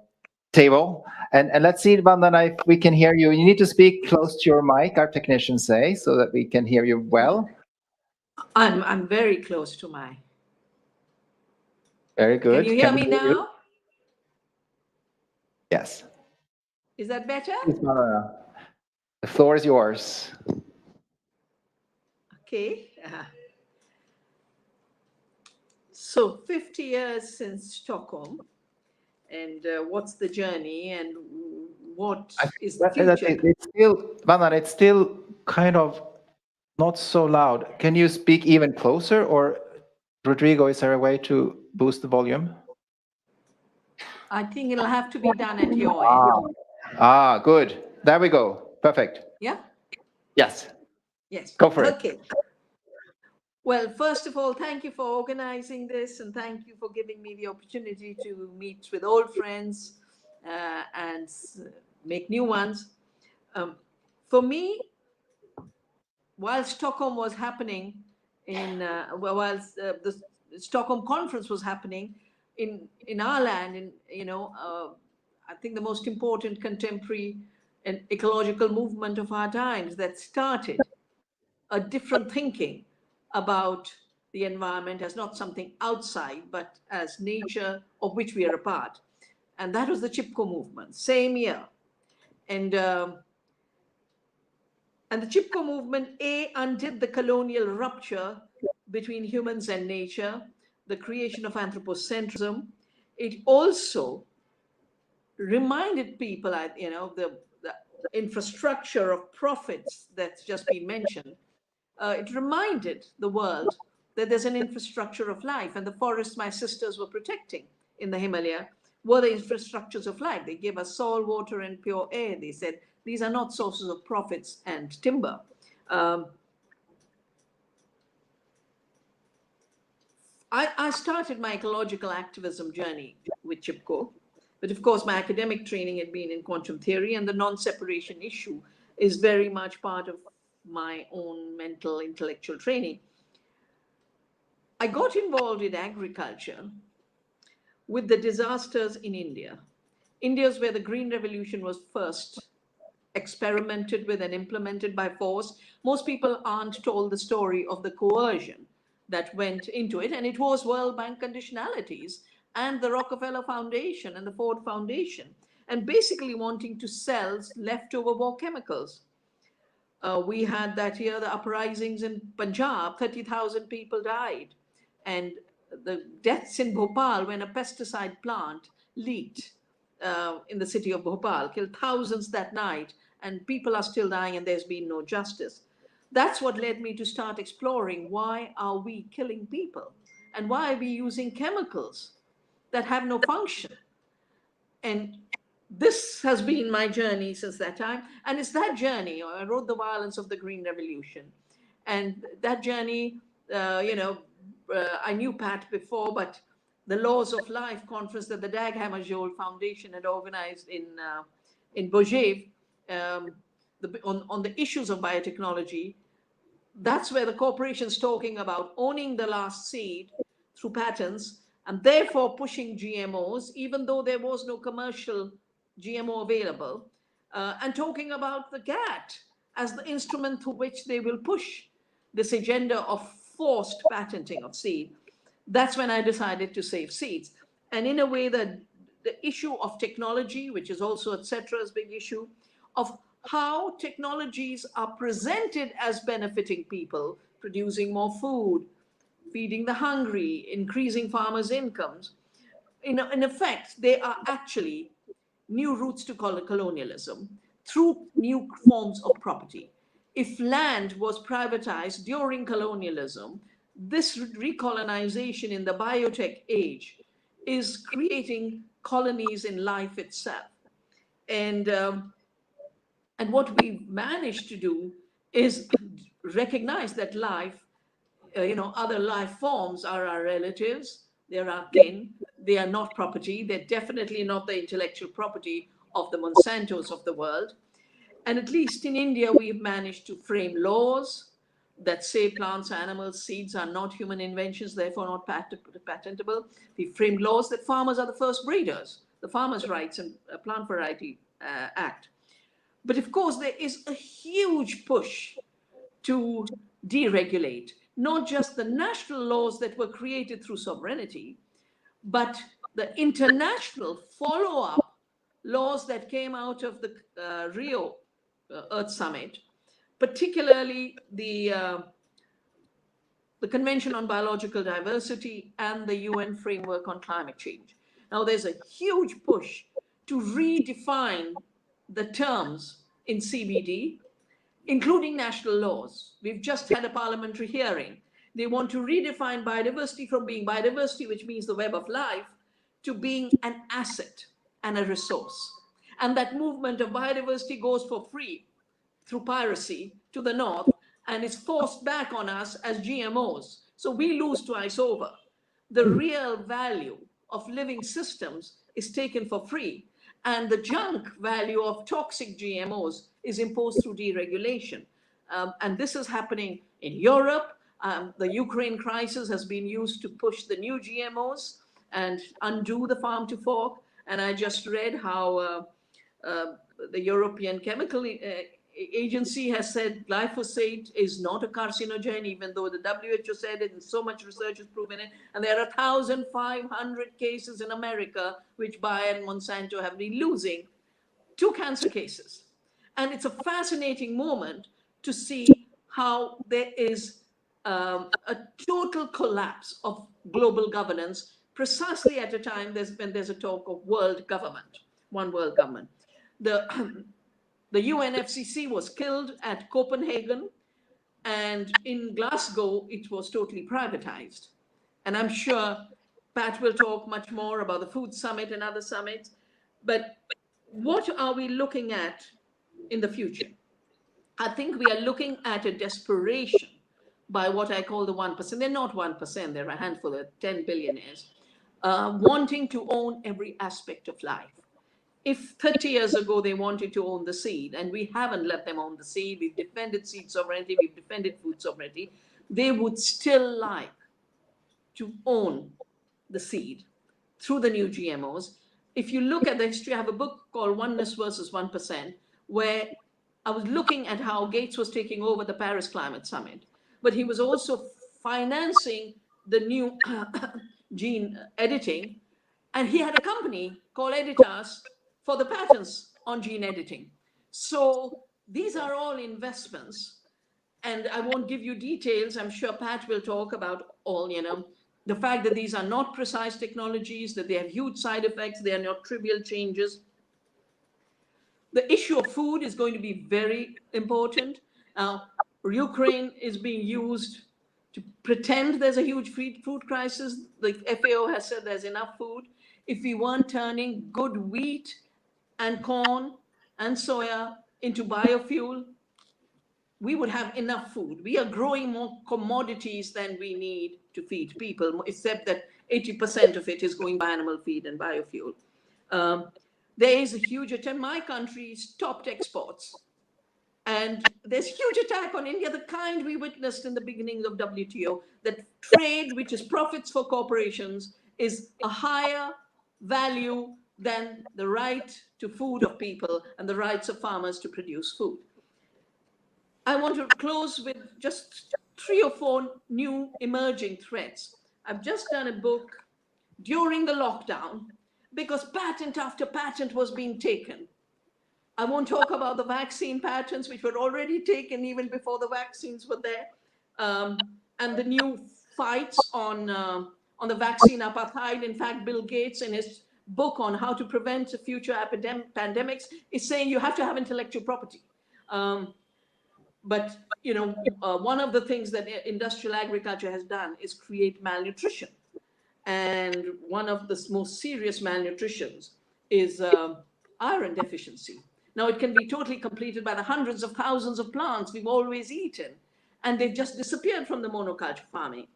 table, and let's see, Vandana, if we can hear you. You need to speak close to your mic, our technicians say, so that we can hear you well. I'm very close to my. Very good. Can you hear me now? Yes. Is that better? The floor is yours. Okay. So 50 years since Stockholm, and what's the journey, and what is the future? It's still kind of not so loud. Can you speak even closer, or Rodrigo, is there a way to boost the volume? I think it'll have to be done at your end. Ah, good. There we go. Perfect. Yeah? Yes. Yes. Go for it. Okay. Well, first of all, thank you for organizing this, and thank you for giving me the opportunity to meet with old friends and make new ones. For me, while Stockholm was happening, while the Stockholm conference was happening in our land, I think the most important contemporary and ecological movement of our times that started a different thinking about the environment as not something outside, but as nature of which we are a part. And that was the Chipko movement, same year. And the Chipko movement, undid the colonial rupture between humans and nature, the creation of anthropocentrism. It also reminded people, the infrastructure of profits that's just been mentioned. It reminded the world that there's an infrastructure of life, and the forests my sisters were protecting in the Himalaya were the infrastructures of life. They gave us soil, water, and pure air. They said these are not sources of profits and timber. I started my ecological activism journey with Chipko, but of course my academic training had been in quantum theory, and the non-separation issue is very much part of my own mental intellectual training. I got involved in agriculture with the disasters in India. India's where the Green Revolution was first experimented with and implemented by force. Most people aren't told the story of the coercion that went into it, and it was World Bank conditionalities and the Rockefeller Foundation and the Ford Foundation, and basically wanting to sell leftover war chemicals. We had that year the uprisings in Punjab, 30,000 people died. And the deaths in Bhopal when a pesticide plant leaked in the city of Bhopal, killed thousands that night, and people are still dying and there's been no justice. That's what led me to start exploring, why are we killing people? And why are we using chemicals that have no function? And this has been my journey since that time. And it's that journey, I wrote The Violence of the Green Revolution. And that journey, I knew Pat before, but the Laws of Life conference that the Dag Hammarskjöld Foundation had organized in Beaugé on the issues of biotechnology, that's where the corporation's talking about owning the last seed through patents and therefore pushing GMOs, even though there was no commercial GMO available, and talking about the GATT as the instrument through which they will push this agenda of forced patenting of seed. That's when I decided to save seeds. And in a way, the issue of technology, which is also Etcetra's big issue, of how technologies are presented as benefiting people, producing more food, feeding the hungry, increasing farmers' incomes. In effect, they are actually new routes to colonialism through new forms of property. If land was privatized during colonialism, this recolonization in the biotech age is creating colonies in life itself. And what we've managed to do is recognize that life, other life forms are our relatives, they're our kin, they are not property, they're definitely not the intellectual property of the Monsantos of the world. And at least in India, we've managed to frame laws that say plants, animals, seeds are not human inventions, therefore not patentable. We've framed laws that farmers are the first breeders, the Farmers' Rights and Plant Variety Act. But of course, there is a huge push to deregulate, not just the national laws that were created through sovereignty, but the international follow-up laws that came out of the Rio Earth Summit, particularly the Convention on Biological Diversity and the UN Framework on Climate Change. Now, there's a huge push to redefine the terms in CBD, including national laws. We've just had a parliamentary hearing. They want to redefine biodiversity from being biodiversity, which means the web of life, to being an asset and a resource. And that movement of biodiversity goes for free through piracy to the north and is forced back on us as GMOs. So we lose twice over. The real value of living systems is taken for free, and the junk value of toxic GMOs is imposed through deregulation. And this is happening in Europe. The Ukraine crisis has been used to push the new GMOs and undo the farm to fork. And I just read how the European Chemical agency has said glyphosate is not a carcinogen, even though the WHO said it, and so much research has proven it. And there are 1,500 cases in America, which Bayer and Monsanto have been losing to cancer cases. And it's a fascinating moment to see how there is a total collapse of global governance precisely at a time when there's a talk of world government, one world government. The UNFCCC was killed at Copenhagen, and in Glasgow, it was totally privatized. And I'm sure Pat will talk much more about the food summit and other summits, but what are we looking at in the future? I think we are looking at a desperation by what I call the 1%. They're not 1%, they're a handful of 10 billionaires, wanting to own every aspect of life. If 30 years ago they wanted to own the seed, and we haven't let them own the seed, we've defended seed sovereignty, we've defended food sovereignty, they would still like to own the seed through the new GMOs. If you look at the history, I have a book called Oneness versus 1%, where I was looking at how Gates was taking over the Paris Climate Summit, but he was also financing the new gene editing, and he had a company called Editas for the patents on gene editing. So these are all investments, and I won't give you details. I'm sure Pat will talk about all, the fact that these are not precise technologies, that they have huge side effects, they are not trivial changes. The issue of food is going to be very important. Ukraine is being used to pretend there's a huge food crisis. The FAO has said there's enough food. If we weren't turning good wheat and corn and soya into biofuel, we would have enough food. We are growing more commodities than we need to feed people, except that 80% of it is going by animal feed and biofuel. There is a huge attempt. My country stopped exports. And there's huge attack on India, the kind we witnessed in the beginning of WTO, that trade, which is profits for corporations, is a higher value than the right to food of people and the rights of farmers to produce food. I want to close with just 3 or 4 new emerging threats. I've just done a book during the lockdown because patent after patent was being taken. I won't talk about the vaccine patents, which were already taken even before the vaccines were there, and the new fights on the vaccine apartheid. In fact, Bill Gates, in his book on how to prevent future pandemics, is saying you have to have intellectual property. But one of the things that industrial agriculture has done is create malnutrition. And one of the most serious malnutritions is iron deficiency. Now, it can be totally completed by the hundreds of thousands of plants we've always eaten, and they've just disappeared from the monoculture farming.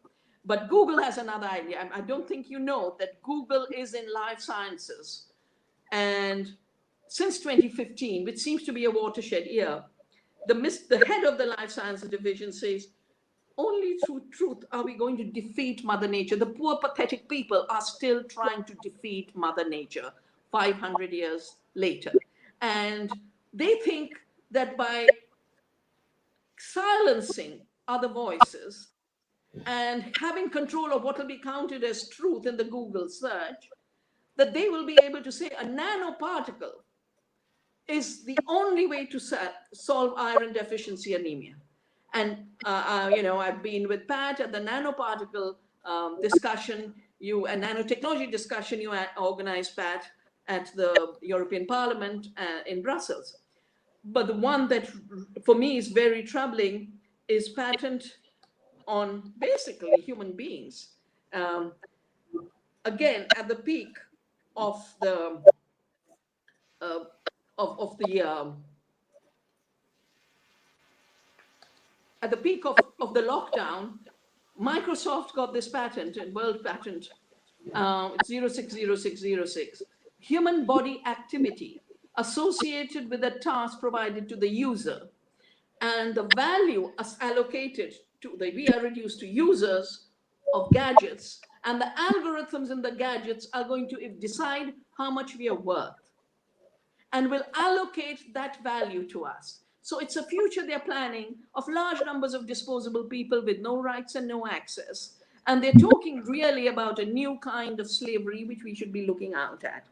But Google has another idea. I don't think you know that Google is in life sciences. And since 2015, which seems to be a watershed year, the head of the life sciences division says, only through truth are we going to defeat Mother Nature. The poor, pathetic people are still trying to defeat Mother Nature 500 years later. And they think that by silencing other voices and having control of what will be counted as truth in the Google search, that they will be able to say a nanoparticle is the only way to solve iron deficiency anemia. And, I've been with Pat at the nanoparticle discussion, and nanotechnology discussion you organized, Pat, at the European Parliament in Brussels. But the one that for me is very troubling is patent on basically human beings. Again, at the peak of the at the peak of the lockdown, Microsoft got this patent, and world patent, it's 060606, human body activity associated with a task provided to the user. And the value is allocated to we are reduced to users of gadgets, and the algorithms in the gadgets are going to decide how much we are worth and will allocate that value to us. So it's a future they're planning of large numbers of disposable people with no rights and no access. And they're talking really about a new kind of slavery, which we should be looking out at.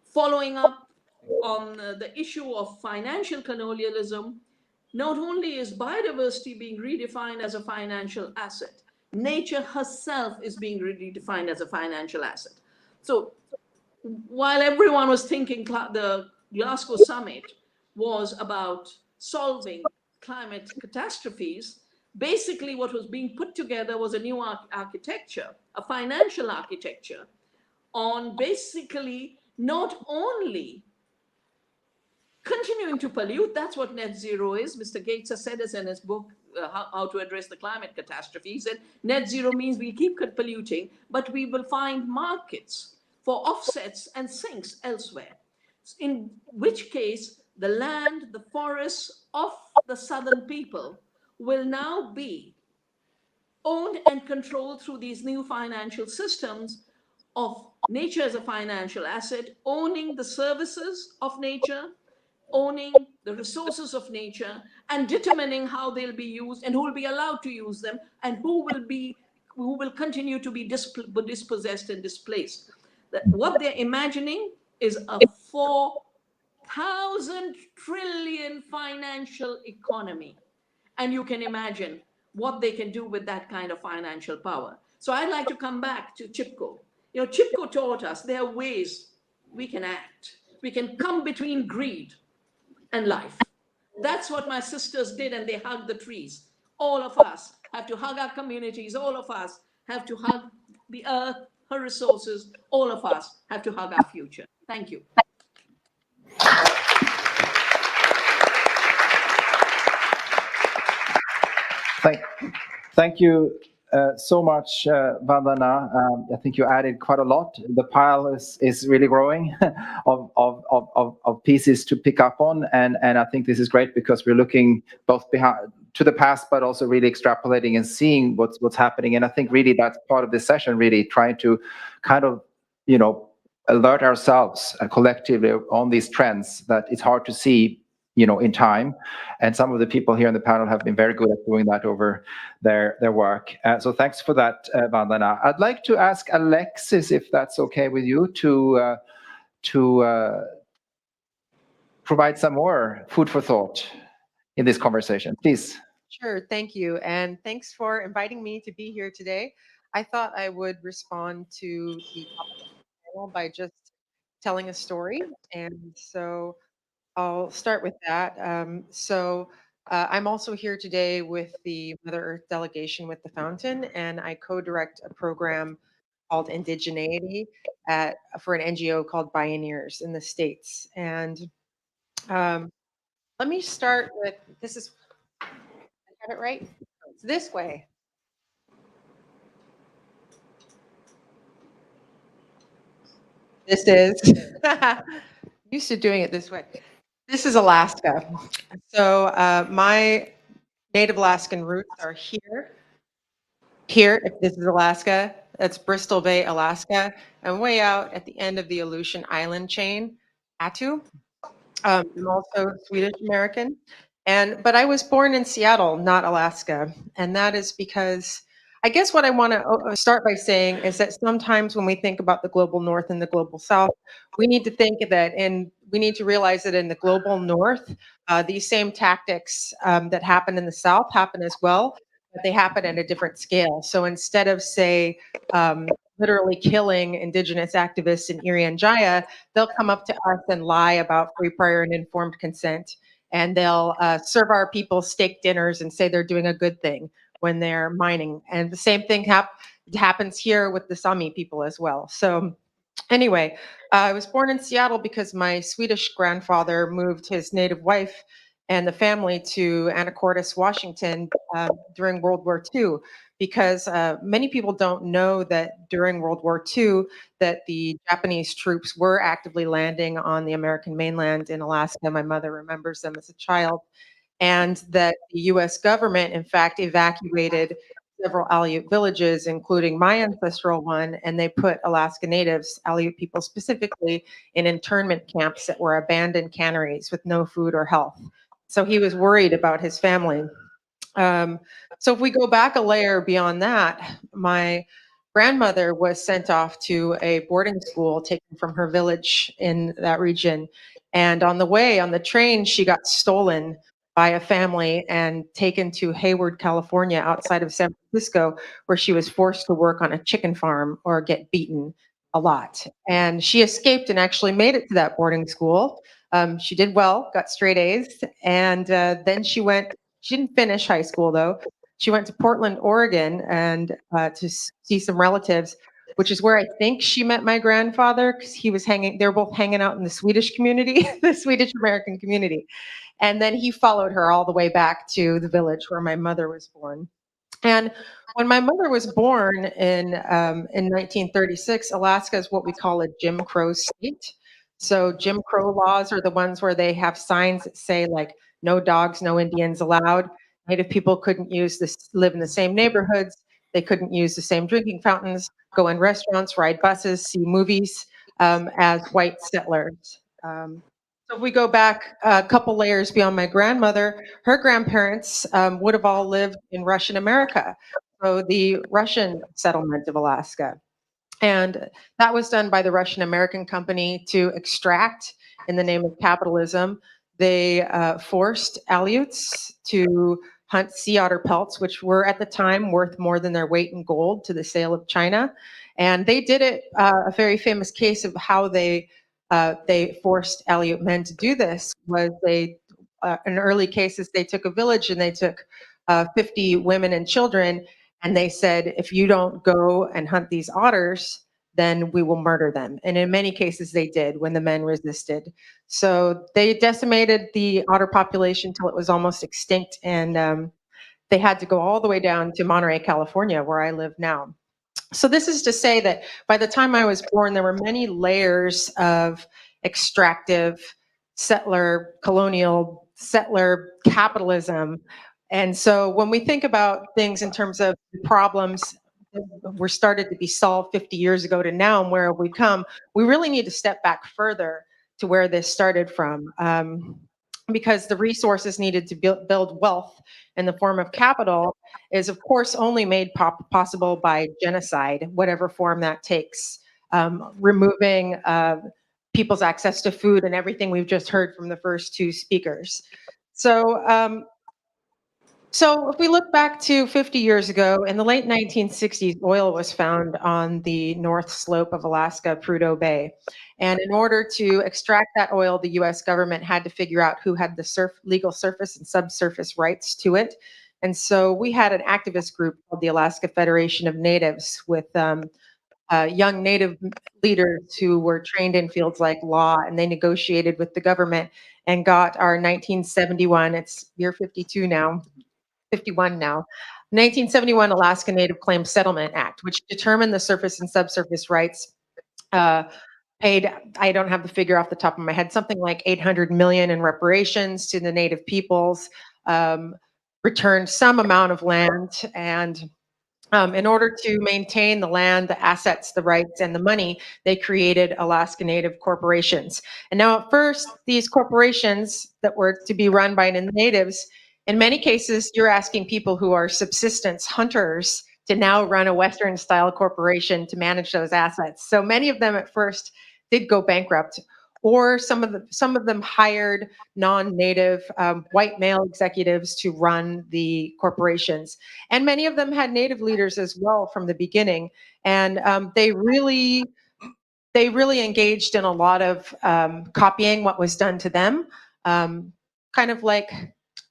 Following up on the issue of financial colonialism, not only is biodiversity being redefined as a financial asset, nature herself is being redefined as a financial asset. So while everyone was thinking the Glasgow summit was about solving climate catastrophes, basically what was being put together was a new architecture, a financial architecture on basically not only continuing to pollute, that's what net zero is. Mr. Gates has said this in his book, How to Address the Climate Catastrophe. He said net zero means we keep polluting, but we will find markets for offsets and sinks elsewhere. In which case, the land, the forests of the southern people will now be owned and controlled through these new financial systems of nature as a financial asset, owning the services of nature, owning the resources of nature, and determining how they'll be used and who will be allowed to use them and who will continue to be dispossessed and displaced. What they're imagining is a 4,000 trillion financial economy. And you can imagine what they can do with that kind of financial power. So I'd like to come back to Chipko. You know, Chipko taught us there are ways we can act. We can come between greed and life. That's what my sisters did, and they hugged the trees. All of us have to hug our communities. All of us have to hug the earth, her resources. All of us have to hug our future. Thank you. Thank you so much, Vandana. I think you added quite a lot. The pile is really growing of pieces to pick up on, and I think this is great because we're looking both to the past, but also really extrapolating and seeing what's happening. And I think really that's part of this session, really trying to kind of, you know, alert ourselves collectively on these trends that it's hard to see, you know, in time. And some of the people here in the panel have been very good at doing that over their work. So thanks for that, Vandana. I'd like to ask Alexis, if that's okay with you, to provide some more food for thought in this conversation, please. Sure, thank you. And thanks for inviting me to be here today. I thought I would respond to the topic of the panel by just telling a story. And so I'll start with that. I'm also here today with the Mother Earth delegation with the Fountain, and I co-direct a program called Indigeneity for an NGO called Pioneers in the States. And let me start with, this is, I have it right? It's this way. This is, used to doing it this way. This is Alaska. So my Native Alaskan roots are here. Here, if this is Alaska, that's Bristol Bay, Alaska, and way out at the end of the Aleutian Island chain, Attu. I'm also Swedish American, but I was born in Seattle, not Alaska, and that is because I guess what I want to start by saying is that sometimes when we think about the global north and the global south, we need to think of that, and we need to realize that in the global north, these same tactics that happen in the south happen as well, but they happen at a different scale. So instead of, say, literally killing indigenous activists in Irian Jaya, they'll come up to us and lie about free, prior, and informed consent, and they'll serve our people steak dinners and say they're doing a good thing when they're mining. And the same thing happens here with the Sami people as well. So anyway, I was born in Seattle because my Swedish grandfather moved his native wife and the family to Anacortes, Washington during World War II, because many people don't know that during World War II that the Japanese troops were actively landing on the American mainland in Alaska. My mother remembers them as a child. And that the US government, in fact, evacuated several Aleut villages, including my ancestral one, and they put Alaska Natives, Aleut people specifically, in internment camps that were abandoned canneries with no food or health. So he was worried about his family. So if we go back a layer beyond that, my grandmother was sent off to a boarding school taken from her village in that region. And on the way, on the train, she got stolen by a family and taken to Hayward, California, outside of San Francisco, where she was forced to work on a chicken farm or get beaten a lot. And she escaped and actually made it to that boarding school. She did well, got straight A's, and then she didn't finish high school though. She went to Portland, Oregon, and to see some relatives, which is where I think she met my grandfather, because they were both hanging out in the Swedish community, the Swedish American community. And then he followed her all the way back to the village where my mother was born. And when my mother was born in 1936, Alaska is what we call a Jim Crow state. So Jim Crow laws are the ones where they have signs that say like, no dogs, no Indians allowed. Native people couldn't live in the same neighborhoods. They couldn't use the same drinking fountains, go in restaurants, ride buses, see movies as white settlers. So if we go back a couple layers beyond my grandmother, her grandparents would have all lived in Russian America, so the Russian settlement of Alaska. And that was done by the Russian American company to extract in the name of capitalism. They forced Aleuts to hunt sea otter pelts, which were at the time worth more than their weight in gold to the sale of China. And they did it, a very famous case of how they forced Aleut men to do this was in early cases, they took a village and they took 50 women and children, and they said, if you don't go and hunt these otters, then we will murder them. And in many cases they did when the men resisted. So they decimated the otter population till it was almost extinct, and they had to go all the way down to Monterey, California, where I live now. So this is to say that by the time I was born, there were many layers of extractive, settler, colonial, settler capitalism. And so when we think about things in terms of problems were started to be solved 50 years ago to now and where have we come, we really need to step back further to where this started from. Because the resources needed to build wealth in the form of capital is, of course, only made possible by genocide, whatever form that takes, removing people's access to food and everything we've just heard from the first two speakers. So, so if we look back to 50 years ago, in the late 1960s, oil was found on the north slope of Alaska, Prudhoe Bay. And in order to extract that oil, the US government had to figure out who had the legal surface and subsurface rights to it. And so we had an activist group called the Alaska Federation of Natives with young Native leaders who were trained in fields like law, and they negotiated with the government and got our 1971, it's year 52 now, 51 now, 1971 Alaska Native Claims Settlement Act, which determined the surface and subsurface rights, paid, I don't have the figure off the top of my head, something like 800 million in reparations to the Native peoples, returned some amount of land, and in order to maintain the land, the assets, the rights, and the money, they created Alaska Native corporations. And now at first, these corporations that were to be run by the natives, in many cases, you're asking people who are subsistence hunters to now run a Western-style corporation to manage those assets. So many of them at first did go bankrupt, or some of them hired non-native white male executives to run the corporations. And many of them had native leaders as well from the beginning. And they really engaged in a lot of copying what was done to them, kind of like,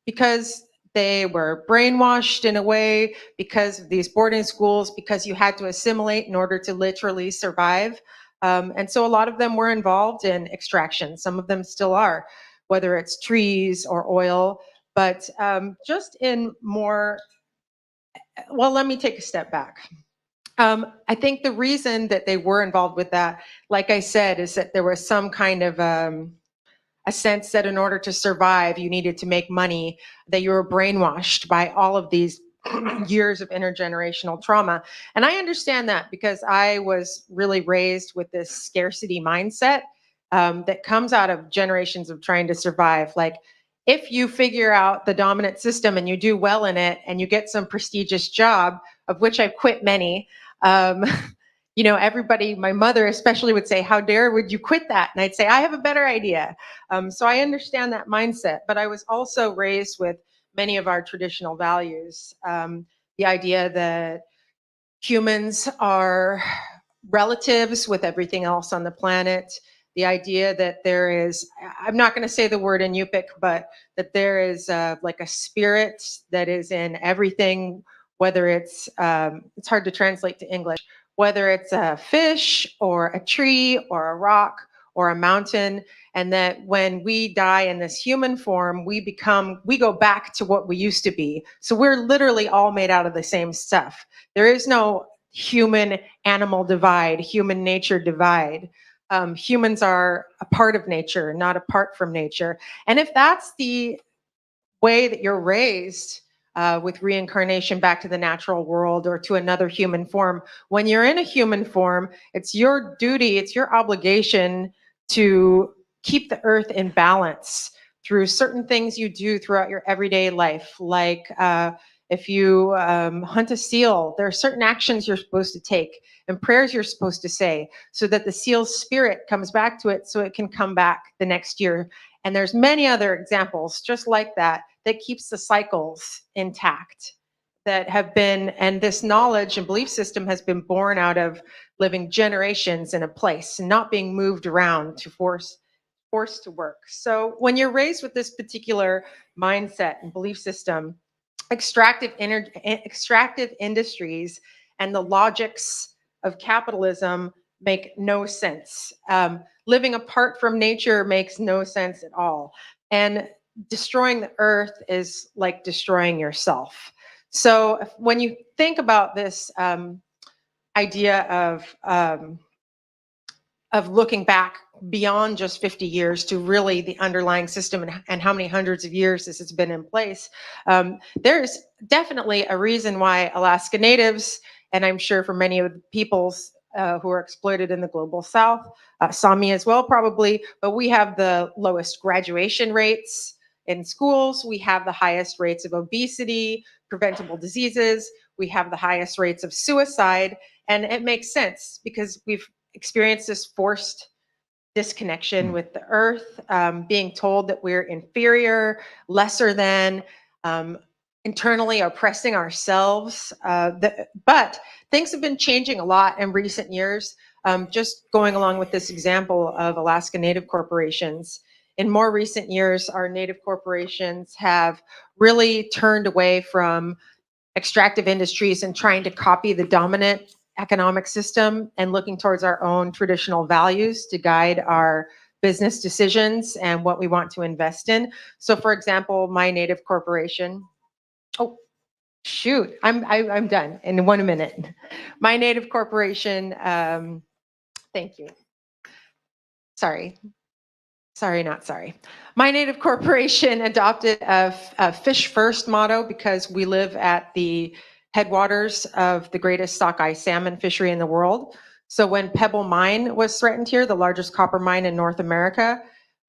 because they were brainwashed in a way, because of these boarding schools, because you had to assimilate in order to literally survive. And so a lot of them were involved in extraction. Some of them still are, whether it's trees or oil, but just in more, well, let me take a step back. I think the reason that they were involved with that, like I said, is that there was some kind of a sense that in order to survive, you needed to make money, that you were brainwashed by all of these years of intergenerational trauma. And I understand that, because I was really raised with this scarcity mindset that comes out of generations of trying to survive. Like, if you figure out the dominant system and you do well in it and you get some prestigious job, of which I've quit many, you know, everybody, my mother especially, would say, how dare would you quit that? And I'd say, I have a better idea. So I understand that mindset, but I was also raised with many of our traditional values. The idea that humans are relatives with everything else on the planet. The idea that there is, I'm not going to say the word in Yupik, but that there is like a spirit that is in everything, whether it's hard to translate to English, whether it's a fish or a tree or a rock or a mountain, and that when we die in this human form, we go back to what we used to be. So we're literally all made out of the same stuff. There is no human animal divide, human nature divide. Humans are a part of nature, not apart from nature. And if that's the way that you're raised, with reincarnation back to the natural world or to another human form, when you're in a human form, it's your duty, it's your obligation to keep the earth in balance through certain things you do throughout your everyday life. Like if you hunt a seal, there are certain actions you're supposed to take and prayers you're supposed to say so that the seal's spirit comes back to it so it can come back the next year. And there's many other examples just like that that keeps the cycles intact, that have been, and this knowledge and belief system has been born out of living generations in a place and not being moved around to forced to work. So when you're raised with this particular mindset and belief system, extractive industries and the logics of capitalism make no sense. Living apart from nature makes no sense at all. And destroying the earth is like destroying yourself. So when you think about this idea of looking back beyond just 50 years to really the underlying system and how many hundreds of years this has been in place, there's definitely a reason why Alaska Natives, and I'm sure for many of the peoples who are exploited in the global south, Sami as well probably, but we have the lowest graduation rates in schools, we have the highest rates of obesity, preventable diseases, we have the highest rates of suicide, and it makes sense because we've experienced this forced disconnection with the earth, being told that we're inferior, lesser than, internally oppressing ourselves. But things have been changing a lot in recent years. Just going along with this example of Alaska Native corporations, in more recent years, our Native corporations have really turned away from extractive industries and trying to copy the dominant economic system and looking towards our own traditional values to guide our business decisions and what we want to invest in. So for example, my Native corporation, oh, shoot, I'm done in 1 minute. My Native corporation, thank you. Sorry, not sorry. My Native corporation adopted a fish first motto because we live at the headwaters of the greatest sockeye salmon fishery in the world. So when Pebble Mine was threatened here, the largest copper mine in North America,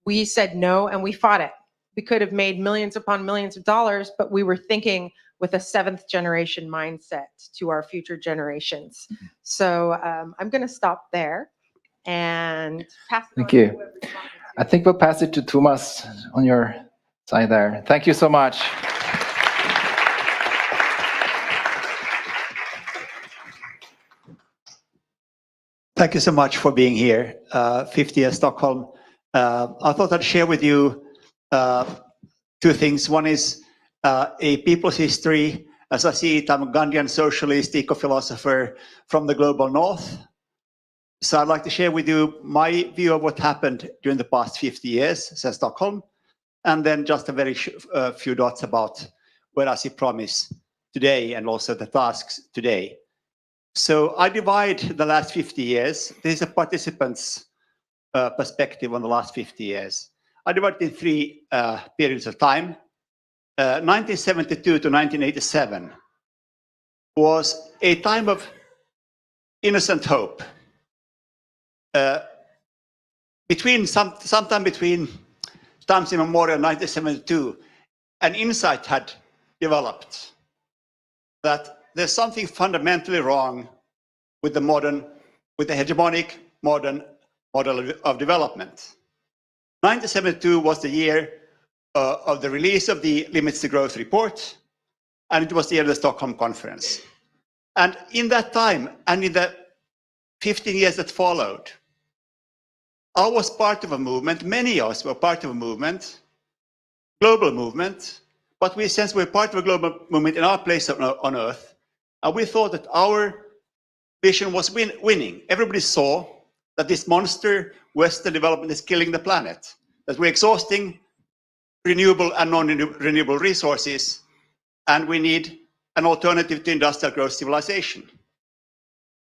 we said no and we fought it. We could have made millions upon millions of dollars, but we were thinking with a 7th generation mindset to our future generations. So I'm going to stop there and pass it Thank on you. to whoever's wanting to. I think we'll pass it to Thomas on your side there. Thank you so much. Thank you so much for being here. 50 years Stockholm. I thought I'd share with you 2 things. One is a people's history. As I see it, I'm a Gandhian socialist, eco-philosopher from the global north. So I'd like to share with you my view of what happened during the past 50 years since Stockholm, and then just a very few dots about where I see promise today and also the tasks today. So I divide the last 50 years. This is a participant's perspective on the last 50 years. I divide it in 3 periods of time. 1972 to 1987 was a time of innocent hope. Sometime between times immemorial, 1972, an insight had developed that there's something fundamentally wrong with the hegemonic modern model of development. 1972 was the year of the release of the Limits to Growth report, and it was the year of the Stockholm conference. And in that time, and in the 15 years that followed, I was part of a movement, many of us were part of a movement, global movement, but we sense we're part of a global movement in our place on Earth, and we thought that our vision was winning. Everybody saw that this monster Western development is killing the planet, that we're exhausting renewable and non-renewable resources, and we need an alternative to industrial growth civilization.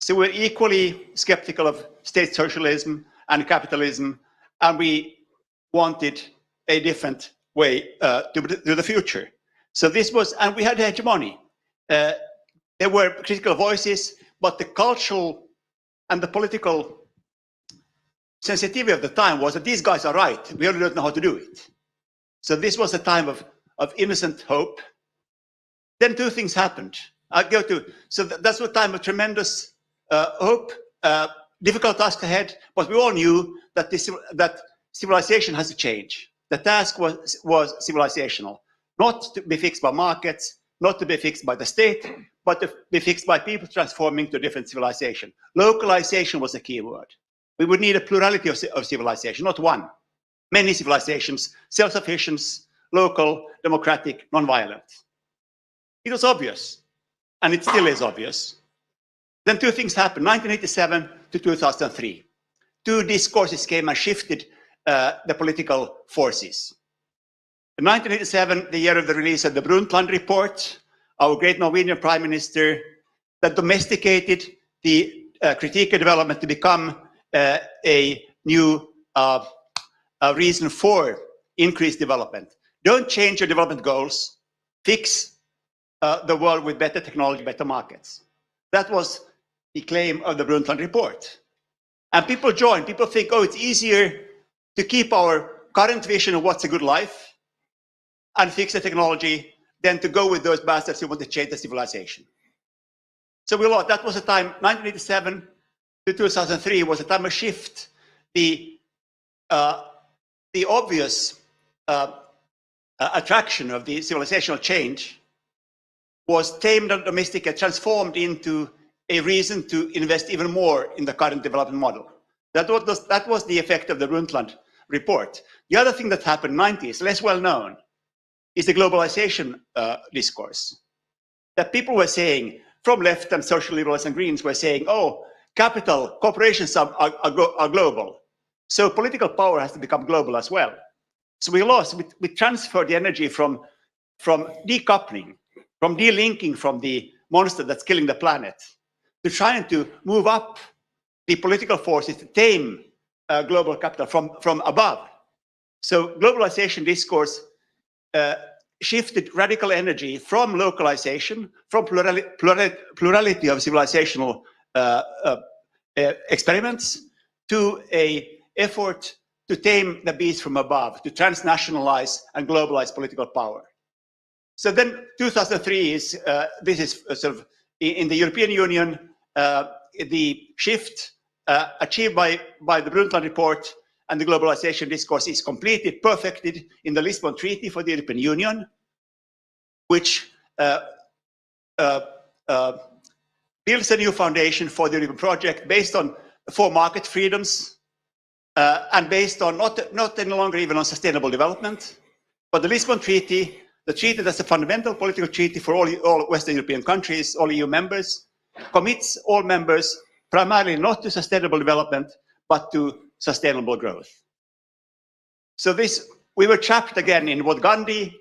So we're equally skeptical of state socialism and capitalism, and we wanted a different way to the future. So this was, and we had hegemony. There were critical voices, but the cultural and the political sensitivity of the time was that these guys are right, we only don't know how to do it. So this was a time of innocent hope. Then two things happened. So that's a time of tremendous hope, difficult task ahead, but we all knew that that civilization has to change. The task was civilizational, not to be fixed by markets, not to be fixed by the state, but to be fixed by people transforming to a different civilization. Localization was the key word. We would need a plurality of civilization, not one. Many civilizations, self-sufficient, local, democratic, non-violent. It was obvious, and it still is obvious. Then two things happened, 1987 to 2003. Two discourses came and shifted the political forces. In 1987, the year of the release of the Brundtland report, our great Norwegian Prime Minister, that domesticated the critique of development to become a new reason for increased development. Don't change your development goals, fix the world with better technology, better markets. That was the claim of the Brundtland report. And people join, people think, oh, it's easier to keep our current vision of what's a good life and fix the technology than to go with those bastards who want to change the civilization. So we lost. That was a time, 1987 to 2003 was a time of shift. The obvious attraction of the civilizational change was tamed and domesticated, transformed into a reason to invest even more in the current development model. That was the effect of the Brundtland report. The other thing that happened in the 90s, less well known, is the globalization discourse. That people were saying, from left and social liberals and Greens were saying, oh, capital, corporations are global. So political power has to become global as well. So we transferred the energy from decoupling, from delinking from the monster that's killing the planet, to trying to move up the political forces to tame global capital from above. So globalization discourse shifted radical energy from localization, from plurality of civilizational experiments, to an effort to tame the beast from above, to transnationalize and globalize political power. So then 2003 is, this is sort of in the European Union, the shift achieved by the Brundtland report and the globalization discourse is completed, perfected in the Lisbon Treaty for the European Union, which builds a new foundation for the European project based on 4 market freedoms and based on not any longer even on sustainable development, but the Lisbon Treaty, the treaty that's a fundamental political treaty for all Western European countries, all EU members, commits all members primarily not to sustainable development, but to sustainable growth. So we were trapped again in what Gandhi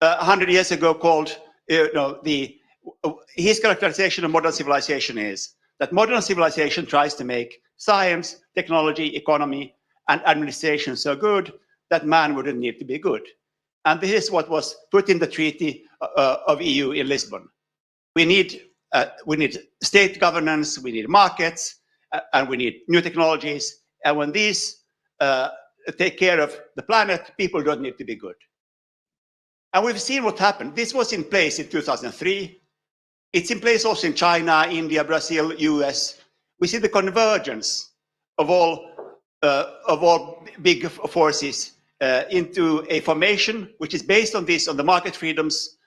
100 years ago called, his characterization of modern civilization is that modern civilization tries to make science, technology, economy, and administration so good that man wouldn't need to be good. And this is what was put in the Treaty of EU in Lisbon. We need state governance, we need markets, and we need new technologies. And when these take care of the planet, people don't need to be good. And we've seen what happened. This was in place in 2003. It's in place also in China, India, Brazil, US. We see the convergence of all big forces into a formation which is based on this, on the market freedoms,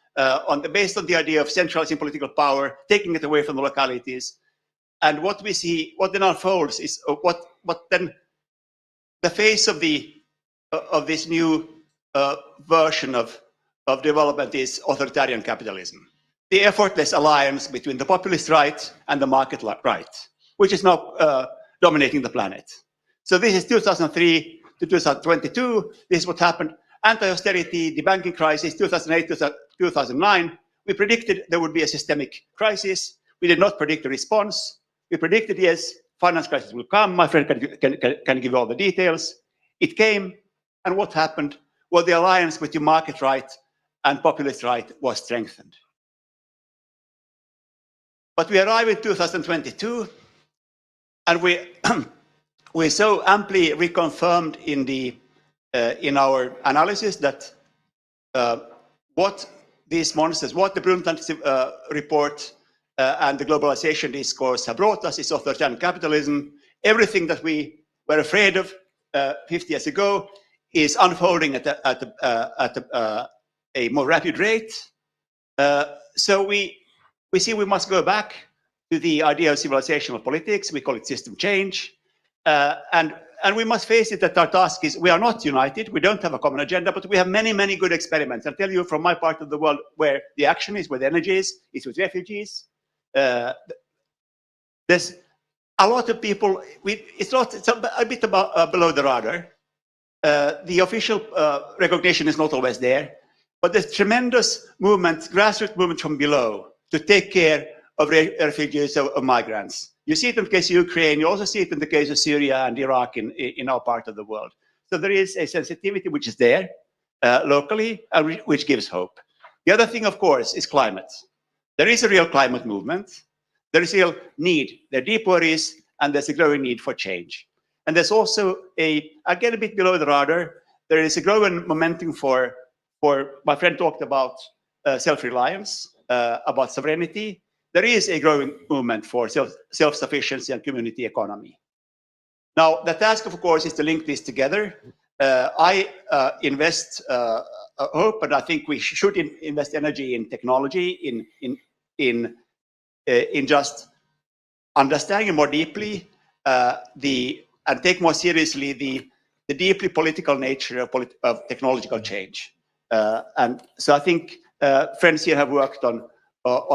based on the idea of centralizing political power, taking it away from the localities. And what we see, what then unfolds is what then the face of this new version of development is authoritarian capitalism. The effortless alliance between the populist right and the market right, which is now dominating the planet. So this is 2003 to 2022. This is what happened. Anti-austerity, the banking crisis, 2008 to 2009. We predicted there would be a systemic crisis. We did not predict a response. We predicted, yes, finance crisis will come. My friend can give you all the details. It came, and what happened? Well, the alliance between market right and populist right was strengthened. But we arrive in 2022, and we so amply reconfirmed in our analysis that what these monsters, what the Brundtland report and the globalization discourse have brought us is authoritarian capitalism. Everything that we were afraid of 50 years ago is unfolding at a more rapid rate. So we see we must go back to the idea of civilizational politics. We call it system change. And we must face it that our task is, we are not united, we don't have a common agenda, but we have many, many good experiments. I'll tell you from my part of the world where the action is, where the energy is, it's with refugees. There's a lot of people, it's a bit below the radar. The official recognition is not always there, but there's tremendous movement, grassroots movement from below to take care of refugees, of migrants. You see it in the case of Ukraine, you also see it in the case of Syria and Iraq in our part of the world. So there is a sensitivity which is there locally, which gives hope. The other thing, of course, is climate. There is a real climate movement. There is a real need. There are deep worries, and there's a growing need for change. And there's also again, a bit below the radar, there is a growing momentum for my friend talked about self-reliance, about sovereignty. There is a growing movement for self-sufficiency and community economy. Now, the task, of course, is to link this together. I invest hope, and I think we should invest energy in technology, in just understanding more deeply and take more seriously the deeply political nature of technological change. And so I think friends here have worked on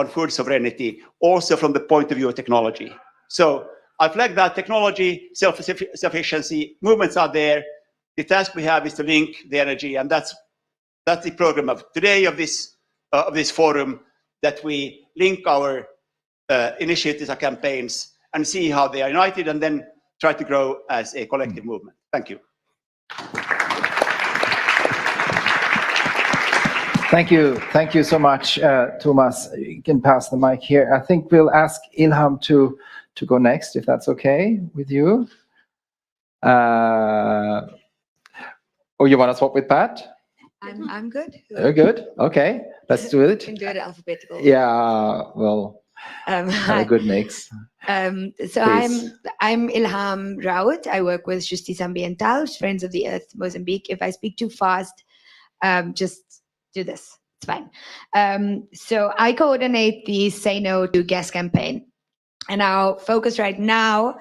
food sovereignty, also from the point of view of technology. So I flag that technology, self-sufficiency, movements are there. The task we have is to link the energy, and that's the program of today, of this forum, that we link our initiatives, our campaigns, and see how they are united, and then try to grow as a collective movement. Thank you. Thank you so much, Thomas. You can pass the mic here. I think we'll ask Ilham to go next, if that's okay with you. Or you want to swap with Pat? I'm good. You're good. Okay, let's do it. We can do it alphabetical. Yeah, well, have a good mix. So I'm Ilham Raut. I work with Justiça Ambiental, Friends of the Earth, Mozambique. If I speak too fast, just do this. It's fine. So I coordinate the Say No to Gas campaign. And our focus right now,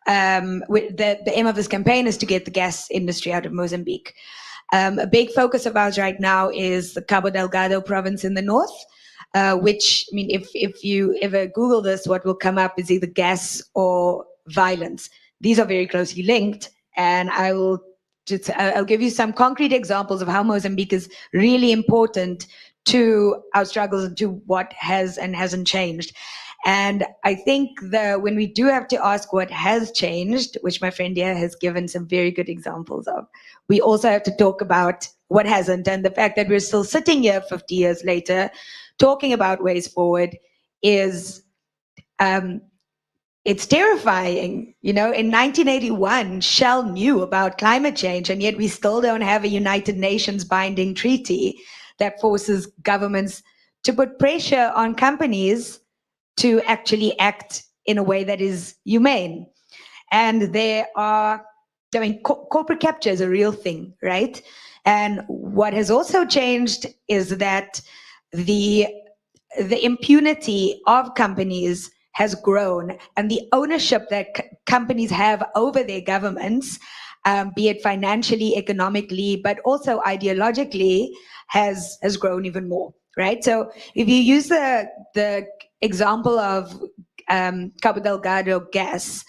the aim of this campaign is to get the gas industry out of Mozambique. A big focus of ours right now is the Cabo Delgado province in the north, which, I mean, if you ever Google this, what will come up is either gas or violence. These are very closely linked, and I'll give you some concrete examples of how Mozambique is really important to our struggles and to what has and hasn't changed. And I think that when we do have to ask what has changed, which my friend here has given some very good examples of, we also have to talk about what hasn't. And the fact that we're still sitting here 50 years later talking about ways forward is it's terrifying. You know, in 1981, Shell knew about climate change, and yet we still don't have a United Nations binding treaty that forces governments to put pressure on companies to actually act in a way that is humane. And there are, I mean, corporate capture is a real thing, right? And what has also changed is that the impunity of companies has grown, and the ownership that companies have over their governments, be it financially, economically, but also ideologically, has grown even more, right? So if you use the example of Cabo Delgado gas,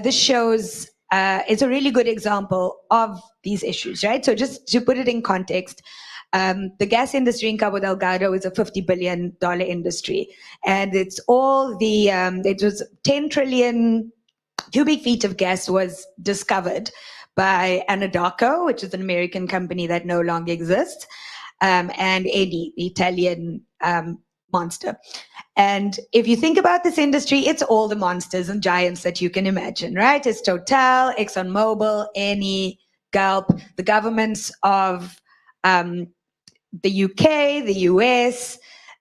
this shows it's a really good example of these issues, right? So just to put it in context, the gas industry in Cabo Delgado is a $50 billion industry, and it's all the, it was 10 trillion cubic feet of gas was discovered by Anadarko, which is an American company that no longer exists, and Eni, the Italian monster. And if you think about this industry, it's all the monsters and giants that you can imagine, right? It's Total, ExxonMobil, Eni, Galp, the governments of the UK, the US,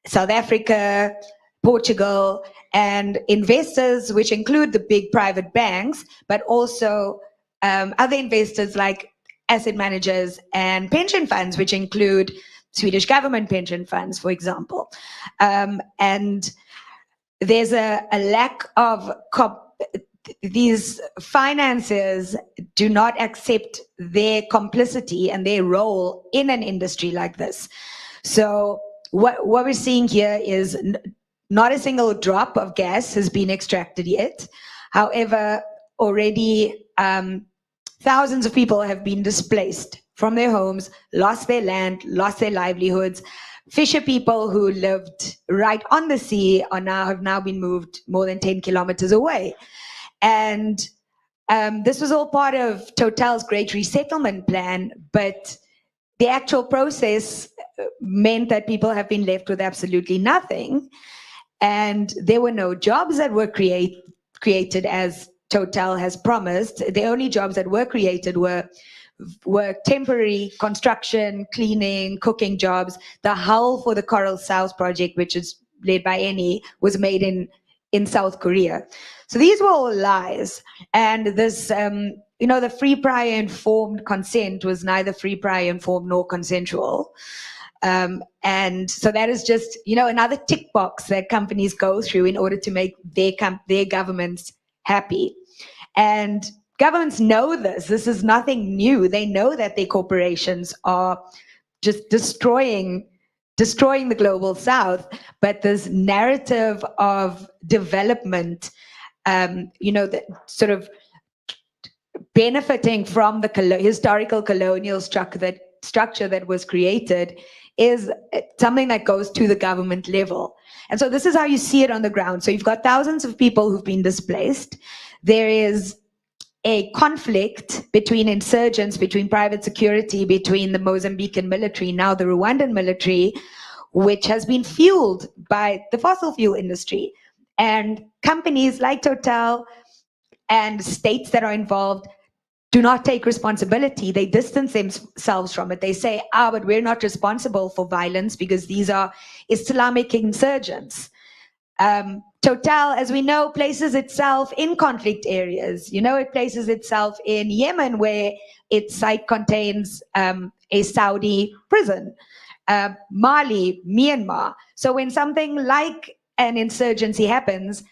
South Africa, Portugal, and investors, which include the big private banks, but also other investors like asset managers and pension funds, which include Swedish government pension funds, for example. And there's a lack of these financiers do not accept their complicity and their role in an industry like this. So what we're seeing here is not a single drop of gas has been extracted yet. However, already thousands of people have been displaced from their homes, lost their land, lost their livelihoods. Fisher people who lived right on the sea have now been moved more than 10 kilometers away. And this was all part of Total's Great Resettlement Plan, but the actual process meant that people have been left with absolutely nothing. And there were no jobs that were created as Total has promised. The only jobs that were created were temporary construction, cleaning, cooking jobs. The hull for the Coral South project, which is led by Eni, was made in South Korea. So these were all lies. And this, the free, prior, informed consent was neither free, prior, informed, nor consensual. And so that is just, another tick box that companies go through in order to make their governments happy. And governments know this. This is nothing new. They know that their corporations are just destroying the global south. But this narrative of development, that sort of benefiting from the historical colonial structure that was created is something that goes to the government level. And so this is how you see it on the ground. So you've got thousands of people who've been displaced. There is a conflict between insurgents, between private security, between the Mozambican military, now the Rwandan military, which has been fueled by the fossil fuel industry. And companies like Total and states that are involved do not take responsibility. They distance themselves from it. They say, but we're not responsible for violence because these are Islamic insurgents. Total, as we know, places itself in conflict areas. It places itself in Yemen, where its site contains a Saudi prison. Mali, Myanmar. So when something like an insurgency happens,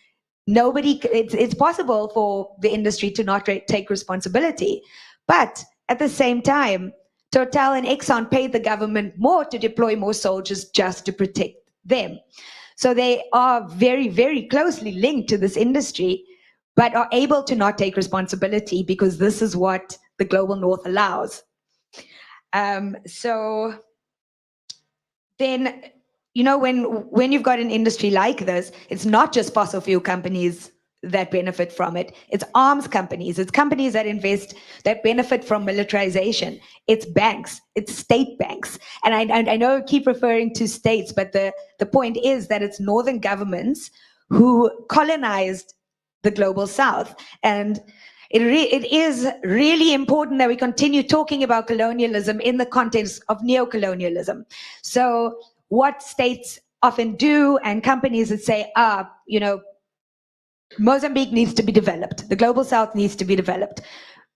it's possible for the industry to not take responsibility. But at the same time, Total and Exxon paid the government more to deploy more soldiers just to protect them. So they are very, very closely linked to this industry, but are able to not take responsibility because this is what the global north allows. So then, when you've got an industry like this, it's not just fossil fuel companies that benefit from it. It's arms companies. It's companies that invest, that benefit from militarization. It's banks. It's state banks. And I know I keep referring to states, but the point is that it's northern governments who colonized the global south. And it is really important that we continue talking about colonialism in the context of neocolonialism. So what states often do, and companies that say, you know, Mozambique needs to be developed, the global south needs to be developed.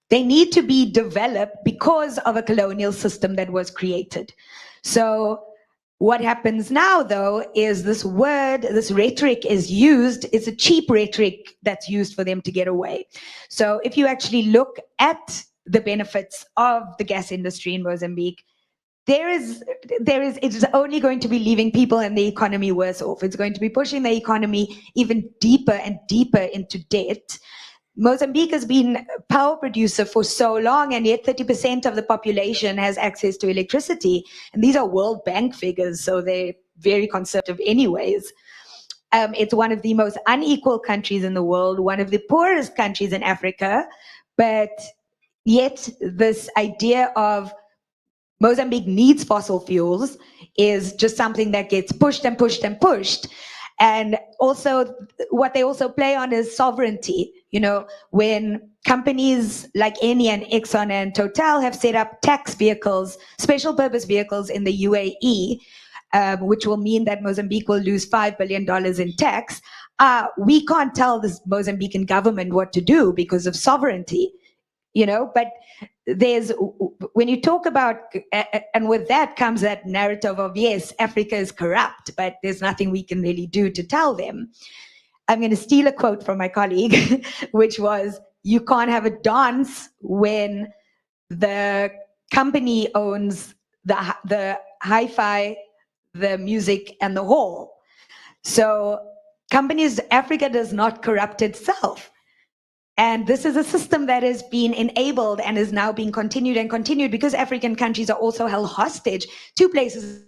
They need to be developed because of a colonial system that was created. So what happens now, though, is this word, this rhetoric is used, it's a cheap rhetoric that's used for them to get away. So if you actually look at the benefits of the gas industry in Mozambique, it's only going to be leaving people and the economy worse off. It's going to be pushing the economy even deeper and deeper into debt. Mozambique has been a power producer for so long, and yet 30% of the population has access to electricity. And these are World Bank figures, so they're very conservative anyways. It's one of the most unequal countries in the world, one of the poorest countries in Africa, but yet this idea of Mozambique needs fossil fuels is just something that gets pushed and pushed and pushed. And also, what they also play on is sovereignty. You know, when companies like Eni and Exxon and Total have set up tax vehicles, special purpose vehicles in the UAE, which will mean that Mozambique will lose $5 billion in tax, we can't tell the Mozambican government what to do because of sovereignty. You know, but when you talk about, and with that comes that narrative of, yes, Africa is corrupt, but there's nothing we can really do to tell them. I'm going to steal a quote from my colleague, which was, you can't have a dance when the company owns the hi-fi, the music, and the hall. So Africa does not corrupt itself. And this is a system that has been enabled and is now being continued and continued because African countries are also held hostage to places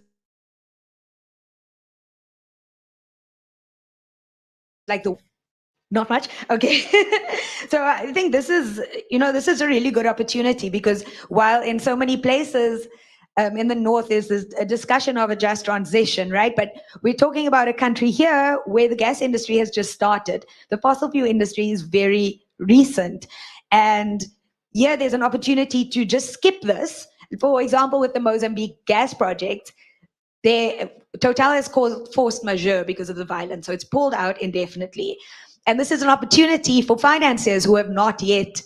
like not much. Okay. So I think this is a really good opportunity, because while in so many places in the North is a discussion of a just transition, right? But we're talking about a country here where the gas industry has just started. The fossil fuel industry is very recent. And yeah, there's an opportunity to just skip this. For example, with the Mozambique gas project, Total has caused force majeure because of the violence. So it's pulled out indefinitely. And this is an opportunity for financiers who have not yet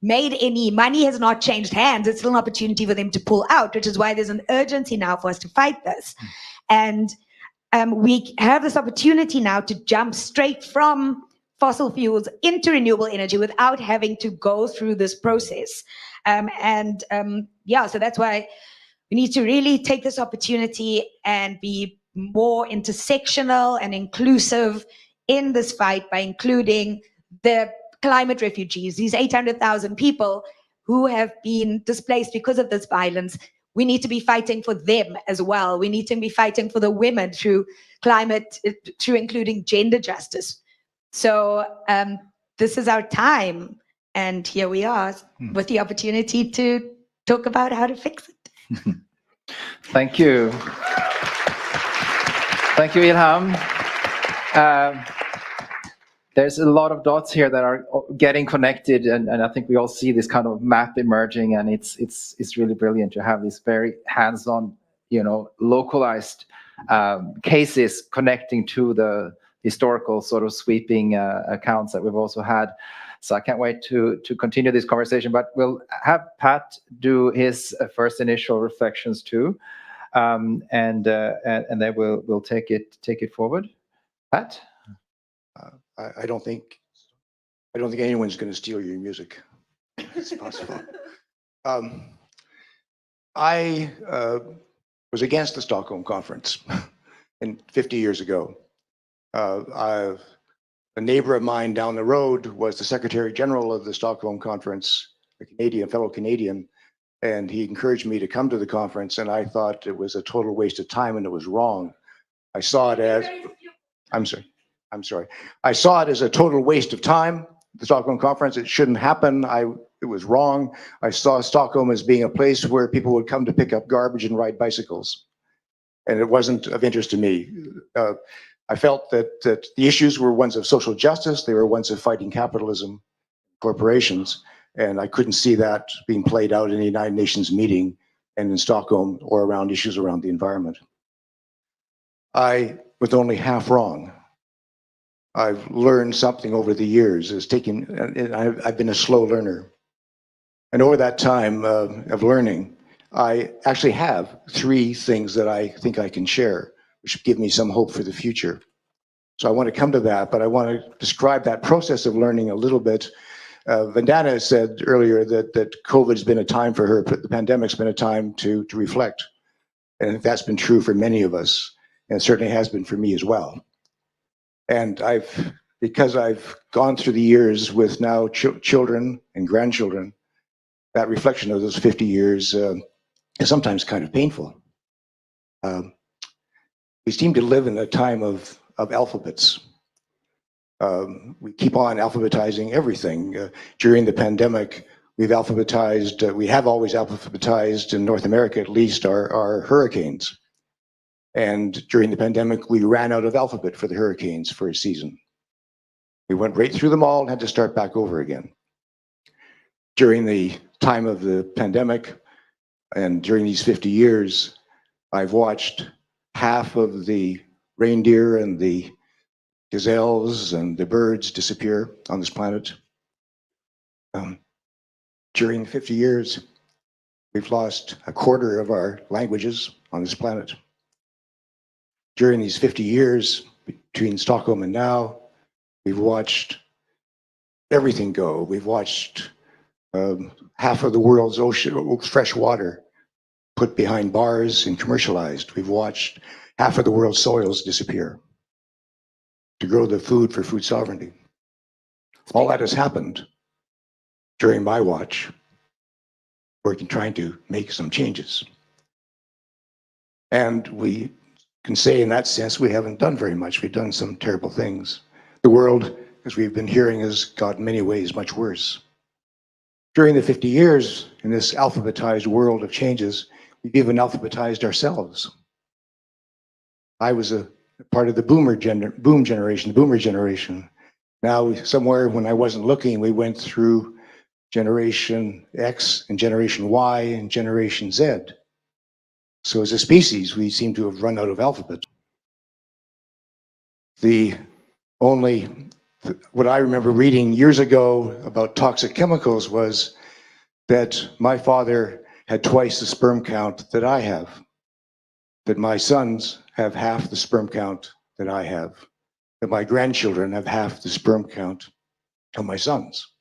made any money, has not changed hands. It's still an opportunity for them to pull out, which is why there's an urgency now for us to fight this. And we have this opportunity now to jump straight from fossil fuels into renewable energy without having to go through this process. So that's why we need to really take this opportunity and be more intersectional and inclusive in this fight by including the climate refugees, these 800,000 people who have been displaced because of this violence. We need to be fighting for them as well. We need to be fighting for the women through climate, through including gender justice. So this is our time. And here we are with the opportunity to talk about how to fix it. Thank you. Thank you, Ilham. There's a lot of dots here that are getting connected, and I think we all see this kind of map emerging, and it's really brilliant to have these very hands-on, localized cases connecting to the historical sort of sweeping accounts that we've also had. So I can't wait to continue this conversation, but we'll have Pat do his first initial reflections too, and then we'll take it forward. Pat? I don't think anyone's going to steal your music. It's possible. I was against the Stockholm Conference 50 years ago. A neighbor of mine down the road was the Secretary General of the Stockholm Conference, a fellow Canadian, and he encouraged me to come to the conference, and I thought it was a total waste of time, and it was wrong. I saw it as, I'm sorry. I saw it as a total waste of time, the Stockholm Conference. It shouldn't happen. It was wrong. I saw Stockholm as being a place where people would come to pick up garbage and ride bicycles. And it wasn't of interest to me. I felt that the issues were ones of social justice, they were ones of fighting capitalism, corporations, and I couldn't see that being played out in the United Nations meeting and in Stockholm or around issues around the environment. I was only half wrong. I've learned something over the years. I've been a slow learner. And over that time of learning, I actually have 3 things that I think I can share, which give me some hope for the future. So I want to come to that, but I want to describe that process of learning a little bit. Vandana said earlier that COVID's been a time for her, but the pandemic's been a time to reflect. And that's been true for many of us, and it certainly has been for me as well. And because I've gone through the years with now children and grandchildren, that reflection of those 50 years is sometimes kind of painful. We seem to live in a time of alphabets. We keep on alphabetizing everything. During the pandemic, we have always alphabetized, in North America at least, our hurricanes. And during the pandemic, we ran out of alphabet for the hurricanes for a season. We went right through them all and had to start back over again. During the time of the pandemic and during these 50 years, I've watched half of the reindeer and the gazelles and the birds disappear on this planet. During 50 years, we've lost a quarter of our languages on this planet. During these 50 years, between Stockholm and now, we've watched everything go. We've watched half of the world's ocean, fresh water put behind bars and commercialized. We've watched half of the world's soils disappear to grow the food for food sovereignty. All that has happened during my watch, working, trying to make some changes. And we can say in that sense, we haven't done very much. We've done some terrible things. The world, as we've been hearing, has got in many ways much worse. During the 50 years in this alphabetized world of changes, we've even alphabetized ourselves. I was a part of the boomer generation. Now, somewhere when I wasn't looking, we went through Generation X and Generation Y and Generation Z. So as a species, we seem to have run out of alphabet. What I remember reading years ago about toxic chemicals was that my father had twice the sperm count that I have, that my sons have half the sperm count that I have, that my grandchildren have half the sperm count of my sons.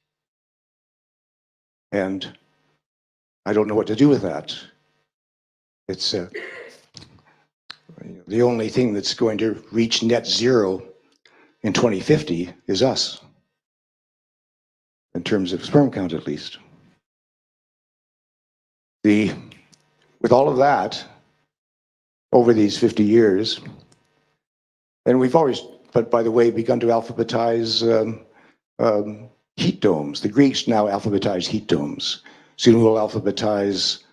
And I don't know what to do with that. It's the only thing that's going to reach net zero in 2050 is us, in terms of sperm count at least. With all of that, over these 50 years, and we've always, but by the way, begun to alphabetize heat domes. The Greeks now alphabetize heat domes. Soon we'll alphabetize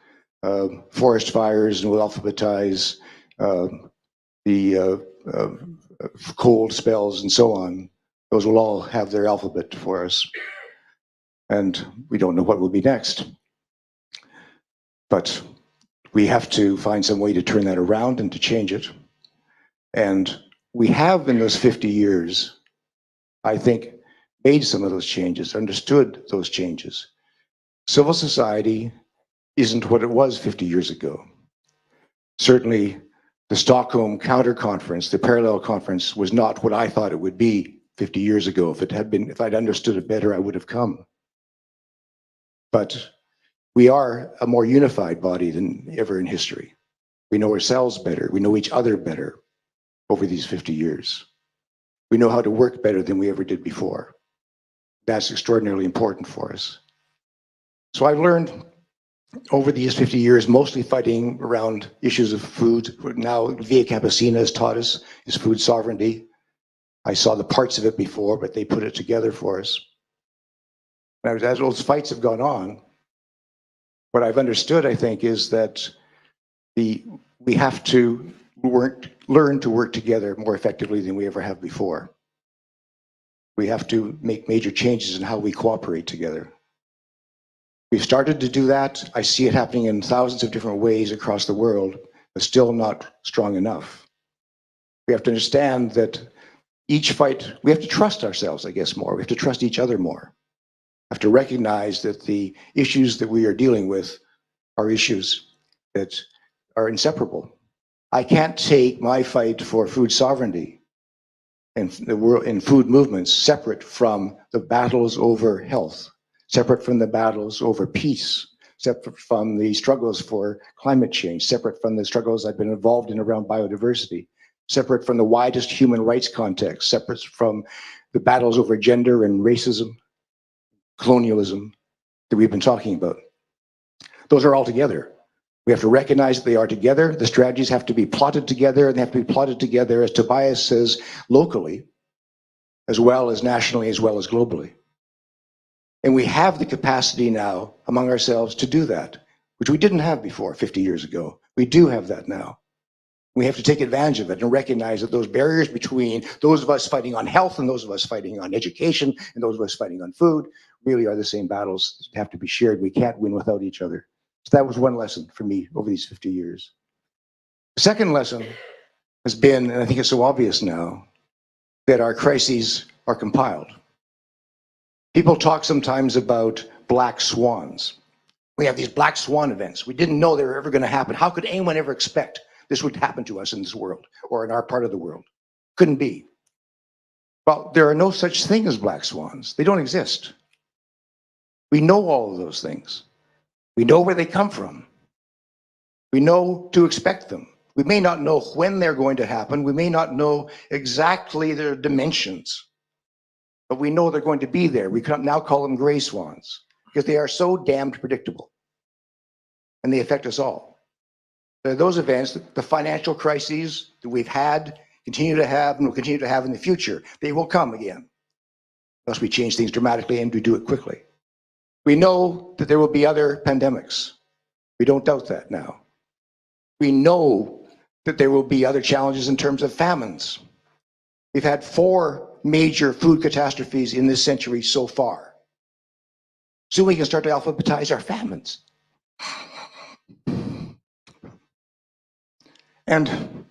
forest fires, and we'll alphabetize the cold spells and so on. Those will all have their alphabet for us. And we don't know what will be next. But we have to find some way to turn that around and to change it. And we have in those 50 years, I think, made some of those changes, understood those changes. Civil society isn't what it was 50 years ago. Certainly, the Stockholm Counter Conference, the Parallel Conference, was not what I thought it would be 50 years ago. If I'd understood it better, I would have come. But we are a more unified body than ever in history. We know ourselves better. We know each other better over these 50 years. We know how to work better than we ever did before. That's extraordinarily important for us. So I've learned over these 50 years, mostly fighting around issues of food. Now, Via Campesina has taught us is food sovereignty. I saw the parts of it before, but they put it together for us. Now, as those fights have gone on, what I've understood, I think, is that we have to learn to work together more effectively than we ever have before. We have to make major changes in how we cooperate together. We've started to do that. I see it happening in thousands of different ways across the world, but still not strong enough. We have to understand that each fight, we have to trust ourselves, I guess, more. We have to trust each other more. We have to recognize that the issues that we are dealing with are issues that are inseparable. I can't take my fight for food sovereignty and the world and food movements separate from the battles over health, separate from the battles over peace, separate from the struggles for climate change, separate from the struggles I've been involved in around biodiversity, separate from the widest human rights context, separate from the battles over gender and racism, colonialism that we've been talking about. Those are all together. We have to recognize that they are together. The strategies have to be plotted together, and they have to be plotted together, as Tobias says, locally, as well as nationally, as well as globally. And we have the capacity now among ourselves to do that, which we didn't have before 50 years ago. We do have that now. We have to take advantage of it and recognize that those barriers between those of us fighting on health and those of us fighting on education and those of us fighting on food really are the same battles that have to be shared. We can't win without each other. So that was one lesson for me over these 50 years. The second lesson has been, and I think it's so obvious now, that our crises are compiled. People talk sometimes about black swans. We have these black swan events. We didn't know they were ever going to happen. How could anyone ever expect this would happen to us in this world or in our part of the world? Couldn't be. Well, there are no such thing as black swans. They don't exist. We know all of those things. We know where they come from. We know to expect them. We may not know when they're going to happen. We may not know exactly their dimensions, but we know they're going to be there. We can now call them gray swans because they are so damned predictable and they affect us all. There are those events, the financial crises that we've had, continue to have, and will continue to have in the future. They will come again unless we change things dramatically and we do it quickly. We know that there will be other pandemics. We don't doubt that now. We know that there will be other challenges in terms of famines. We've had 4 major food catastrophes in this century so far. Soon we can start to alphabetize our famines. And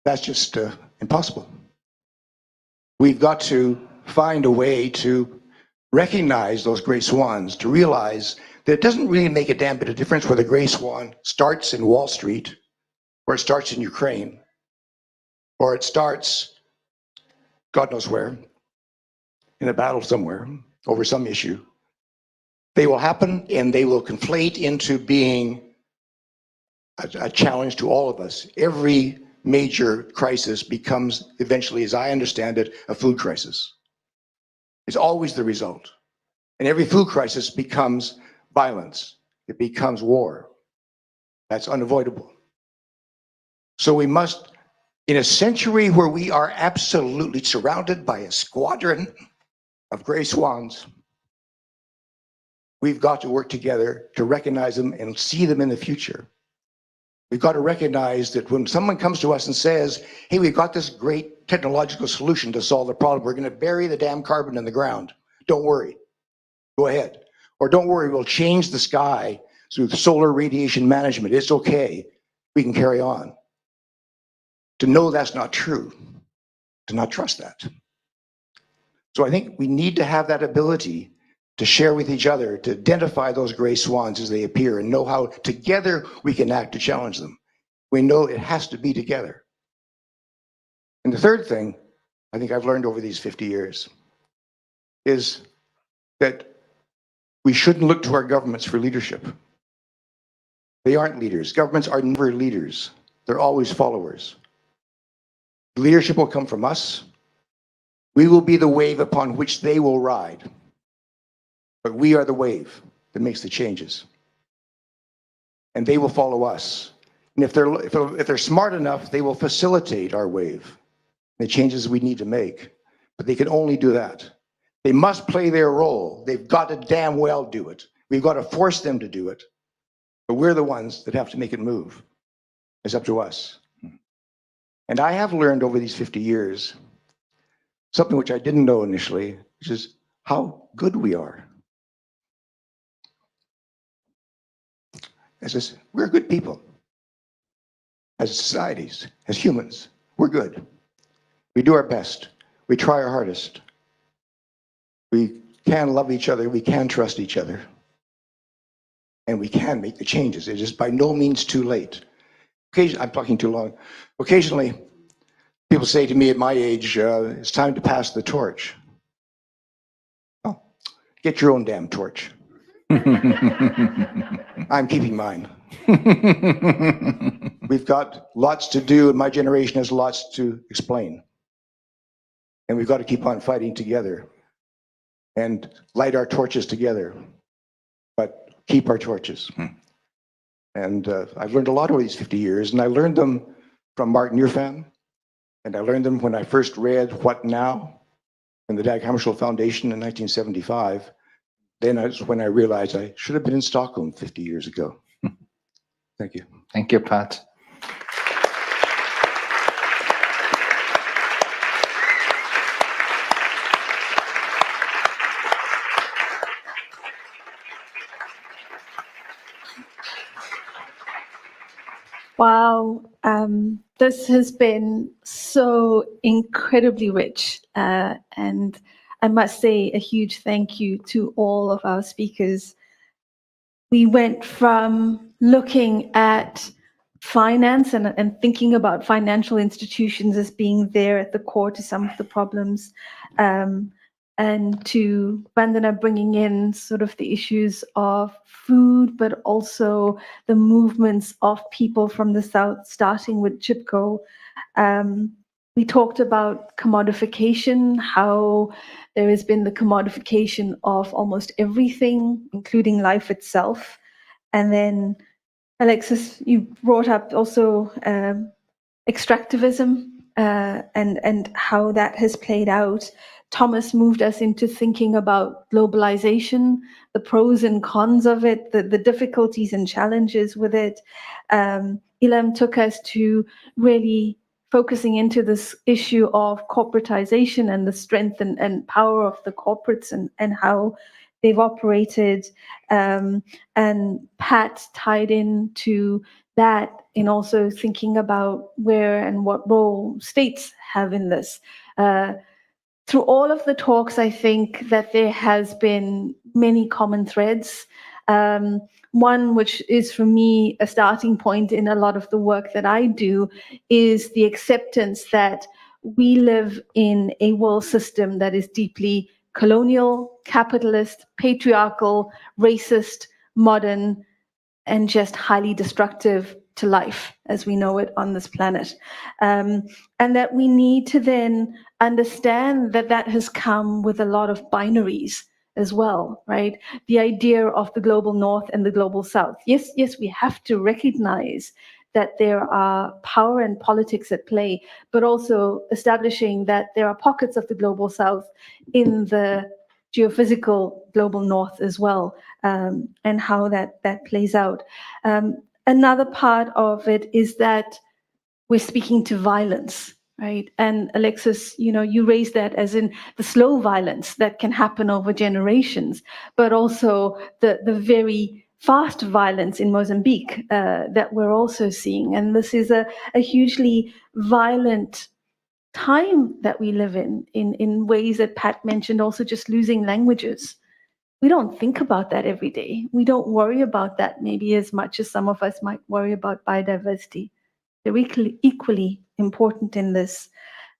that's just impossible. We've got to find a way to recognize those gray swans, to realize that it doesn't really make a damn bit of difference whether the gray swan starts in Wall Street, or it starts in Ukraine, or it starts, God knows where, in a battle somewhere over some issue. They will happen and they will conflate into being a challenge to all of us. Every major crisis becomes eventually, as I understand it, a food crisis. It's always the result. And every food crisis becomes violence. It becomes war. That's unavoidable. So we must, in a century where we are absolutely surrounded by a squadron of gray swans, we've got to work together to recognize them and see them in the future. We've got to recognize that when someone comes to us and says, hey, we've got this great technological solution to solve the problem, we're going to bury the damn carbon in the ground. Don't worry. Go ahead. Or don't worry, we'll change the sky through solar radiation management. It's okay. We can carry on. To know that's not true, to not trust that. So I think we need to have that ability to share with each other, to identify those gray swans as they appear and know how together we can act to challenge them. We know it has to be together. And the third thing I think I've learned over these 50 years is that we shouldn't look to our governments for leadership. They aren't leaders. Governments are never leaders. They're always followers. Leadership will come from us. We will be the wave upon which they will ride. But we are the wave that makes the changes. And they will follow us. And if they're smart enough, they will facilitate our wave, the changes we need to make. But they can only do that. They must play their role. They've got to damn well do it. We've got to force them to do it. But we're the ones that have to make it move. It's up to us. And I have learned over these 50 years something which I didn't know initially, which is how good we are. We're good people. As societies, as humans, we're good. We do our best. We try our hardest. We can love each other. We can trust each other. And we can make the changes. It is by no means too late. I'm talking too long. Occasionally, people say to me at my age, it's time to pass the torch. Oh, get your own damn torch. I'm keeping mine. We've got lots to do, and my generation has lots to explain. And we've got to keep on fighting together and light our torches together, but keep our torches. And I've learned a lot over these 50 years, and I learned them from Martin Urfan, and I learned them when I first read What Now? In the Dag Hammarskjöld Foundation in 1975. Then that's when I realized I should have been in Stockholm 50 years ago. Thank you. Thank you, Pat. Wow, this has been so incredibly rich, and I must say a huge thank you to all of our speakers. We went from looking at finance and thinking about financial institutions as being there at the core to some of the problems, and to Vandana bringing in sort of the issues of food, but also the movements of people from the South, starting with Chipko. We talked about commodification, how there has been the commodification of almost everything, including life itself. And then, Alexis, you brought up also extractivism and how that has played out. Thomas moved us into thinking about globalization, the pros and cons of it, the difficulties and challenges with it. Ilham took us to really focusing into this issue of corporatization and the strength and power of the corporates and how they've operated. And Pat tied into that in also thinking about where and what role states have in this. Through all of the talks, I think that there has been many common threads. One, which is for me a starting point in a lot of the work that I do, is the acceptance that we live in a world system that is deeply colonial, capitalist, patriarchal, racist, modern, and just highly destructive to life as we know it on this planet. And that we need to then understand that that has come with a lot of binaries as well, right? The idea of the global north and the global south. Yes, we have to recognize that there are power and politics at play, but also establishing that there are pockets of the global south in the geophysical global north as well, and how that plays out. Another part of it is that we're speaking to violence, right? And Alexis, you raised that as in the slow violence that can happen over generations, but also the very fast violence in Mozambique that we're also seeing. And this is a hugely violent time that we live in ways that Pat mentioned, also just losing languages. We don't think about that every day. We don't worry about that maybe as much as some of us might worry about biodiversity. They're equally important in this.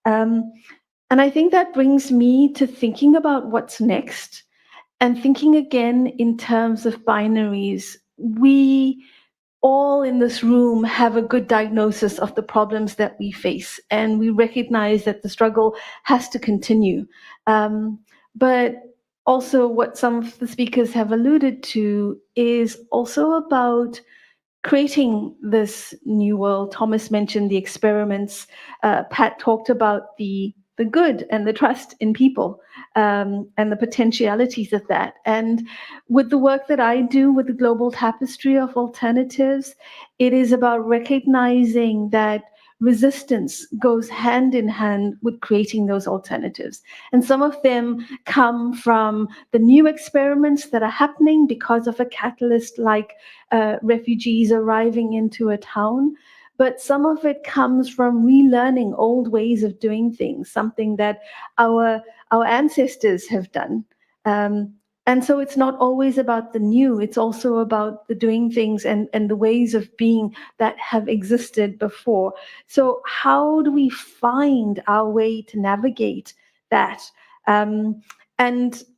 And I think that brings me to thinking about what's next and thinking again in terms of binaries. We all in this room have a good diagnosis of the problems that we face, and we recognize that the struggle has to continue. But also what some of the speakers have alluded to is also about creating this new world. Thomas mentioned the experiments. Pat talked about the the good and the trust in people, and the potentialities of that. And with the work that I do with the global tapestry of alternatives, it is about recognizing that resistance goes hand in hand with creating those alternatives. And some of them come from the new experiments that are happening because of a catalyst like refugees arriving into a town. But some of it comes from relearning old ways of doing things, something that our ancestors have done. And so it's not always about the new, it's also about the doing things and the ways of being that have existed before. So how do we find our way to navigate that? And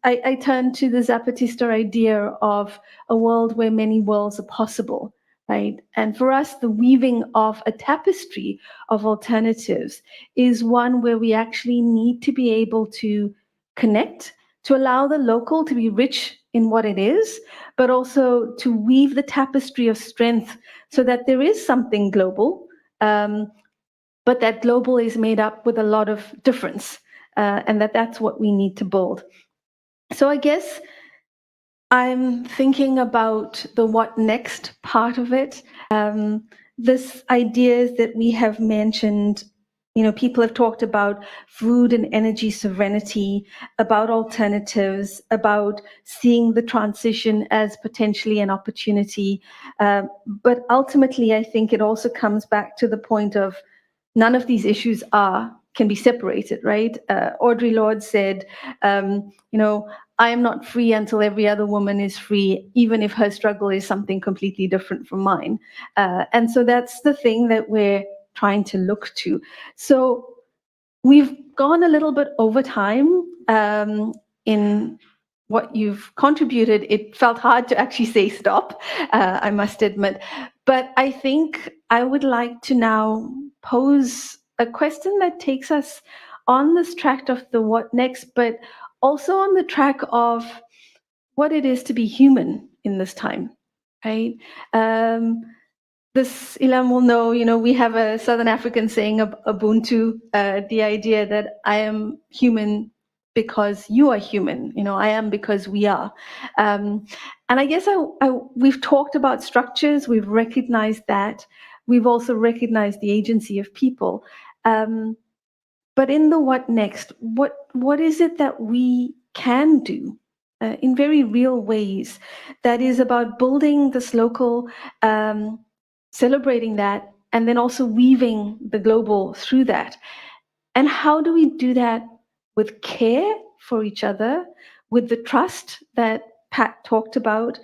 I turn to the Zapatista idea of a world where many worlds are possible. Right? And for us, the weaving of a tapestry of alternatives is one where we actually need to be able to connect, to allow the local to be rich in what it is, but also to weave the tapestry of strength so that there is something global, but that global is made up with a lot of difference, and that's what we need to build. So I guess I'm thinking about the what next part of it. This ideas that we have mentioned, people have talked about food and energy sovereignty, about alternatives, about seeing the transition as potentially an opportunity. But ultimately, I think it also comes back to the point of none of these issues can be separated, right? Audre Lorde said, I am not free until every other woman is free, even if her struggle is something completely different from mine. And so that's the thing that we're trying to look to. So we've gone a little bit over time in what you've contributed. It felt hard to actually say stop, I must admit. But I think I would like to now pose a question that takes us on this track of the what next, but also on the track of what it is to be human in this time, right? This Ilam will know, we have a Southern African saying of Ubuntu, the idea that I am human because you are human, I am because we are. And I guess we've talked about structures, we've recognized that, we've also recognized the agency of people. But in the what next, what is it that we can do in very real ways that is about building this local, celebrating that, and then also weaving the global through that? And how do we do that with care for each other, with the trust that Pat talked about,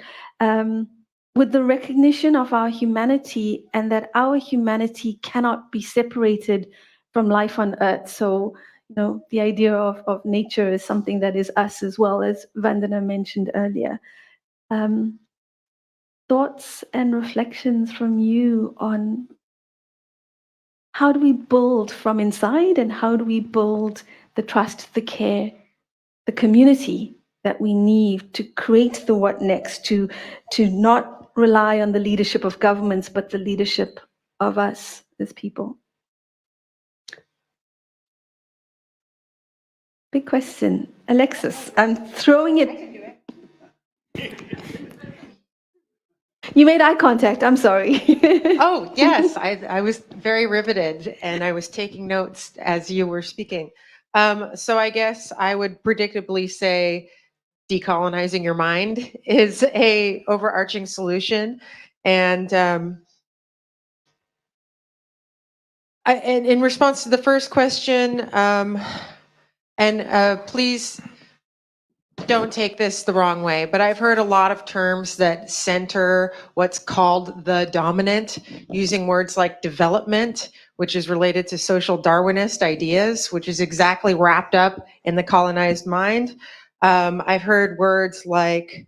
with the recognition of our humanity, and that our humanity cannot be separated from life on earth? So, the idea of nature is something that is us, as well as Vandana mentioned earlier. Thoughts and reflections from you on how do we build from inside, and how do we build the trust, the care, the community that we need to create the what next, to not rely on the leadership of governments, but the leadership of us as people? Big question. Alexis, I'm throwing it. You made eye contact, I'm sorry. Oh, yes, I was very riveted and I was taking notes as you were speaking. So I guess I would predictably say decolonizing your mind is a overarching solution. And in response to the first question, please don't take this the wrong way, but I've heard a lot of terms that center what's called the dominant, using words like development, which is related to social Darwinist ideas, which is exactly wrapped up in the colonized mind. I've heard words like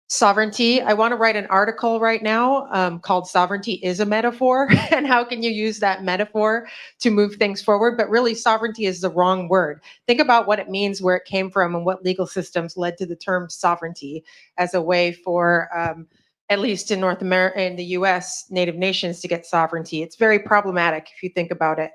sovereignty. I want to write an article right now called Sovereignty is a Metaphor, and how can you use that metaphor to move things forward? But really, sovereignty is the wrong word. Think about what it means, where it came from, and what legal systems led to the term sovereignty as a way for, at least in North America, in the US, Native nations to get sovereignty. It's very problematic if you think about it.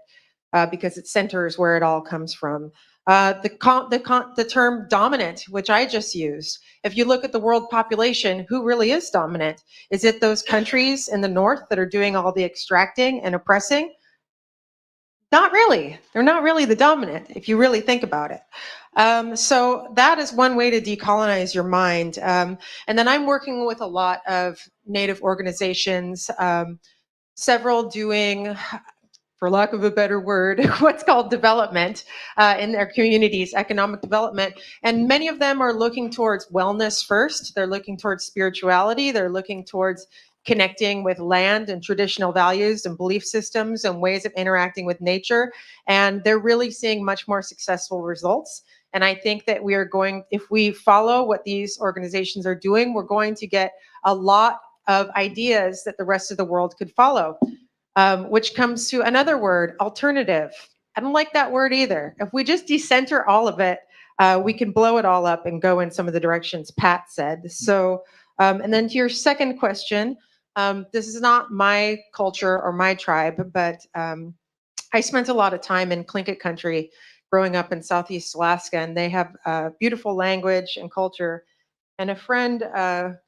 because it centers where it all comes from. The term dominant, which I just used, if you look at the world population, who really is dominant? Is it those countries in the north that are doing all the extracting and oppressing? Not really. They're not really the dominant, if you really think about it. So that is one way to decolonize your mind. And then I'm working with a lot of Native organizations, several doing, for lack of a better word, what's called development in their communities, economic development. And many of them are looking towards wellness first. They're looking towards spirituality. They're looking towards connecting with land and traditional values and belief systems and ways of interacting with nature. And they're really seeing much more successful results. And I think that we are going, if we follow what these organizations are doing, we're going to get a lot of ideas that the rest of the world could follow. Which comes to another word, alternative. I don't like that word either. If we just decenter all of it, we can blow it all up and go in some of the directions Pat said. So, and then to your second question, this is not my culture or my tribe, but I spent a lot of time in Tlingit country growing up in Southeast Alaska, and they have beautiful language and culture. And a friend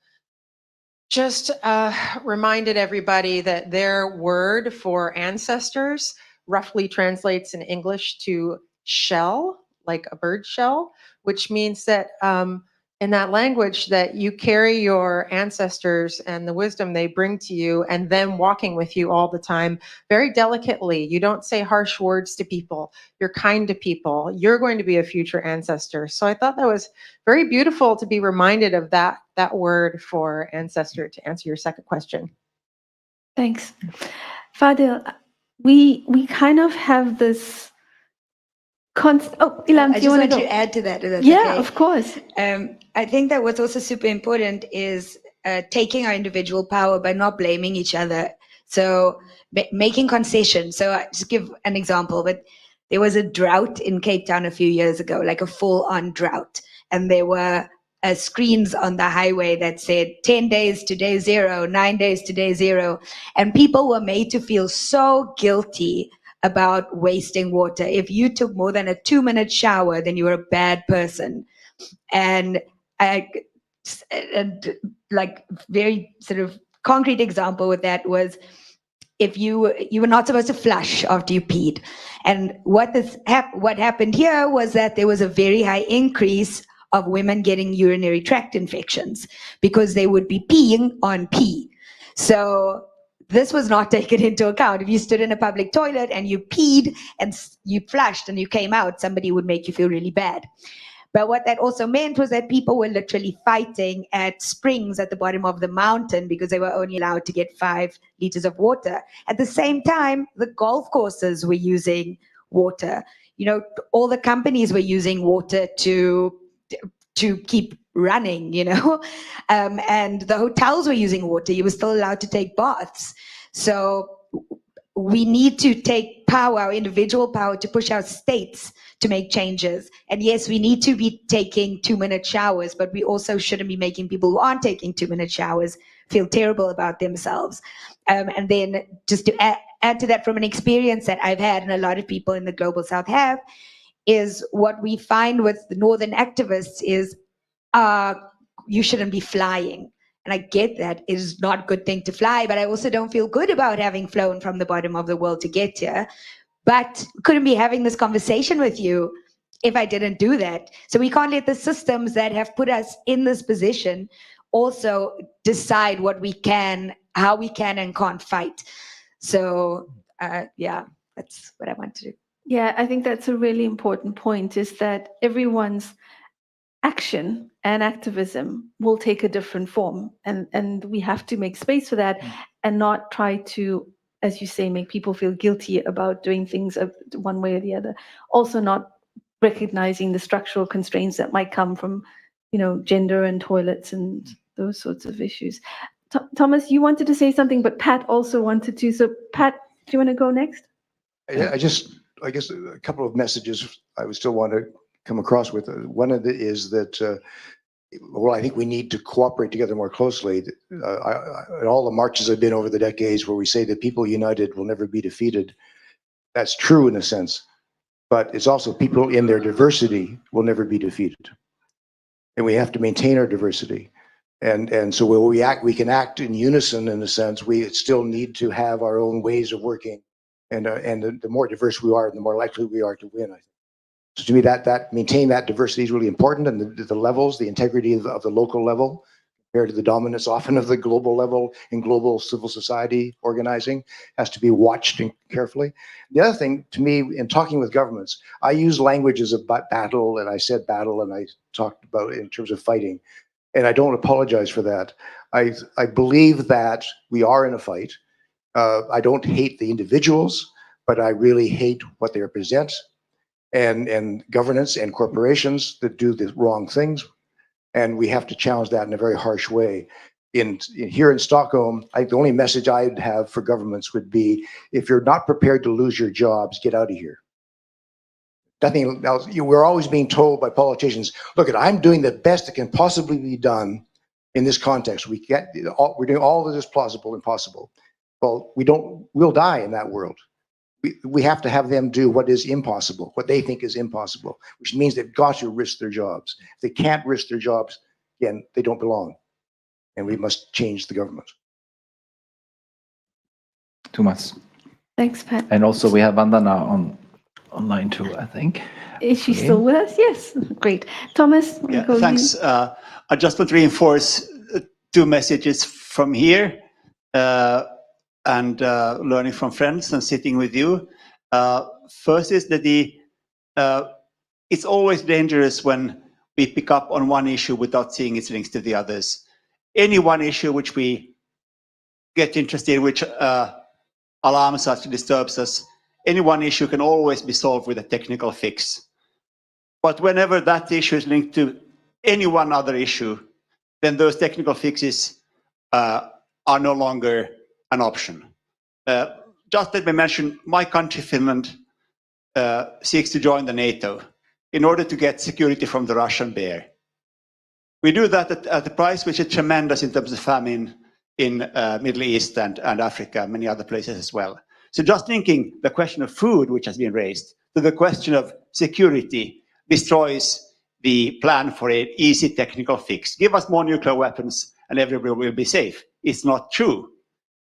just reminded everybody that their word for ancestors roughly translates in English to shell, like a bird shell, which means that in that language that you carry your ancestors and the wisdom they bring to you and them walking with you all the time very delicately. You don't say harsh words to people. You're kind to people. You're going to be a future ancestor. So I thought that was very beautiful to be reminded of that word for ancestor, to answer your second question. Thanks. Fadil, we kind of have this Ilan, I do you just want want to to add to that. If that's Yeah, okay. of course. I think that what's also super important is taking our individual power by not blaming each other. So making concessions. So I just give an example, but there was a drought in Cape Town a few years ago, like a full-on drought. And there were screens on the highway that said 10 days to day zero, 9 days to day zero. And people were made to feel so guilty about wasting water. If you took more than a 2-minute shower, then you were a bad person. And like very sort of concrete example with that was if you were not supposed to flush after you peed. And what happened here was that there was a very high increase of women getting urinary tract infections because they would be peeing on pee. So this was not taken into account. If you stood in a public toilet and you peed and you flushed and you came out, somebody would make you feel really bad. But what that also meant was that people were literally fighting at springs at the bottom of the mountain because they were only allowed to get 5 liters of water. At the same time, the golf courses were using water. You know, all the companies were using water to keep running, you know, and the hotels were using water. You were still allowed to take baths. So we need to take power, our individual power, to push our states to make changes. And yes, we need to be taking 2-minute showers, but we also shouldn't be making people who aren't taking 2-minute showers feel terrible about themselves. And then just to add to that from an experience that I've had and a lot of people in the Global South have, is what we find with the Northern activists is you shouldn't be flying. And I get that it is not a good thing to fly, but I also don't feel good about having flown from the bottom of the world to get here. But couldn't be having this conversation with you if I didn't do that. So we can't let the systems that have put us in this position also decide what we can, how we can and can't fight. So yeah, that's what I want to do. Yeah, I think that's a really important point, is that everyone's action and activism will take a different form. And we have to make space for that and not try to, as you say, make people feel guilty about doing things one way or the other. Also not recognizing the structural constraints that might come from, you know, gender and toilets and those sorts of issues. Thomas, you wanted to say something, but Pat also wanted to. So Pat, do you want to go next? I guess a couple of messages I would still want to come across with. One of it is that, well, I think we need to cooperate together more closely. All the marches I've been over the decades where we say that people united will never be defeated. That's true in a sense, but it's also people in their diversity will never be defeated. And we have to maintain our diversity. And so when we can act in unison in a sense, we still need to have our own ways of working. And the more diverse we are, the more likely we are to win, I think. So to me, that maintain that diversity is really important, and the levels, the integrity of the local level compared to the dominance often of the global level in global civil society organizing has to be watched carefully. The other thing, to me, in talking with governments, I use languages of battle, and I said battle, and I talked about it in terms of fighting. And I don't apologize for that. I believe that we are in a fight. I don't hate the individuals, but I really hate what they represent, and governance and corporations that do the wrong things. And we have to challenge that in a very harsh way. Here in Stockholm, the only message I'd have for governments would be, if you're not prepared to lose your jobs, get out of here. Nothing else. We're always being told by politicians, look, I'm doing the best that can possibly be done in this context. We're doing all that is plausible and possible. Well, we'll die in that world. We have to have them do what is impossible, what they think is impossible, which means they've got to risk their jobs. If they can't risk their jobs, again, they don't belong. And we must change the government. Thomas. Thanks, Pat. And also we have Vandana online too, I think. Is she still with us? Yes. Great. Thomas? Yeah, thanks. I just want to reinforce two messages from here. And learning from friends and sitting with you. First is that it's always dangerous when we pick up on one issue without seeing its links to the others. Any one issue which we get interested in, which alarms us, disturbs us, any one issue can always be solved with a technical fix. But whenever that issue is linked to any one other issue, then those technical fixes are no longer an option. Just let me mention, my country, Finland, seeks to join the NATO in order to get security from the Russian bear. We do that at a price which is tremendous in terms of famine in Middle East and Africa, and many other places as well. So just linking the question of food, which has been raised, to the question of security destroys the plan for an easy technical fix. Give us more nuclear weapons and everybody will be safe. It's not true.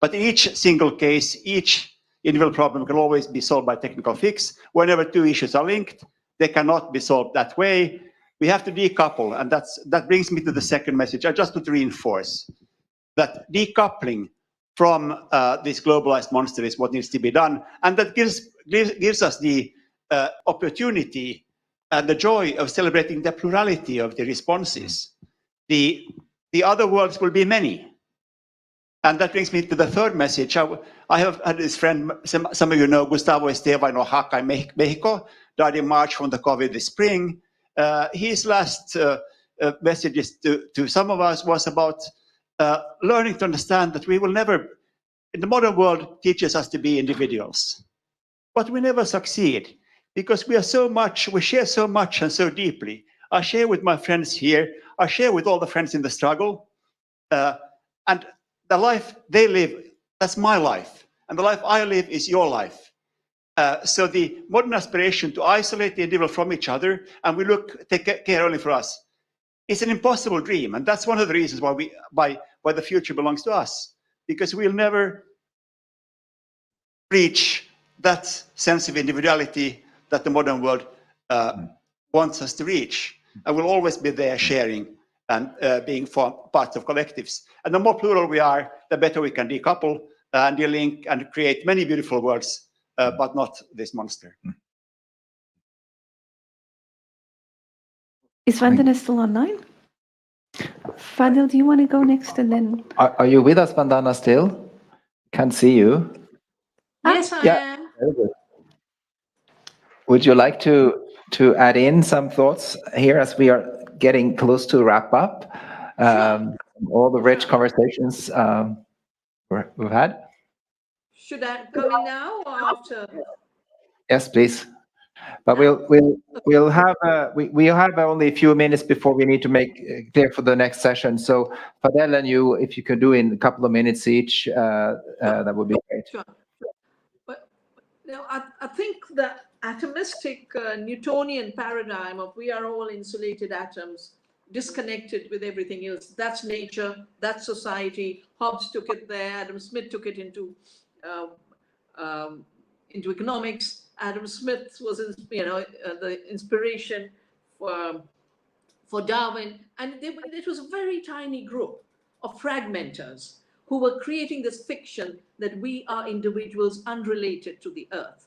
But in each single case, each individual problem can always be solved by technical fix. Whenever two issues are linked, they cannot be solved that way. We have to decouple, and that brings me to the second message. I just want to reinforce that decoupling from this globalized monster is what needs to be done, and that gives us the opportunity and the joy of celebrating the plurality of the responses. The other worlds will be many. And that brings me to the third message. I have had this friend, some of you know, Gustavo Esteva in Oaxaca, Mexico, died in March from the COVID this spring. His last messages to some of us was about learning to understand that we will never, in the modern world, teaches us to be individuals. But we never succeed because we share so much and so deeply. I share with my friends here, I share with all the friends in the struggle, and the life they live, that's my life. And the life I live is your life. So the modern aspiration to isolate the individual from each other and take care only for us, it's an impossible dream. And that's one of the reasons why the future belongs to us. Because we'll never reach that sense of individuality that the modern world wants us to reach. And we'll always be there sharing and being part of collectives. And the more plural we are, the better we can decouple and delink and create many beautiful worlds, but not this monster. Is Vandana still online? Fadil, do you want to go next and then? Are you with us, Vandana, still? Can't see you. Yes, I am. Very good. Would you like to add in some thoughts here as we are getting close to wrap up? All the rich conversations we've had. Should I come in now or after? Yes, please. But we'll have only a few minutes before we need to make clear for the next session. So Fadel and you, if you could do in a couple of minutes each, that would be great. Sure. But Now, I think the atomistic Newtonian paradigm of we are all insulated atoms, disconnected with everything else, that's nature, that's society. Hobbes took it there, Adam Smith took it into economics. Adam Smith was, the inspiration for Darwin, and it was a very tiny group of fragmenters who were creating this fiction that we are individuals unrelated to the earth.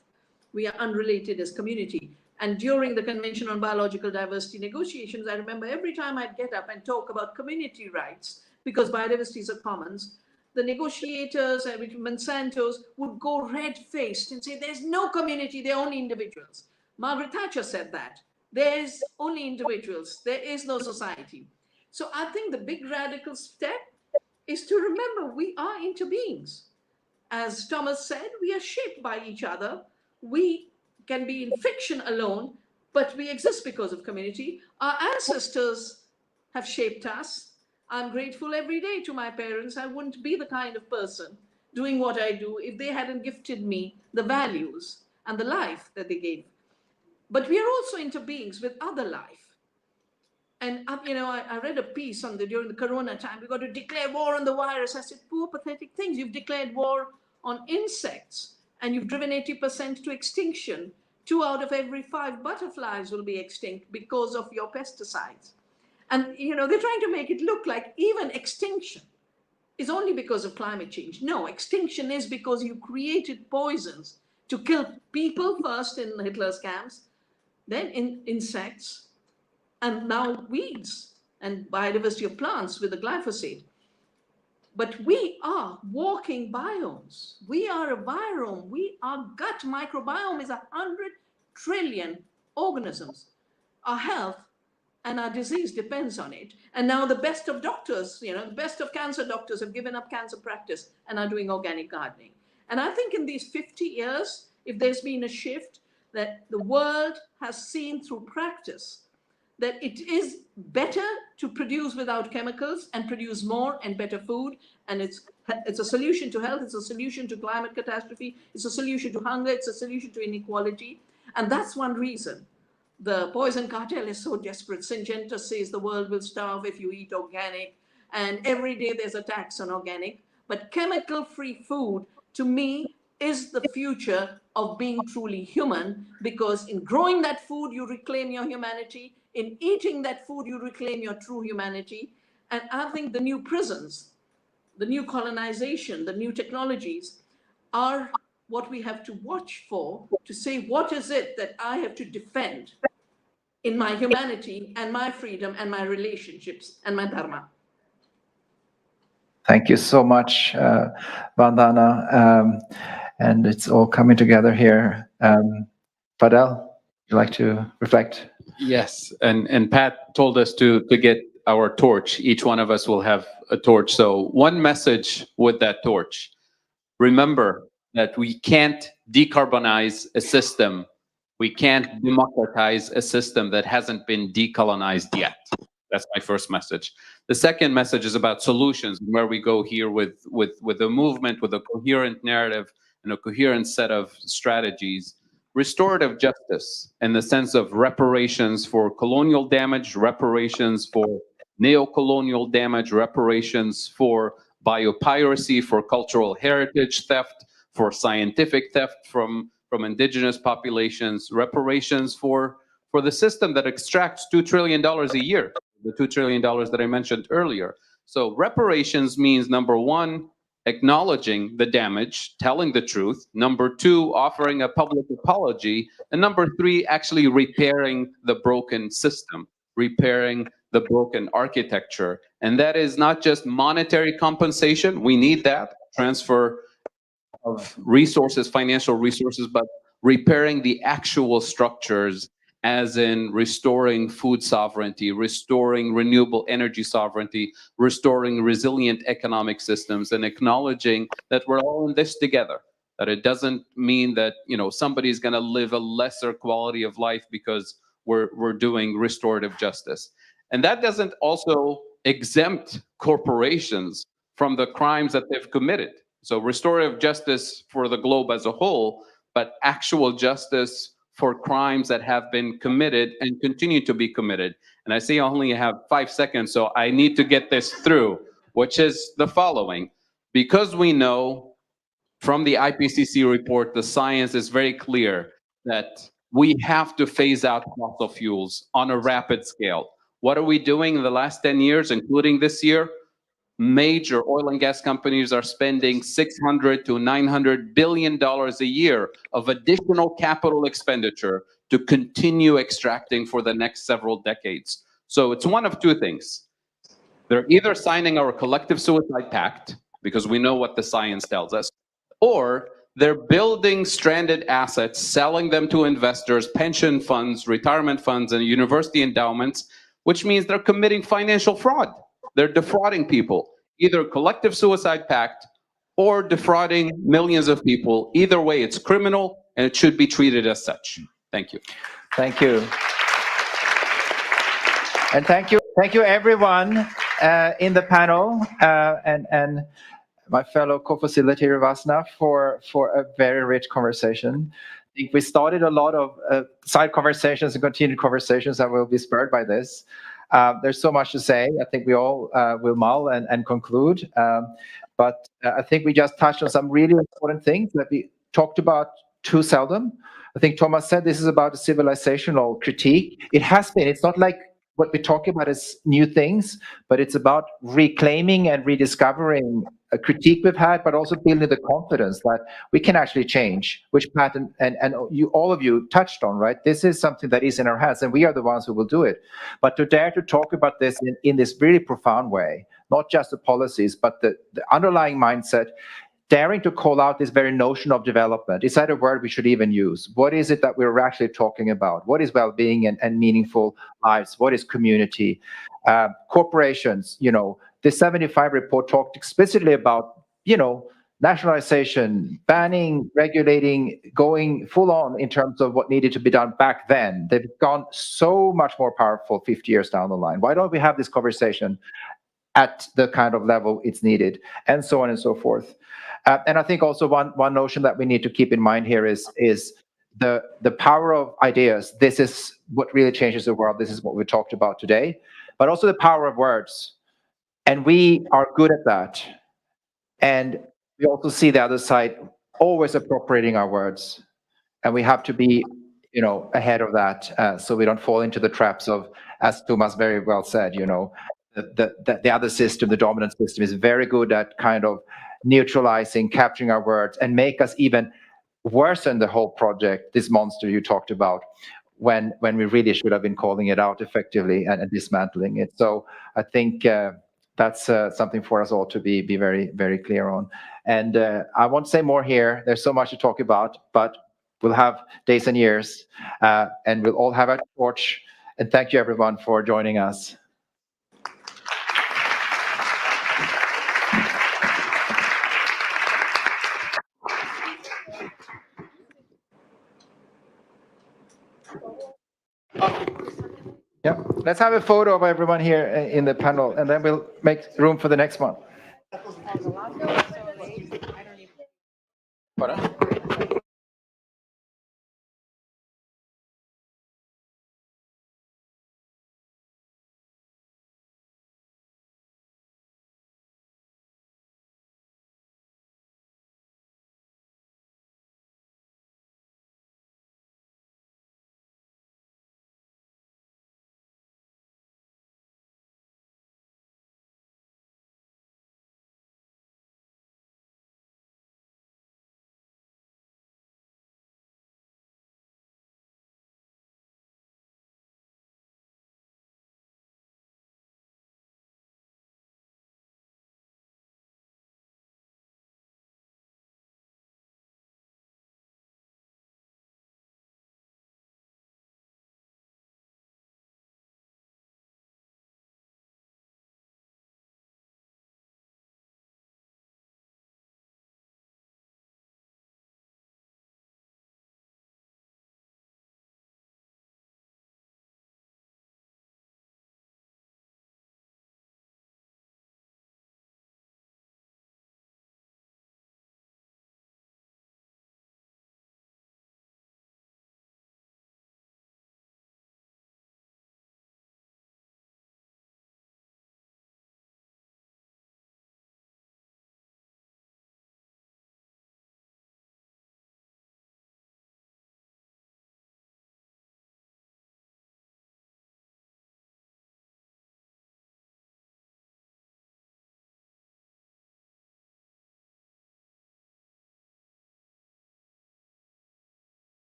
We are unrelated as community. And during the Convention on Biological Diversity negotiations, I remember every time I'd get up and talk about community rights, because biodiversity are commons, the negotiators and Monsantos would go red-faced and say, there's no community, they're only individuals. Margaret Thatcher said that. There's only individuals, there is no society. So I think the big radical step is to remember we are interbeings. As Thomas said, we are shaped by each other. We can be in fiction alone, but we exist because of community. Our ancestors have shaped us. I'm grateful every day to my parents. I wouldn't be the kind of person doing what I do if they hadn't gifted me the values and the life that they gave. But we are also interbeings with other life. And I read a piece on during the Corona time, we got to declare war on the virus. I said, poor pathetic things. You've declared war on insects and you've driven 80% to extinction. 2 out of every 5 butterflies will be extinct because of your pesticides. And they're trying to make it look like even extinction is only because of climate change. No, extinction is because you created poisons to kill people first in Hitler's camps, then in insects, and now weeds and biodiversity of plants with the glyphosate. But we are walking biomes. We are a biome. Our gut microbiome is 100 trillion organisms. Our health and our disease depends on it. And now the best of doctors, the best of cancer doctors have given up cancer practice and are doing organic gardening. And I think in these 50 years, if there's been a shift, that the world has seen through practice that it is better to produce without chemicals and produce more and better food. And it's a solution to health, it's a solution to climate catastrophe, it's a solution to hunger, it's a solution to inequality. And that's one reason the poison cartel is so desperate. Syngenta says the world will starve if you eat organic, and every day there's a tax on organic. But chemical-free food, to me, is the future of being truly human, because in growing that food, you reclaim your humanity. In eating that food, you reclaim your true humanity. And I think the new prisons, the new colonization, the new technologies are what we have to watch for, to say, what is it that I have to defend in my humanity and my freedom and my relationships and my dharma. Thank you so much, Vandana. And it's all coming together here. Fadel, would you like to reflect? Yes, and Pat told us to get our torch. Each one of us will have a torch. So one message with that torch: remember that we can't decarbonize a system. We can't democratize a system that hasn't been decolonized yet. That's my first message. The second message is about solutions, where we go here with a movement, with a coherent narrative and a coherent set of strategies. Restorative justice in the sense of reparations for colonial damage, reparations for neo-colonial damage, reparations for biopiracy, for cultural heritage theft, for scientific theft from indigenous populations, reparations for the system that extracts $2 trillion a year, the $2 trillion that I mentioned earlier. So reparations means, number one, acknowledging the damage, telling the truth. Number two, offering a public apology. And number three, actually repairing the broken system, repairing the broken architecture. And that is not just monetary compensation. We need that, transfer of resources, financial resources, but repairing the actual structures, as in restoring food sovereignty, restoring renewable energy sovereignty, restoring resilient economic systems, and acknowledging that we're all in this together. That it doesn't mean that somebody's going to live a lesser quality of life because we're doing restorative justice. And that doesn't also exempt corporations from the crimes that they've committed. So restorative justice for the globe as a whole but actual justice for crimes that have been committed and continue to be committed. And I see I only have 5 seconds, so I need to get this through, which is the following. Because we know from the IPCC report, the science is very clear that we have to phase out fossil fuels on a rapid scale. What are we doing in the last 10 years, including this year? Major oil and gas companies are spending $600 to $900 billion a year of additional capital expenditure to continue extracting for the next several decades. So it's one of two things. They're either signing our collective suicide pact, because we know what the science tells us, or they're building stranded assets, selling them to investors, pension funds, retirement funds, and university endowments, which means they're committing financial fraud. They're defrauding people, either collective suicide pact or defrauding millions of people. Either way, it's criminal and it should be treated as such. Thank you. Thank you. And thank you everyone in the panel and my fellow co-facilitator Vasna for a very rich conversation. I think we started a lot of side conversations and continued conversations that will be spurred by this. There's so much to say. I think we all will mull and conclude. But I think we just touched on some really important things that we talked about too seldom. I think Thomas said this is about a civilizational critique. It has been. It's not like what we're talking about is new things, but it's about reclaiming and rediscovering a critique we've had, but also building the confidence that we can actually change, which Pat and you, all of you touched on, right? This is something that is in our hands and we are the ones who will do it. But to dare to talk about this in this really profound way, not just the policies, but the underlying mindset, daring to call out this very notion of development. Is that a word we should even use? What is it that we're actually talking about? What is well-being and meaningful lives? What is community? Corporations, you know, the 75 report talked explicitly about, you know, nationalization, banning, regulating, going full on in terms of what needed to be done back then. They've gone so much more powerful 50 years down the line. Why don't we have this conversation at the kind of level it's needed, and so on and so forth. And I think also one notion that we need to keep in mind here is the power of ideas. This is what really changes the world. This is what we talked about today, but also the power of words. And we are good at that. And we also see the other side always appropriating our words. And we have to be, you know, ahead of that so we don't fall into the traps of, as Thomas very well said, you know, the other system, the dominant system, is very good at kind of neutralizing, capturing our words, and make us even worsen the whole project, this monster you talked about, when we really should have been calling it out effectively and dismantling it. So I think that's something for us all to be very, very clear on. And I won't say more here. There's so much to talk about, but we'll have days and years, and we'll all have our torch. And thank you, everyone, for joining us. Yeah, let's have a photo of everyone here in the panel, and then we'll make room for the next one.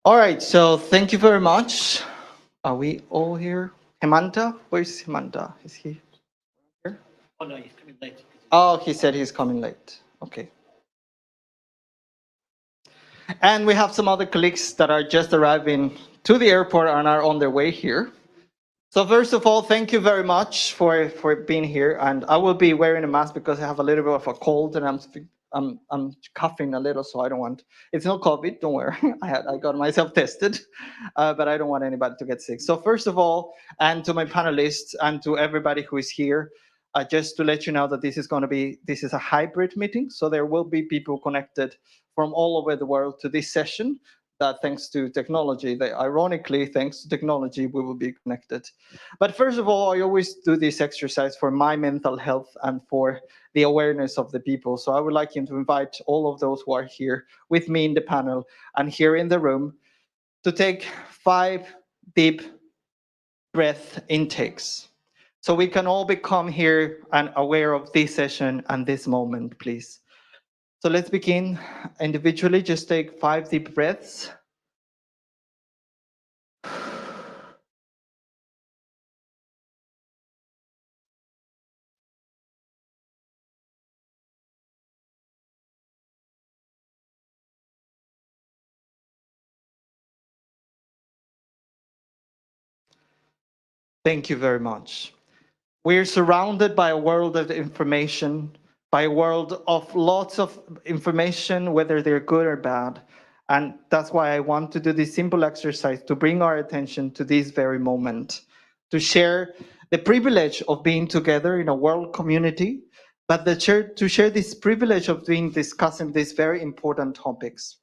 All right, so thank you very much. Are we all here? Hemanta? Where's Hemanta? Is he here? Oh no, he's coming late. Oh, he said he's coming late. Okay. And we have some other colleagues that are just arriving to the airport and are on their way here. So first of all, thank you very much for being here. And I will be wearing a mask because I have a little bit of a cold and I'm coughing a little, so I don't want. It's not COVID, don't worry. I got myself tested, but I don't want anybody to get sick. So first of all, and to my panelists and to everybody who is here, just to let you know that this is a hybrid meeting. So there will be people connected from all over the world to this session. That thanks to technology, ironically, thanks to technology, we will be connected. But first of all, I always do this exercise for my mental health and for the awareness of the people. So I would like you to invite all of those who are here with me in the panel and here in the room to take 5 deep breath intakes. So we can all become here and aware of this session and this moment, please. So let's begin individually. Just take 5 deep breaths. Thank you very much. We're surrounded by a world of information, by a world of lots of information, whether they're good or bad. And that's why I want to do this simple exercise to bring our attention to this very moment, to share the privilege of being together in a world community, but to share this privilege of discussing these very important topics.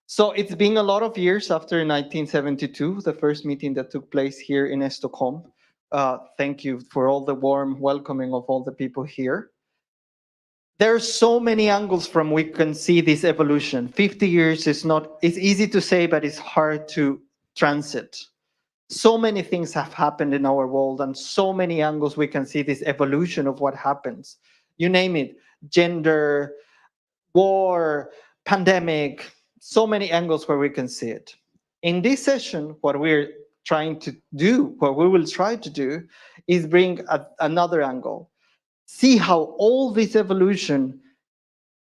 So it's been a lot of years after 1972, the first meeting that took place here in Stockholm. Thank you for all the warm welcoming of all the people here. There are so many angles from which we can see this evolution. 50 years it's easy to say, but it's hard to transit. So many things have happened in our world and so many angles we can see this evolution of what happens. You name it, gender, war, pandemic, so many angles where we can see it. In this session, what we will try to do is bring another angle. See how all this evolution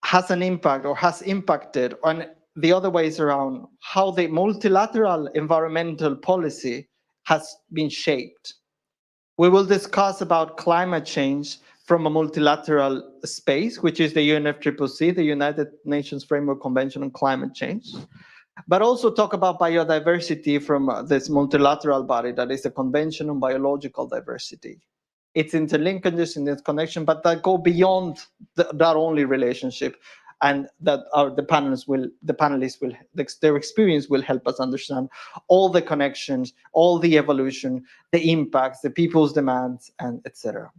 has an impact or has impacted on the other ways around, how the multilateral environmental policy has been shaped. We will discuss about climate change from a multilateral space, which is the UNFCCC, the United Nations Framework Convention on Climate Change, but also talk about biodiversity from this multilateral body that is the Convention on Biological Diversity. It's interlinkages in this connection, but that go beyond that only relationship, and that the panelists will, their experience will help us understand all the connections, all the evolution, the impacts, the people's demands, and etc.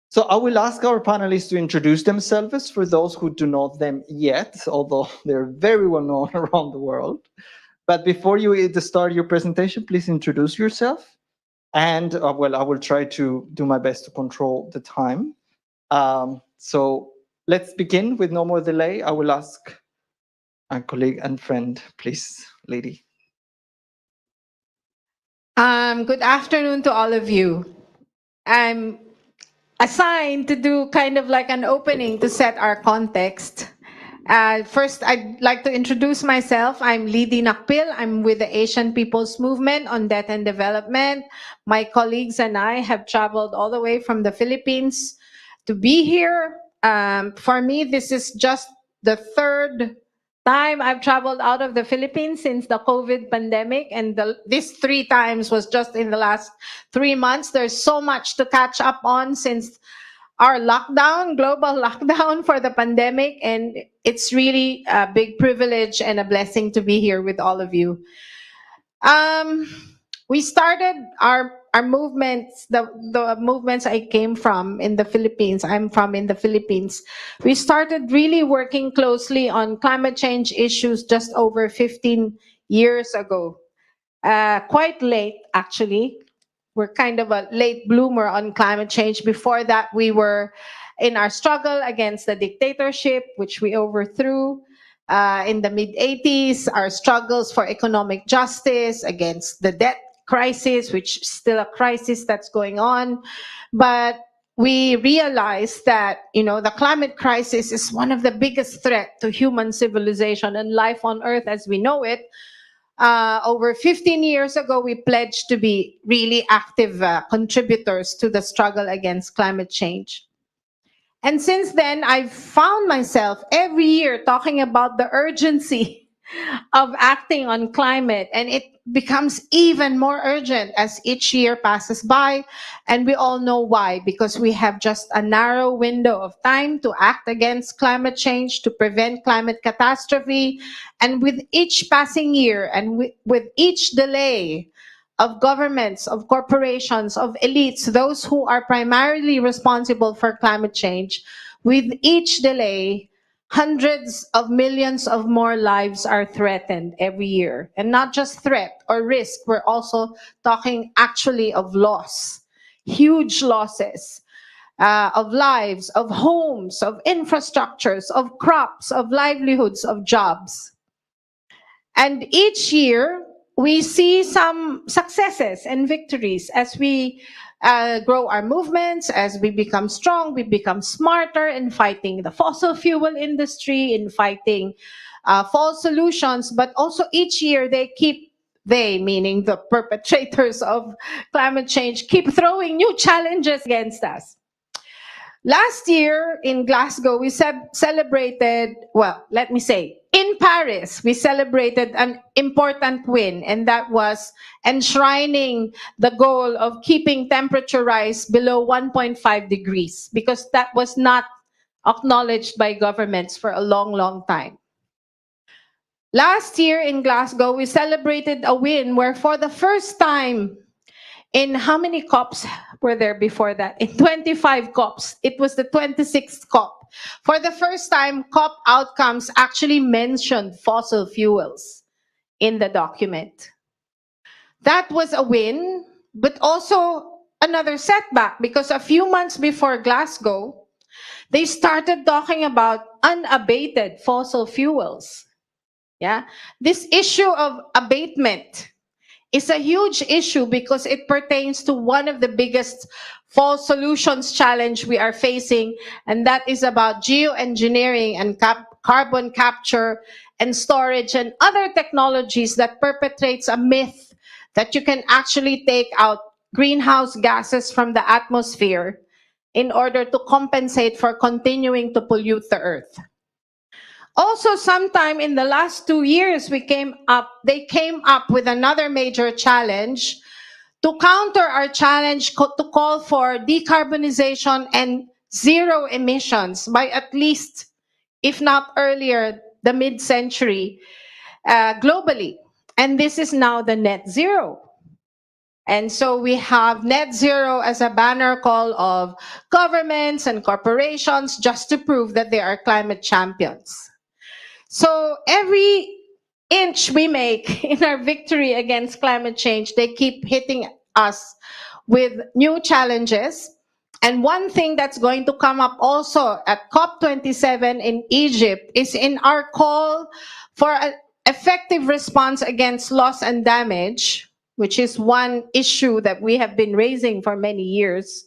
So I will ask our panelists to introduce themselves for those who do not know them yet, although they're very well known around the world. But before you start your presentation, please introduce yourself. And well, I will try to do my best to control the time. So let's begin with no more delay. I will ask a colleague and friend, please, lady. Good afternoon to all of you. I'm assigned to do kind of like an opening to set our context. First, I'd like to introduce myself. I'm Lidi Nakpil. I'm with the Asian People's Movement on Death and Development. My colleagues and I have traveled all the way from the Philippines to be here. For me, this is just the 3rd time I've traveled out of the Philippines since the COVID pandemic, and this 3 times was just in the last 3 months. There's so much to catch up on since our lockdown, global lockdown for the pandemic, and it's really a big privilege and a blessing to be here with all of you. We started our movements, the movements I came from in the Philippines, I'm from in the Philippines. We started really working closely on climate change issues just over 15 years ago. Quite late, actually. We're kind of a late bloomer on climate change. Before that, we were in our struggle against the dictatorship, which we overthrew. in the mid-80s, our struggles for economic justice against the debt crisis, which is still a crisis that's going on. But we realized that, the climate crisis is one of the biggest threats to human civilization and life on Earth as we know it. Over 15 years ago, we pledged to be really active contributors to the struggle against climate change. And since then, I've found myself every year talking about the urgency of acting on climate, and it becomes even more urgent as each year passes by. And we all know why, because we have just a narrow window of time to act against climate change, to prevent climate catastrophe. And with each passing year and with each delay of governments, of corporations, of elites, those who are primarily responsible for climate change, with each delay, hundreds of millions of more lives are threatened every year. And not just threat or risk, we're also talking actually of loss, huge losses of lives, of homes, of infrastructures, of crops, of livelihoods, of jobs. And each year, we see some successes and victories as we grow our movements, as we become strong, we become smarter in fighting the fossil fuel industry, in fighting false solutions, but also each year they, meaning the perpetrators of climate change, keep throwing new challenges against us. Last year in Glasgow, we celebrated, in Paris, we celebrated an important win, and that was enshrining the goal of keeping temperature rise below 1.5 degrees, because that was not acknowledged by governments for a long, long time. Last year in Glasgow, we celebrated a win where for the first time in how many COPs were there before that? In 25 COPs. It was the 26th COP. For the first time, COP outcomes actually mentioned fossil fuels in the document. That was a win, but also another setback, because a few months before Glasgow, they started talking about unabated fossil fuels. Yeah, this issue of abatement is a huge issue because it pertains to one of the biggest false solutions challenge we are facing, and that is about geoengineering and carbon capture and storage and other technologies that perpetrates a myth that you can actually take out greenhouse gases from the atmosphere in order to compensate for continuing to pollute the earth. Also, sometime in the last 2 years, they came up with another major challenge to counter our challenge to call for decarbonization and zero emissions by at least, if not earlier, the mid-century globally. And this is now the net zero. And so we have net zero as a banner call of governments and corporations just to prove that they are climate champions. So every inch we make in our victory against climate change, they keep hitting us with new challenges. And one thing that's going to come up also at COP27 in Egypt is in our call for an effective response against loss and damage, which is one issue that we have been raising for many years.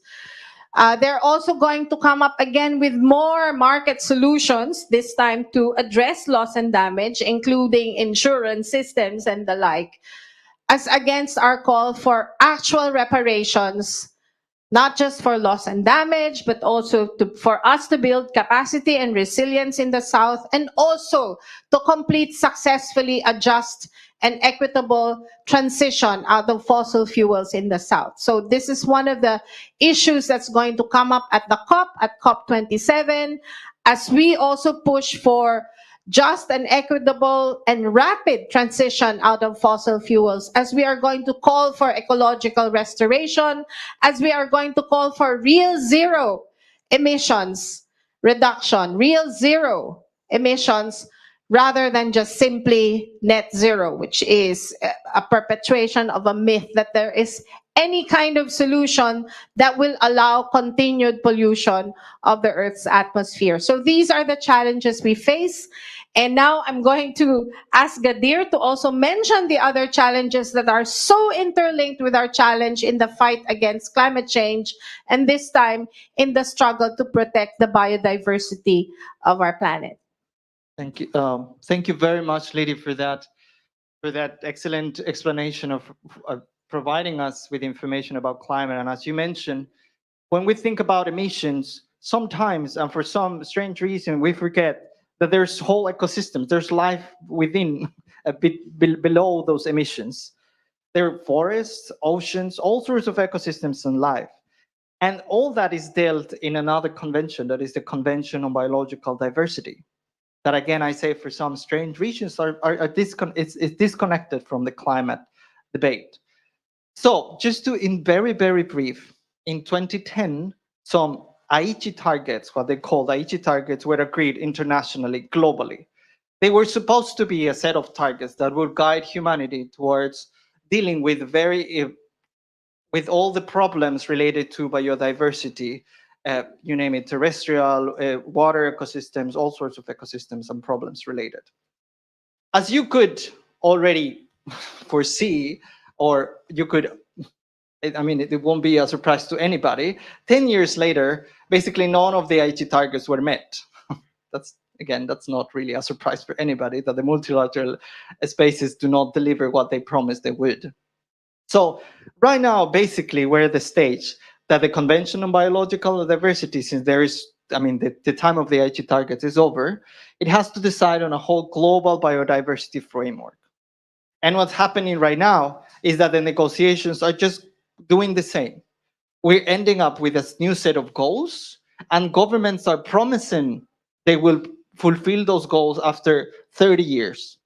They're also going to come up again with more market solutions, this time to address loss and damage, including insurance systems and the like, as against our call for actual reparations, not just for loss and damage, but also for us to build capacity and resilience in the South, and also to complete successfully a just and equitable transition out of fossil fuels in the South. So this is one of the issues that's going to come up at the COP, at COP27, as we also push for just and equitable and rapid transition out of fossil fuels, as we are going to call for ecological restoration, as we are going to call for real zero emissions reduction, real zero emissions, rather than just simply net zero, which is a perpetuation of a myth that there is any kind of solution that will allow continued pollution of the Earth's atmosphere. So these are the challenges we face And now I'm going to ask Gadir to also mention the other challenges that are so interlinked with our challenge in the fight against climate change, and this time in the struggle to protect the biodiversity of our planet. Thank you. Thank you very much, Lady, for that excellent explanation of providing us with information about climate. And as you mentioned, when we think about emissions, sometimes, and for some strange reason, we forget that there's whole ecosystems, there's life within, a bit below those emissions. There are forests, oceans, all sorts of ecosystems and life. And all that is dealt in another convention, that is the Convention on Biological Diversity. That again, I say for some strange reasons it's disconnected from the climate debate. So just to, in very, very brief, in 2010, some Aichi targets, what they called Aichi targets, were agreed internationally, globally. They were supposed to be a set of targets that would guide humanity towards dealing with with all the problems related to biodiversity, you name it, terrestrial, water ecosystems, all sorts of ecosystems and problems related. As you could already foresee, or you could, I mean, it won't be a surprise to anybody, 10 years later, basically none of the Aichi targets were met. That's not really a surprise for anybody, that the multilateral spaces do not deliver what they promised they would. So right now, basically, we're at the stage that the Convention on Biological Diversity, since there is, I mean, the time of the Aichi targets is over, it has to decide on a whole global biodiversity framework. And what's happening right now is that the negotiations are just doing the same. We're ending up with a new set of goals, and governments are promising they will fulfill those goals after 30 years.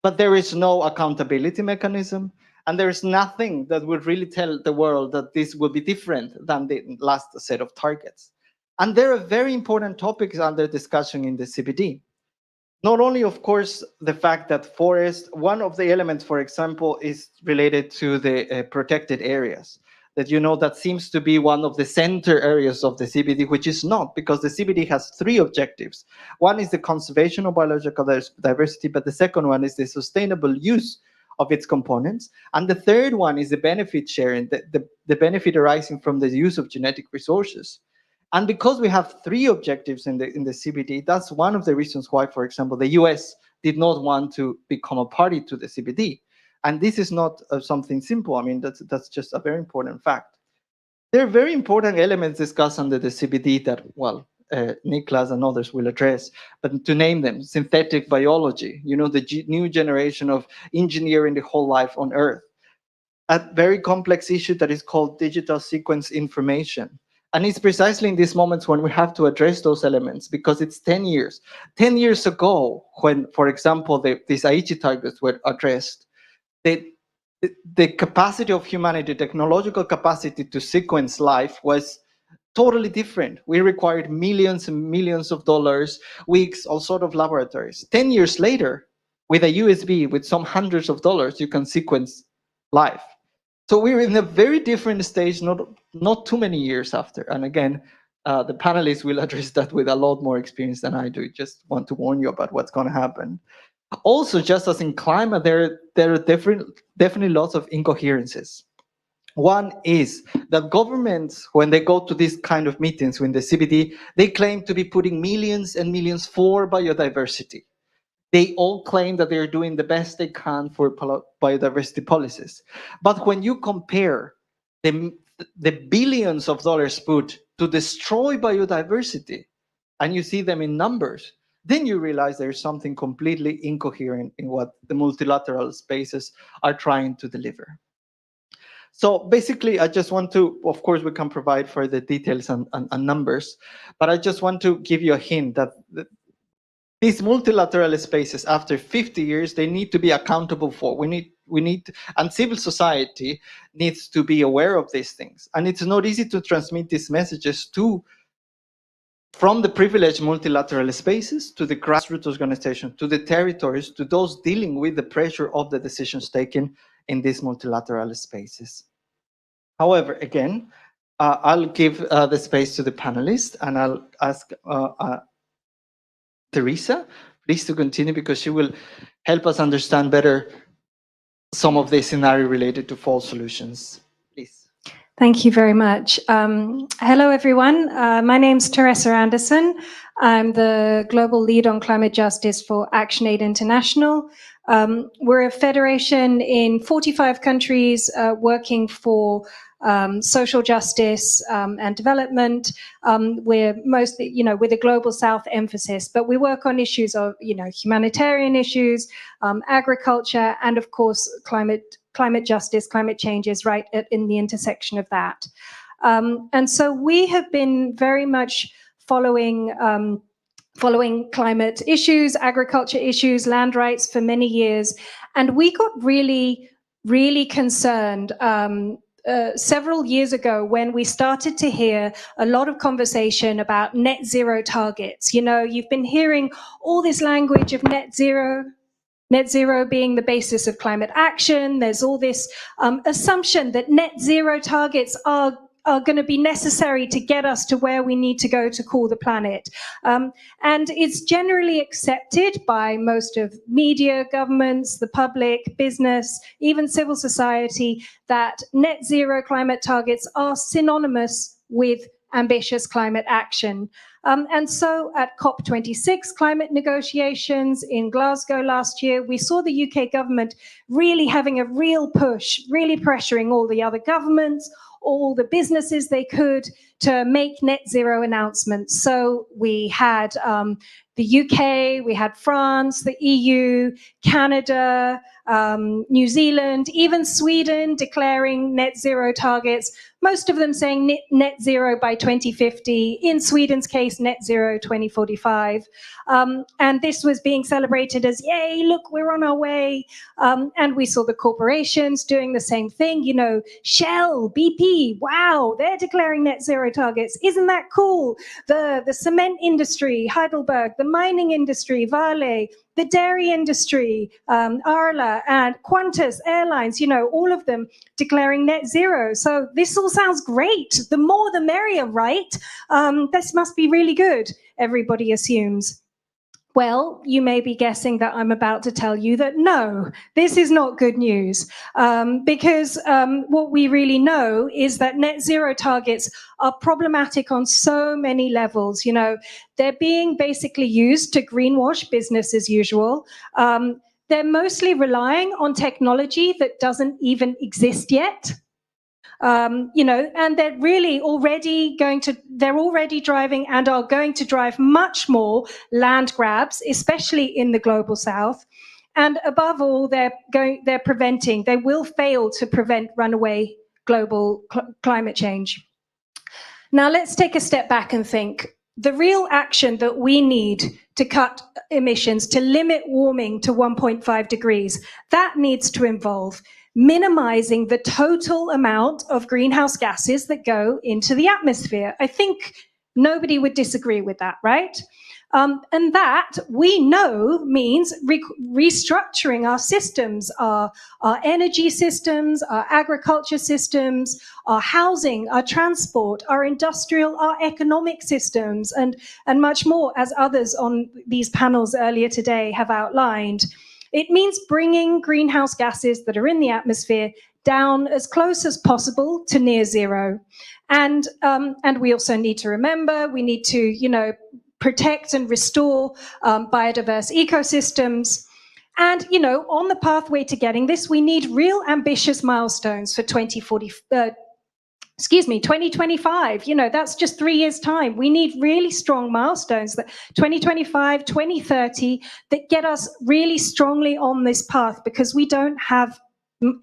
But there is no accountability mechanism, and there is nothing that would really tell the world that this will be different than the last set of targets. And there are very important topics under discussion in the CBD. Not only, of course, the fact that forest, one of the elements, for example, is related to the protected areas. That, you know, that seems to be one of the center areas of the CBD, which is not, because the CBD has three objectives. One is the conservation of biological diversity, but the second one is the sustainable use of its components. And the third one is the benefit sharing, the benefit arising from the use of genetic resources. And because we have three objectives in the CBD, that's one of the reasons why, for example, the US did not want to become a party to the CBD. And this is not something simple. I mean, that's just a very important fact. There are very important elements discussed under the CBD that, well, Niklas and others will address, but to name them: synthetic biology, you know, the new generation of engineering the whole life on Earth. A very complex issue that is called digital sequence information. And it's precisely in these moments when we have to address those elements, because it's 10 years. 10 years ago, when, for example, these Aichi targets were addressed, the capacity of humanity, technological capacity to sequence life was totally different. We required millions and millions of dollars, weeks, all sort of laboratories. 10 years later, with a USB, with some hundreds of dollars, you can sequence life. So we're in a very different stage, not too many years after. And again, the panelists will address that with a lot more experience than I do. Just want to warn you about what's going to happen. Also, just as in climate, there are definitely lots of incoherences. One is that governments, when they go to these kind of meetings in the CBD, they claim to be putting millions and millions for biodiversity. They all claim that they're doing the best they can for biodiversity policies. But when you compare the billions of dollars put to destroy biodiversity, and you see them in numbers, then you realize there's something completely incoherent in what the multilateral spaces are trying to deliver. So basically, I just want to, of course, we can provide further details and numbers, but I just want to give you a hint that these multilateral spaces, after 50 years, they need to be accountable for. We need, and civil society needs to be aware of these things. And it's not easy to transmit these messages from the privileged multilateral spaces to the grassroots organizations, to the territories, to those dealing with the pressure of the decisions taken in these multilateral spaces. However, again, I'll give the space to the panelists, and I'll ask Teresa please to continue, because she will help us understand better some of the scenario related to false solutions. Please. Thank you very much. Hello, everyone. My name's Teresa Anderson. I'm the global lead on climate justice for ActionAid International. We're a federation in 45 countries working for social justice and development. We're mostly, with a global South emphasis, but we work on issues of, humanitarian issues, agriculture, and of course, climate justice, climate change is right in the intersection of that. And so we have been very much following climate issues, agriculture issues, land rights for many years. And we got really, really concerned several years ago when we started to hear a lot of conversation about net zero targets. You've been hearing all this language of net zero being the basis of climate action. There's all this assumption that net zero targets are going to be necessary to get us to where we need to go to cool the planet. And it's generally accepted by most of media, governments, the public, business, even civil society, that net zero climate targets are synonymous with ambitious climate action. And so at COP26 climate negotiations in Glasgow last year, we saw the UK government really having a real push, really pressuring all the other governments, all the businesses they could to make net zero announcements. So we had the UK, we had France, the EU, Canada, New Zealand, even Sweden declaring net zero targets, most of them saying net zero by 2050, in Sweden's case, net zero 2045. And this was being celebrated as, yay, look, we're on our way. And we saw the corporations doing the same thing. Shell, BP, wow, they're declaring net zero targets. Isn't that cool? The cement industry, Heidelberg, the mining industry, Vale, the dairy industry, Arla, and Qantas Airlines, all of them declaring net zero. So this all sounds great. The more the merrier, right? This must be really good, everybody assumes. Well, you may be guessing that I'm about to tell you that no, this is not good news, because what we really know is that net zero targets are problematic on so many levels. They're being basically used to greenwash business as usual. They're mostly relying on technology that doesn't even exist yet. And they're really already they're already driving and are going to drive much more land grabs, especially in the global South. And above all, they will fail to prevent runaway global climate change. Now let's take a step back and think. The real action that we need to cut emissions, to limit warming to 1.5 degrees, that needs to involve minimizing the total amount of greenhouse gases that go into the atmosphere. I think nobody would disagree with that, right? And that, we know, means restructuring our systems, our energy systems, our agriculture systems, our housing, our transport, our industrial, our economic systems, and much more, as others on these panels earlier today have outlined. It means bringing greenhouse gases that are in the atmosphere down as close as possible to near zero. And we also need to remember, we need to, protect and restore biodiverse ecosystems. And, on the pathway to getting this, we need real ambitious milestones for 2025. That's just 3 years' time. We need really strong milestones, that 2025, 2030, that get us really strongly on this path, because we don't have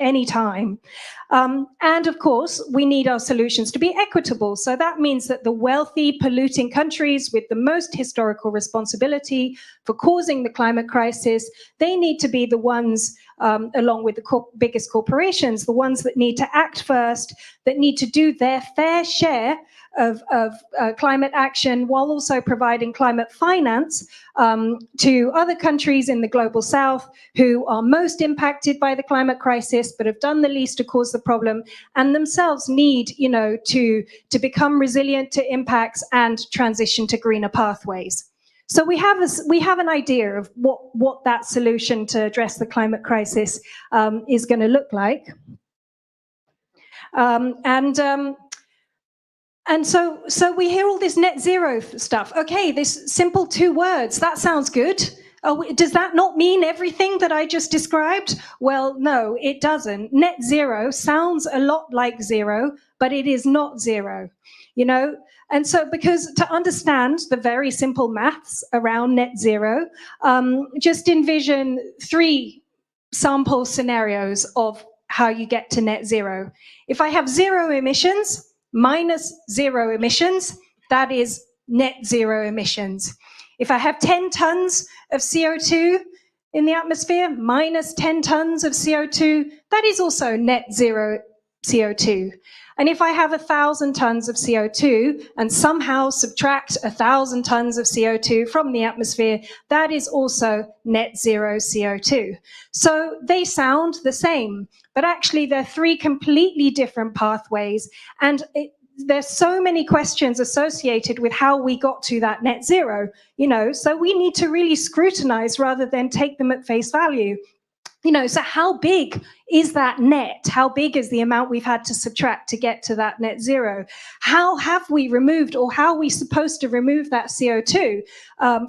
any time. And of course, we need our solutions to be equitable. So that means that the wealthy, polluting countries with the most historical responsibility for causing the climate crisis, they need to be the ones, along with the biggest corporations, the ones that need to act first, that need to do their fair share of climate action, while also providing climate finance to other countries in the global South who are most impacted by the climate crisis but have done the least to cause the problem, and themselves need, to become resilient to impacts and transition to greener pathways. So we have an idea of what that solution to address the climate crisis is going to look like. And so we hear all this net zero stuff. Okay, this simple 2 words, that sounds good. Oh, does that not mean everything that I just described? Well, no, it doesn't. Net zero sounds a lot like zero, but it is not zero, you know? And so, because to understand the very simple maths around net zero, just envision 3 sample scenarios of how you get to net zero. If I have 0 emissions, minus 0 emissions, that is net zero emissions. If I have 10 tons of CO2 in the atmosphere, minus 10 tons of CO2, that is also net zero CO2. And if I have 1,000 tons of CO2 and somehow subtract 1,000 tons of CO2 from the atmosphere, that is also net zero CO2. So they sound the same, but actually they're 3 completely different pathways. And there's so many questions associated with how we got to that net zero, you know, so we need to really scrutinize rather than take them at face value. You know, so how big is that net? How big is the amount we've had to subtract to get to that net zero? How have we removed, or how are we supposed to remove that CO2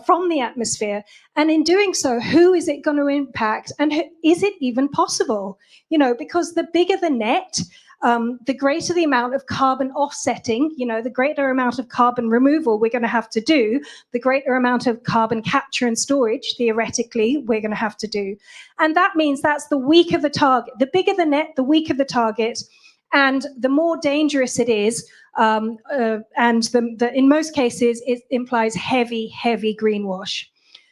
from the atmosphere? And in doing so, who is it going to impact? And is it even possible? You know, because the bigger the net, the greater the amount of carbon offsetting, you know, the greater amount of carbon removal we're going to have to do, the greater amount of carbon capture and storage, theoretically, we're going to have to do. And that means that's the weaker the target. The bigger the net, the weaker the target, and the more dangerous it is. And in most cases, it implies heavy, heavy greenwash.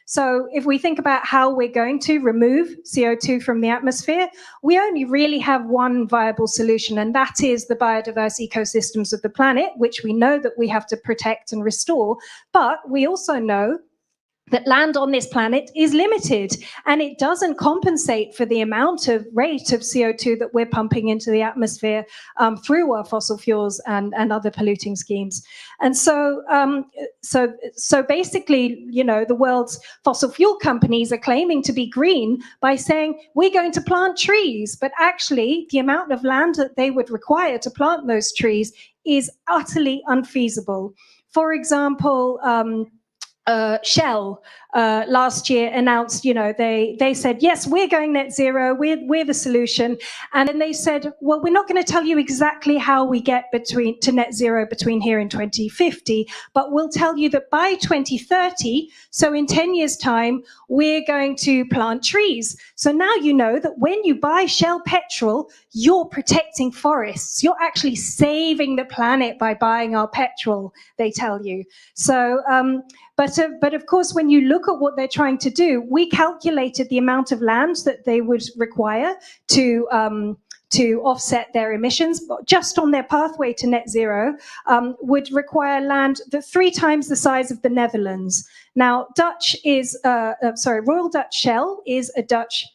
So if we think about how we're going to remove CO2 from the atmosphere, we only really have one viable solution, and that is the biodiverse ecosystems of the planet, which we know that we have to protect and restore. But we also know that land on this planet is limited, and it doesn't compensate for the amount of rate of CO2 that we're pumping into the atmosphere through our fossil fuels and other polluting schemes. And so basically, you know, the world's fossil fuel companies are claiming to be green by saying we're going to plant trees, but actually the amount of land that they would require to plant those trees is utterly unfeasible. For example, Shell last year announced, you know, they said, yes, we're going net zero, we're the solution. And then they said, well, we're not going to tell you exactly how we get to net zero between here and 2050, but we'll tell you that by 2030, so in 10 years' time, we're going to plant trees. So now you know that when you buy Shell petrol, you're protecting forests. You're actually saving the planet by buying our petrol, they tell you. So, but of course, when you look at what they're trying to do, we calculated the amount of land that they would require to offset their emissions, but just on their pathway to net zero, would require land that's 3 times the size of the Netherlands. Now, Royal Dutch Shell is a Dutch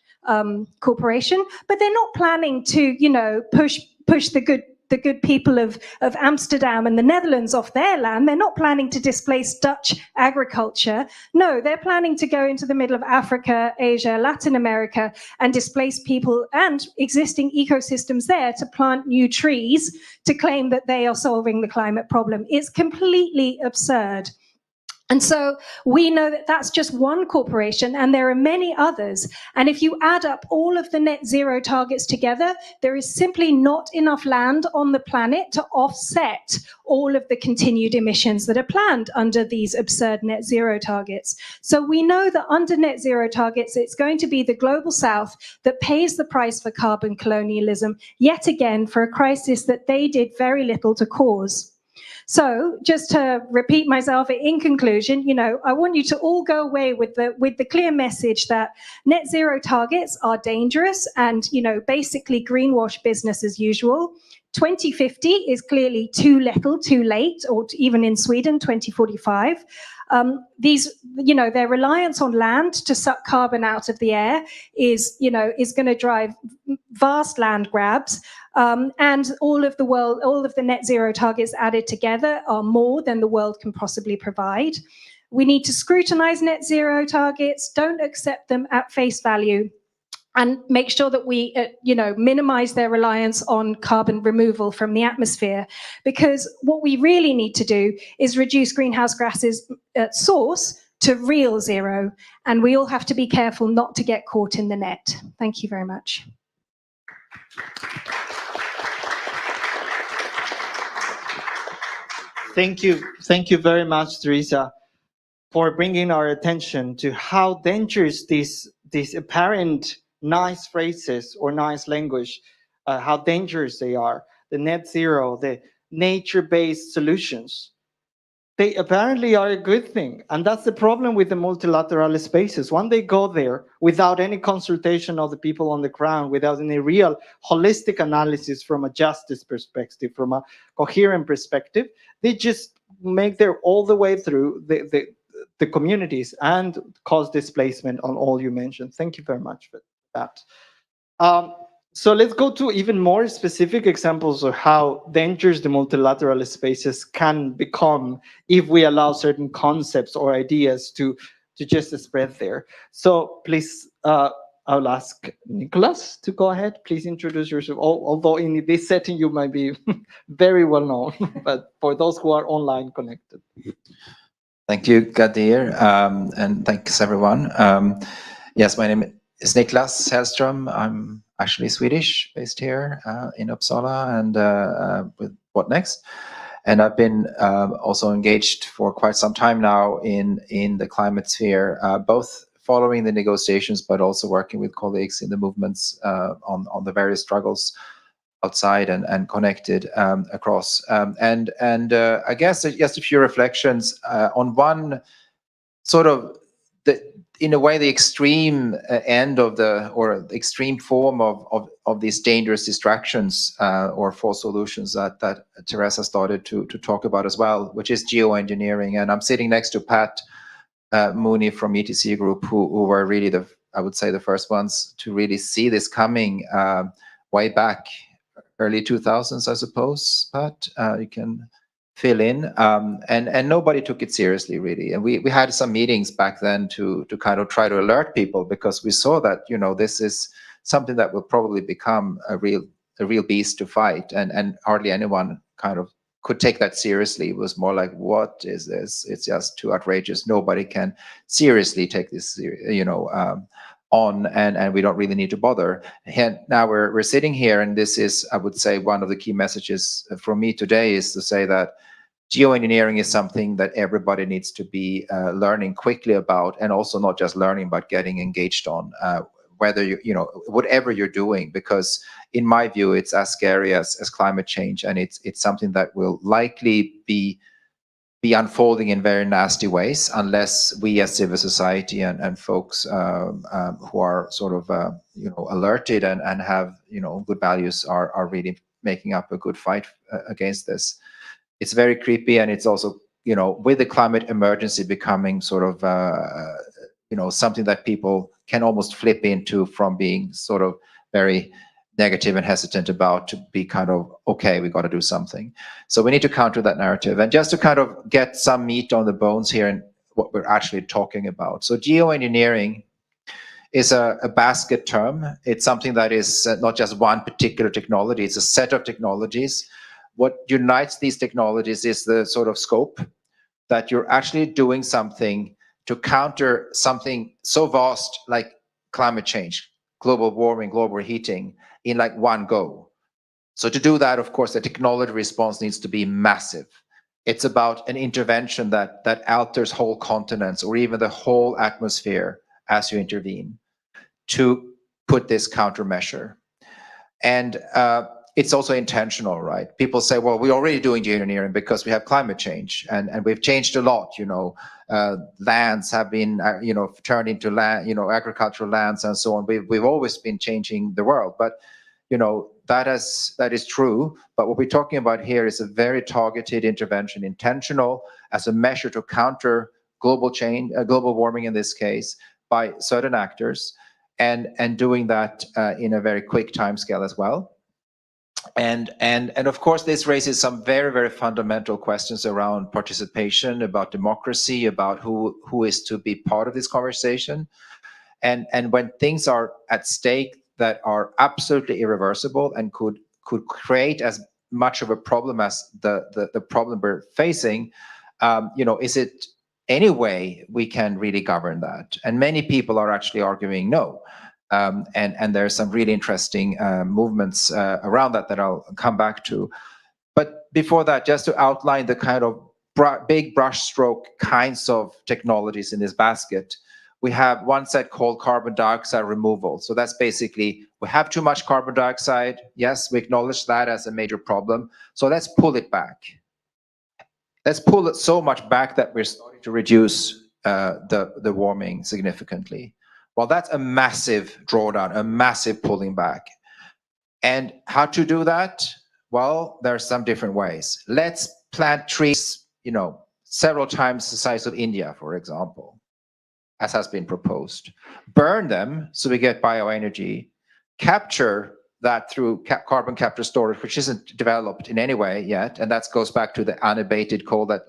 corporation, but they're not planning to, you know, push the good people of Amsterdam and the Netherlands off their land. They're not planning to displace Dutch agriculture. No, they're planning to go into the middle of Africa, Asia, Latin America, and displace people and existing ecosystems there to plant new trees to claim that they are solving the climate problem. It's completely absurd. And so we know that that's just one corporation, and there are many others. And if you add up all of the net zero targets together, there is simply not enough land on the planet to offset all of the continued emissions that are planned under these absurd net zero targets. So we know that under net zero targets, it's going to be the global south that pays the price for carbon colonialism, yet again, for a crisis that they did very little to cause. So just to repeat myself, in conclusion, you know, I want you to all go away with the clear message that net zero targets are dangerous and, you know, basically greenwash business as usual. 2050 is clearly too little, too late, or even in Sweden, 2045. These, you know, their reliance on land to suck carbon out of the air is going to drive vast land grabs. And all of the net zero targets added together are more than the world can possibly provide. We need to scrutinize net zero targets, don't accept them at face value, and make sure that we, minimize their reliance on carbon removal from the atmosphere. Because what we really need to do is reduce greenhouse gases at source to real zero, and we all have to be careful not to get caught in the net. Thank you very much. Thank you very much, Teresa, for bringing our attention to how dangerous these apparent nice phrases or nice language, how dangerous they are. The net zero, the nature-based solutions, they apparently are a good thing. And that's the problem with the multilateral spaces. When they go there without any consultation of the people on the ground, without any real holistic analysis from a justice perspective, from a coherent perspective, they just make their all the way through the communities and cause displacement on all you mentioned. Thank you very much for that. So let's go to even more specific examples of how dangerous the multilateral spaces can become if we allow certain concepts or ideas to just spread there. So please, I'll ask Nicholas to go ahead. Please introduce yourself. Although in this setting you might be very well known, but for those who are online connected. Thank you, Gadir, and thanks everyone. Yes, my name is Niklas Hellström. I'm actually Swedish, based here in Uppsala, and with What Next. And I've been also engaged for quite some time now in the climate sphere, both following the negotiations, but also working with colleagues in the movements on the various struggles outside and connected across. And I guess just a few reflections on one sort of in a way the extreme end of or the extreme form of these dangerous distractions or false solutions that Teresa started to talk about as well, which is geoengineering. And I'm sitting next to Pat Munic from ETC Group, who were really I would say the first ones to really see this coming way back, early 2000s, I suppose. Pat, you can fill in, and nobody took it seriously, really. And we had some meetings back then to kind of try to alert people, because we saw that, this is something that will probably become a real beast to fight, and hardly anyone kind of could take that seriously. It was more like, what is this? It's just too outrageous. Nobody can seriously take this, on, and we don't really need to bother. And now we're sitting here, and this is, I would say, one of the key messages from me today is to say that geoengineering is something that everybody needs to be learning quickly about, and also not just learning, but getting engaged on, whether whatever you're doing, because in my view, it's as scary as climate change, and it's something that will likely be unfolding in very nasty ways unless we as civil society and folks who are sort of alerted and have good values are really making up a good fight against this. It's very creepy, and it's also with the climate emergency becoming sort of something that people can almost flip into, from being sort of very negative and hesitant about, to be kind of, okay, we got to do something. So we need to counter that narrative. And just to kind of get some meat on the bones here and what we're actually talking about. So geoengineering is a basket term. It's something that is not just one particular technology, it's a set of technologies. What unites these technologies is the sort of scope that you're actually doing something to counter something so vast like climate change, global warming, global heating, in like one go. So to do that, of course, the technology response needs to be massive. It's about an intervention that alters whole continents or even the whole atmosphere as you intervene to put this countermeasure. And it's also intentional, right? People say, well, we're already doing geoengineering because we have climate change, and we've changed a lot. Lands have been turned into land, agricultural lands and so on. We've always been changing the world, but that is true. But what we're talking about here is a very targeted intervention, intentional, as a measure to counter global change, global warming in this case, by certain actors, and doing that in a very quick timescale as well. And of course, this raises some very, very fundamental questions around participation, about democracy, about who is to be part of this conversation. And when things are at stake that are absolutely irreversible and could create as much of a problem as the problem we're facing, is it any way we can really govern that? And many people are actually arguing no. And there's some really interesting movements around that I'll come back to. But before that, just to outline the kind of big brushstroke kinds of technologies in this basket, we have one set called carbon dioxide removal. So that's basically, we have too much carbon dioxide. Yes, we acknowledge that as a major problem. So let's pull it back. Let's pull it so much back that we're starting to reduce the warming significantly. Well, that's a massive drawdown, a massive pulling back. And how to do that? Well, there are some different ways. Let's plant trees, several times the size of India, for example, as has been proposed. Burn them so we get bioenergy. Capture that through carbon capture storage, which isn't developed in any way yet. And that goes back to the unabated coal that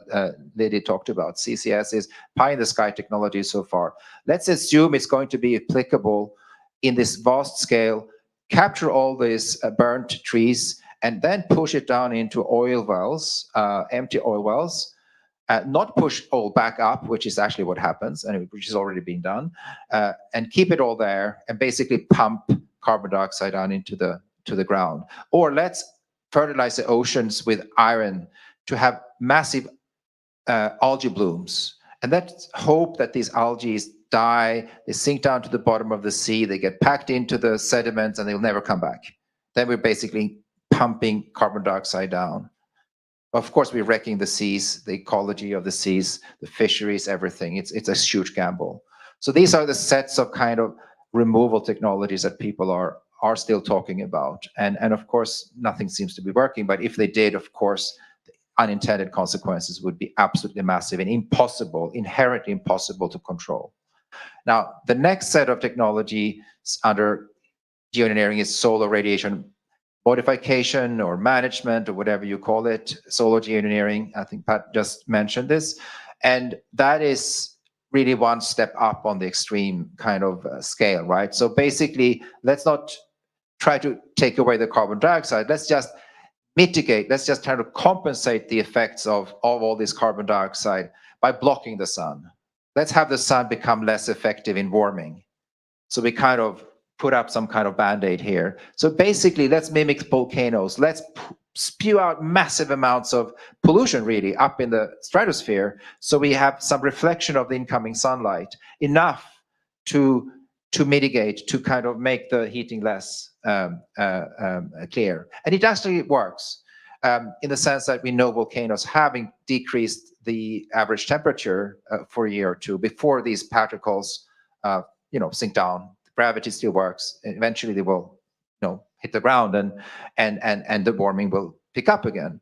Liddy talked about. CCS is pie in the sky technology so far. Let's assume it's going to be applicable in this vast scale, capture all these burnt trees, and then push it down into oil wells, empty oil wells, not push all back up, which is actually what happens, and which is already being done, and keep it all there and basically pump carbon dioxide down into the ground. Or let's fertilize the oceans with iron to have massive algae blooms. And let's hope that these algae die, they sink down to the bottom of the sea, they get packed into the sediments, and they'll never come back. Then we're basically pumping carbon dioxide down. Of course, we're wrecking the seas, the ecology of the seas, the fisheries, everything. It's a huge gamble. So these are the sets of kind of removal technologies that people are still talking about. And of course, nothing seems to be working. But if they did, of course, the unintended consequences would be absolutely massive and impossible, inherently impossible to control. Now, the next set of technologies under geoengineering is solar radiation modification or management or whatever you call it, solar geoengineering. I think Pat just mentioned this. And that is really one step up on the extreme kind of scale, right? So basically, let's not try to take away the carbon dioxide. Let's just mitigate, let's just try to compensate the effects of all this carbon dioxide by blocking the sun. Let's have the sun become less effective in warming. So we kind of put up some kind of band-aid here. So basically, let's mimic volcanoes. Let's spew out massive amounts of pollution really up in the stratosphere, so we have some reflection of the incoming sunlight, enough to mitigate, to kind of make the heating less clear. And it actually works in the sense that we know volcanoes having decreased the average temperature for a year or two before these particles sink down. Gravity still works. Eventually they will hit the ground and the warming will pick up again.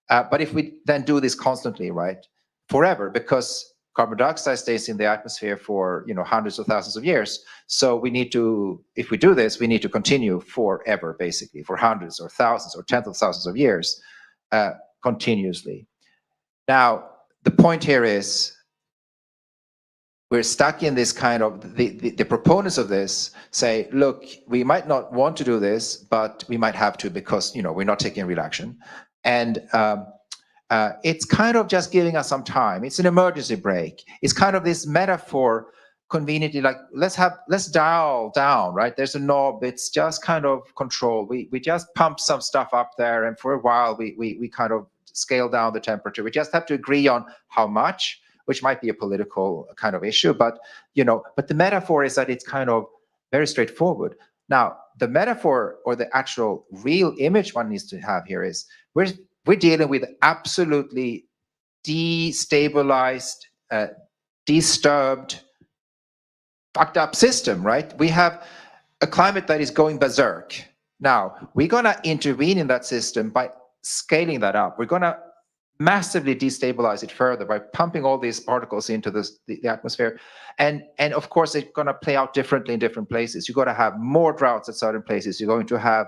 But if we then do this constantly, right, forever, because carbon dioxide stays in the atmosphere for hundreds of thousands of years. So we need to, if we do this, we need to continue forever, basically, for hundreds or thousands or tens of thousands of years, continuously. Now, the point here is, we're stuck in this kind of, the proponents of this say, look, we might not want to do this, but we might have to because, we're not taking real action. And it's kind of just giving us some time. It's an emergency brake. It's kind of this metaphor conveniently, like, let's dial down, right? There's a knob, it's just kind of control. We just pump some stuff up there, and for a while, we kind of scale down the temperature. We just have to agree on how much, which might be a political kind of issue, but but the metaphor is that it's kind of very straightforward. Now, the metaphor or the actual real image one needs to have here is we're dealing with absolutely destabilized, disturbed, fucked up system, right? We have a climate that is going berserk. Now, we're gonna intervene in that system by scaling that up. We're gonna massively destabilize it further by pumping all these particles into the atmosphere. And of course, it's going to play out differently in different places. You're going to have more droughts at certain places. You're going to have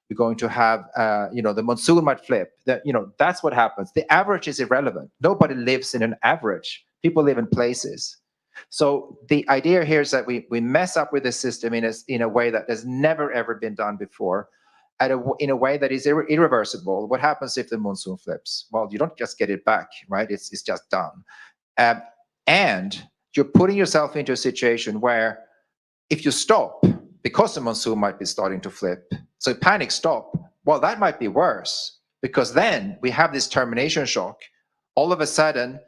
You're going to have, the monsoon might flip. That's what happens. The average is irrelevant. Nobody lives in an average. People live in places. So the idea here is that we mess up with the system in a way that has never, ever been done before, in a way that is irreversible. What happens if the monsoon flips? Well, you don't just get it back, right? It's just done. And you're putting yourself into a situation where if you stop, because the monsoon might be starting to flip, so panic stop, well, that might be worse, because then we have this termination shock. All of a sudden,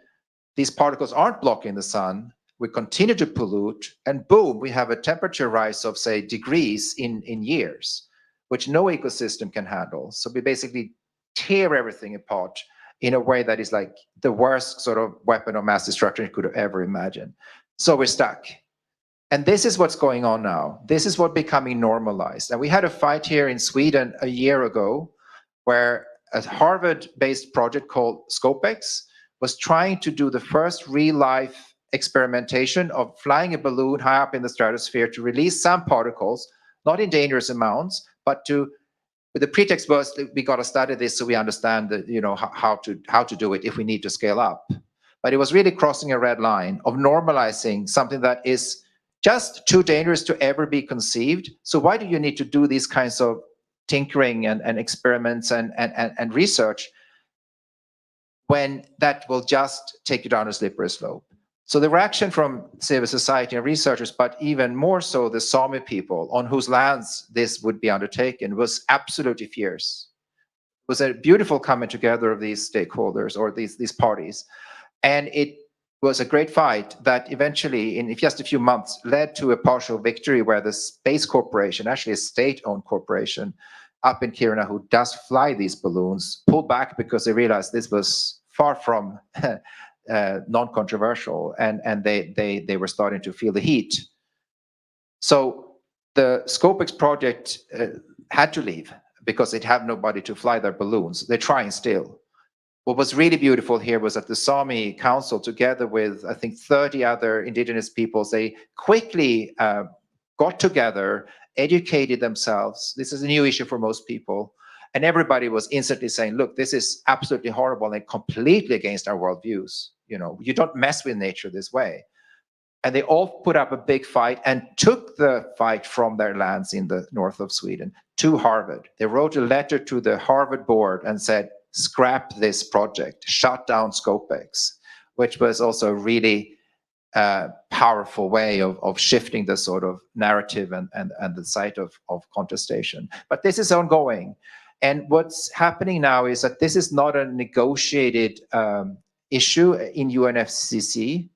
these particles aren't blocking the sun, we continue to pollute, and boom, we have a temperature rise of, say, degrees in years, which no ecosystem can handle. So we basically tear everything apart in a way that is like the worst sort of weapon of mass destruction you could have ever imagined. So we're stuck. And this is what's going on now. This is what's becoming normalized. And we had a fight here in Sweden a year ago where a Harvard-based project called ScopeX was trying to do the first real-life experimentation of flying a balloon high up in the stratosphere to release some particles, not in dangerous amounts, but with the pretext was we got to study this so we understand how to do it if we need to scale up. But it was really crossing a red line of normalizing something that is just too dangerous to ever be conceived. So why do you need to do these kinds of tinkering and experiments and research when that will just take you down a slippery slope? So the reaction from civil society and researchers, but even more so the Sami people on whose lands this would be undertaken, was absolutely fierce. It was a beautiful coming together of these stakeholders or these parties. And it was a great fight that eventually, in just a few months, led to a partial victory where the Space Corporation, actually a state-owned corporation up in Kiruna who does fly these balloons, pulled back because they realized this was far from non-controversial, and they were starting to feel the heat. So the ScopeX project had to leave because they'd have nobody to fly their balloons. They're trying still. What was really beautiful here was that the Sami Council, together with, I think, 30 other indigenous peoples, they quickly got together, educated themselves. This is a new issue for most people. And everybody was instantly saying, look, this is absolutely horrible and completely against our worldviews. You don't mess with nature this way. And they all put up a big fight and took the fight from their lands in the north of Sweden to Harvard. They wrote a letter to the Harvard board and said, scrap this project, shut down ScopeX, which was also a really powerful way of shifting the sort of narrative and the site of contestation. But this is ongoing. And what's happening now is that this is not a negotiated issue in UNFCCC.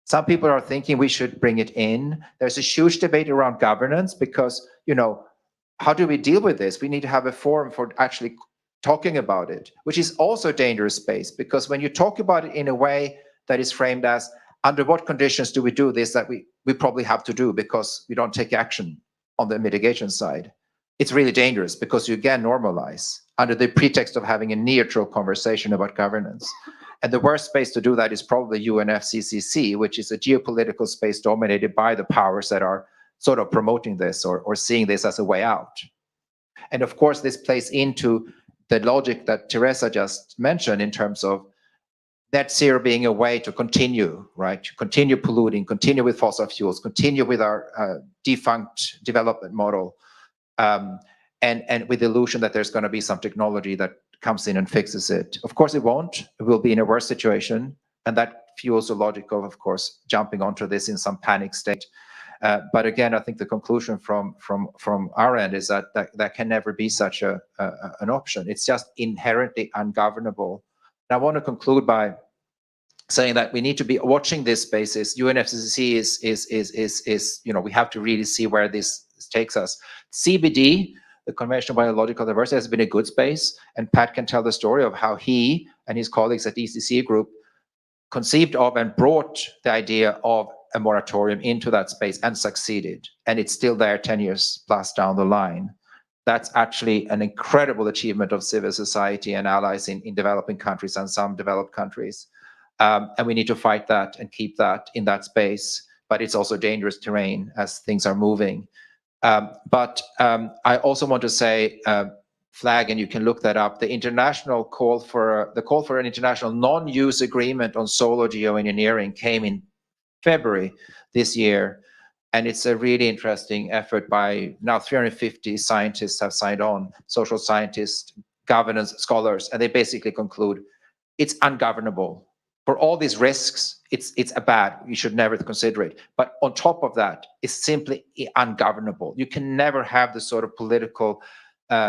Some people are thinking we should bring it in. There's a huge debate around governance because, how do we deal with this? We need to have a forum for actually talking about it, which is also a dangerous space because when you talk about it in a way that is framed as, under what conditions do we do this that we probably have to do because we don't take action on the mitigation side, it's really dangerous because you again normalize under the pretext of having a neutral conversation about governance. And the worst space to do that is probably UNFCCC, which is a geopolitical space dominated by the powers that are sort of promoting this or seeing this as a way out. And of course, this plays into the logic that Teresa just mentioned in terms of net zero being a way to continue, right? To continue polluting, continue with fossil fuels, continue with our defunct development model, and with the illusion that there's going to be some technology that comes in and fixes it. Of course it won't. It will be in a worse situation, and that fuels the logic of course, jumping onto this in some panic state. But again, I think the conclusion from our end is that can never be such an option. It's just inherently ungovernable. And I want to conclude by saying that we need to be watching this spaces. UNFCCC is we have to really see where this takes us. CBD, the Convention on Biological Diversity, has been a good space, and Pat can tell the story of how he and his colleagues at ECC Group conceived of and brought the idea of a moratorium into that space and succeeded. And it's still there 10 years plus down the line. That's actually an incredible achievement of civil society and allies in developing countries and some developed countries. And we need to fight that and keep that in that space. But it's also dangerous terrain as things are moving. But I also want to say flag, and you can look that up. The international call for an international non-use agreement on solar geoengineering came in February this year, and it's a really interesting effort by now 350 scientists have signed on, social scientists, governance scholars, and they basically conclude it's ungovernable. For all these risks, it's a bad, you should never consider it. But on top of that, it's simply ungovernable. You can never have the sort of political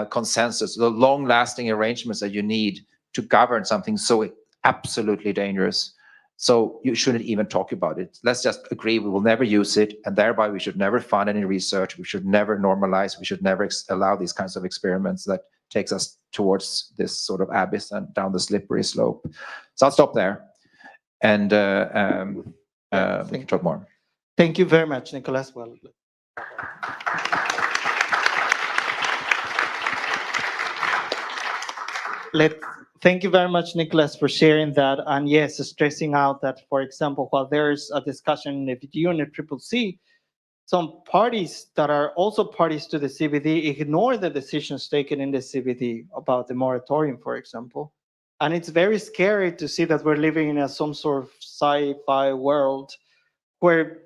consensus, the long-lasting arrangements that you need to govern something so absolutely dangerous. So you shouldn't even talk about it. Let's just agree we will never use it, and thereby we should never fund any research. We should never normalize. We should never allow these kinds of experiments that takes us towards this sort of abyss and down the slippery slope. So I'll stop there, and we can talk more. Thank you very much, Nicholas. Well, thank you very much, Nicholas, for sharing that. And yes, stressing out that, for example, while there's a discussion in the VTU and the CCC, some parties that are also parties to the CBD ignore the decisions taken in the CBD about the moratorium, for example. And it's very scary to see that we're living in some sort of sci-fi world where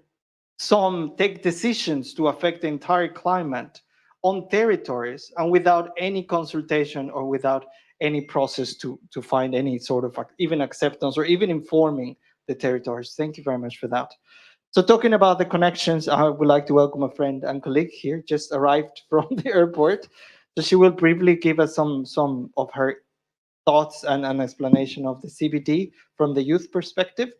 some take decisions to affect the entire climate on territories and without any consultation or without any process to find any sort of even acceptance or even informing the territories. Thank you very much for that. So talking about the connections, I would like to welcome a friend and colleague here, just arrived from the airport. So she will briefly give us some of her thoughts and an explanation of the CBD from the youth perspective.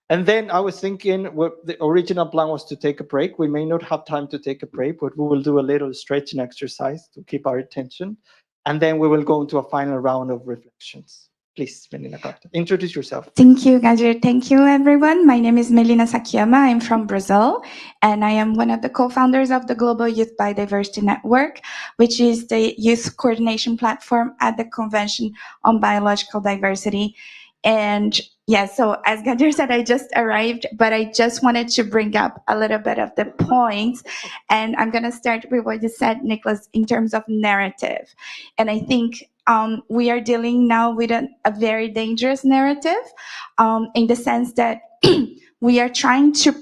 And then I was thinking, the original plan was to take a break. We may not have time to take a break, but we will do a little stretching exercise to keep our attention. And then we will go into a final round of reflections. Please, Melina, introduce yourself. Thank you, Gajer. Thank you, everyone. My name is Melina Sakiyama. I'm from Brazil, and I am one of the co-founders of the Global Youth Biodiversity Network, which is the youth coordination platform at the Convention on Biological Diversity. And yeah, so as Gajer said, I just arrived, but I just wanted to bring up a little bit of the points. And I'm going to start with what you said, Nicholas, in terms of narrative. And I think we are dealing now with a very dangerous narrative in the sense that we are trying to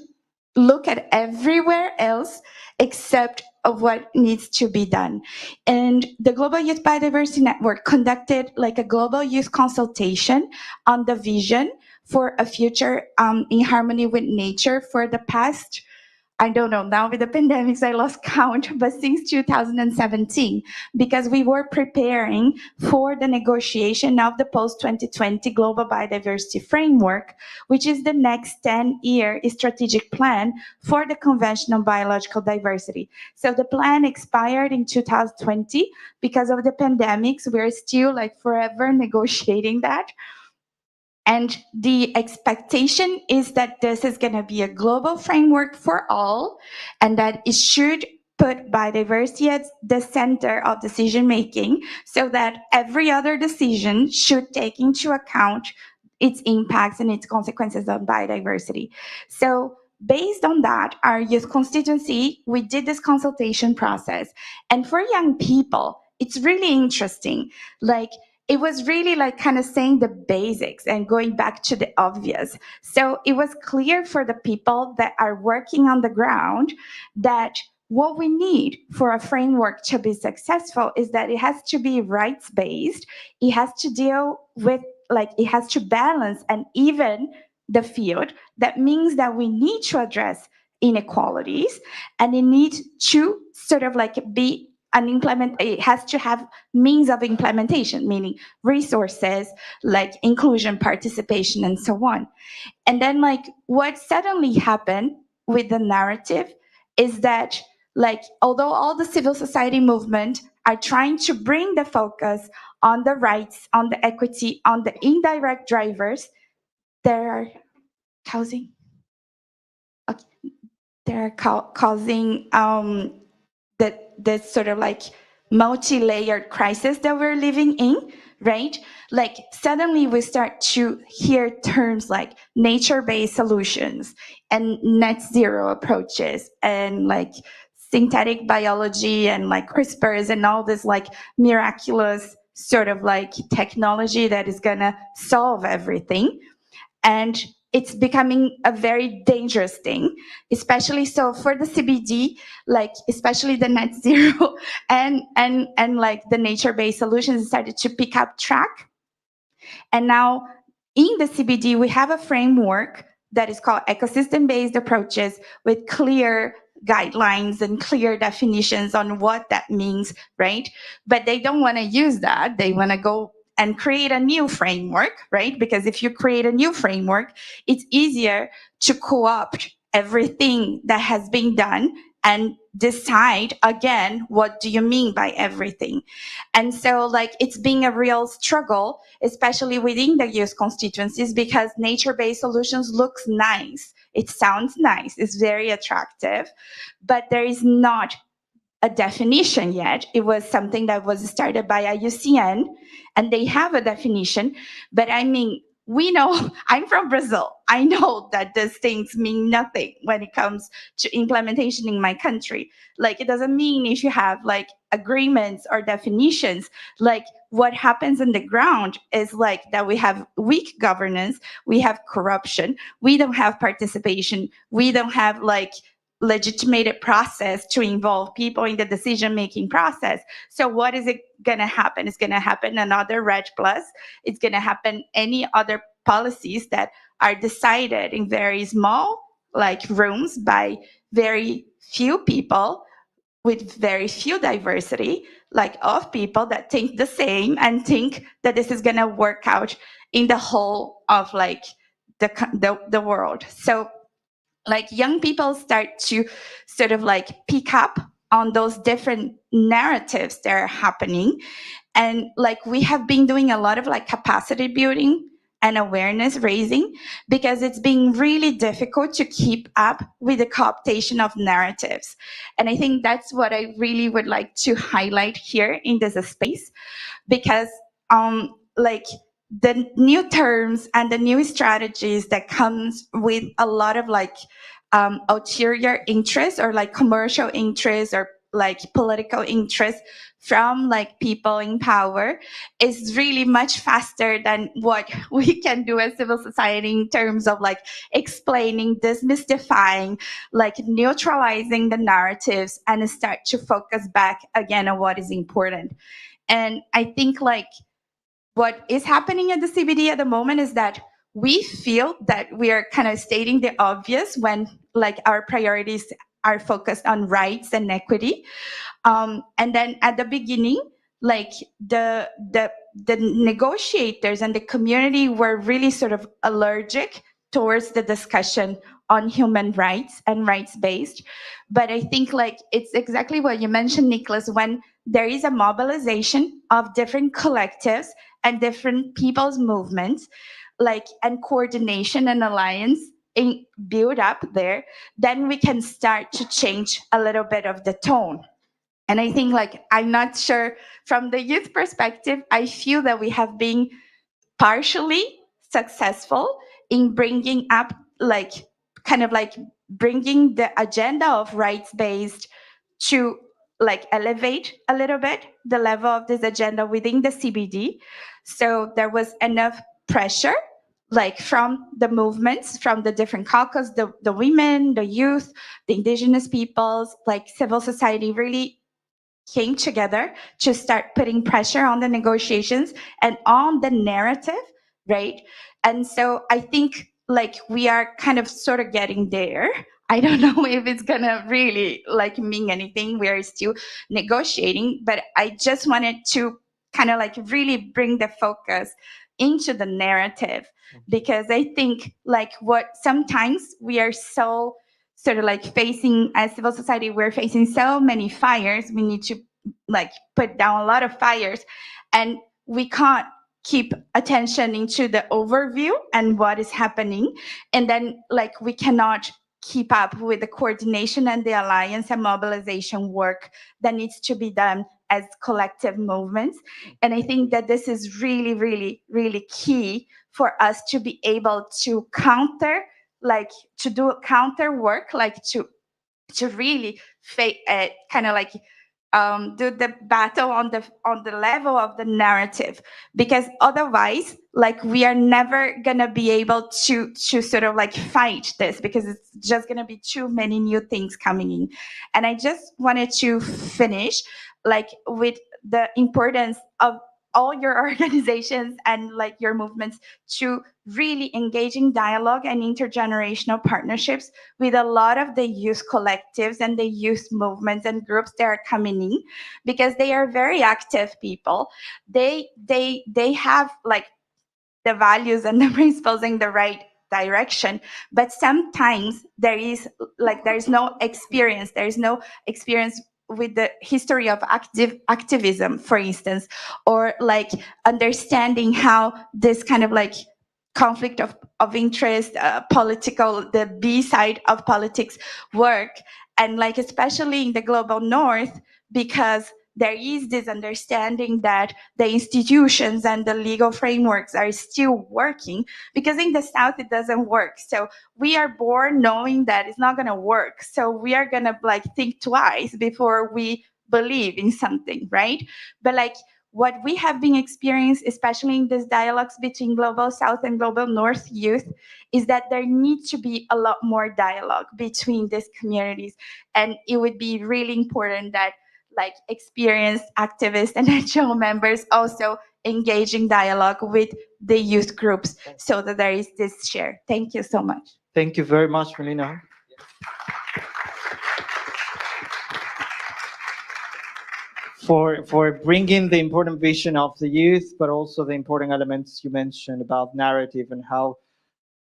look at everywhere else except of what needs to be done. And the Global Youth Biodiversity Network conducted like a global youth consultation on the vision for a future in harmony with nature for the past, I don't know, now with the pandemics, I lost count, but since 2017, because we were preparing for the negotiation of the post-2020 Global Biodiversity Framework, which is the next 10-year strategic plan for the Convention on Biological Diversity. So the plan expired in 2020 because of the pandemics. We're still like forever negotiating that. And the expectation is that this is going to be a global framework for all, and that it should put biodiversity at the center of decision making so that every other decision should take into account its impacts and its consequences on biodiversity. So based on that, our youth constituency, we did this consultation process. And for young people, it's really interesting. Like, it was really like kind of saying the basics and going back to the obvious. So it was clear for the people that are working on the ground that what we need for a framework to be successful is that it has to be rights-based. It has to deal with, like, it has to balance and even the field. That means that we need to address inequalities, and it needs to sort of like be it has to have means of implementation, meaning resources like inclusion, participation, and so on. And then like what suddenly happened with the narrative is that like, although all the civil society movement are trying to bring the focus on the rights, on the equity, on the indirect drivers, they're causing this sort of like multi-layered crisis that we're living in, right? Like suddenly we start to hear terms like nature-based solutions and net zero approaches and like synthetic biology and like CRISPRs and all this like miraculous sort of like technology that is gonna solve everything. And it's becoming a very dangerous thing, especially so for the CBD, like especially the net zero and like the nature-based solutions started to pick up track. And now in the CBD, we have a framework that is called ecosystem-based approaches with clear guidelines and clear definitions on what that means, right? But they don't want to use that. They want to go and create a new framework, right? Because if you create a new framework, it's easier to co-opt everything that has been done and decide again, what do you mean by everything? And so like it's been a real struggle, especially within the youth constituencies, because nature-based solutions looks nice. It sounds nice, it's very attractive, but there is not a definition yet. It was something that was started by IUCN and they have a definition, but I mean, we know, I'm from Brazil. I know that these things mean nothing when it comes to implementation in my country. Like, it doesn't mean if you have like agreements or definitions, like what happens on the ground is like that we have weak governance, we have corruption, we don't have participation, we don't have like legitimated process to involve people in the decision-making process. So what is it going to happen? It's going to happen another REG Plus. It's going to happen any other policies that are decided in very small like rooms by very few people with very few diversity, like of people that think the same and think that this is going to work out in the whole of like the world. So like young people start to sort of like pick up on those different narratives that are happening. And like we have been doing a lot of like capacity building and awareness raising, because it's been really difficult to keep up with the cooptation of narratives. And I think that's what I really would like to highlight here in this space, because like the new terms and the new strategies that comes with a lot of like ulterior interests or like commercial interests or like political interests from like people in power is really much faster than what we can do as civil society in terms of like explaining, demystifying, like neutralizing the narratives and start to focus back again on what is important. And I think like what is happening at the CBD at the moment is that we feel that we are kind of stating the obvious when like our priorities are focused on rights and equity. And then at the beginning, like the negotiators and the community were really sort of allergic towards the discussion on human rights and rights-based. But I think like it's exactly what you mentioned, Nicholas, when there is a mobilization of different collectives and different people's movements, like, and coordination and alliance in build up there, then we can start to change a little bit of the tone. And I think like, I'm not sure from the youth perspective, I feel that we have been partially successful in bringing up like, kind of like bringing the agenda of rights-based to like elevate a little bit the level of this agenda within the CBD. So there was enough pressure like from the movements, from the different caucus, the women, the youth, the indigenous peoples, like civil society really came together to start putting pressure on the negotiations and on the narrative, right? And so I think like we are kind of sort of getting there. I don't know if it's gonna really like mean anything. We are still negotiating, but I just wanted to kind of like really bring the focus into the narrative, because I think like what sometimes we are so sort of like facing as civil society, we're facing so many fires. We need to like put down a lot of fires, and we can't keep attention into the overview and what is happening. And then like we cannot keep up with the coordination and the alliance and mobilization work that needs to be done as collective movements. And I think that this is really, really, really key for us to be able to counter, like to do counter work, like to to really kind of like do the battle on the level of the narrative, because otherwise, like, we are never gonna be able to sort of like fight this, because it's just gonna be too many new things coming in. And I just wanted to finish like with the importance of all your organizations and like your movements to really engaging dialogue and intergenerational partnerships with a lot of the youth collectives and the youth movements and groups that are coming in, because they are very active people. They have like the values and the principles in the right direction, but sometimes there's no experience with the history of activism, for instance, or like understanding how this kind of like conflict of interest, the B side of politics work. And like, especially in the global north, because there is this understanding that the institutions and the legal frameworks are still working, because in the South it doesn't work. So we are born knowing that it's not going to work. So we are going to like think twice before we believe in something, right? But like, what we have been experiencing, especially in these dialogues between global South and global North youth, is that there needs to be a lot more dialogue between these communities. And it would be really important that like experienced activists and NGO members also engage in dialogue with the youth groups, so that there is this share. Thank you so much. Thank you very much, Melina. For bringing the important vision of the youth, but also the important elements you mentioned about narrative and how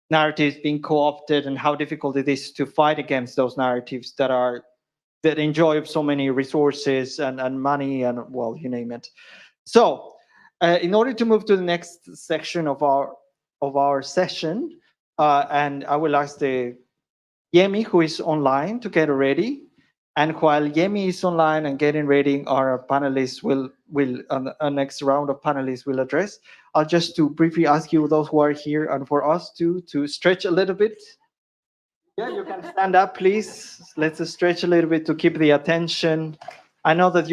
narratives being co-opted and how difficult it is to fight against those narratives that enjoy so many resources and money and, well, you name it. So in order to move to the next section of our session, and I will ask the Yemi, who is online, to get ready. And while Yemi is online and getting ready, our panelists will our next round of panelists will address. I'll just to briefly ask you, those who are here, and for us to stretch a little bit. Yeah, you can stand up, please. Let's stretch a little bit to keep the attention. I know that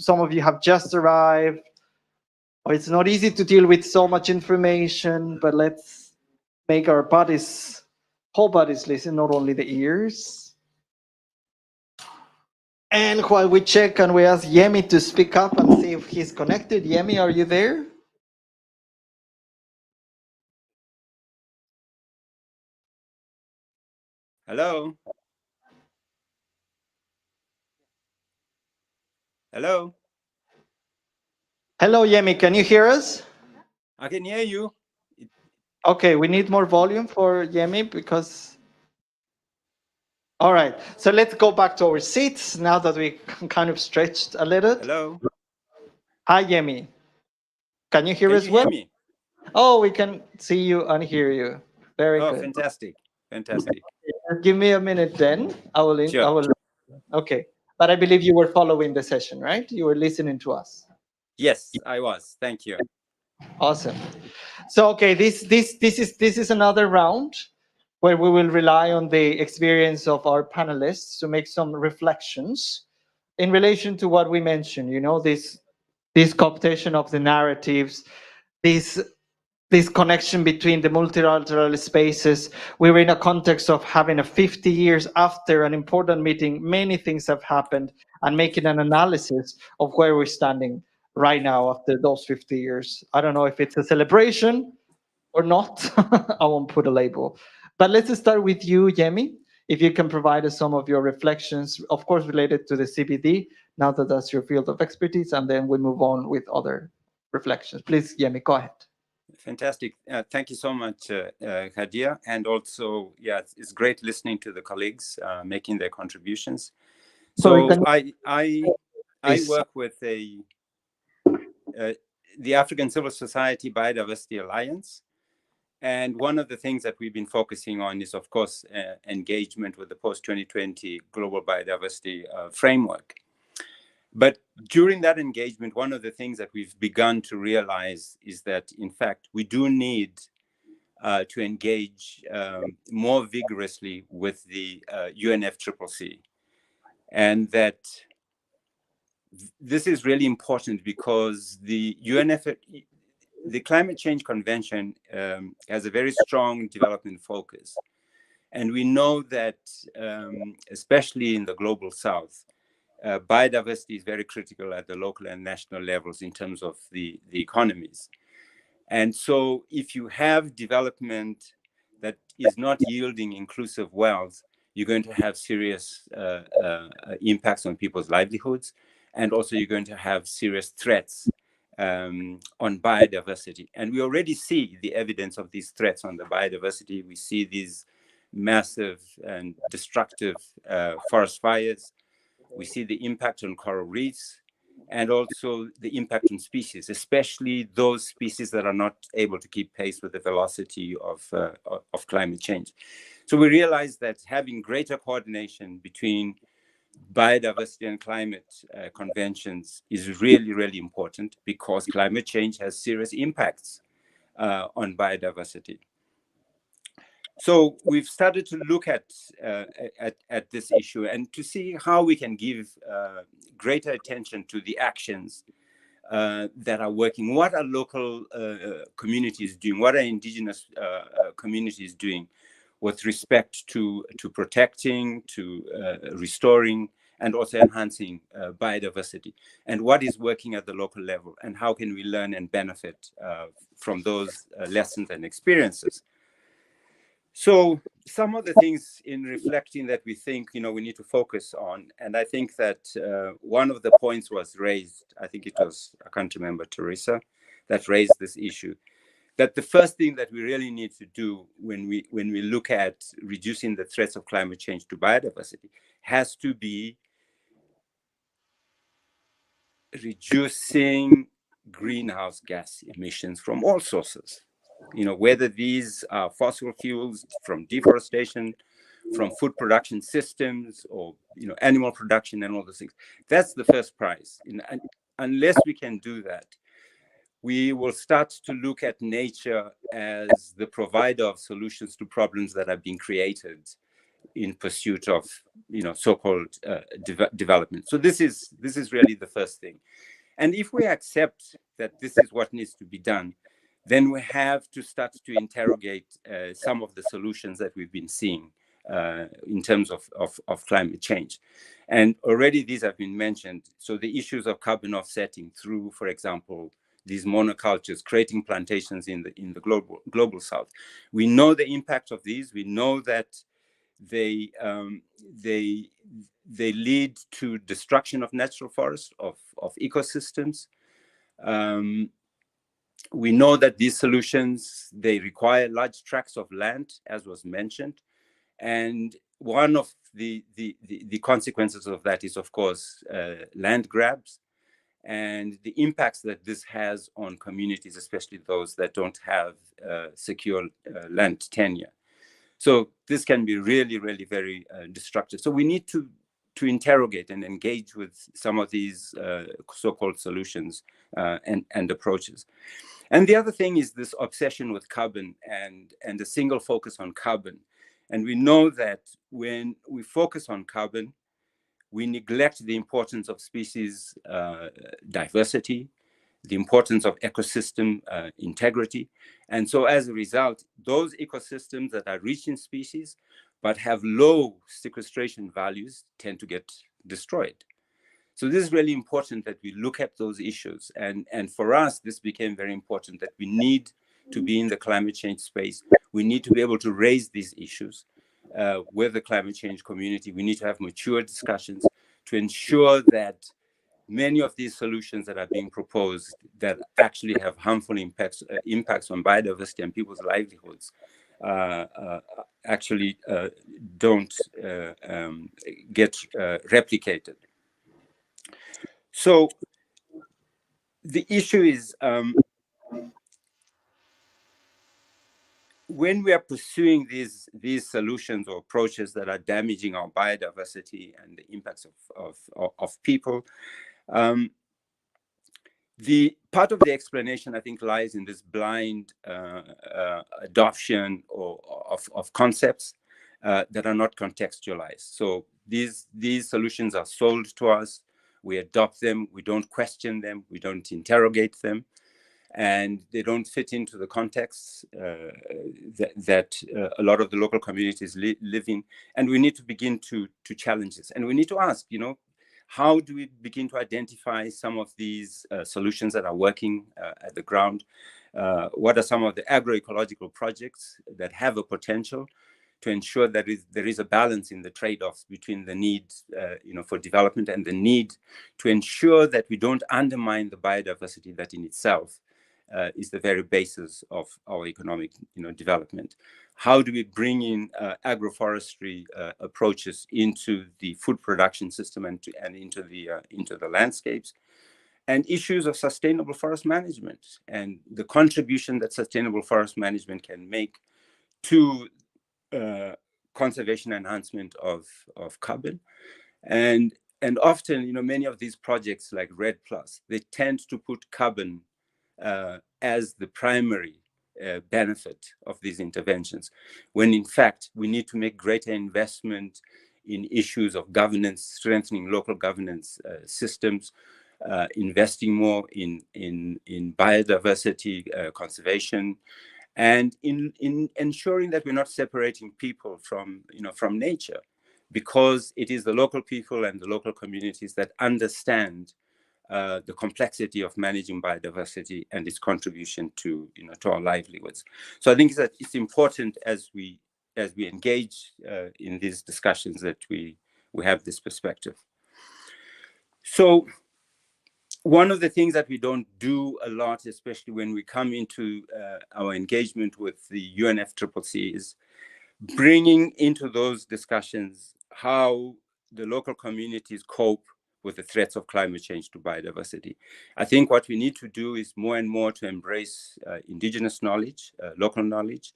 some of you have just arrived. Or it's not easy to deal with so much information, but let's make our whole bodies listen, not only the ears. And while we check and we ask Yemi to speak up and see if he's connected. Yemi, are you there? Hello. Hello. Hello, Yemi. Can you hear us? I can hear you. Okay, we need more volume for Yemi because... All right, so let's go back to our seats now that we kind of stretched a little. Hello. Hi, Yemi. Can you hear us well? Hear me? Oh, we can see you and hear you. Very good. Oh, fantastic. Fantastic. Give me a minute then. I will. Okay, but I believe you were following the session, right? You were listening to us. Yes, I was. Thank you. Awesome. So, okay, this is another round where we will rely on the experience of our panelists to make some reflections in relation to what we mentioned, you know, this cooptation of the narratives, this connection between the multilateral spaces. We were in a context of having 50 years after an important meeting, many things have happened, and making an analysis of where we're standing right now after those 50 years. I don't know if it's a celebration or not. I won't put a label. But let's start with you, Yemi, if you can provide us some of your reflections, of course, related to the CBD, now that that's your field of expertise, and then we move on with other reflections. Please, Yemi, go ahead. Fantastic. Thank you so much, Hadia. And also, yeah, it's great listening to the colleagues making their contributions. So I work with the African Civil Society Biodiversity Alliance. And one of the things that we've been focusing on is, of course, engagement with the post-2020 global biodiversity framework. But during that engagement, one of the things that we've begun to realize is that, in fact, we do need to engage more vigorously with the UNFCCC. And that this is really important because the the Climate Change Convention has a very strong development focus. And we know that, especially in the global south, biodiversity is very critical at the local and national levels in terms of the economies. And so if you have development that is not yielding inclusive wealth, you're going to have serious impacts on people's livelihoods. And also you're going to have serious threats on biodiversity. And we already see the evidence of these threats on the biodiversity. We see these massive and destructive forest fires. We see the impact on coral reefs and also the impact on species, especially those species that are not able to keep pace with the velocity of climate change. So we realize that having greater coordination between biodiversity and climate conventions is really, really important because climate change has serious impacts on biodiversity. So we've started to look at this issue and to see how we can give greater attention to the actions that are working. What are local communities doing? What are indigenous communities doing with respect to protecting, to restoring, and also enhancing biodiversity? And what is working at the local level? And how can we learn and benefit from those lessons and experiences? So some of the things in reflecting that we think, we need to focus on, and I think that one of the points was raised, I think it was, I can't remember, Teresa, that raised this issue, that the first thing that we really need to do when we look at reducing the threats of climate change to biodiversity has to be reducing greenhouse gas emissions from all sources. Whether these are fossil fuels from deforestation, from food production systems, or animal production and all those things. That's the first prize. And unless we can do that, we will start to look at nature as the provider of solutions to problems that are being created in pursuit of so-called development. So this is really the first thing. And if we accept that this is what needs to be done, then we have to start to interrogate some of the solutions that we've been seeing in terms of climate change. And already these have been mentioned. So the issues of carbon offsetting through, for example, these monocultures, creating plantations in the global south. We know the impact of these. We know that they lead to destruction of natural forests, of ecosystems. We know that these solutions, they require large tracts of land, as was mentioned. And one of the consequences of that is, of course, land grabs and the impacts that this has on communities, especially those that don't have secure land tenure. So this can be really, really very destructive. So we need to interrogate and engage with some of these so-called solutions and approaches. And the other thing is this obsession with carbon and the single focus on carbon. And we know that when we focus on carbon, we neglect the importance of species diversity, the importance of ecosystem integrity. And so as a result, those ecosystems that are rich in species but have low sequestration values tend to get destroyed. So this is really important that we look at those issues. And for us, this became very important that we need to be in the climate change space. We need to be able to raise these issues with the climate change community. We need to have mature discussions to ensure that many of these solutions that are being proposed that actually have harmful impacts on biodiversity and people's livelihoods actually don't get replicated. So the issue is when we are pursuing these solutions or approaches that are damaging our biodiversity and the impacts of people, The part of the explanation, I think, lies in this blind adoption of concepts that are not contextualized. So these solutions are sold to us, we adopt them, we don't question them, we don't interrogate them, and they don't fit into the context that a lot of the local communities live in. And we need to begin to challenge this. And we need to ask, you know, how do we begin to identify some of these solutions that are working at the ground? What are some of the agroecological projects that have a potential to ensure that there is a balance in the trade-offs between the need you know, for development and the need to ensure that we don't undermine the biodiversity that in itself is the very basis of our economic, you know, development. How do we bring in agroforestry approaches into the food production system and into the landscapes, and issues of sustainable forest management and the contribution that sustainable forest management can make to conservation enhancement of carbon. And often, you know, many of these projects like REDD+, they tend to put carbon as the primary benefit of these interventions, when in fact we need to make greater investment in issues of governance, strengthening local governance systems, investing more in biodiversity conservation, and in ensuring that we're not separating people from, you know, from nature, because it is the local people and the local communities that understand the complexity of managing biodiversity and its contribution to, you know, to our livelihoods. So I think that it's important as we engage in these discussions that we have this perspective. So one of the things that we don't do a lot, especially when we come into our engagement with the UNFCCC, is bringing into those discussions how the local communities cope with the threats of climate change to biodiversity. I think what we need to do is more and more to embrace indigenous knowledge, local knowledge,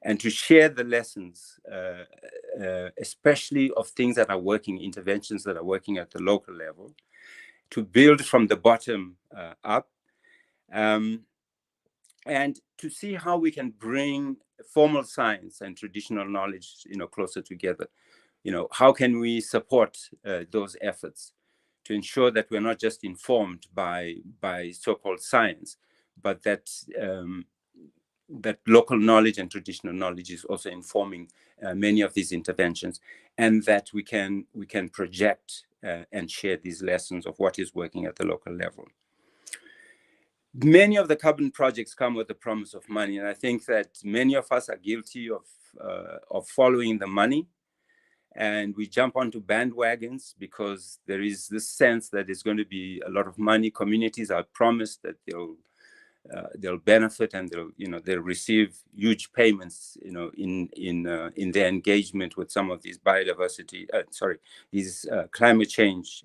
and to share the lessons, especially of things that are working, interventions that are working at the local level, to build from the bottom up, and to see how we can bring formal science and traditional knowledge, you know, closer together. You know, how can we support those efforts to ensure that we're not just informed by so-called science, but that that local knowledge and traditional knowledge is also informing many of these interventions, and that we can project and share these lessons of what is working at the local level. Many of the carbon projects come with the promise of money, and I think that many of us are guilty of following the money, and we jump onto bandwagons because there is this sense that there's going to be a lot of money. Communities are promised that they'll benefit and they'll receive huge payments, you know, in their engagement with some of these these climate change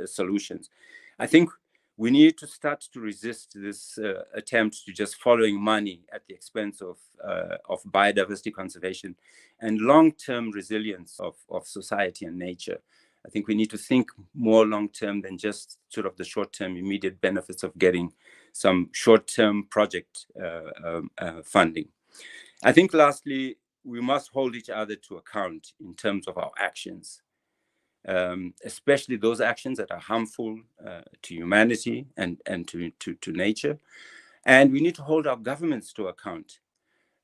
solutions. I think we need to start to resist this attempt to just following money at the expense of biodiversity conservation and long-term resilience of society and nature. I think we need to think more long-term than just sort of the short-term immediate benefits of getting some short-term project funding. I think lastly, we must hold each other to account in terms of our actions. Especially those actions that are harmful to humanity and to nature. And we need to hold our governments to account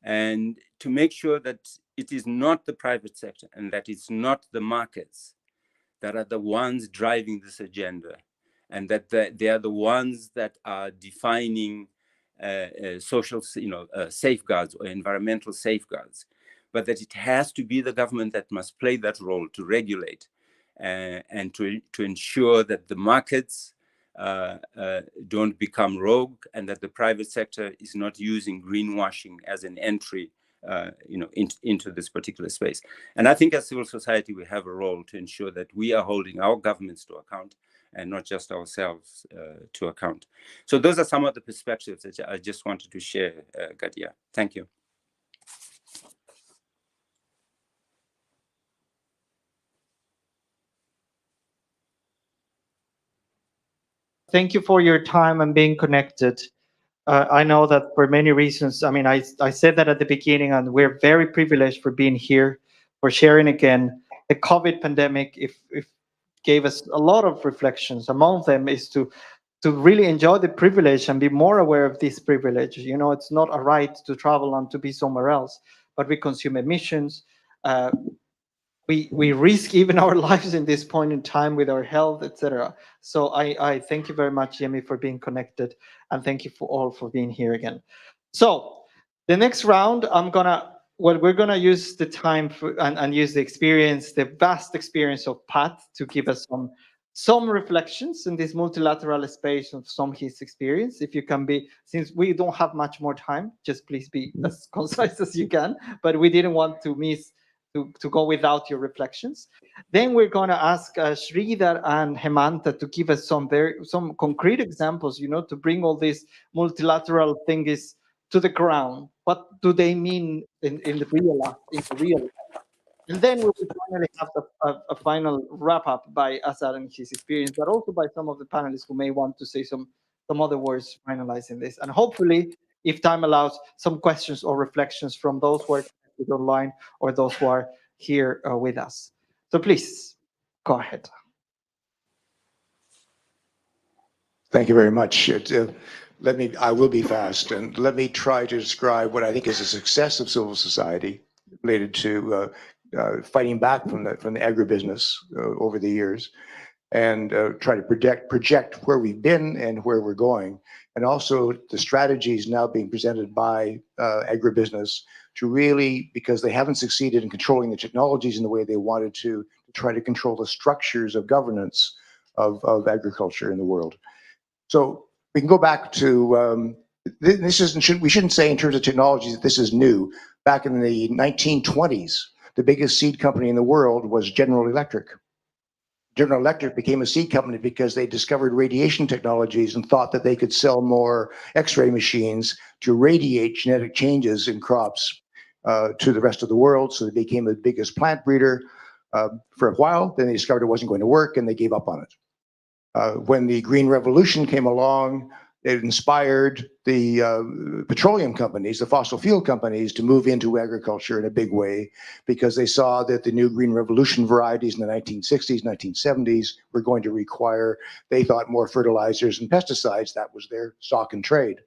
and to make sure that it is not the private sector and that it's not the markets that are the ones driving this agenda, and that they are the ones that are defining social, safeguards or environmental safeguards, but that it has to be the government that must play that role to regulate and to ensure that the markets don't become rogue, and that the private sector is not using greenwashing as an entry into this particular space. And I think as civil society, we have a role to ensure that we are holding our governments to account and not just ourselves to account. So those are some of the perspectives that I just wanted to share, Gadia. Thank you. thank you for your time and being connected. I know that for many reasons, I mean, I said that at the beginning, and we're very privileged for being here, for sharing again. The COVID pandemic, if gave us a lot of reflections. Among them is to really enjoy the privilege and be more aware of this privilege. You know, it's not a right to travel and to be somewhere else, but we consume emissions. We risk even our lives in this point in time with our health, etc. So I thank you very much, Yemi, for being connected, and thank you for all for being here again. So the next round, we're gonna use the time for, and use the experience, the vast experience of Pat to give us some reflections in this multilateral space of some his experience. If you can be, since we don't have much more time, just please be as concise as you can. But we didn't want to miss to go without your reflections. Then we're going to ask Sridhar and Hemanta to give us some concrete examples, you know, to bring all these multilateral things to the ground. What do they mean in the real life? And then we will finally have a final wrap up by Azad and his experience, but also by some of the panelists who may want to say some other words finalizing this. And hopefully, if time allows, some questions or reflections from those who are connected online or those who are here with us. So please, go ahead. Thank you very much. I will be fast, and let me try to describe what I think is a success of civil society related to fighting back from the agribusiness over the years, and try to project where we've been and where we're going, and also the strategies now being presented by agribusiness to really, because they haven't succeeded in controlling the technologies in the way they wanted to try to control the structures of governance of agriculture in the world. So we can go back to we shouldn't say in terms of technologies that this is new. Back in the 1920s, the biggest seed company in the world was General Electric. General Electric became a seed company because they discovered radiation technologies and thought that they could sell more X-ray machines to radiate genetic changes in crops to the rest of the world. So they became the biggest plant breeder for a while. Then they discovered it wasn't going to work, and they gave up on it. When the Green Revolution came along, it inspired the petroleum companies, the fossil fuel companies, to move into agriculture in a big way, because they saw that the new Green Revolution varieties in the 1960s, 1970s were going to require, they thought, more fertilizers and pesticides. That was their stock and trade.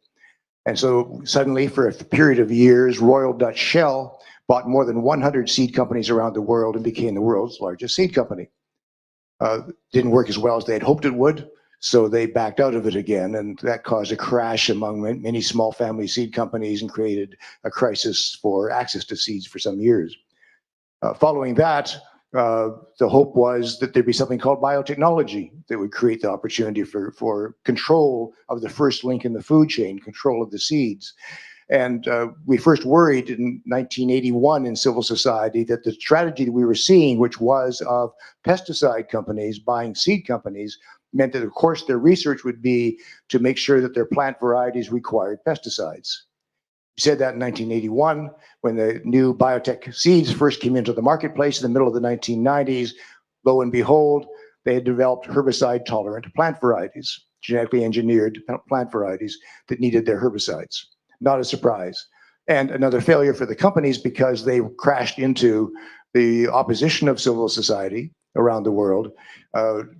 And so suddenly, for a period of years, Royal Dutch Shell bought more than 100 seed companies around the world and became the world's largest seed company. Didn't work as well as they had hoped it would, so they backed out of it again, and that caused a crash among many small family seed companies and created a crisis for access to seeds for some years. Following that, the hope was that there'd be something called biotechnology that would create the opportunity for control of the first link in the food chain, control of the seeds. And we first worried in 1981 in civil society that the strategy that we were seeing, which was of pesticide companies buying seed companies, meant that, of course, their research would be to make sure that their plant varieties required pesticides. We said that in 1981, when the new biotech seeds first came into the marketplace in the middle of the 1990s. Lo and behold, they had developed herbicide-tolerant plant varieties, genetically engineered plant varieties that needed their herbicides. Not a surprise. And another failure for the companies, because they crashed into the opposition of civil society around the world,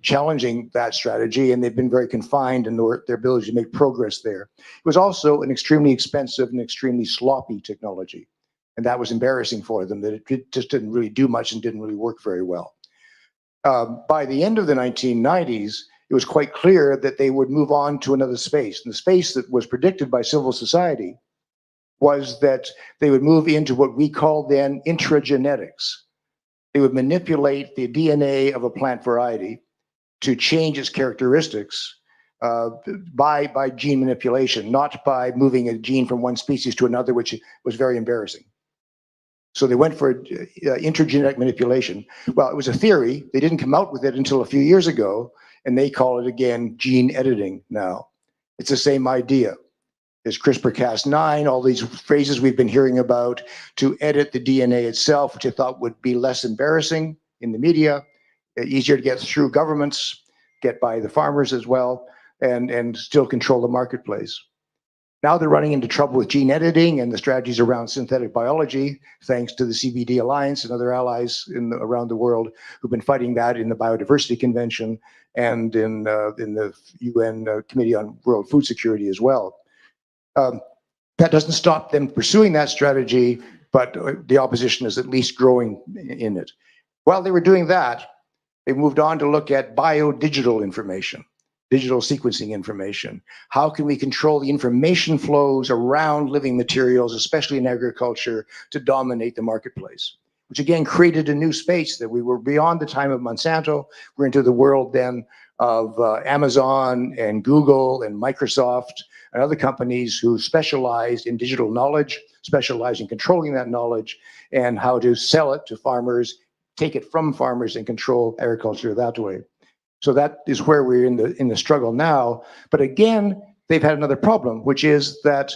challenging that strategy, and they've been very confined in their ability to make progress there. It was also an extremely expensive and extremely sloppy technology, and that was embarrassing for them, that it just didn't really do much and didn't really work very well. By the end of the 1990s, it was quite clear that they would move on to another space. And the space that was predicted by civil society was that they would move into what we called then intragenetics. They would manipulate the DNA of a plant variety to change its characteristics by gene manipulation, not by moving a gene from one species to another, which was very embarrassing. So they went for intergenetic manipulation. Well, it was a theory. They didn't come out with it until a few years ago, and they call it, again, gene editing now. It's the same idea. There's CRISPR-Cas9, all these phrases we've been hearing about to edit the DNA itself, which I thought would be less embarrassing in the media, easier to get through governments, get by the farmers as well. and still control the marketplace. Now they're running into trouble with gene editing and the strategies around synthetic biology, thanks to the CBD Alliance and other allies around the world who've been fighting that in the Biodiversity Convention and in the UN Committee on World Food Security as well. That doesn't stop them pursuing that strategy, but the opposition is at least growing in it. While they were doing that, they moved on to look at biodigital information, digital sequencing information. How can we control the information flows around living materials, especially in agriculture, to dominate the marketplace? Which again created a new space that we were beyond the time of Monsanto. We're into the world then of Amazon and Google and Microsoft and other companies who specialize in digital knowledge, specialize in controlling that knowledge and how to sell it to farmers, take it from farmers and control agriculture that way. So that is where we're in the struggle now. But again, they've had another problem, which is that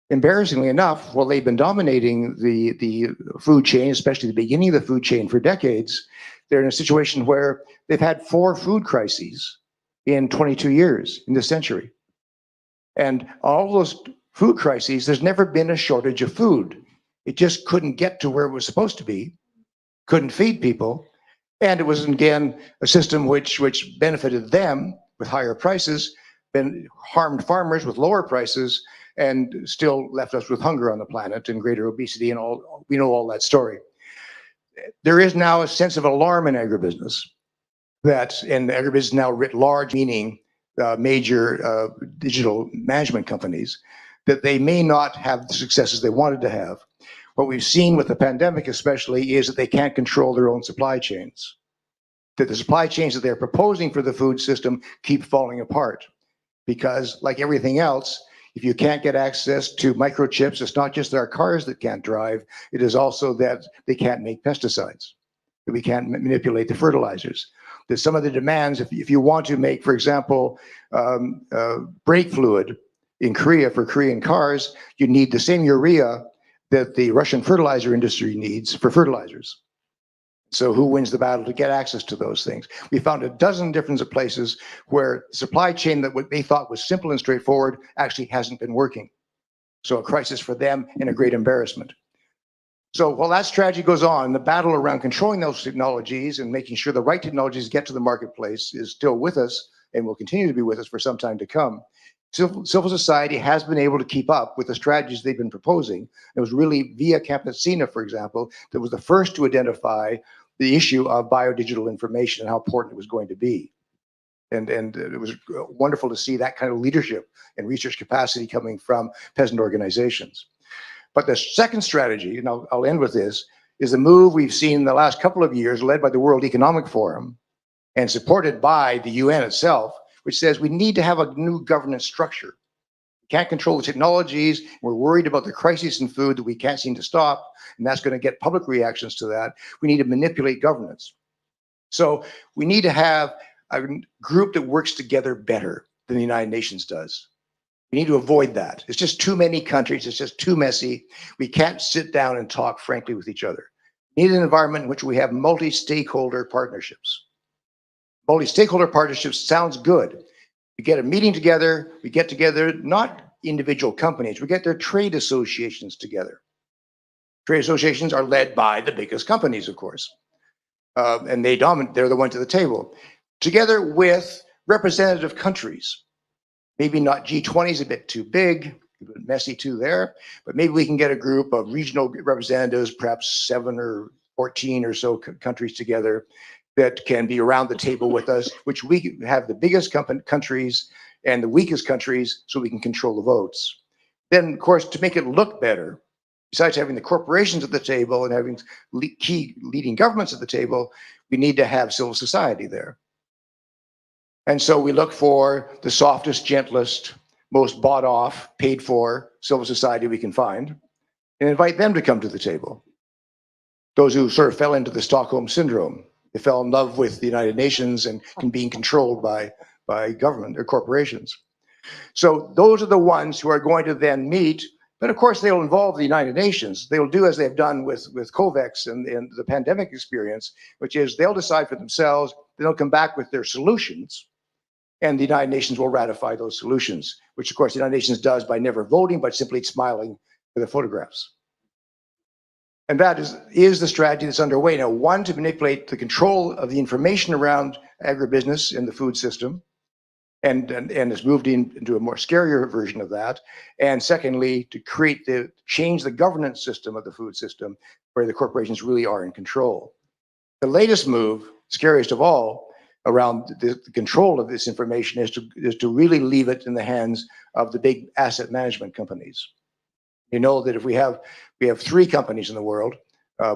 embarrassingly enough, while they've been dominating the food chain, especially the beginning of the food chain for decades, they're in a situation where they've had 4 food crises in 22 years in this century. And all those food crises, there's never been a shortage of food. It just couldn't get to where it was supposed to be, couldn't feed people. And it was, again, a system which benefited them with higher prices, then harmed farmers with lower prices, and still left us with hunger on the planet and greater obesity and all. We know all that story. There is now a sense of alarm in agribusiness and agribusiness now writ large, meaning major digital management companies, that they may not have the successes they wanted to have. What we've seen with the pandemic especially is that they can't control their own supply chains. That the supply chains that they're proposing for the food system keep falling apart. Because like everything else, if you can't get access to microchips, it's not just our cars that can't drive, it is also that they can't make pesticides, that we can't manipulate the fertilizers. That some of the demands, if you want to make, for example, brake fluid in Korea for Korean cars, you need the same urea that the Russian fertilizer industry needs for fertilizers. So who wins the battle to get access to those things? We found a dozen different places where the supply chain that what they thought was simple and straightforward actually hasn't been working. So a crisis for them and a great embarrassment. So while that strategy goes on, the battle around controlling those technologies and making sure the right technologies get to the marketplace is still with us and will continue to be with us for some time to come. Civil society has been able to keep up with the strategies they've been proposing. It was really via Campesina, for example, that was the first to identify the issue of biodigital information and how important it was going to be. And it was wonderful to see that kind of leadership and research capacity coming from peasant organizations. But the second strategy, and I'll end with this, is the move we've seen in the last couple of years led by the World Economic Forum and supported by the UN itself, which says we need to have a new governance structure. We can't control the technologies. We're worried about the crisis in food that we can't seem to stop, and that's going to get public reactions to that. We need to manipulate governance. So we need to have a group that works together better than the United Nations does. We need to avoid that. It's just too many countries. It's just too messy. We can't sit down and talk frankly with each other. We need an environment in which we have multi-stakeholder partnerships. Multi-stakeholder partnerships sounds good. We get a meeting together, we get together, not individual companies, we get their trade associations together. Trade associations are led by the biggest companies, of course. And they're the ones at the table. Together with representative countries. Maybe not G20 is a bit too big, a bit messy too there, but maybe we can get a group of regional representatives, perhaps 7 or 14 or so countries together that can be around the table with us, which we have the biggest countries and the weakest countries so we can control the votes. Then, of course, to make it look better, besides having the corporations at the table and having key leading governments at the table, we need to have civil society there. And so we look for the softest, gentlest, most bought off, paid for civil society we can find and invite them to come to the table. Those who sort of fell into the Stockholm syndrome. They fell in love with the United Nations and being controlled by government or corporations. So those are the ones who are going to then meet, but of course they'll involve the United Nations. They'll do as they've done with COVAX and the pandemic experience, which is they'll decide for themselves, they'll come back with their solutions, and the United Nations will ratify those solutions, which of course the United Nations does by never voting, but simply smiling for the photographs. And that is the strategy that's underway now. One, to manipulate the control of the information around agribusiness in the food system, and has moved into a more scarier version of that. And secondly, to change the governance system of the food system, where the corporations really are in control. The latest move, scariest of all, around the control of this information is to really leave it in the hands of the big asset management companies. You know that if we have three companies in the world,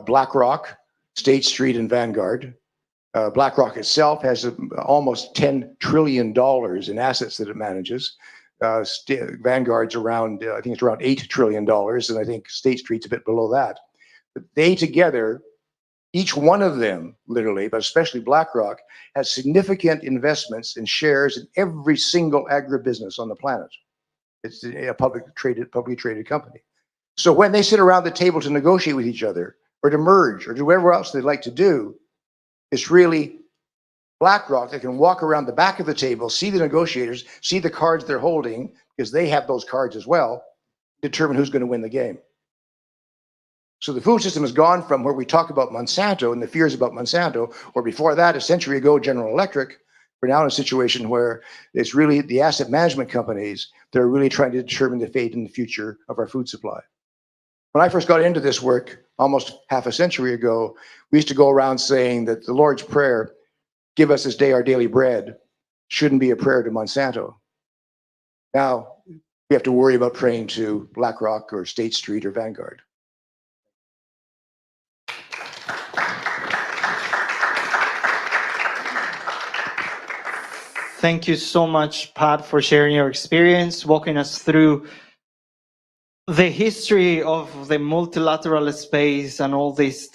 BlackRock, State Street, and Vanguard. BlackRock itself has almost $10 trillion in assets that it manages. Vanguard's around, I think it's around $8 trillion, and I think State Street's a bit below that. But they together, each one of them, literally, but especially BlackRock, has significant investments in shares in every single agribusiness on the planet. It's a publicly traded company. So when they sit around the table to negotiate with each other, or to merge, or do whatever else they'd like to do, it's really BlackRock that can walk around the back of the table, see the negotiators, see the cards they're holding, because they have those cards as well, determine who's going to win the game. So the food system has gone from where we talk about Monsanto and the fears about Monsanto, or before that, a century ago, General Electric. We're now in a situation where it's really the asset management companies that are really trying to determine the fate and the future of our food supply. When I first got into this work, almost half a century ago, we used to go around saying that the Lord's Prayer, give us this day our daily bread, shouldn't be a prayer to Monsanto. Now, we have to worry about praying to BlackRock or State Street or Vanguard. Thank you so much, Pat, for sharing your experience, walking us through the history of the multilateral space and all these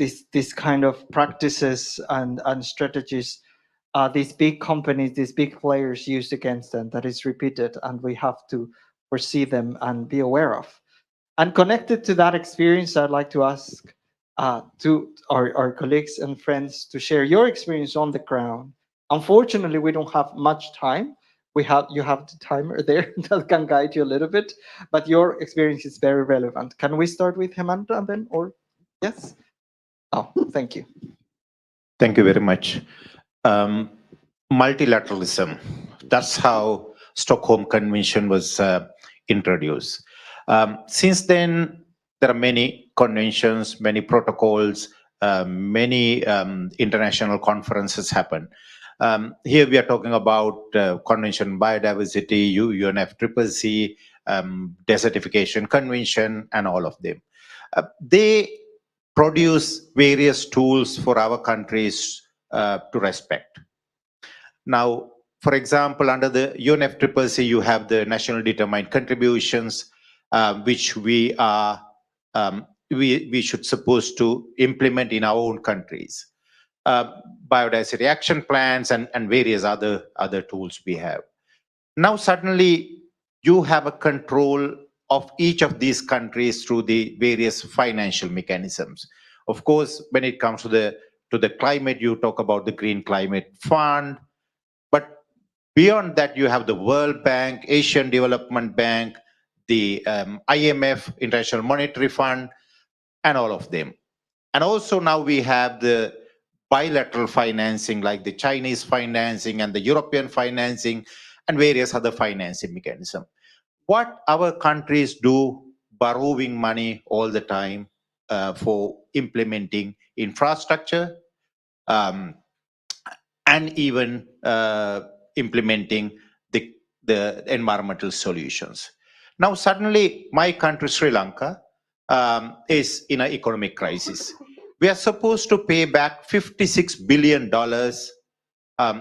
kind of practices and strategies these big companies, these big players use against them, that is repeated, and we have to foresee them and be aware of. And connected to that experience, I'd like to ask to our colleagues and friends to share your experience on the ground. Unfortunately, we don't have much time. You have the timer there that can guide you a little bit, but your experience is very relevant. Can we start with Hemanta and then, or yes? Oh, thank you. Thank you very much. Multilateralism, that's how Stockholm Convention was introduced. Since then, there are many conventions, many protocols, many international conferences happen. Here we are talking about Convention on Biodiversity, UNFCCC, Desertification Convention, and all of them. They produce various tools for our countries to respect. Now, for example, under the UNFCCC, you have the national determined contributions, which we are we should supposed to implement in our own countries. Biodiversity action plans and various other tools we have. Now suddenly you have a control of each of these countries through the various financial mechanisms. Of course, when it comes to the climate, you talk about the Green Climate Fund, but beyond that you have the World Bank, Asian Development Bank, the IMF, International Monetary Fund, and all of them. And also now we have the bilateral financing like the Chinese financing and the European financing and various other financing mechanisms. What our countries do, borrowing money all the time for implementing infrastructure and even implementing the environmental solutions. Now suddenly my country, Sri Lanka, is in an economic crisis. We are supposed to pay back $56 billion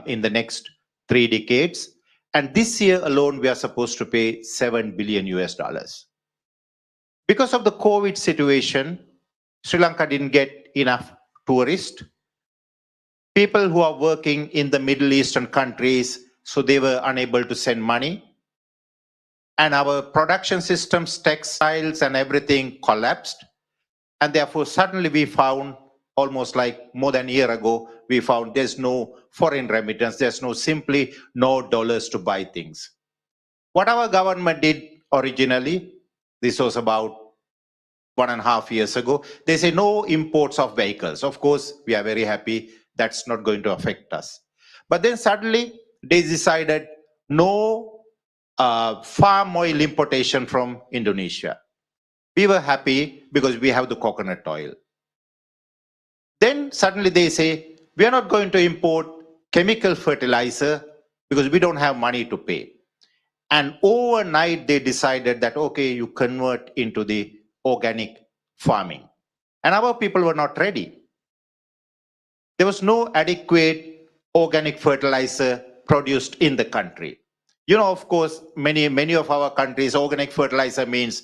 in the next 3 decades. And this year alone, we are supposed to pay $7 billion US. Because of the COVID situation, Sri Lanka didn't get enough tourists. People who are working in the Middle Eastern countries, so they were unable to send money. And our production systems, textiles and everything collapsed. And therefore, suddenly we found almost like more than a year ago, we found there's no foreign remittance, there's simply no dollars to buy things. What our government did originally, this was about 1.5 years ago, they say no imports of vehicles. Of course, we are very happy that's not going to affect us. But then suddenly they decided no palm oil importation from Indonesia. We were happy because we have the coconut oil. Then suddenly they say, we are not going to import chemical fertilizer because we don't have money to pay. And overnight they decided that, okay, you convert into the organic farming. And our people were not ready. There was no adequate organic fertilizer produced in the country. You know, of course, many of our countries, organic fertilizer means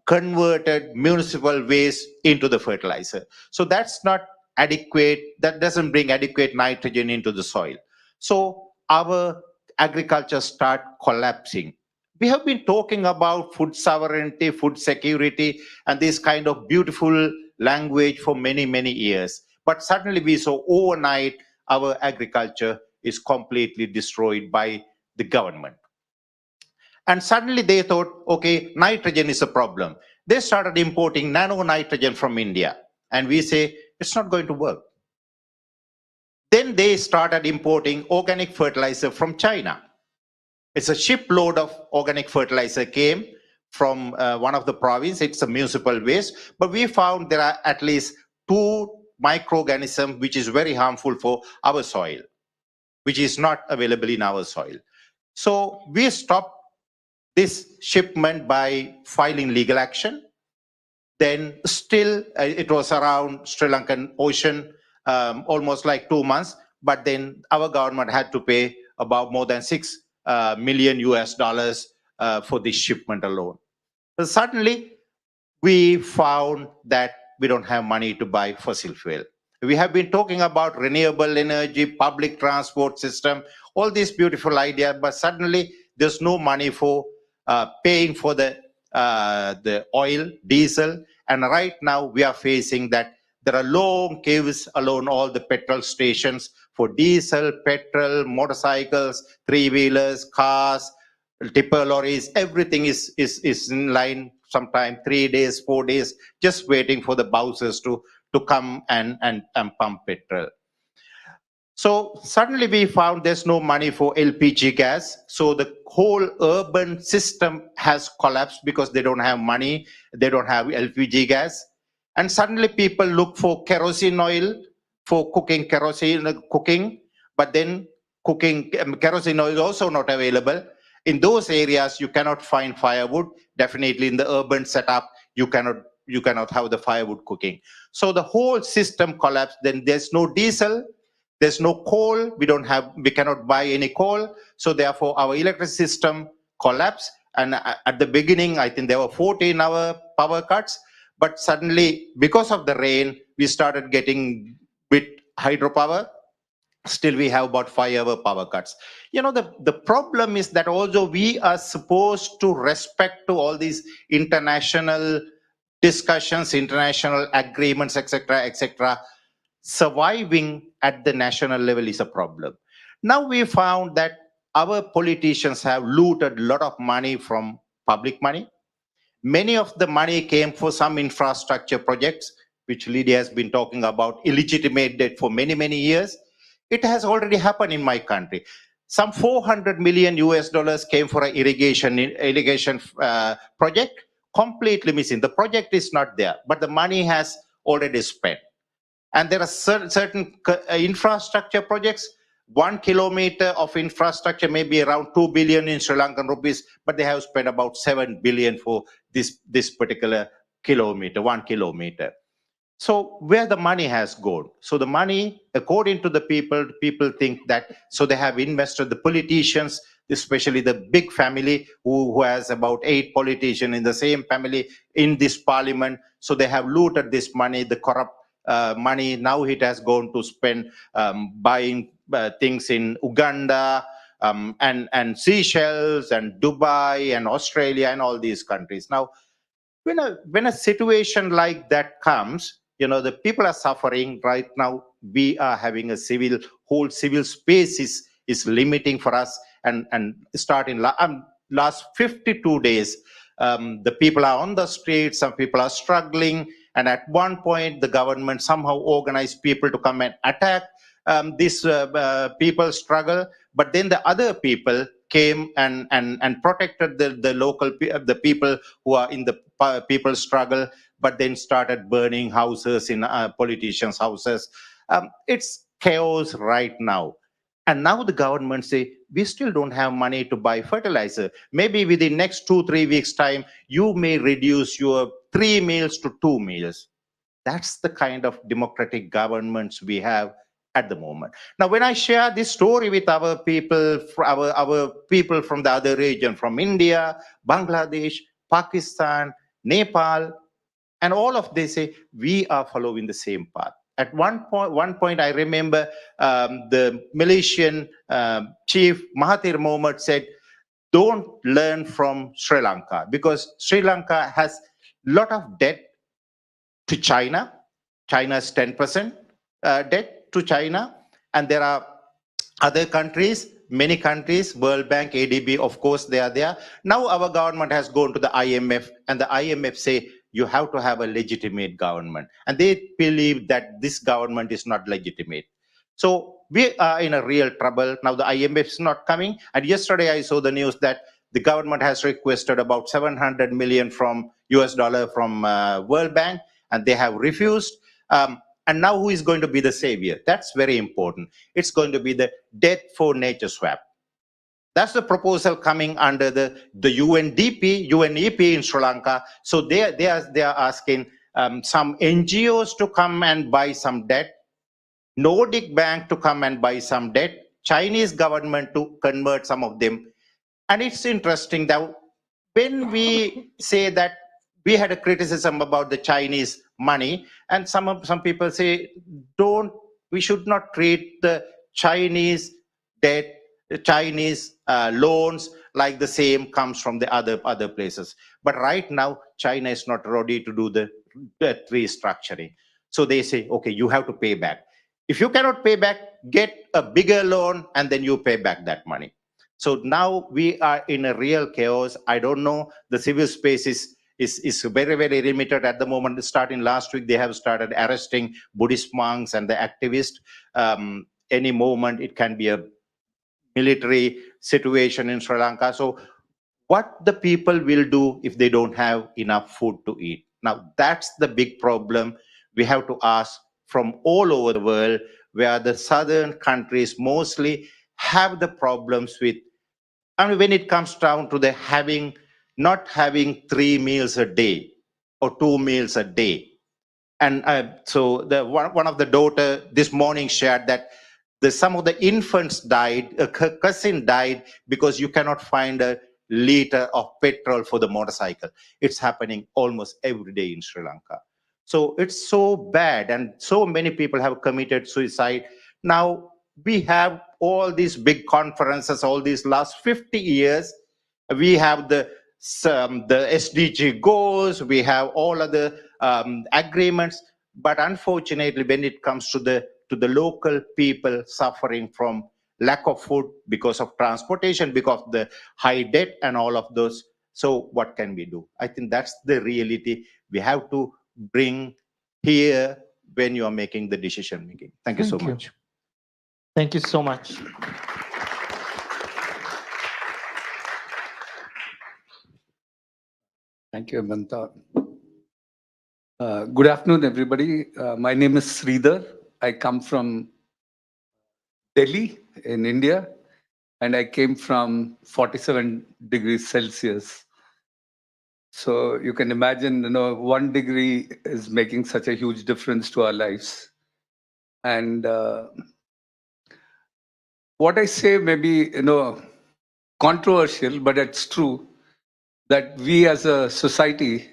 converted municipal waste into the fertilizer. So that's not adequate, that doesn't bring adequate nitrogen into the soil. So our agriculture start collapsing. We have been talking about food sovereignty, food security, and this kind of beautiful language for many, many years. But suddenly we saw overnight our agriculture is completely destroyed by the government. And suddenly they thought, okay, nitrogen is a problem. They started importing nano nitrogen from India. And we say, it's not going to work. Then they started importing organic fertilizer from China. It's a shipload of organic fertilizer came from one of the provinces. It's a municipal waste. But we found there are at least 2 microorganisms which is very harmful for our soil, which is not available in our soil. So we stopped this shipment by filing legal action. Then still it was around Sri Lankan Ocean, almost like 2 months. But then our government had to pay about more than $6 million for this shipment alone. So suddenly we found that we don't have money to buy fossil fuel. We have been talking about renewable energy, public transport system, all these beautiful ideas, but suddenly there's no money for paying for the oil, diesel, and right now we are facing that there are long queues along all the petrol stations for diesel, petrol, motorcycles, three-wheelers, cars, tipper lorries, everything is in line, sometimes 3 days, 4 days, just waiting for the bouncers to come and pump petrol. So suddenly we found there's no money for LPG gas. So the whole urban system has collapsed because they don't have money, they don't have LPG gas. And suddenly people look for kerosene oil for cooking, but then kerosene oil is also not available. In those areas, you cannot find firewood. Definitely in the urban setup, you cannot have the firewood cooking. So the whole system collapsed. Then there's no diesel, there's no coal. We cannot buy any coal. So therefore, our electricity system collapsed. And at the beginning, I think there were 14-hour power cuts. But suddenly, because of the rain, we started getting with hydropower. Still, we have about 5-hour power cuts. You know, the problem is that although we are supposed to respect to all these international discussions, international agreements, etc., surviving at the national level is a problem. Now we found that our politicians have looted a lot of money from public money. Many of the money came for some infrastructure projects, which Lydia has been talking about, illegitimate debt for many, many years. It has already happened in my country. Some $400 million came for an irrigation project, completely missing. The project is not there, but the money has already spent. And there are certain infrastructure projects. 1 kilometer of infrastructure may be around 2 billion in Sri Lankan rupees, but they have spent about 7 billion for this particular kilometer, 1 kilometer. So where the money has gone? So the money, according to the people think that, so they have invested, the politicians, especially the big family who has about 8 politicians in the same family in this parliament. So they have looted this money, the corrupt money. Now it has gone to spend buying things in Uganda and Seychelles and Dubai and Australia and all these countries. Now, when a situation like that comes, you know, the people are suffering right now. We are having a whole civil space is limiting for us, and starting last 52 days, the people are on the streets, some people are struggling, and at one point the government somehow organized people to come and attack this people struggle, but then the other people came and protected the local the people who are in the people struggle, but then started burning houses in politicians' houses. It's chaos right now. And now the government say, we still don't have money to buy fertilizer. Maybe within next 2-3 weeks time, you may reduce your 3 meals to 2 meals. That's the kind of democratic governments we have at the moment. Now, when I share this story with our people, our people from the other region, from India, Bangladesh, Pakistan, Nepal, and all of they say, we are following the same path. At one point, I remember the Malaysian chief Mahathir Mohamad said, don't learn from Sri Lanka, because Sri Lanka has a lot of debt to China. China's 10% debt to China. And there are other countries, many countries, World Bank, ADB, of course, they are there. Now our government has gone to the IMF, and the IMF say, you have to have a legitimate government. And they believe that this government is not legitimate. So we are in a real trouble. Now the IMF is not coming. And yesterday I saw the news that the government has requested about 700 million from US dollar from World Bank, and they have refused. And now who is going to be the savior? That's very important. It's going to be the debt for nature swap. That's the proposal coming under the UNEP in Sri Lanka. So they are asking some NGOs to come and buy some debt, Nordic Bank to come and buy some debt, Chinese government to convert some of them. And it's interesting that when we say that we had a criticism about the Chinese money, and some people say, we should not treat the Chinese debt, the Chinese loans like the same comes from the other places. But right now, China is not ready to do the restructuring. So they say, okay, you have to pay back. If you cannot pay back, get a bigger loan and then you pay back that money. So now we are in a real chaos. I don't know, the civil space is very, very limited at the moment. Starting last week, they have started arresting Buddhist monks and the activists. Any moment, it can be a military situation in Sri Lanka. So what the people will do if they don't have enough food to eat? Now, that's the big problem we have to ask from all over the world, where the southern countries mostly have the problems with, I mean, when it comes down to the not having 3 meals a day or 2 meals a day. And so one of the daughter this morning shared that some of the infants died, her cousin died because you cannot find a liter of petrol for the motorcycle. It's happening almost every day in Sri Lanka. So it's so bad, and so many people have committed suicide. Now we have all these big conferences, all these last 50 years. We have the SDG goals, we have all other agreements, but unfortunately, when it comes to the local people suffering from lack of food because of transportation, because of the high debt and all of those, so what can we do? I think that's the reality we have to bring here when you are making the decision making. Thank you so much. Thank you so much. Thank you, Amanta. Good afternoon, everybody. My name is Sridhar. I come from Delhi in India, and I came from 47 degrees Celsius. So you can imagine, 1 degree is making such a huge difference to our lives. And what I say may be, controversial, but it's true that we as a society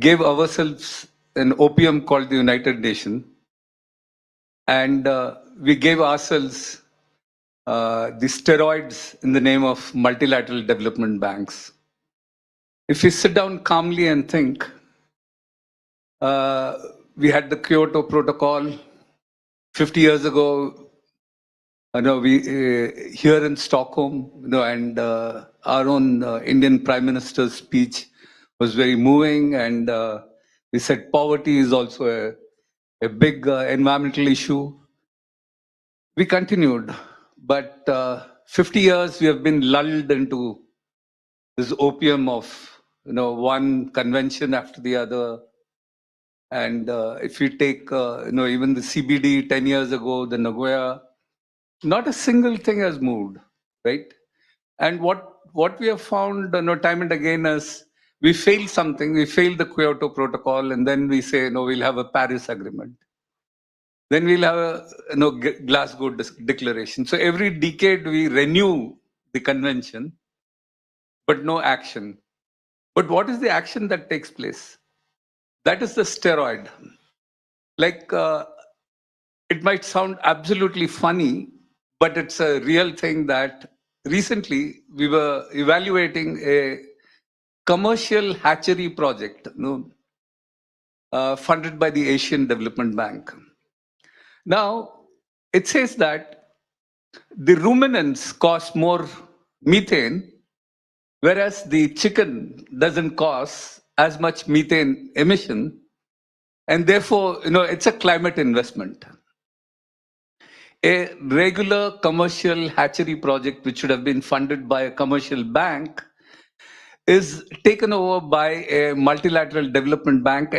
gave ourselves an opium called the United Nations, and we gave ourselves the steroids in the name of multilateral development banks. If we sit down calmly and think, we had the Kyoto Protocol 50 years ago. We here in Stockholm, and our own Indian Prime Minister's speech was very moving, and we said poverty is also a big environmental issue. We continued, but 50 years we have been lulled into this opium of one convention after the other. And if you take even the CBD 10 years ago, the Nagoya, not a single thing has moved, right? And what we have found time and again is we fail something, we fail the Kyoto Protocol, and then we say, no, we'll have a Paris Agreement. Then we'll have a Glasgow Declaration. So every decade we renew the convention, but no action. But what is the action that takes place? That is the steroid. Like, it might sound absolutely funny, but it's a real thing that recently we were evaluating a commercial hatchery project funded by the Asian Development Bank. Now, it says that the ruminants cause more methane, whereas the chicken doesn't cause as much methane emission, and therefore, it's a climate investment. A regular commercial hatchery project, which should have been funded by a commercial bank, is taken over by a multilateral development bank,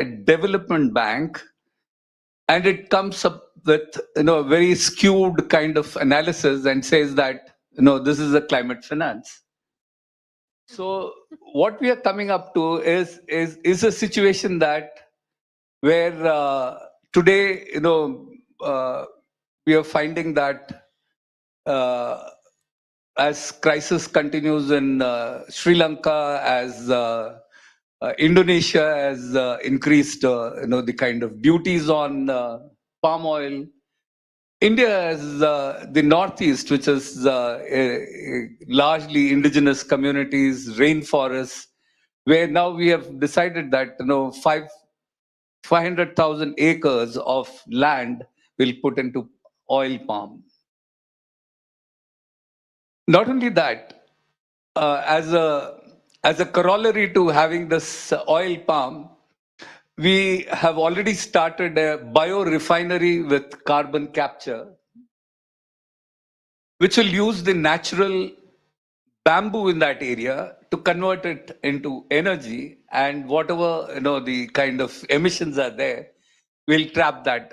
and it comes up with a very skewed kind of analysis and says that this is a climate finance. So what we are coming up to is a situation that where today we are finding that as crisis continues in Sri Lanka, as Indonesia has increased the kind of duties on palm oil. India has the Northeast, which is largely indigenous communities, rainforests, where now we have decided that 500,000 acres of land will put into oil palm. Not only that, as a corollary to having this oil palm, we have already started a biorefinery with carbon capture, which will use the natural bamboo in that area to convert it into energy, and whatever the kind of emissions are there, we'll trap that.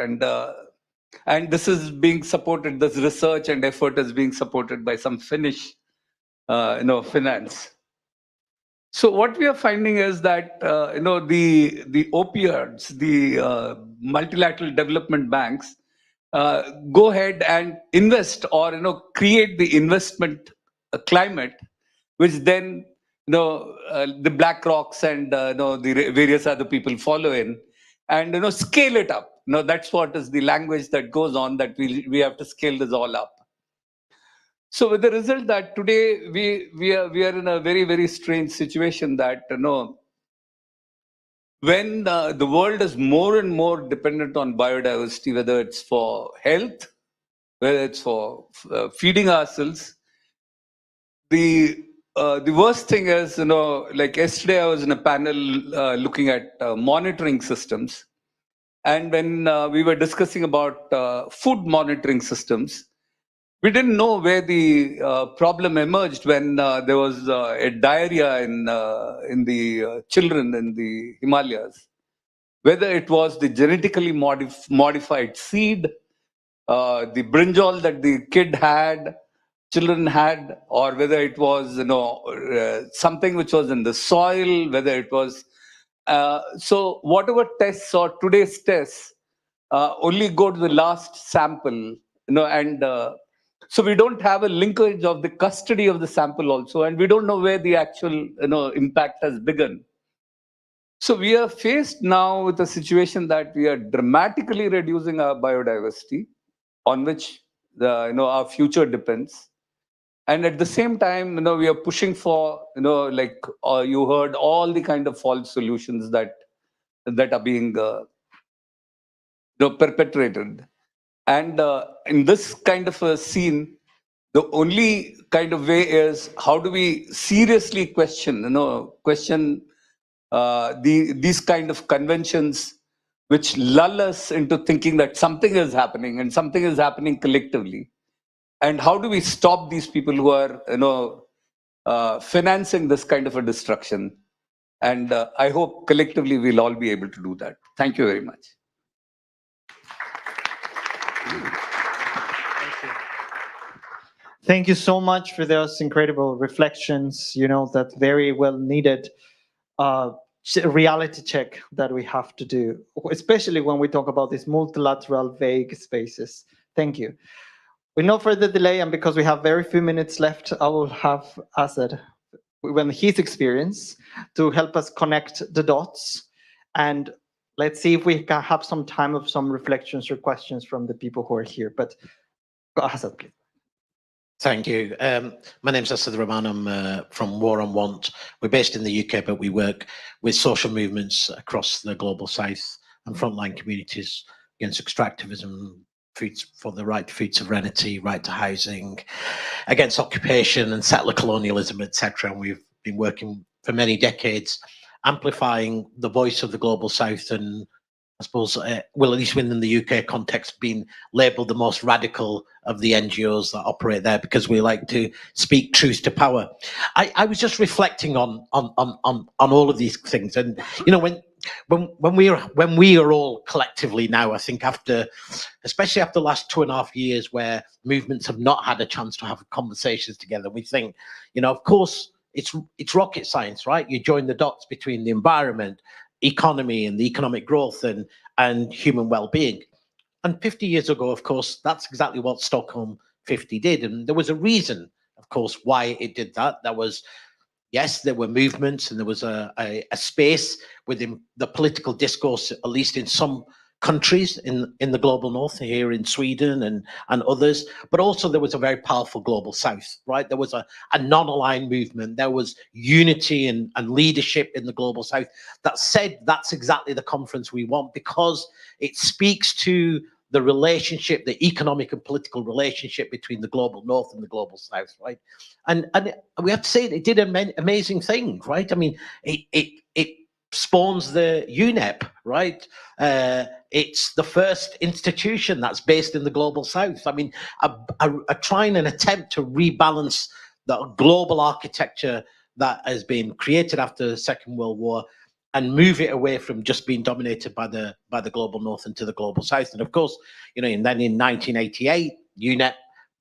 And this is being supported, this research and effort is being supported by some Finnish finance. So what we are finding is that the opioids, the multilateral development banks, go ahead and invest or create the investment climate, which then the Black Rocks and the various other people follow in, and scale it up. That's what is the language that goes on, that we have to scale this all up. So with the result that today we are in a very, very strange situation that when the world is more and more dependent on biodiversity, whether it's for health, whether it's for feeding ourselves, the worst thing is, like yesterday I was in a panel looking at monitoring systems, and when we were discussing about food monitoring systems, we didn't know where the problem emerged when there was a diarrhea in the children in the Himalayas. Whether it was the genetically modified seed, the brinjal that the children had, or whether it was something which was in the soil, whether it was so whatever tests or today's tests only go to the last sample, and so we don't have a linkage of the custody of the sample also, and we don't know where the actual impact has begun. So we are faced now with a situation that we are dramatically reducing our biodiversity, on which our future depends. And at the same time, we are pushing for, like you heard, all the kind of false solutions that are being perpetrated. And in this kind of a scene, the only kind of way is how do we seriously question, these kind of conventions which lull us into thinking that something is happening and something is happening collectively. And how do we stop these people who are, financing this kind of a destruction? And I hope collectively we'll all be able to do that. Thank you very much. Thank you so much for those incredible reflections, that very well needed reality check that we have to do, especially when we talk about these multilateral vague spaces. Thank you. With no further delay, and because we have very few minutes left, I will have Asad, when his experience, to help us connect the dots. And let's see if we can have some time of some reflections or questions from the people who are here. But Asad, please. Thank you. My name's Asad Rahman. I'm from War on Want. We're based in the UK, but we work with social movements across the global south and frontline communities against extractivism, for the right to food sovereignty, right to housing, against occupation and settler colonialism, etc. And we've been working for many decades, amplifying the voice of the global south, and I suppose, well, at least within the UK context, being labelled the most radical of the NGOs that operate there, because we like to speak truth to power. I was just reflecting on all of these things, and when we are all collectively now, I think especially after the last 2.5 years, where movements have not had a chance to have conversations together, we think, of course, it's rocket science, right? You join the dots between the environment, economy, and the economic growth and human well-being. And 50 years ago, of course, that's exactly what Stockholm 50 did. And there was a reason, of course, why it did that. That was, yes, there were movements, and there was a space within the political discourse, at least in some countries in the global north, here in Sweden and others, but also there was a very powerful global south, right? There was a non-aligned movement. There was unity and leadership in the global south that said that's exactly the conference we want, because it speaks to the relationship, the economic and political relationship between the global north and the global south, right? And we have to say it did amazing things, right? I mean, it spawns the UNEP, right? It's the first institution that's based in the global south. I mean, a trying and attempt to rebalance the global architecture that has been created after the Second World War and move it away from just being dominated by the global north into the global south. And of course, and then in 1988, UNEP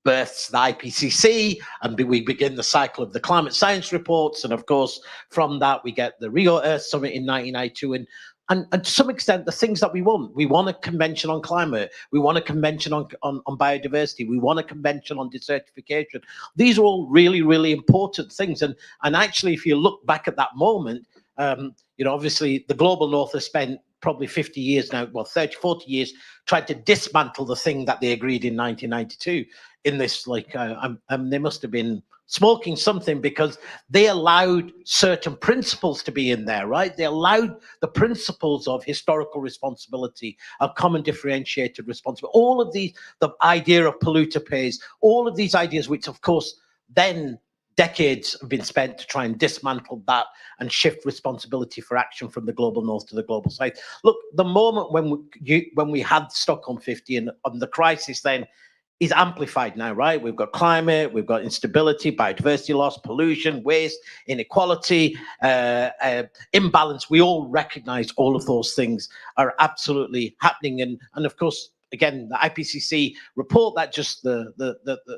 births the IPCC, and we begin the cycle of the climate science reports. And of course, from that, we get the Rio Earth Summit in 1992. And to some extent, the things that we want a convention on climate, we want a convention on biodiversity, we want a convention on desertification. These are all really, really important things. And actually, if you look back at that moment, obviously the global north has spent probably 50 years now, well, 30, 40 years, tried to dismantle the thing that they agreed in 1992 in this, they must have been smoking something, because they allowed certain principles to be in there, right? They allowed the principles of historical responsibility, of common differentiated responsibility, all of these, the idea of polluter pays, all of these ideas, which of course then decades have been spent to try and dismantle that and shift responsibility for action from the global north to the global south. Look, the moment when we had Stockholm 50 and the crisis then is amplified now, right? We've got climate, we've got instability, biodiversity loss, pollution, waste, inequality, imbalance. We all recognize all of those things are absolutely happening. And of course, again, the IPCC report that just the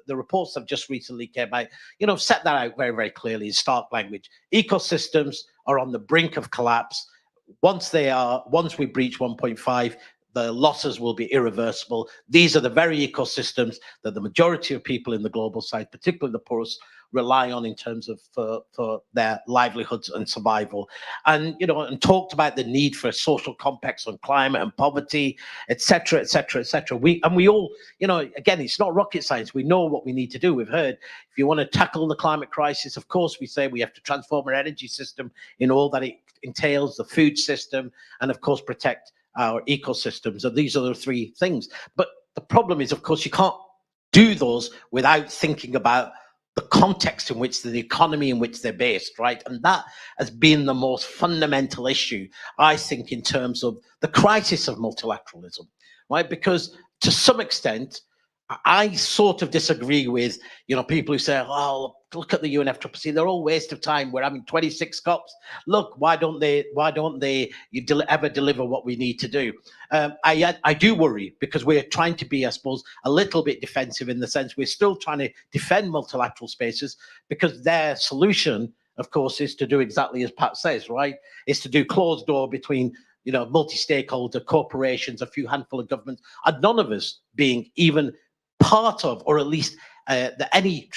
reports that have just recently came out, set that out very, very clearly in stark language. Ecosystems are on the brink of collapse. Once we breach 1.5, the losses will be irreversible. These are the very ecosystems that the majority of people in the global south, particularly the poorest, rely on in terms of for their livelihoods and survival. And and talked about the need for a social compacts on climate and poverty, etc., etc., etc. We all, again, it's not rocket science. We know what we need to do. We've heard, if you want to tackle the climate crisis, of course, we say we have to transform our energy system in all that it entails, the food system, and of course protect our ecosystems. And these are the three things. But the problem is, of course, you can't do those without thinking about the context in which the economy in which they're based, right? And that has been the most fundamental issue, I think, in terms of the crisis of multilateralism, right? Because to some extent, I sort of disagree with, people who say, oh, look at the UNFCCC, they're all waste of time. We're having 26 COPs. Look, why don't they ever deliver what we need to do? I do worry, because we're trying to be, I suppose, a little bit defensive, in the sense we're still trying to defend multilateral spaces, because their solution, of course, is to do exactly as Pat says, right? Is to do closed door between multi-stakeholder corporations, a few handful of governments, and none of us being even part of, or at least any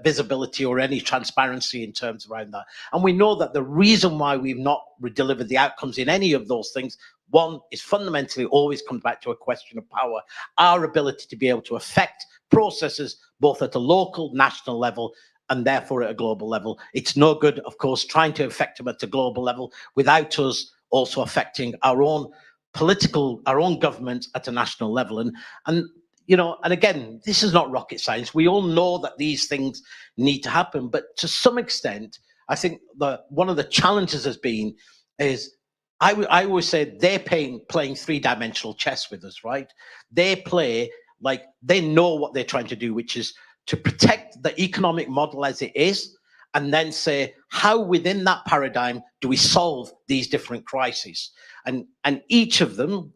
visibility or any transparency in terms around that. And we know that the reason why we've not delivered the outcomes in any of those things, one, is fundamentally always comes back to a question of power, our ability to be able to affect processes both at a local, national level, and therefore at a global level. It's no good, of course, trying to affect them at a global level without us also affecting our own government at a national level. And again, this is not rocket science. We all know that these things need to happen, but to some extent, I think one of the challenges is I always say they're playing three-dimensional chess with us, right? They play like they know what they're trying to do, which is to protect the economic model as it is, and then say, how within that paradigm do we solve these different crises? And each of them,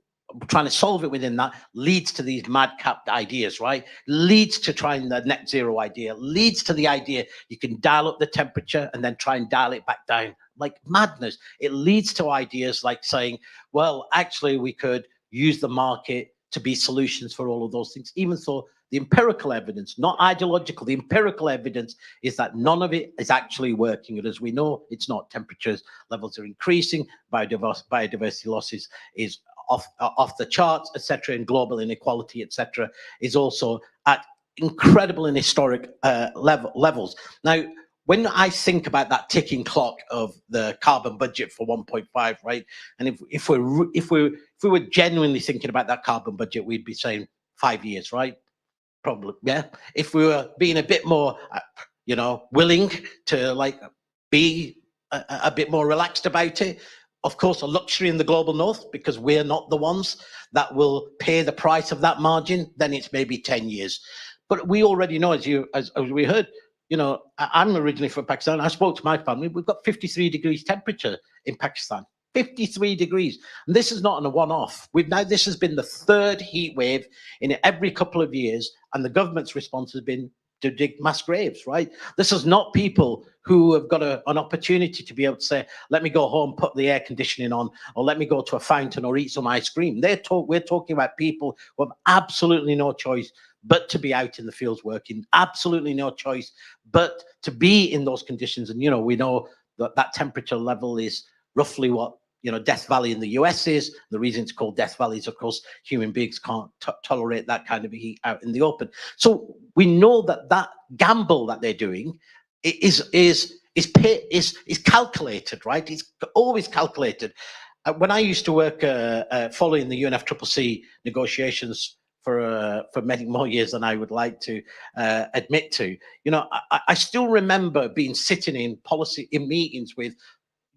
trying to solve it within that, leads to these madcap ideas, right? Leads to trying the net zero idea, leads to the idea you can dial up the temperature and then try and dial it back down, like madness. It leads to ideas like saying, well, actually we could use the market to be solutions for all of those things, even though the empirical evidence, not ideological, the empirical evidence is that none of it is actually working. And as we know, it's not. Temperatures levels are increasing, biodiversity losses is off the charts, etc., and global inequality, etc., is also at incredible and historic levels. Now, when I think about that ticking clock of the carbon budget for 1.5, right, and if we were genuinely thinking about that carbon budget, we'd be saying 5 years, right? Probably, yeah. If we were being a bit more, willing to be a bit more relaxed about it, of course, a luxury in the global north, because we're not the ones that will pay the price of that margin, then it's maybe 10 years. But we already know, as we heard, I'm originally from Pakistan. I spoke to my family. We've got 53 degrees temperature in Pakistan. 53 degrees. And this is not a one-off. This has been the third heat wave in every couple of years, and the government's response has been to dig mass graves, right? This is not people who have got an opportunity to be able to say, let me go home, put the air conditioning on, or let me go to a fountain or eat some ice cream. We're talking about people who have absolutely no choice but to be out in the fields working, absolutely no choice but to be in those conditions. And, we know that temperature level is roughly what Death Valley in the US is. The reason it's called Death Valley is, of course, human beings can't tolerate that kind of heat out in the open. So we know that gamble that they're doing is calculated, right? It's always calculated. When I used to work following the UNFCCC negotiations for many more years than I would like to admit to, I still remember sitting in meetings with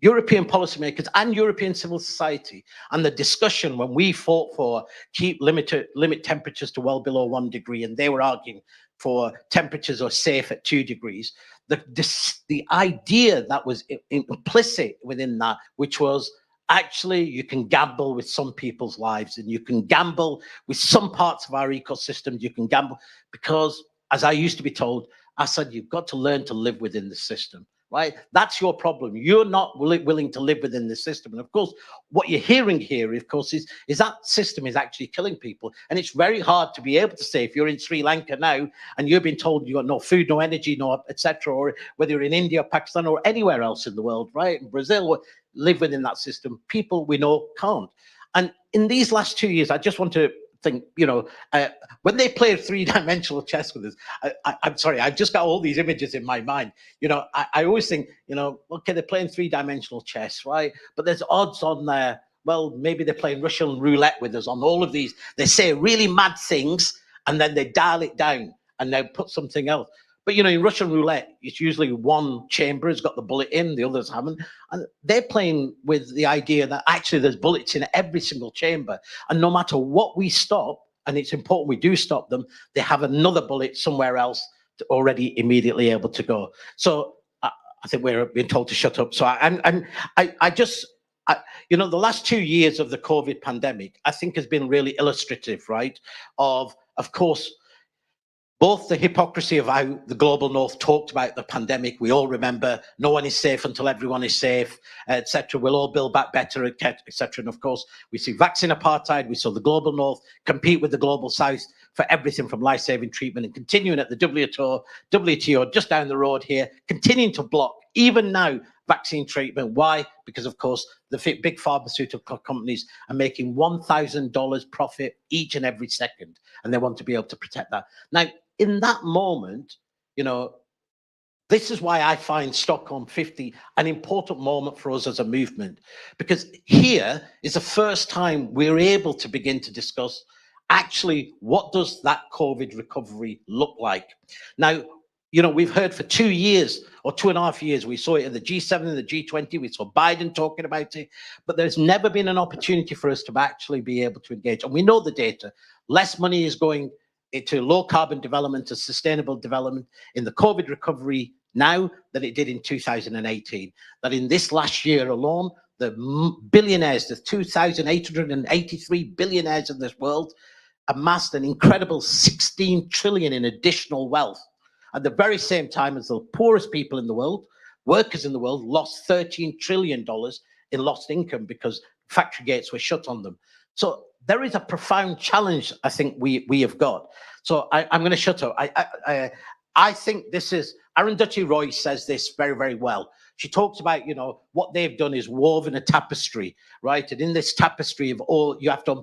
European policymakers and European civil society, and the discussion when we fought for limit temperatures to well below 1 degree, and they were arguing for temperatures are safe at 2 degrees. The idea that was implicit within that, which was actually you can gamble with some people's lives, and you can gamble with some parts of our ecosystem. You can gamble because, as I used to be told, I said, you've got to learn to live within the system. Right? That's your problem. You're not willing to live within the system. And of course, what you're hearing here, of course, is that system is actually killing people. And it's very hard to be able to say, if you're in Sri Lanka now and you've been told you've got no food, no energy, no etc., or whether you're in India, Pakistan, or anywhere else in the world, right? In Brazil, live within that system. People we know can't. And in these last 2 years, I just want to think, when they play three-dimensional chess with us, I'm sorry, I've just got all these images in my mind. I always think, okay, they're playing three-dimensional chess, right? But there's odds on there. well, maybe they're playing Russian roulette with us on all of these. They say really mad things and then they dial it down and they put something else. But, you know, in Russian roulette, it's usually one chamber has got the bullet in, the others haven't. And they're playing with the idea that actually there's bullets in every single chamber. And no matter what we stop, and it's important we do stop them, they have another bullet somewhere else already immediately able to go. So I think we're being told to shut up. So you know, the last 2 years of the COVID pandemic, I think has been really illustrative, right? Of course, both the hypocrisy of how the global north talked about the pandemic. We all remember no one is safe until everyone is safe, etc. We'll all build back better, etc. And of course, we see vaccine apartheid. We saw the global north compete with the global south for everything from life-saving treatment, and continuing at the WTO just down the road here, continuing to block, even now, vaccine treatment. Why? Because, of course, the big pharmaceutical companies are making $1,000 profit each and every second, and they want to be able to protect that. Now, in that moment, you know, this is why I find Stockholm 50 an important moment for us as a movement, because here is the first time we're able to begin to discuss actually what does that COVID recovery look like. Now, you know, we've heard for 2 years or 2.5 years, we saw it at the G7 and the G20, we saw Biden talking about it, but there's never been an opportunity for us to actually be able to engage. And we know the data, less money is going into low carbon development, to sustainable development in the COVID recovery now than it did in 2018. That in this last year alone, the billionaires, the 2,883 billionaires in this world amassed an incredible 16 trillion in additional wealth. At the very same time as the poorest people in the world, workers in the world, lost $13 trillion in lost income because factory gates were shut on them. So there is a profound challenge I think we have got. So I'm going to shut up. I think this is, Arundhati Roy says this very, very well. She talks about, you know, what they've done is woven a tapestry, right? And in this tapestry of all, you have to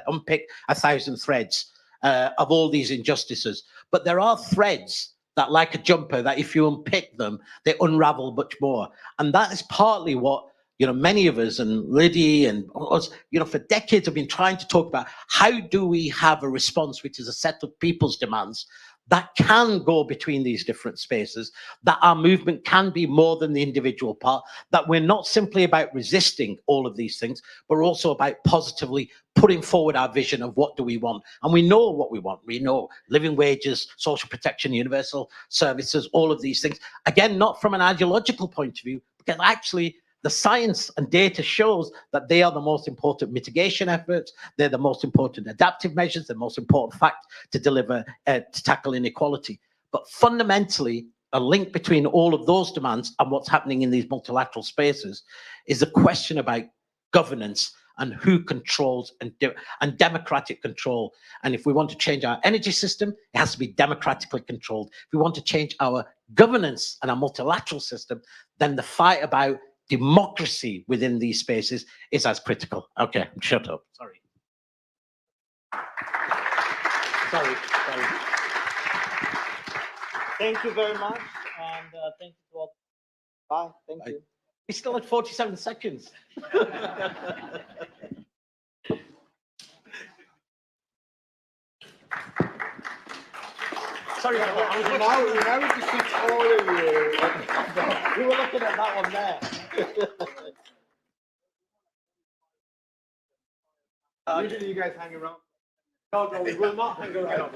unpick 1,000 threads of all these injustices. But there are threads that, like a jumper, that if you unpick them, they unravel much more. And that is partly what, you know, many of us and Liddy and us, you know, for decades have been trying to talk about. How do we have a response which is a set of people's demands that can go between these different spaces, that our movement can be more than the individual part, that we're not simply about resisting all of these things, but also about positively putting forward our vision of what do we want. And we know what we want. We know living wages, social protection, universal services, all of these things. Again, not from an ideological point of view, because actually the science and data shows that they are the most important mitigation efforts. They're the most important adaptive measures, the most important fact to deliver, to tackle inequality. But fundamentally, a link between all of those demands and what's happening in these multilateral spaces is a question about governance and who controls and democratic control. And if we want to change our energy system, it has to be democratically controlled. If we want to change our governance and our multilateral system, then the fight about democracy within these spaces is as critical. Okay, shut up. Sorry. Sorry. Thank you very much, and thank you to all. Bye. Thank you. We still had 47 seconds. Sorry, now to see all of you. We were looking at that one there. Usually you guys hang around. No, we will not hang around.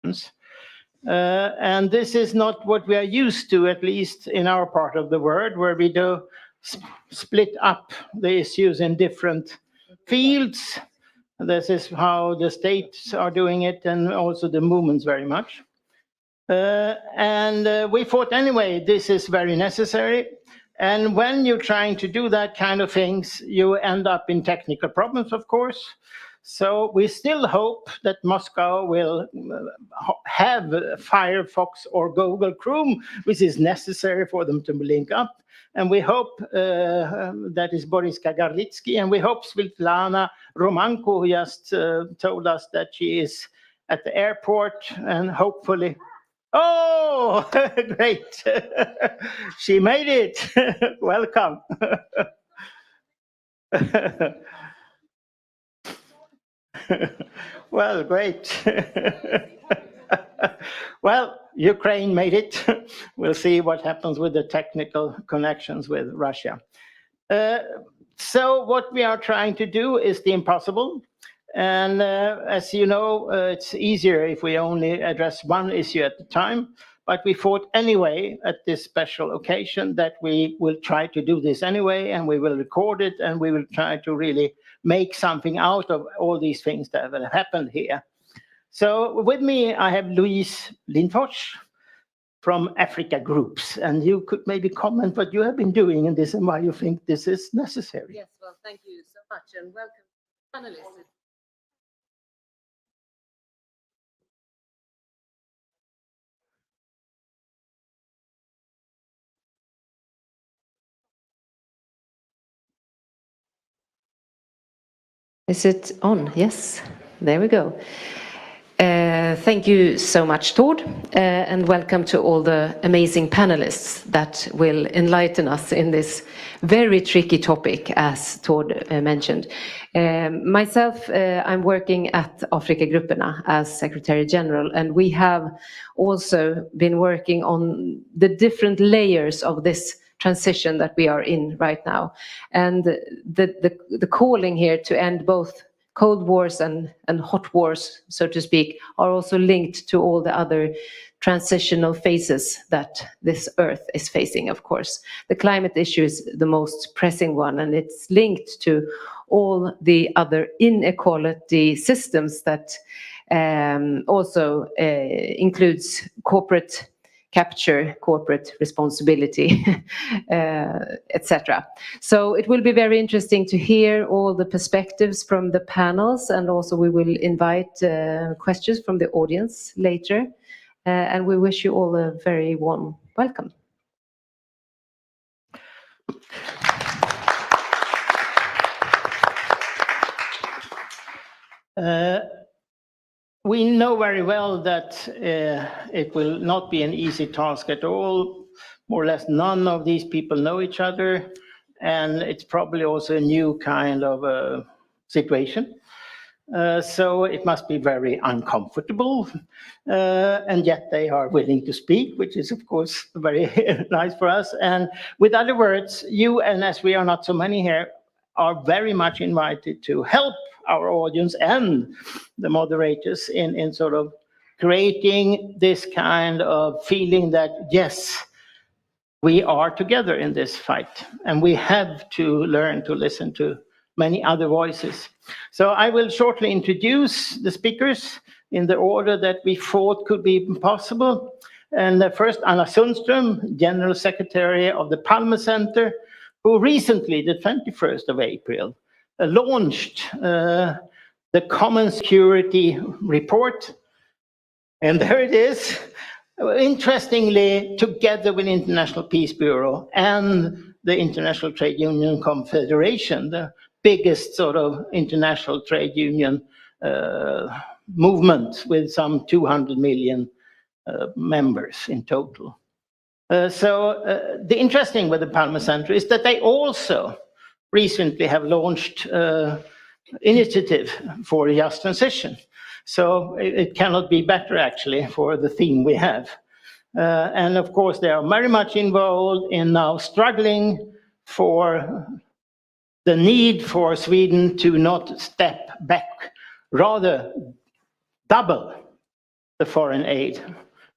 And this is not what we are used to, at least in our part of the world, where we do split up the issues in different fields. This is how the states are doing it, and also the movements very much. And we thought anyway, this is very necessary. And when you're trying to do that kind of things, you end up in technical problems, of course. So we still hope that Moscow will have Firefox or Google Chrome, which is necessary for them to link up. And we hope that is Boris Kagarlitsky, and we hope Svetlana Romanko, who just told us that she is at the airport, and hopefully, oh, great, she made it, welcome. Well, great. Well, Ukraine made it. We'll see what happens with the technical connections with Russia. So what we are trying to do is the impossible. And as you know, it's easier if we only address one issue at a time. But we thought anyway, at this special occasion, that we will try to do this anyway, and we will record it, and we will try to really make something out of all these things that have happened here. So with me, I have Louise Lindfors from Africa Groups, and you could maybe comment what you have been doing in this and why you think this is necessary. Yes, well, thank you so much, and welcome to panelists. Is it on? Yes, there we go. Thank you so much, Tord, and welcome to all the amazing panelists that will enlighten us in this very tricky topic, as Tord mentioned. Myself, I'm working at Afrikagrupperna as Secretary General, and we have also been working on the different layers of this transition that we are in right now. And the calling here to end both Cold Wars and hot wars, so to speak, are also linked to all the other transitional phases that this Earth is facing, of course. The climate issue is the most pressing one, and it's linked to all the other inequality systems that also includes corporate capture, corporate responsibility, etc. So it will be very interesting to hear all the perspectives from the panels, and also we will invite questions from the audience later. And we wish you all a very warm welcome. We know very well that it will not be an easy task at all. More or less none of these people know each other, and it's probably also a new kind of situation. So it must be very uncomfortable, and yet they are willing to speak, which is of course very nice for us. And with other words, you, and as we are not so many here, are very much invited to help our audience and the moderators in sort of creating this kind of feeling that, yes, we are together in this fight, and we have to learn to listen to many other voices. So I will shortly introduce the speakers in the order that we thought could be possible. And first, Anna Sundström, General Secretary of the Palme Center, who recently, the 21st of April, launched the Common Security Report. And there it is. Interestingly, together with the International Peace Bureau and the International Trade Union Confederation, the biggest sort of international trade union movement with some 200 million members in total. So the interesting with the Palme Center is that they also recently have launched initiative for just transition. So it cannot be better actually for the theme we have. And of course they are very much involved in now struggling for the need for Sweden to not step back, rather double the foreign aid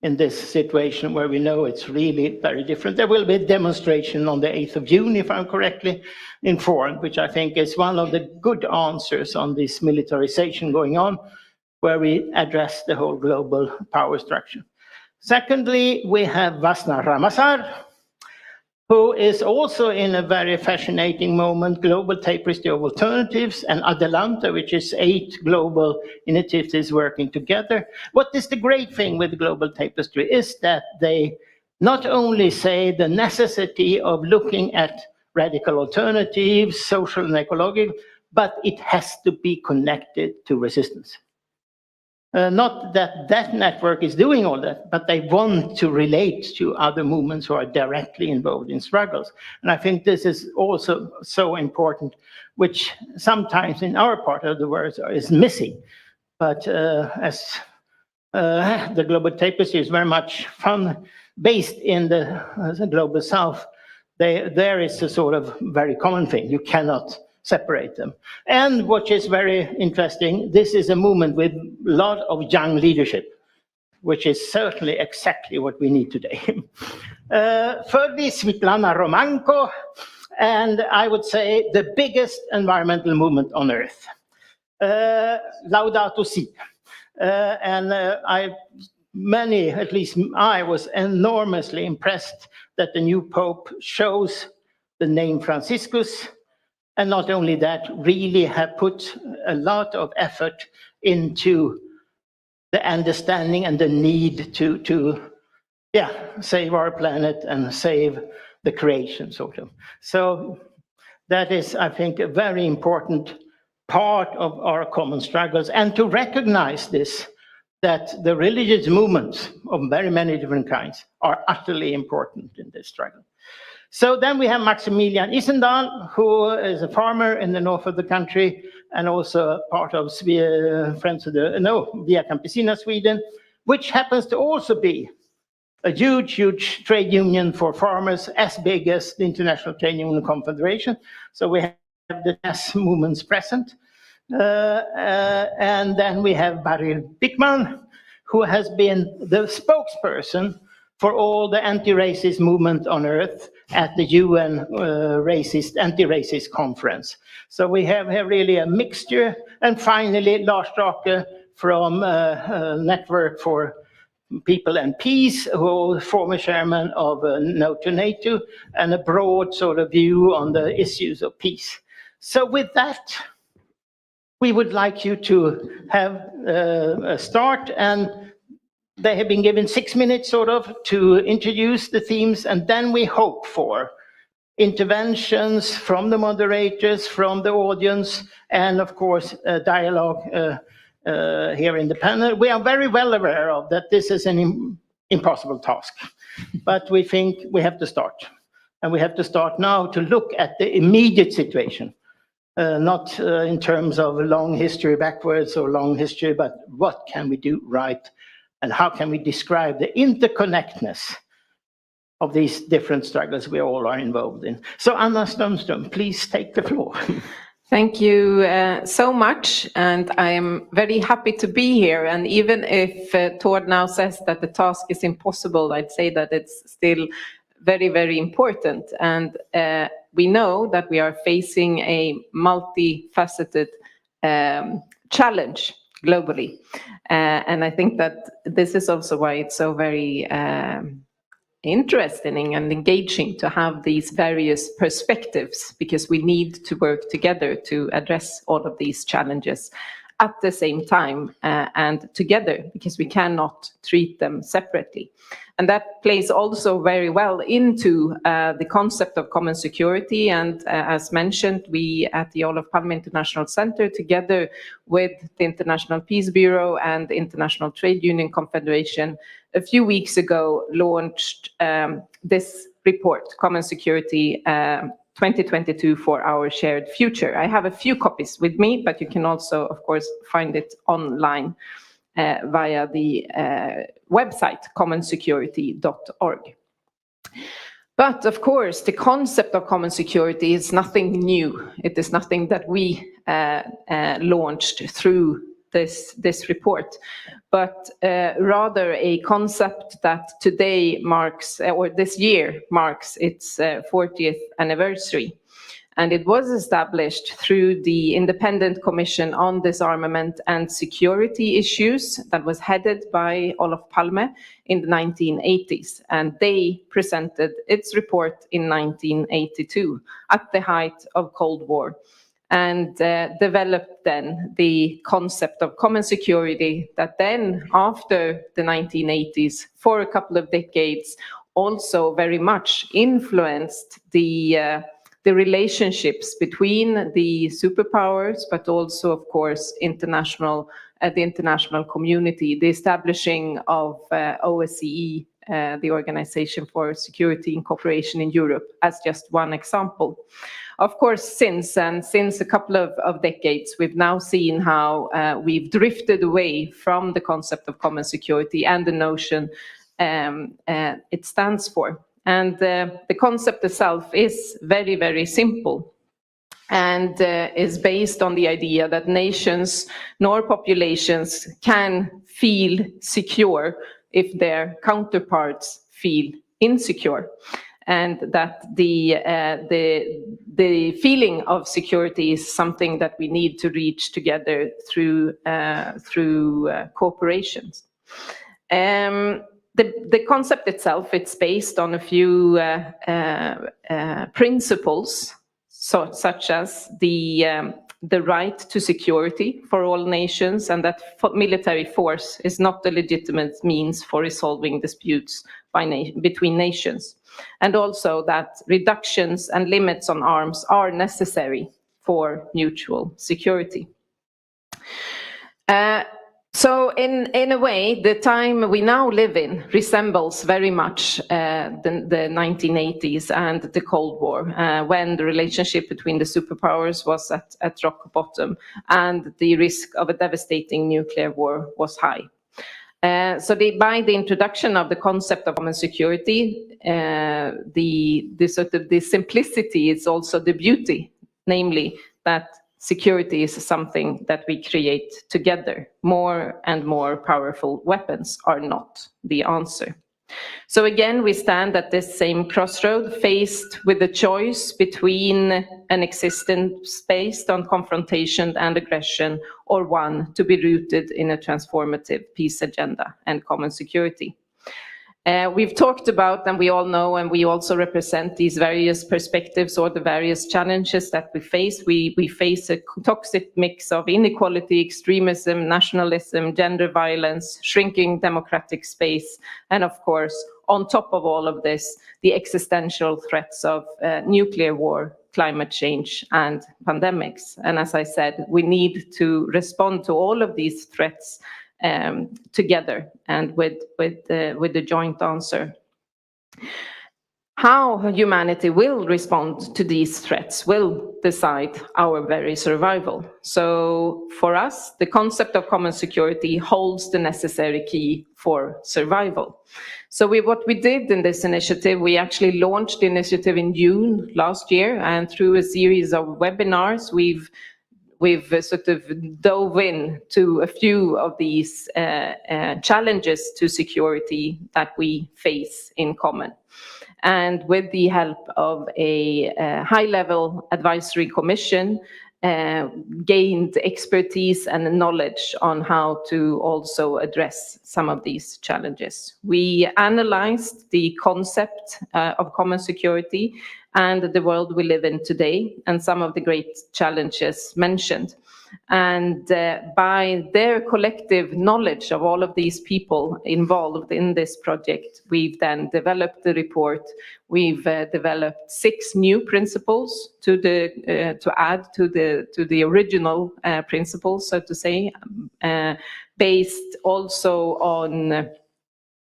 in this situation where we know it's really very different. There will be a demonstration on the 8th of June, if I'm correctly informed, which I think is one of the good answers on this militarization going on, where we address the whole global power structure. Secondly, we have Vasna Ramasar, who is also in a very fascinating moment, Global Tapestry of Alternatives, and Adelanta, which is 8 global initiatives working together. What is the great thing with Global Tapestry is that they not only say the necessity of looking at radical alternatives, social and ecological, but it has to be connected to resistance. Not that that network is doing all that, but they want to relate to other movements who are directly involved in struggles. And I think this is also so important, which sometimes in our part of the world is missing. But as the Global Tapestry is very much based in the Global South, there is a sort of very common thing. You cannot separate them. And what is very interesting, this is a movement with a lot of young leadership, which is certainly exactly what we need today. Thirdly, Svitlana Romanko, and I would say the biggest environmental movement on earth. Laudato Si. At least I was enormously impressed that the new Pope chose the name Franciscus. And not only that, really have put a lot of effort into the understanding and the need to save our planet and save the creation, sort of. So that is, I think, a very important part of our common struggles. And to recognize this, that the religious movements of very many different kinds are utterly important in this struggle. So then we have Maximilian Isendal, who is a farmer in the north of the country and also part of Via Campesina Sweden, which happens to also be a huge, huge trade union for farmers, as big as the International Trade Union Confederation. So we have the TAS movements present. And then we have Barry Bickman, who has been the spokesperson for all the anti-racist movement on earth at the UN anti-racist conference. So we have really a mixture. And finally, Lars Strake from Network for People and Peace, who is former chairman of No to NATO, and a broad sort of view on the issues of peace. So with that, we would like you to have a start, and they have been given 6 minutes sort of to introduce the themes, and then we hope for interventions from the moderators, from the audience, and of course dialogue here in the panel. We are very well aware of that this is an impossible task, but we think we have to start. And we have to start now to look at the immediate situation, not in terms of a long history backwards or long history, but what can we do right? And how can we describe the interconnectedness of these different struggles we all are involved in? So Anna Strömström, please take the floor. Thank you so much, and I am very happy to be here. And even if Tord now says that the task is impossible, I'd say that it's still very, very important. And we know that we are facing a multifaceted challenge globally. And I think that this is also why it's so very interesting and engaging to have these various perspectives, because we need to work together to address all of these challenges at the same time and together, because we cannot treat them separately. And that plays also very well into the concept of common security. And as mentioned, we at the Olof Palme International Center, together with the International Peace Bureau and the International Trade Union Confederation, a few weeks ago launched this report, Common Security 2022 for Our Shared Future. I have a few copies with me, but you can also, of course, find it online via the website commonsecurity.org. But of course, the concept of common security is nothing new. It is nothing that we launched through this report, but rather a concept that today marks, or this year marks, its 40th anniversary. And it was established through the Independent Commission on Disarmament and Security Issues that was headed by Olof Palme in the 1980s. And they presented its report in 1982 at the height of Cold War, and developed then the concept of common security that then, after the 1980s, for a couple of decades, also very much influenced the relationships between the superpowers, but also, of course, the international community, the establishing of OSCE, the Organization for Security and Cooperation in Europe, as just one example. Of course, since a couple of decades, we've now seen how we've drifted away from the concept of common security and the notion it stands for. And the concept itself is very, very simple, and is based on the idea that nations nor populations can feel secure if their counterparts feel insecure, and that the feeling of security is something that we need to reach together through cooperations. The concept itself, it's based on a few principles, such as the right to security for all nations, and that military force is not the legitimate means for resolving disputes between nations, and also that reductions and limits on arms are necessary for mutual security. So in a way, the time we now live in resembles very much the 1980s and the Cold War, when the relationship between the superpowers was at rock bottom and the risk of a devastating nuclear war was high. So by the introduction of the concept of common security, the simplicity is also the beauty, namely that security is something that we create together. More and more powerful weapons are not the answer. So again, we stand at this same crossroad, faced with the choice between an existence based on confrontation and aggression, or one to be rooted in a transformative peace agenda and common security. We've talked about, and we all know, and we also represent these various perspectives or the various challenges that we face. We face a toxic mix of inequality, extremism, nationalism, gender violence, shrinking democratic space, and of course, on top of all of this, the existential threats of nuclear war, climate change, and pandemics. And as I said, we need to respond to all of these threats together and with the joint answer. How humanity will respond to these threats will decide our very survival. So for us, the concept of common security holds the necessary key for survival. So what we did in this initiative, we actually launched the initiative in June last year, and through a series of webinars, we've sort of dove in to a few of these challenges to security that we face in common. And with the help of a high-level advisory commission, gained expertise and knowledge on how to also address some of these challenges. We analyzed the concept of common security and the world we live in today, and some of the great challenges mentioned. And by their collective knowledge of all of these people involved in this project, we've then developed the report. We've developed 6 new principles to add to the original principles, so to say, based also on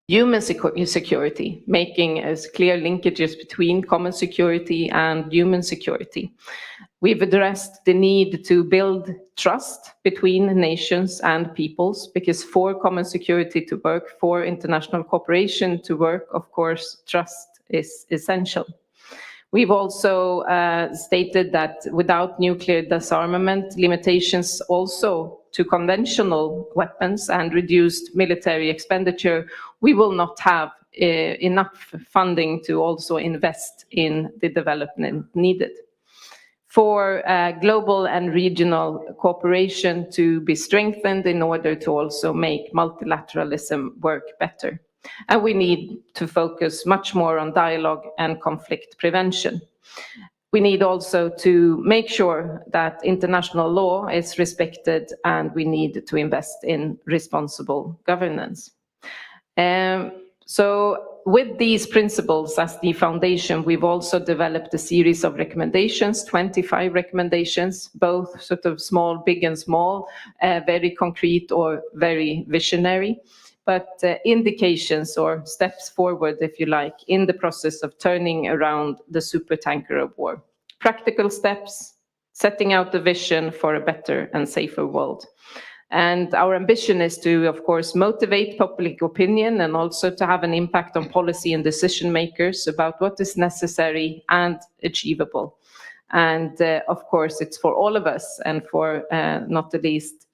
human security, making as clear linkages between common security and human security. We've addressed the need to build trust between nations and peoples, because for common security to work, for international cooperation to work, of course, trust is essential. We've also stated that without nuclear disarmament, limitations also to conventional weapons and reduced military expenditure, we will not have enough funding to also invest in the development needed. For global and regional cooperation to be strengthened in order to also make multilateralism work better. And we need to focus much more on dialogue and conflict prevention. We need also to make sure that international law is respected, and we need to invest in responsible governance. So with these principles as the foundation, we've also developed a series of recommendations, 25 recommendations, both sort of small, big and small, very concrete or very visionary, but indications or steps forward, if you like, in the process of turning around the supertanker of war. Practical steps, setting out the vision for a better and safer world. And our ambition is to, of course, motivate public opinion and also to have an impact on policy and decision makers about what is necessary and achievable. And of course, it's for all of us, and for not the least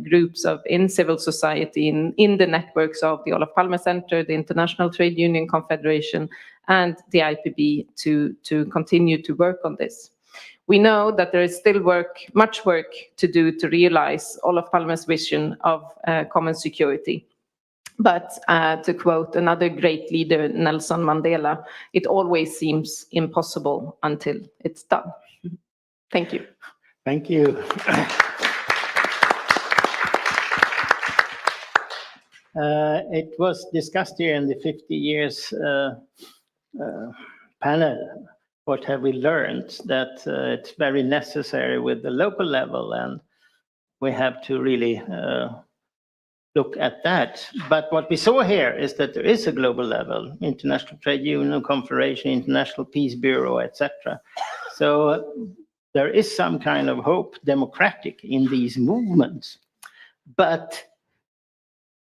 groups in civil society, in the networks of the Olof Palme Center, the International Trade Union Confederation, and the IPB to continue to work on this. We know that there is still much work to do to realize Olof Palme's vision of common security. But to quote another great leader, Nelson Mandela, it always seems impossible until it's done. Thank you. Thank you. It was discussed here in the 50 years panel. What have we learned? That it's very necessary with the local level, and we have to really look at that. But what we saw here is that there is a global level, International Trade Union Confederation, International Peace Bureau, etc. So there is some kind of hope, democratic, in these movements. But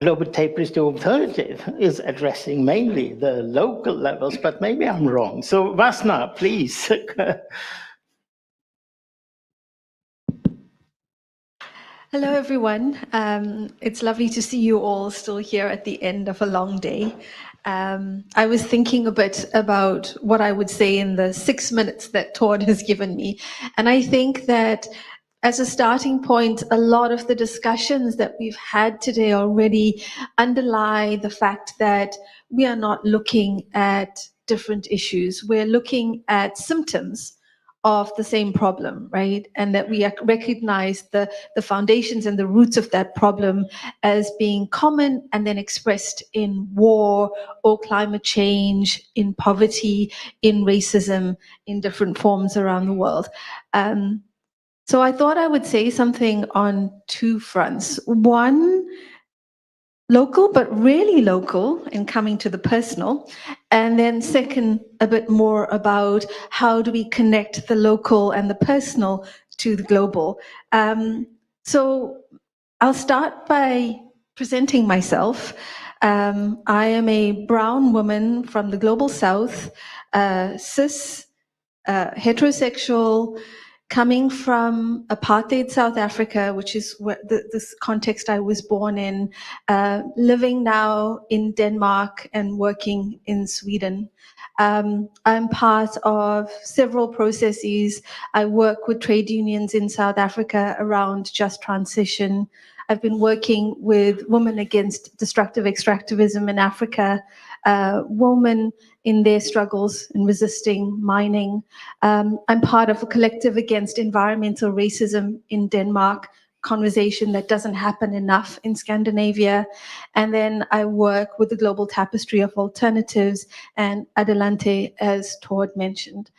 Global Tapers to Alternative is addressing mainly the local levels, but maybe I'm wrong. So Vasna, please. Hello, everyone. It's lovely to see you all still here at the end of a long day. I was thinking a bit about what I would say in the 6 minutes that Tord has given me. And I think that as a starting point, a lot of the discussions that we've had today already underlie the fact that we are not looking at different issues. We're looking at symptoms of the same problem, right? And that we recognize the foundations and the roots of that problem as being common and then expressed in war or climate change, in poverty, in racism, in different forms around the world. So I thought I would say something on two fronts. One, local, but really local, and coming to the personal. And then second, a bit more about how do we connect the local and the personal to the global. So I'll start by presenting myself. I am a brown woman from the global south, cis, heterosexual, coming from apartheid South Africa, which is this context I was born in, living now in Denmark and working in Sweden. I'm part of several processes. I work with trade unions in South Africa around just transition. I've been working with Women Against Destructive Extractivism in Africa, women in their struggles in resisting mining. I'm part of a collective against environmental racism in Denmark, conversation that doesn't happen enough in Scandinavia. And then I work with the Global Tapestry of Alternatives and Adelante, as Tord mentioned.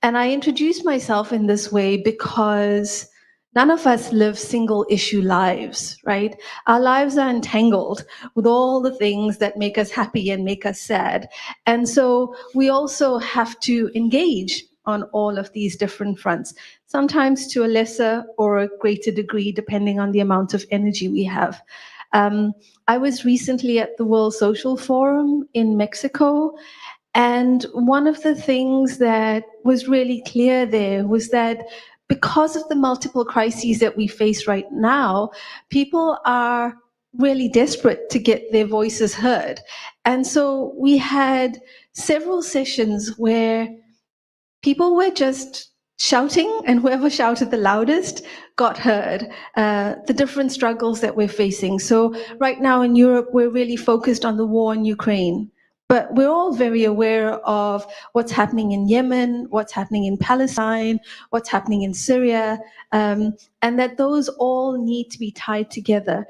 And I introduce myself in this way because none of us live single issue lives, right? Our lives are entangled with all the things that make us happy and make us sad. And so we also have to engage on all of these different fronts, sometimes to a lesser or a greater degree, depending on the amount of energy we have. I was recently at the World Social Forum in Mexico, and one of the things that was really clear there was that because of the multiple crises that we face right now, people are really desperate to get their voices heard. And so we had several sessions where people were just shouting, and whoever shouted the loudest got heard, the different struggles that we're facing. So right now in Europe, we're really focused on the war in Ukraine. But we're all very aware of what's happening in Yemen, what's happening in Palestine, what's happening in Syria, and that those all need to be tied together.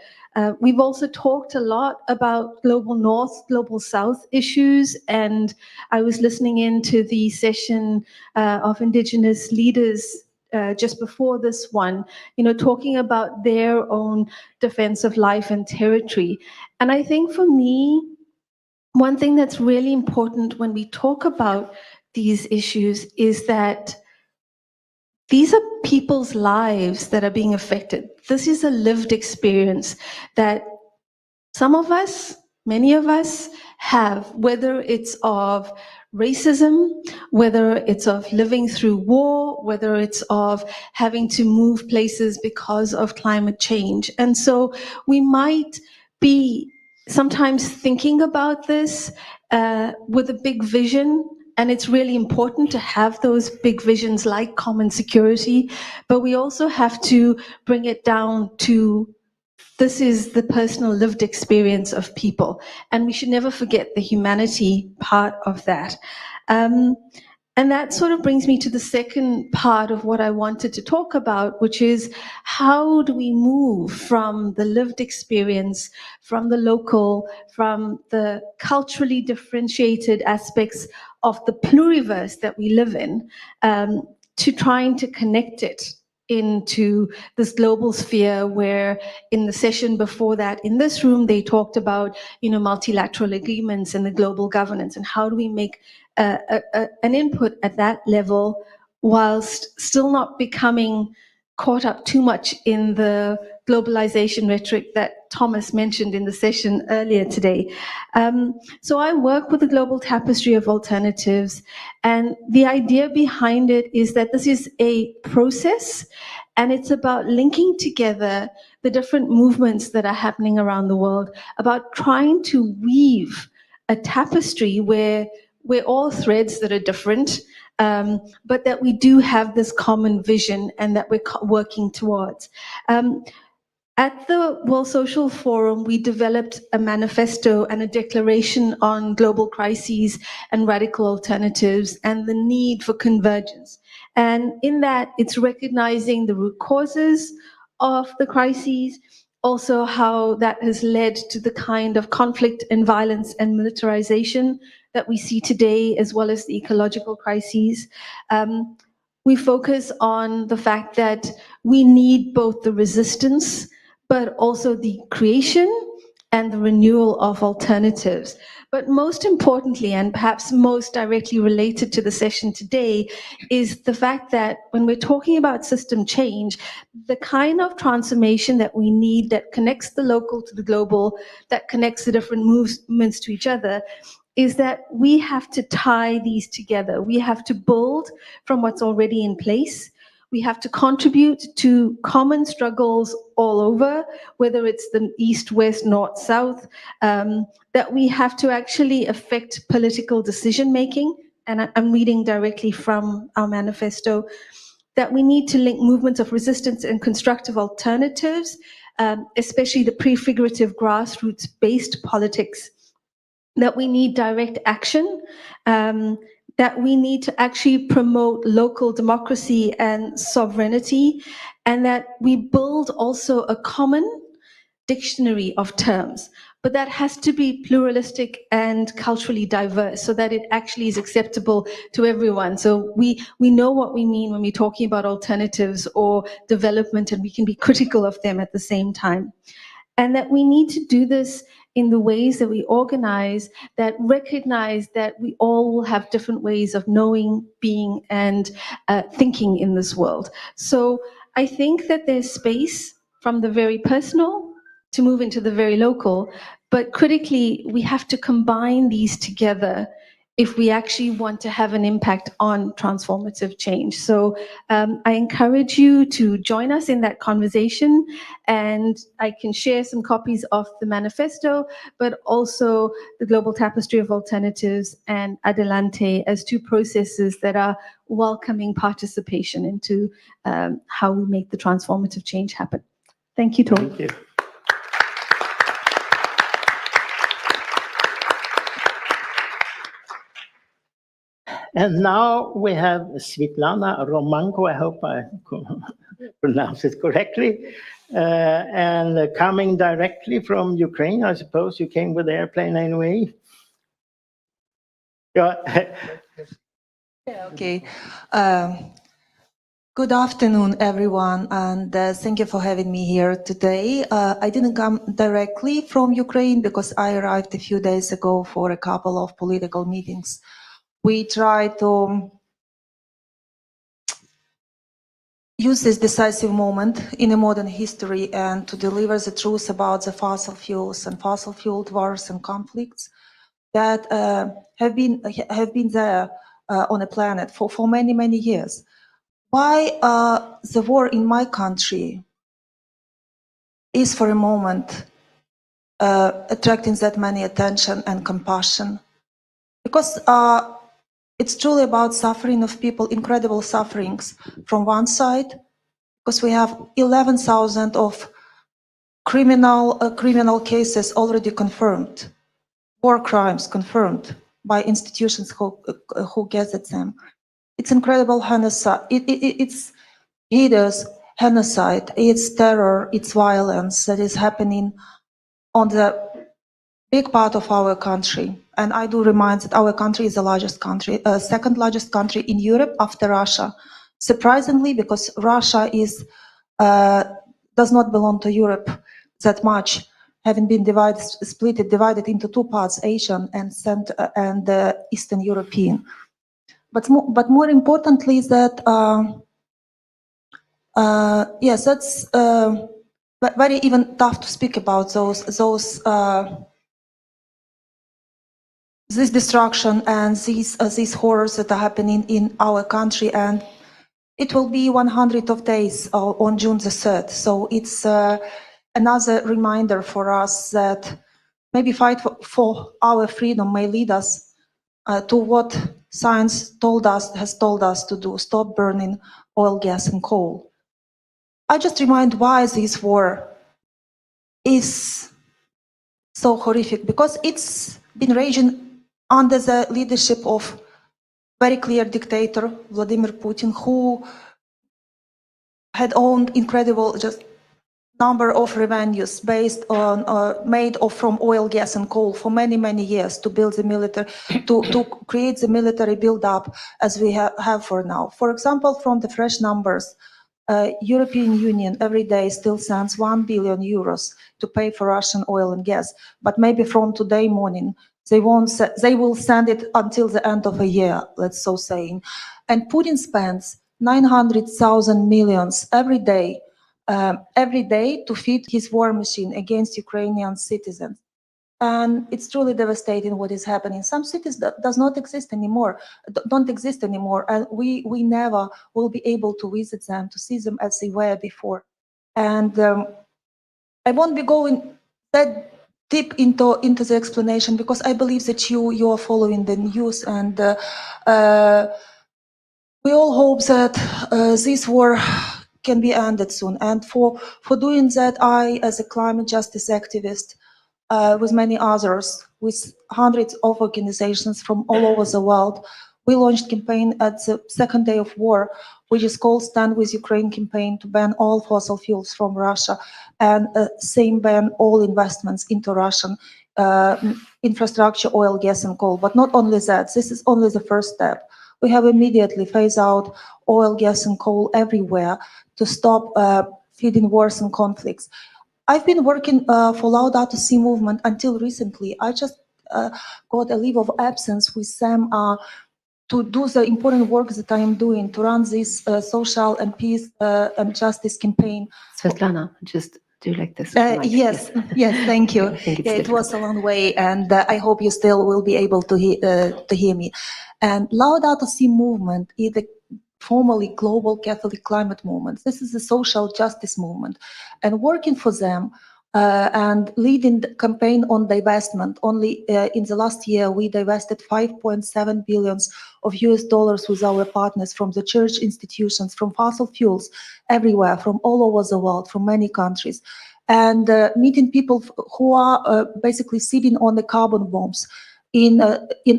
We've also talked a lot about global north, global south issues, and I was listening into the session of Indigenous leaders just before this one, talking about their own defense of life and territory. And I think for me, one thing that's really important when we talk about these issues is that these are people's lives that are being affected. This is a lived experience that some of us, many of us have, whether it's of racism, whether it's of living through war, whether it's of having to move places because of climate change. And so we might be sometimes thinking about this with a big vision, and it's really important to have those big visions like common security, but we also have to bring it down to this is the personal lived experience of people, and we should never forget the humanity part of that. And that sort of brings me to the second part of what I wanted to talk about, which is how do we move from the lived experience, from the local, from the culturally differentiated aspects of the pluriverse that we live in, to trying to connect it into this global sphere, where in the session before that in this room, they talked about, multilateral agreements and the global governance, and how do we make an input at that level whilst still not becoming caught up too much in the globalization rhetoric that Thomas mentioned in the session earlier today. So I work with the Global Tapestry of Alternatives, and the idea behind it is that this is a process, and it's about linking together the different movements that are happening around the world, about trying to weave a tapestry where we're all threads that are different, but that we do have this common vision and that we're working towards. At the World Social Forum, we developed a manifesto and a declaration on global crises and radical alternatives and the need for convergence. And in that, it's recognizing the root causes of the crises, also how that has led to the kind of conflict and violence and militarization that we see today, as well as the ecological crises. We focus on the fact that we need both the resistance, but also the creation and the renewal of alternatives. But most importantly, and perhaps most directly related to the session today, is the fact that when we're talking about system change, the kind of transformation that we need that connects the local to the global, that connects the different movements to each other, is that we have to tie these together. We have to build from what's already in place. We have to contribute to common struggles all over, whether it's the east, west, north, south, that we have to actually affect political decision-making. And I'm reading directly from our manifesto, that we need to link movements of resistance and constructive alternatives, especially the prefigurative grassroots-based politics, that we need direct action, that we need to actually promote local democracy and sovereignty, and that we build also a common dictionary of terms. But that has to be pluralistic and culturally diverse so that it actually is acceptable to everyone. So we know what we mean when we're talking about alternatives or development, and we can be critical of them at the same time. And that we need to do this in the ways that we organize, that recognize that we all will have different ways of knowing, being, and thinking in this world. So I think that there's space from the very personal to move into the very local, but critically, we have to combine these together if we actually want to have an impact on transformative change. So I encourage you to join us in that conversation, and I can share some copies of the manifesto, but also the Global Tapestry of Alternatives and Adelante as two processes that are welcoming participation into how we make the transformative change happen. Thank you, Tor. Thank you. And now we have Svitlana Romanko, I hope I pronounce it correctly, and coming directly from Ukraine. I suppose you came with the airplane anyway. Yeah. Okay. Good afternoon, everyone, and thank you for having me here today. I didn't come directly from Ukraine because I arrived a few days ago for a couple of political meetings. We try to use this decisive moment in a modern history and to deliver the truth about the fossil fuels and fossil-fueled wars and conflicts that have been there on the planet for many, many years. Why the war in my country is for a moment attracting that many attention and compassion? Because it's truly about suffering of people, incredible sufferings from one side, because we have 11,000 of criminal cases already confirmed, war crimes confirmed by institutions who gathered them. It's incredible genocide. It's hideous genocide. It's terror. It's violence that is happening on the big part of our country. And I do remind that our country is the largest country, second largest country in Europe after Russia. Surprisingly, because Russia is does not belong to Europe that much, having been divided into two parts, Asian and Eastern European. But more importantly is that yes, that's very even tough to speak about this destruction and these horrors that are happening in our country. And it will be 100 days on June the 3rd. So it's another reminder for us that maybe fight for our freedom may lead us to what science has told us to do: stop burning oil, gas, and coal. I just remind why this war is so horrific, because it's been raging under the leadership of very clear dictator Vladimir Putin, who had owned incredible just number of revenues based on made from oil, gas, and coal for many, many years to build the military, to create the military build-up as we have for now. For example, from the fresh numbers, European Union every day still sends 1 billion euros to pay for Russian oil and gas, but maybe from today morning they will send it until the end of a year, let's so saying. And Putin spends 900,000 millions every day to feed his war machine against Ukrainian citizens. And it's truly devastating what is happening. Some cities that don't exist anymore, and we never will be able to visit them, to see them as they were before. And I won't be going that deep into the explanation, because I believe that you are following the news, and we all hope that this war can be ended soon. And for doing that, I, as a climate justice activist, with many others, with hundreds of organizations from all over the world, we launched a campaign at the second day of war, which is called Stand With Ukraine campaign, to ban all fossil fuels from Russia and same ban all investments into Russian infrastructure, oil, gas, and coal. But not only that, this is only the first step. We have immediately phased out oil, gas, and coal everywhere to stop feeding wars and conflicts. I've been working for Laudato Si movement until recently. I just got a leave of absence with Sam to do the important work that I am doing, to run this social and peace and justice campaign. Svetlana, just do you like this? Yes, thank you. I think it's Yeah, it difficult. was a long way, and I hope you still will be able to hear me. And Laudato Si movement is the formerly global Catholic climate movement. This is a social justice movement, and working for them and leading the campaign on divestment. Only in the last year, we divested 5.7 billion of US dollars with our partners from the church institutions, from fossil fuels, everywhere, from all over the world, from many countries. And meeting people who are basically sitting on the carbon bombs in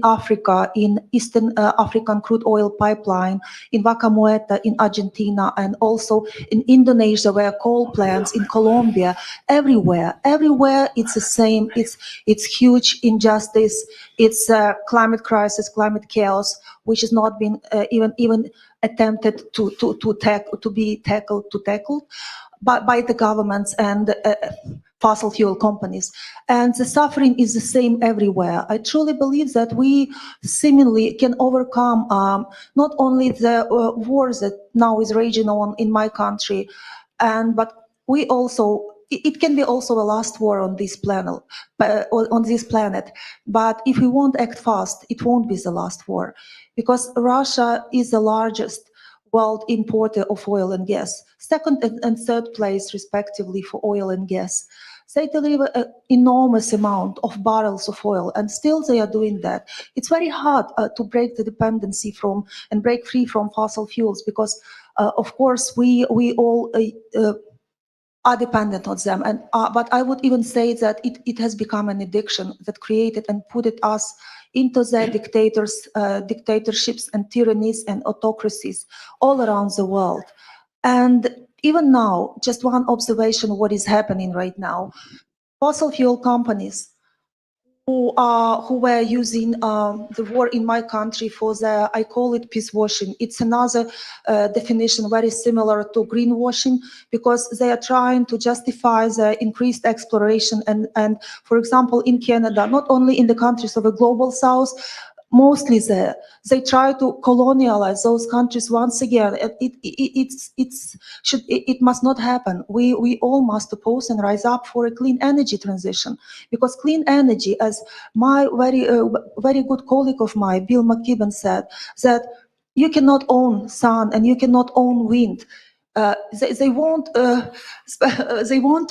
Africa, in Eastern African crude oil pipeline, in Vaca Muerta, in Argentina, and also in Indonesia, where coal plants, in Colombia, everywhere it's the same. It's huge injustice. It's climate crisis, climate chaos, which has not been even attempted to be tackled by the governments and fossil fuel companies. And the suffering is the same everywhere. I truly believe that we seemingly can overcome not only the wars that now is raging on in my country, but we also, it can be also a last war on this planet. But if we won't act fast, it won't be the last war, because Russia is the largest world importer of oil and gas, second and third place respectively for oil and gas. They deliver an enormous amount of barrels of oil, and still they are doing that. It's very hard to break the dependency from and break free from fossil fuels, because of course we all are dependent on them. And but I would even say that it has become an addiction that created and put us into the dictatorships and tyrannies and autocracies all around the world. And even now, just one observation of what is happening right now. Fossil fuel companies who were using the war in my country for their, I call it peace washing. It's another definition very similar to greenwashing, because they are trying to justify the increased exploration. And for example, in Canada, not only in the countries of the global south, mostly there, they try to colonialize those countries once again. It must not happen. We all must oppose and rise up for a clean energy transition, because clean energy, as my very good colleague of mine, Bill McKibben, said, that you cannot own sun and you cannot own wind. They won't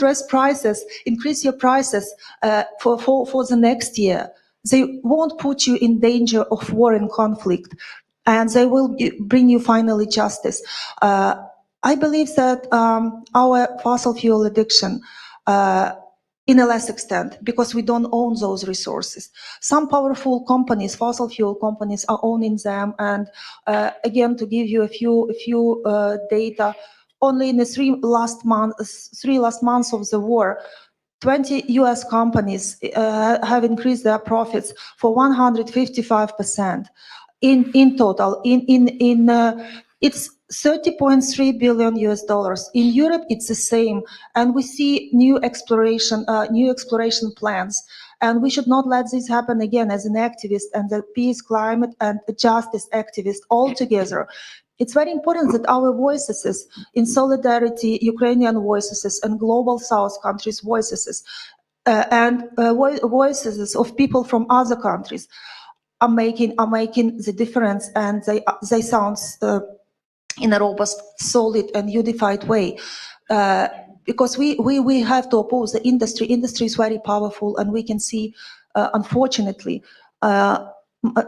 raise prices, increase your prices for the next year. They won't put you in danger of war and conflict, and they will bring you finally justice. I believe that our fossil fuel addiction, in a less extent, because we don't own those resources. Some powerful companies, fossil fuel companies, are owning them. And again, to give you a few data, only in the three last months of the war, 20 US companies have increased their profits for 155%. In total, it's 30.3 billion US dollars. In Europe, it's the same, and we see new exploration plans. And we should not let this happen again. As an activist and a peace, climate, and justice activist all together, it's very important that our voices in solidarity, Ukrainian voices and global South countries' voices, and voices of people from other countries are making the difference, and they sound in a robust, solid, and unified way. Because we have to oppose the industry. Industry is very powerful, and we can see, unfortunately,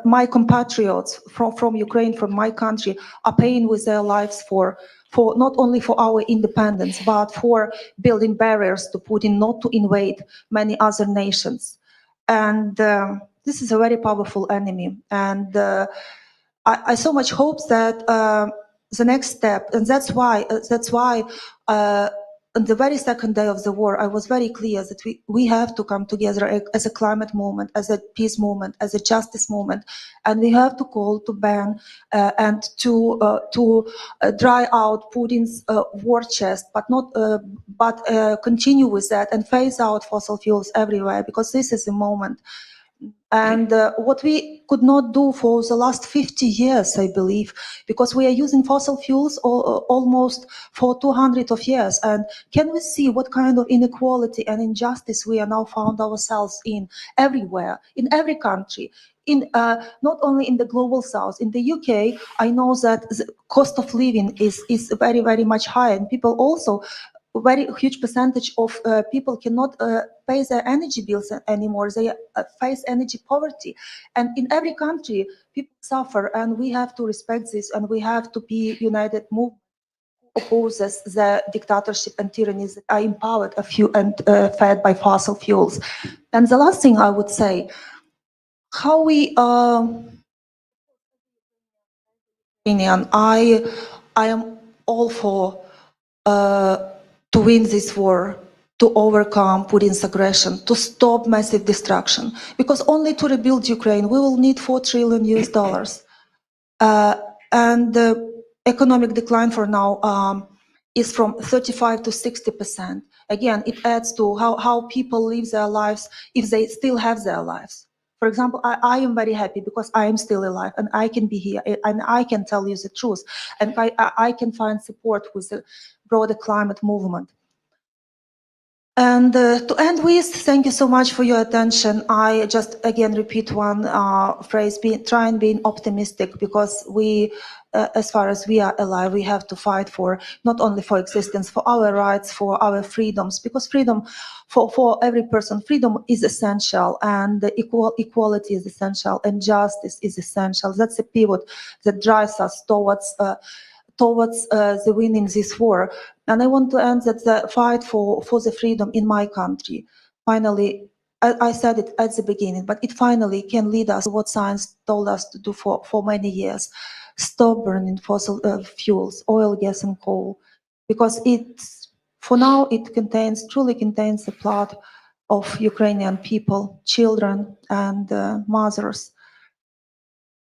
my compatriots from Ukraine, from my country, are paying with their lives for not only for our independence, but for building barriers to Putin not to invade many other nations. And this is a very powerful enemy. And I so much hope that the next step, and that's why on the very second day of the war, I was very clear that we have to come together as a climate movement, as a peace movement, as a justice movement, and we have to call to ban and to dry out Putin's war chest, but continue with that and phase out fossil fuels everywhere, because this is the moment. And what we could not do for the last 50 years, I believe, because we are using fossil fuels almost for 200 of years. And can we see what kind of inequality and injustice we are now found ourselves in everywhere, in every country? In not only in the global south, in the UK, I know that the cost of living is very, very much higher, and people also, a very huge percentage of people cannot pay their energy bills anymore. They face energy poverty, and in every country, people suffer, and we have to respect this, and we have to be united movement who opposes the dictatorship and tyrannies that are empowered and fed by fossil fuels. And the last thing I would say, how we Ukrainian, I am all for to win this war, to overcome Putin's aggression, to stop massive destruction, because only to rebuild Ukraine we will need $4 trillion US. And the economic decline for now is from 35 to 60%. Again, it adds to how people live their lives if they still have their lives. For example, I am very happy because I am still alive and I can be here and I can tell you the truth, and I can find support with the broader climate movement. And to end with, thank you so much for your attention. I just again repeat one phrase, try and be optimistic, because we, as far as we are alive, we have to fight for not only for existence, for our rights, for our freedoms, because freedom for every person, freedom is essential, and equality is essential, and justice is essential. That's a pivot that drives us towards the winning this war. And I want to end that the fight for the freedom in my country, finally, I said it at the beginning, but it finally can lead us to what science told us to do for many years. Stop burning fossil fuels, oil, gas, and coal, because for now it truly contains the blood of Ukrainian people, children, and mothers.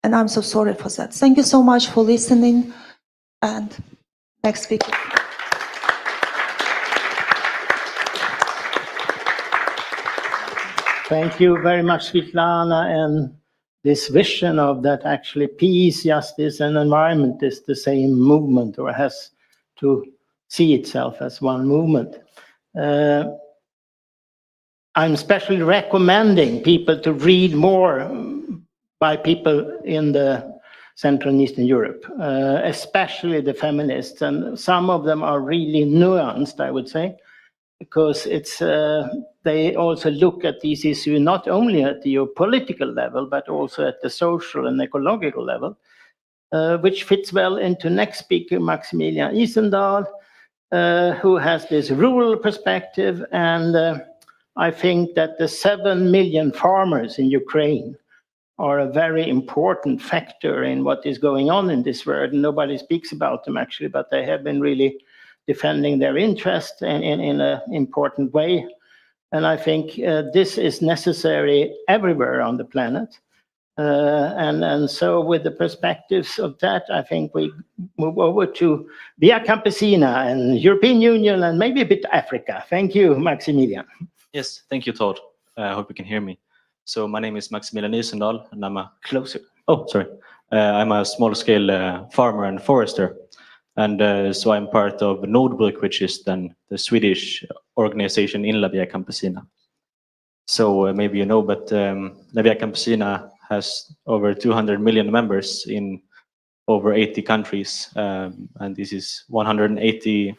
And I'm so sorry for that. Thank you so much for listening. And next speaker. Thank you very much, Svetlana. And this vision of that actually peace, justice, and environment is the same movement, or has to see itself as one movement. I'm especially recommending people to read more by people in the Central and Eastern Europe, especially the feminists, and some of them are really nuanced, I would say, because they also look at these issues not only at the geopolitical level, but also at the social and ecological level, which fits well into next speaker, Maximilian Isendal, who has this rural perspective. And I think that the 7 million farmers in Ukraine are a very important factor in what is going on in this world. Nobody speaks about them actually, but they have been really defending their interest in an important way. And I think this is necessary everywhere on the planet. And so with the perspectives of that, I think we move over to Via Campesina and European Union and maybe a bit Africa. Thank you, Maximilian. Yes, thank you, Todd. I hope you can hear me. So my name is Maximilian Isendal, and I'm a I'm a small-scale farmer and forester, and so I'm part of Nordbruk, which is then the Swedish organization in La Via Campesina. So maybe you know, but La Via Campesina has over 200 million members in over 80 countries, and this is 180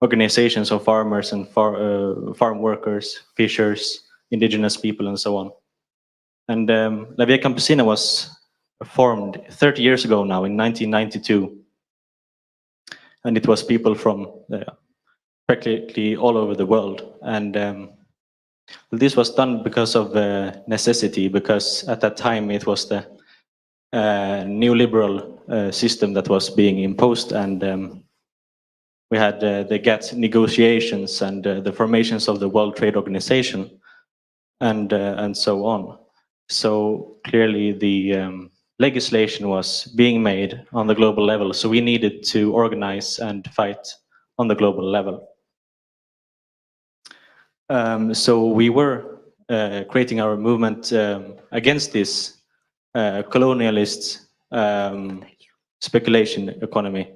organizations of farmers and farm workers, fishers, indigenous people, and so on. And La Via Campesina was formed 30 years ago now, in 1992. And it was people from practically all over the world. And this was done because of necessity, because at that time it was the neoliberal system that was being imposed. And we had the GATT negotiations and the formations of the World Trade Organization and so on. So clearly the legislation was being made on the global level, so we needed to organize and fight on the global level. So we were creating our movement against this colonialist speculation economy,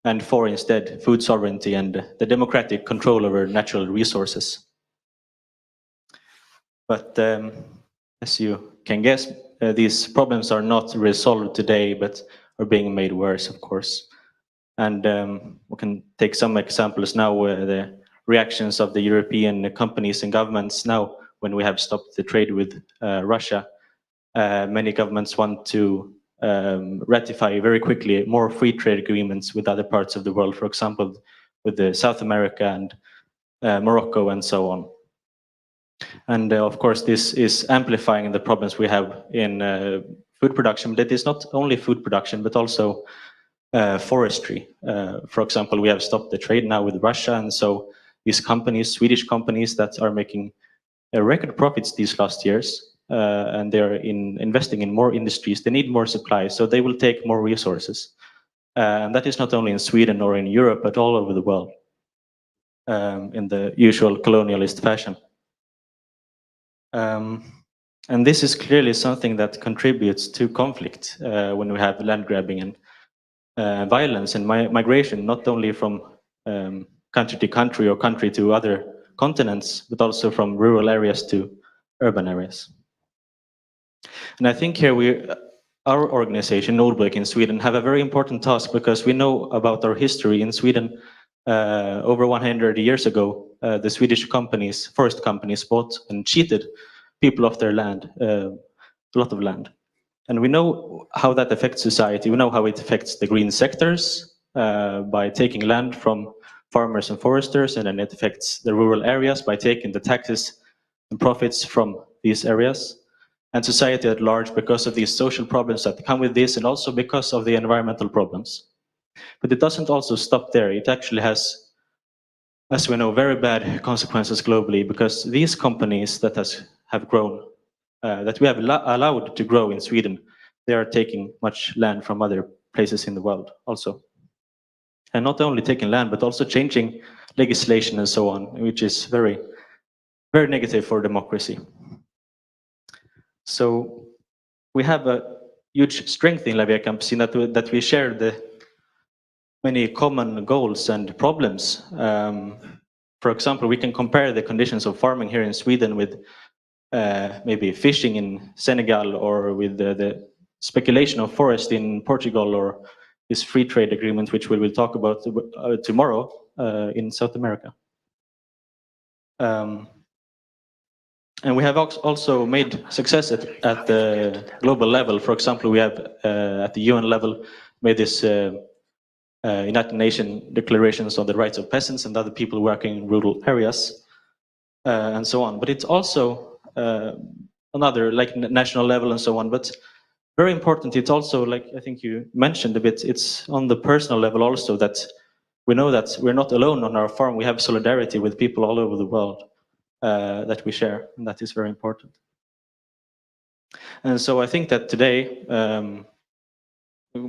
and for instead food sovereignty and the democratic control over natural resources. But as you can guess, these problems are not resolved today, but are being made worse, of course. And we can take some examples now, the reactions of the European companies and governments now when we have stopped the trade with Russia. Many governments want to ratify very quickly more free trade agreements with other parts of the world, for example, with South America and Morocco and so on. And of course, this is amplifying the problems we have in food production, but it is not only food production, but also forestry. For example, we have stopped the trade now with Russia, and so these companies, Swedish companies that are making record profits these last years, and they're investing in more industries, they need more supply, so they will take more resources. And that is not only in Sweden or in Europe, but all over the world, in the usual colonialist fashion. And this is clearly something that contributes to conflict when we have land grabbing and violence and migration, not only from country to country or country to other continents, but also from rural areas to urban areas. And I think here our organization, Nordberg in Sweden, have a very important task, because we know about our history in Sweden. Over 100 years ago, the Swedish companies, forest companies, bought and cheated people of their land, a lot of land. And we know how that affects society. We know how it affects the green sectors by taking land from farmers and foresters, and then it affects the rural areas by taking the taxes and profits from these areas, and society at large because of these social problems that come with this, and also because of the environmental problems. But it doesn't also stop there. It actually has, as we know, very bad consequences globally, because these companies that have grown, that we have allowed to grow in Sweden, they are taking much land from other places in the world also. And not only taking land, but also changing legislation and so on, which is very, very negative for democracy. So we have a huge strength in La Via Campesina that we share the many common goals and problems. For example, we can compare the conditions of farming here in Sweden with maybe fishing in Senegal, or with the speculation of forest in Portugal, or this free trade agreement, which we will talk about tomorrow in South America. And we have also made success at the global level. For example, we have at the UN level made this United Nations declarations on the rights of peasants and other people working in rural areas, and so on. But it's also another, like, national level and so on. But very important, it's also, like I think you mentioned a bit, it's on the personal level also, that we know that we're not alone on our farm. We have solidarity with people all over the world that we share, and that is very important. And so I think that today,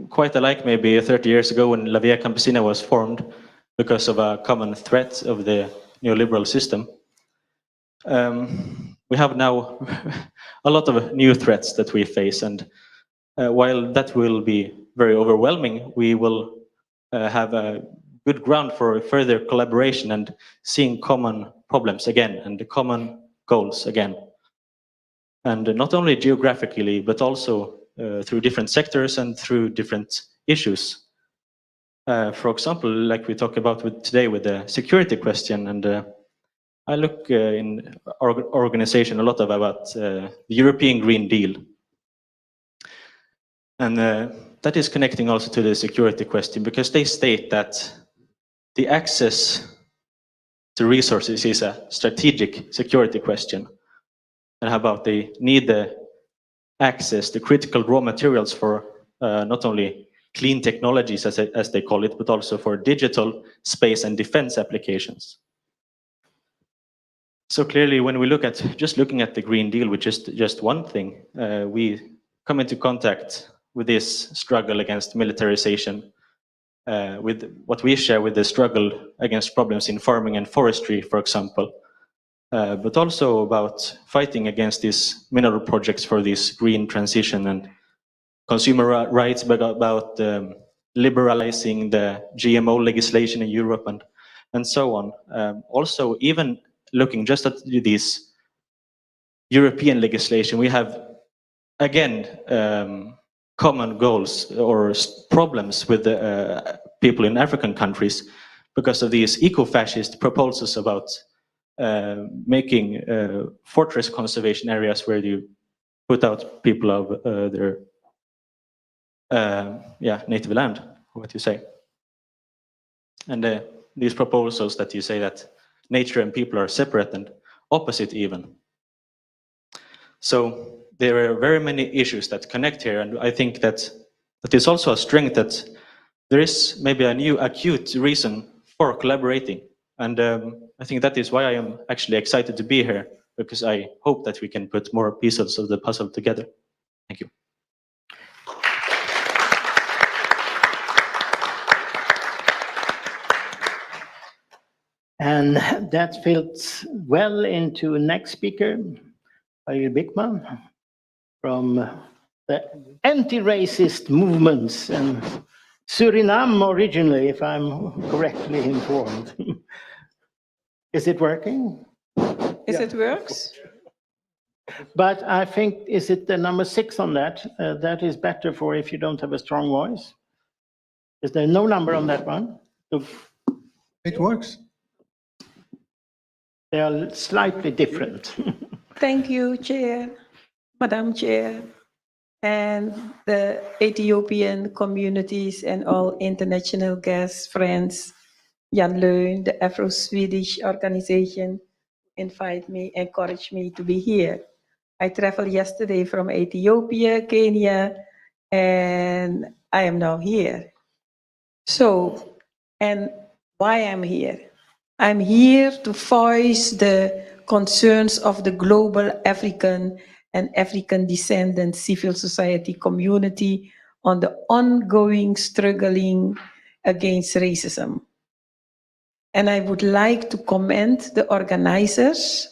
quite alike maybe 30 years ago when La Via Campesina was formed because of a common threat of the neoliberal system, we have now a lot of new threats that we face. And while that will be very overwhelming, we will have a good ground for further collaboration and seeing common problems again and common goals again. And not only geographically, but also through different sectors and through different issues. For example, like we talk about today with the security question, and I look in our organization a lot about the European Green Deal. And that is connecting also to the security question, because they state that the access to resources is a strategic security question. And how about they need the access to critical raw materials for not only clean technologies, as they call it, but also for digital, space and defense applications. So clearly, when we look at just looking at the Green Deal, which is just one thing, we come into contact with this struggle against militarization, with what we share with the struggle against problems in farming and forestry, for example. but also about fighting against these mineral projects for this green transition and consumer rights, but about liberalizing the GMO legislation in Europe and so on. Also, even looking just at this European legislation, we have, again, common goals or problems with the people in African countries because of these eco-fascist proposals about making fortress conservation areas where you put out people of their native land, what you say. And these proposals that you say that nature and people are separate and opposite even. So there are very many issues that connect here, and I think that it's also a strength that there is maybe a new acute reason for collaborating. And I think that is why I am actually excited to be here, because I hope that we can put more pieces of the puzzle together. Thank you. And that fits well into next speaker, Ariel Bickman, from the anti-racist movements in Suriname originally, if I'm correctly informed. Is it working? It works? But I think, is it the number 6 on that? That is better for if you don't have a strong voice. Is there no number on that one? It works. They are slightly different. Thank you, Chair, Madam Chair, and the Ethiopian communities and all international guests, friends, Jan Leun, the Afro-Swedish organization, encouraged me to be here. I traveled yesterday from Ethiopia, Kenya, and I am now here. So, and why I'm here? I'm here to voice the concerns of the global African and African descendant civil society community on the ongoing struggling against racism. And I would like to commend the organizers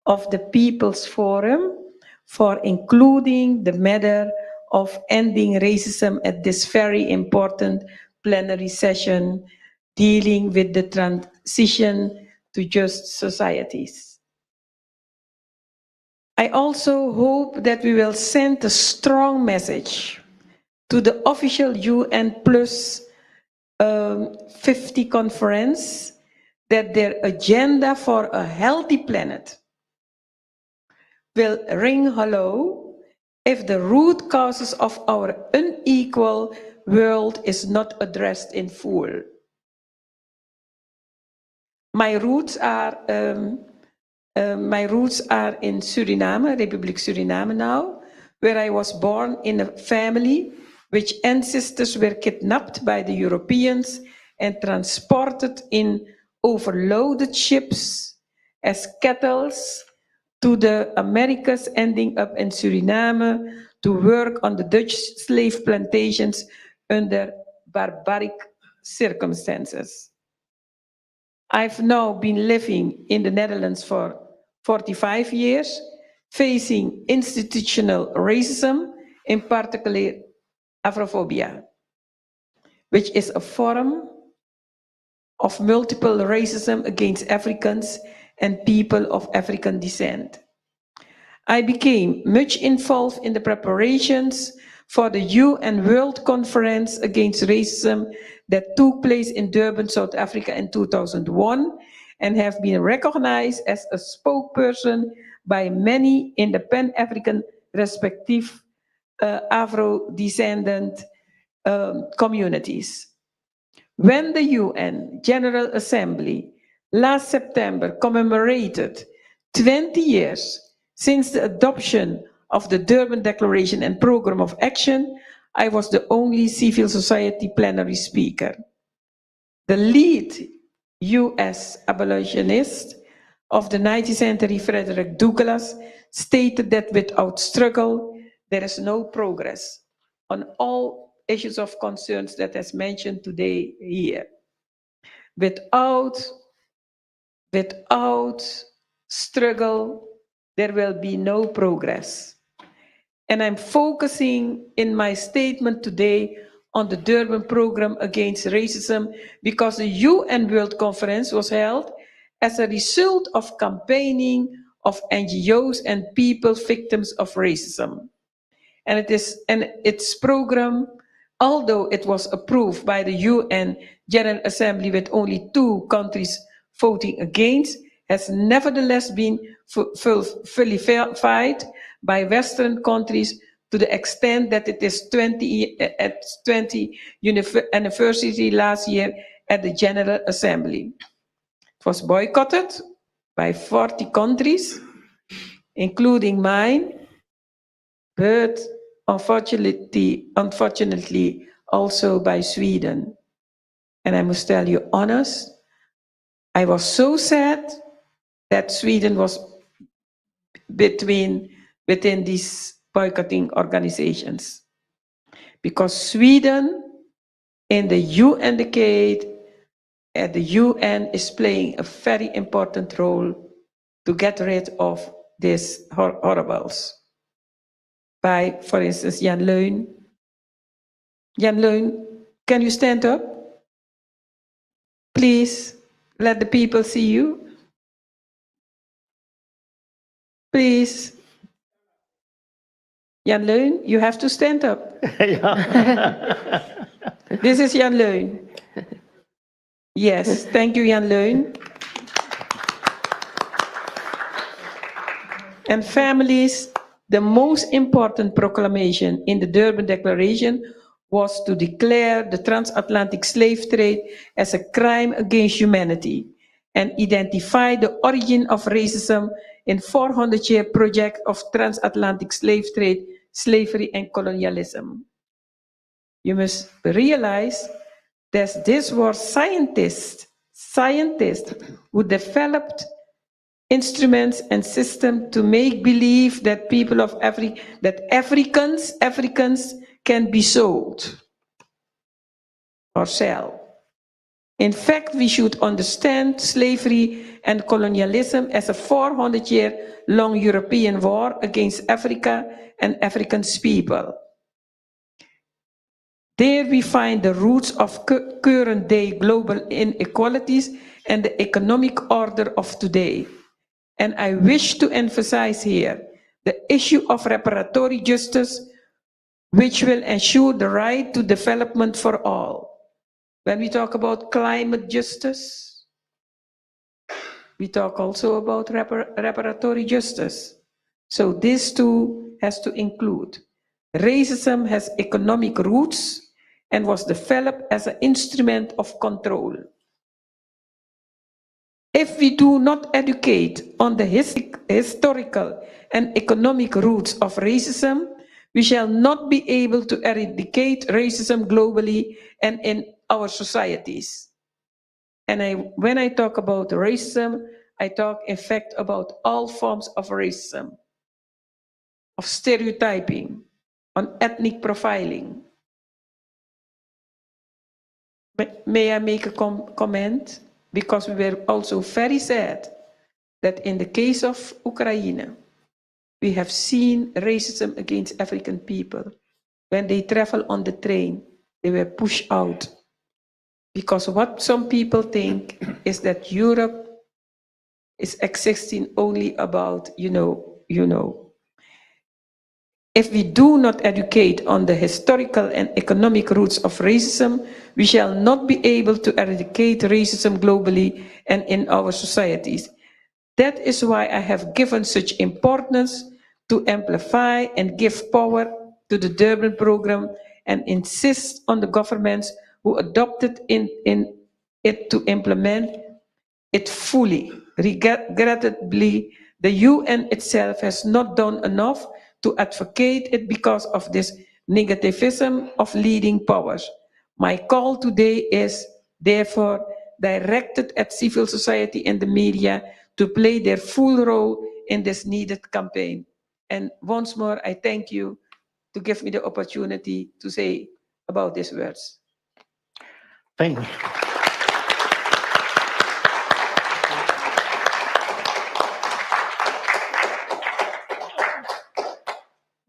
of the People's Forum for including the matter of ending racism at this very important plenary session dealing with the transition to just societies. I also hope that we will send a strong message to the official UN Plus 50 conference that their agenda for a healthy planet will ring hollow if the root causes of our unequal world is not addressed in full. My roots are in Suriname, Republic Suriname now, where I was born in a family which ancestors were kidnapped by the Europeans and transported in overloaded ships as cattle to the Americas, ending up in Suriname to work on the Dutch slave plantations under barbaric circumstances. I've now been living in the Netherlands for 45 years, facing institutional racism, in particular Afrophobia, which is a form of multiple racism against Africans and people of African descent. I became much involved in the preparations for the UN World Conference Against Racism that took place in Durban, South Africa in 2001, and have been recognized as a spokesperson by many in the Pan-African respective Afro-descendant communities. When the UN General Assembly last September commemorated 20 years since the adoption of the Durban Declaration and Program of Action, I was the only civil society plenary speaker. The lead US abolitionist of the 19th century, Frederick Douglass, stated that without struggle, there is no progress on all issues of concerns that is mentioned today here. Without struggle, there will be no progress. And I'm focusing in my statement today on the Durban Program Against Racism because the UN World Conference was held as a result of campaigning of NGOs and people victims of racism. And its program, although it was approved by the UN General Assembly with only 2 countries voting against, has nevertheless been fully verified by Western countries to the extent that it is 20th anniversary last year at the General Assembly. It was boycotted by 40 countries, including mine, but unfortunately also by Sweden. And I must tell you honest, I was so sad that Sweden was within these boycotting organizations. Because Sweden in the UN decade at the UN is playing a very important role to get rid of these horribles. By, for instance, Jan Leun. Jan Leun, can you stand up? Please, let the people see you. Please. Jan Leun, you have to stand up. This is Jan Leun. Yes, thank you, Jan Leun. And families, the most important proclamation in the Durban Declaration was to declare the transatlantic slave trade as a crime against humanity and identify the origin of racism in 400-year project of transatlantic slave trade, slavery and colonialism. You must realize that this were scientists who developed instruments and systems to make believe that people of Africans can be sold or sell. In fact, we should understand slavery and colonialism as a 400-year-long European war against Africa and African people. There we find the roots of current-day global inequalities and the economic order of today. And I wish to emphasize here the issue of reparatory justice, which will ensure the right to development for all. When we talk about climate justice, we talk also about reparatory justice. So this too has to include. Racism has economic roots and was developed as an instrument of control. If we do not educate on the historical and economic roots of racism, we shall not be able to eradicate racism globally and in our societies. And when I talk about racism, I talk in fact about all forms of racism, of stereotyping, on ethnic profiling. May I make a comment? Because we were also very sad that in the case of Ukraine, we have seen racism against African people. When they travel on the train, they were pushed out. Because what some people think is that Europe is existing only about, you know. If we do not educate on the historical and economic roots of racism, we shall not be able to eradicate racism globally and in our societies. That is why I have given such importance to amplify and give power to the Durban program and insist on the governments who adopted it to implement it fully. Regrettably, the UN itself has not done enough to advocate it because of this negativism of leading powers. My call today is therefore directed at civil society and the media to play their full role in this needed campaign. And once more, I thank you to give me the opportunity to say about these words. Thank you.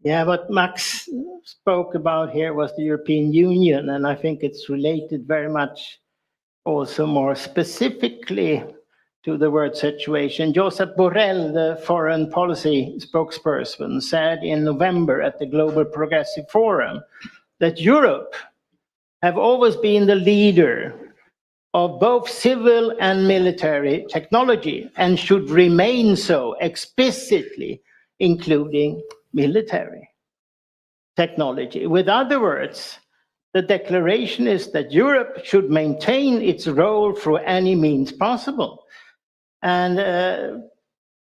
Yeah, what Max spoke about here was the European Union, and I think it's related very much also more specifically to the world situation. Josep Borrell, the foreign policy spokesperson, said in November at the Global Progressive Forum that Europe have always been the leader of both civil and military technology and should remain so, explicitly including military technology. With other words, the declaration is that Europe should maintain its role through any means possible. And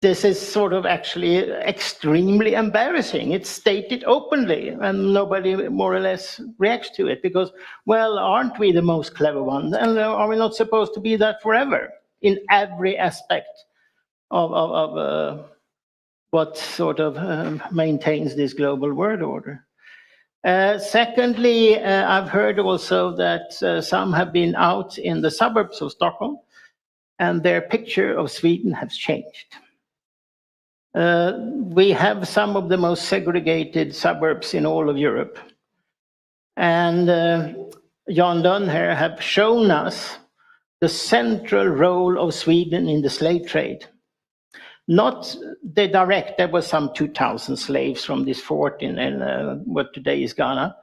this is sort of actually extremely embarrassing. It's stated openly and nobody more or less reacts to it because, well, aren't we the most clever ones? And are we not supposed to be that forever in every aspect of what sort of maintains this global world order? Secondly, I've heard also that some have been out in the suburbs of Stockholm and their picture of Sweden has changed. We have some of the most segregated suburbs in all of Europe. And Jan Dunn here have shown us the central role of Sweden in the slave trade. Not the direct, there was some 2,000 slaves from this fort in what today is Ghana.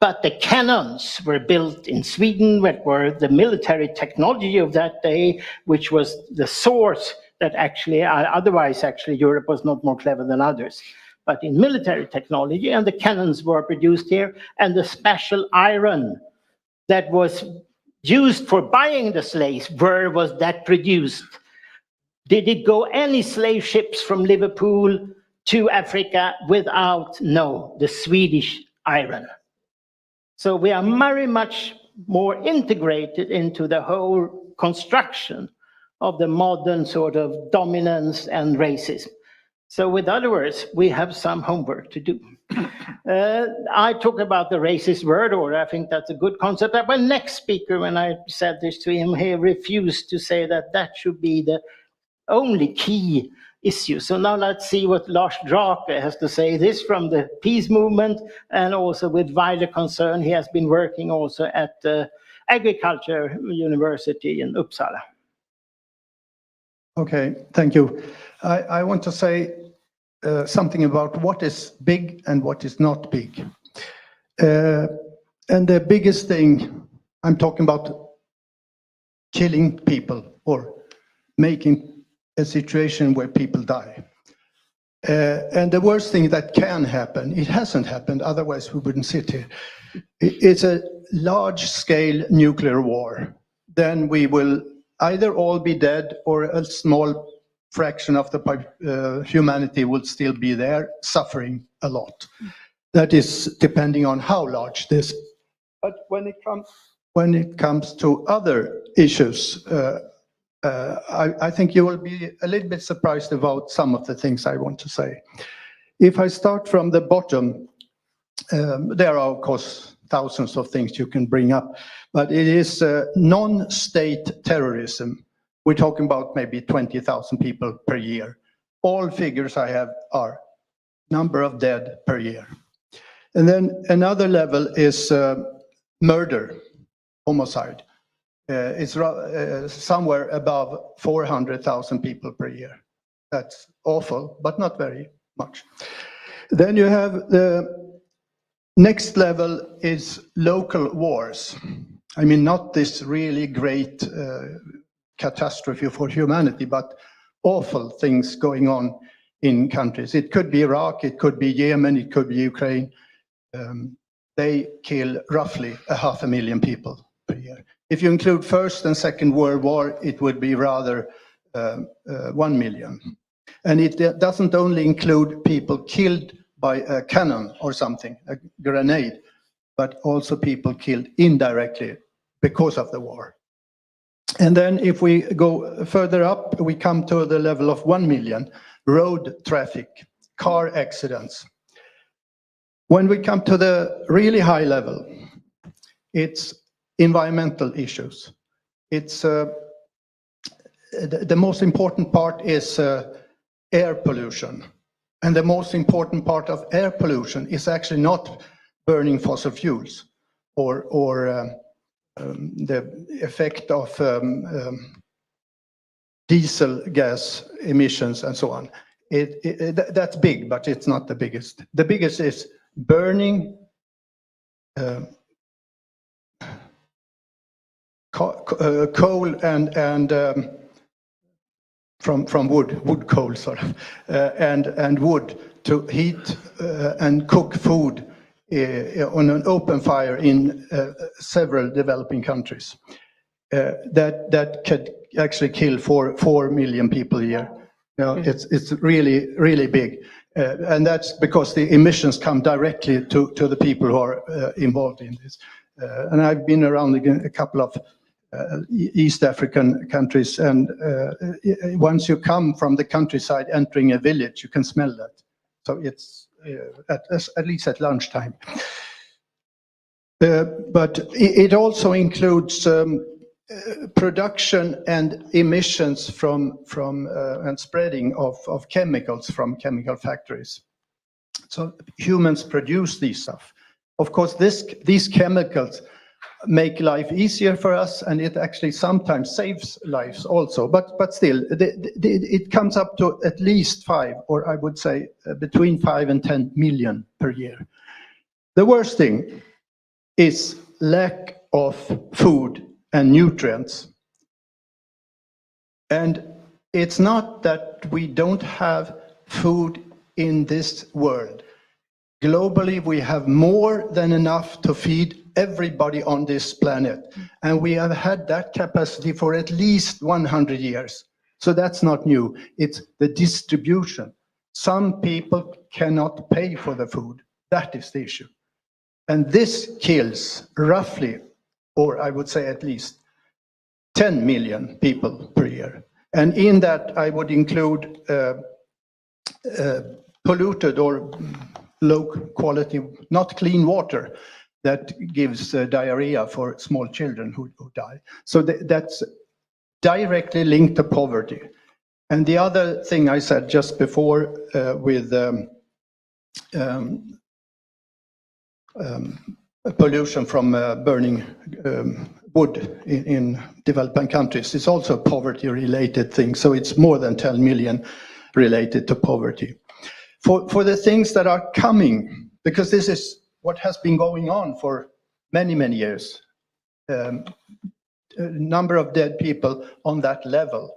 But the cannons were built in Sweden, that were the military technology of that day, which was the source that actually, otherwise actually Europe was not more clever than others. But in military technology, and the cannons were produced here, and the special iron that was used for buying the slaves, where was that produced? Did it go any slave ships from Liverpool to Africa without, no, the Swedish iron? So we are very much more integrated into the whole construction of the modern sort of dominance and racism. So with other words, we have some homework to do. I talk about the racist word order. I think that's a good concept. But next speaker, when I said this to him, he refused to say that that should be the only key issue. So now let's see what Lars Drake has to say. This from the peace movement and also with wider concern. He has been working also at the Agriculture University in Uppsala. Okay, thank you. I want to say something about what is big and what is not big. And the biggest thing, I'm talking about killing people or making a situation where people die. And the worst thing that can happen, it hasn't happened, otherwise we wouldn't sit here. It's a large-scale nuclear war. Then we will either all be dead or a small fraction of the humanity will still be there, suffering a lot. That is depending on how large this. But when it comes to other issues, I think you will be a little bit surprised about some of the things I want to say. If I start from the bottom, there are, of course, thousands of things you can bring up, but it is non-state terrorism. We're talking about maybe 20,000 people per year. All figures I have are number of dead per year. And then another level is murder, homicide. It's somewhere above 400,000 people per year. That's awful, but not very much. Then you have the next level is local wars. I mean, not this really great catastrophe for humanity, but awful things going on in countries. It could be Iraq, it could be Yemen, it could be Ukraine. They kill roughly 500,000 people per year. If you include First and Second World War, it would be rather 1 million. And it doesn't only include people killed by a cannon or something, a grenade, but also people killed indirectly because of the war. And then if we go further up, we come to the level of 1 million, road traffic, car accidents. When we come to the really high level, it's environmental issues. It's the most important part is air pollution. And the most important part of air pollution is actually not burning fossil fuels or the effect of diesel gas emissions and so on. That's big, but it's not the biggest. The biggest is burning coal and from wood coal sort of, and wood to heat and cook food on an open fire in several developing countries. That could actually kill 4 million people a year. You know, it's really big, and that's because the emissions come directly to the people who are involved in this. And I've been around a couple of East African countries, and once you come from the countryside entering a village, you can smell that. So it's at least at lunchtime. But it also includes production and emissions from and spreading of chemicals from chemical factories. So humans produce these stuff. Of course, these chemicals make life easier for us, and it actually sometimes saves lives also. But still, it comes up to at least 5, or I would say between 5 and 10 million per year. The worst thing is lack of food and nutrients. And it's not that we don't have food in this world. Globally, we have more than enough to feed everybody on this planet. And we have had that capacity for at least 100 years. So that's not new. It's the distribution. Some people cannot pay for the food. That is the issue. And this kills roughly, or I would say at least 10 million people per year. And in that, I would include polluted or low quality, not clean water that gives diarrhea for small children who die. So that's directly linked to poverty. And the other thing I said just before with pollution from burning wood in developing countries is also a poverty-related thing. So it's more than 10 million related to poverty. For the things that are coming, because this is what has been going on for many, many years, number of dead people on that level.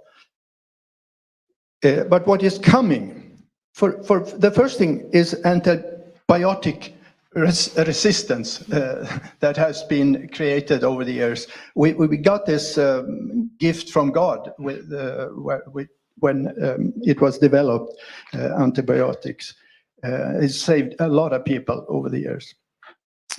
But what is coming, for the first thing is antibiotic resistance that has been created over the years. We got this gift from God when it was developed, antibiotics. It saved a lot of people over the years.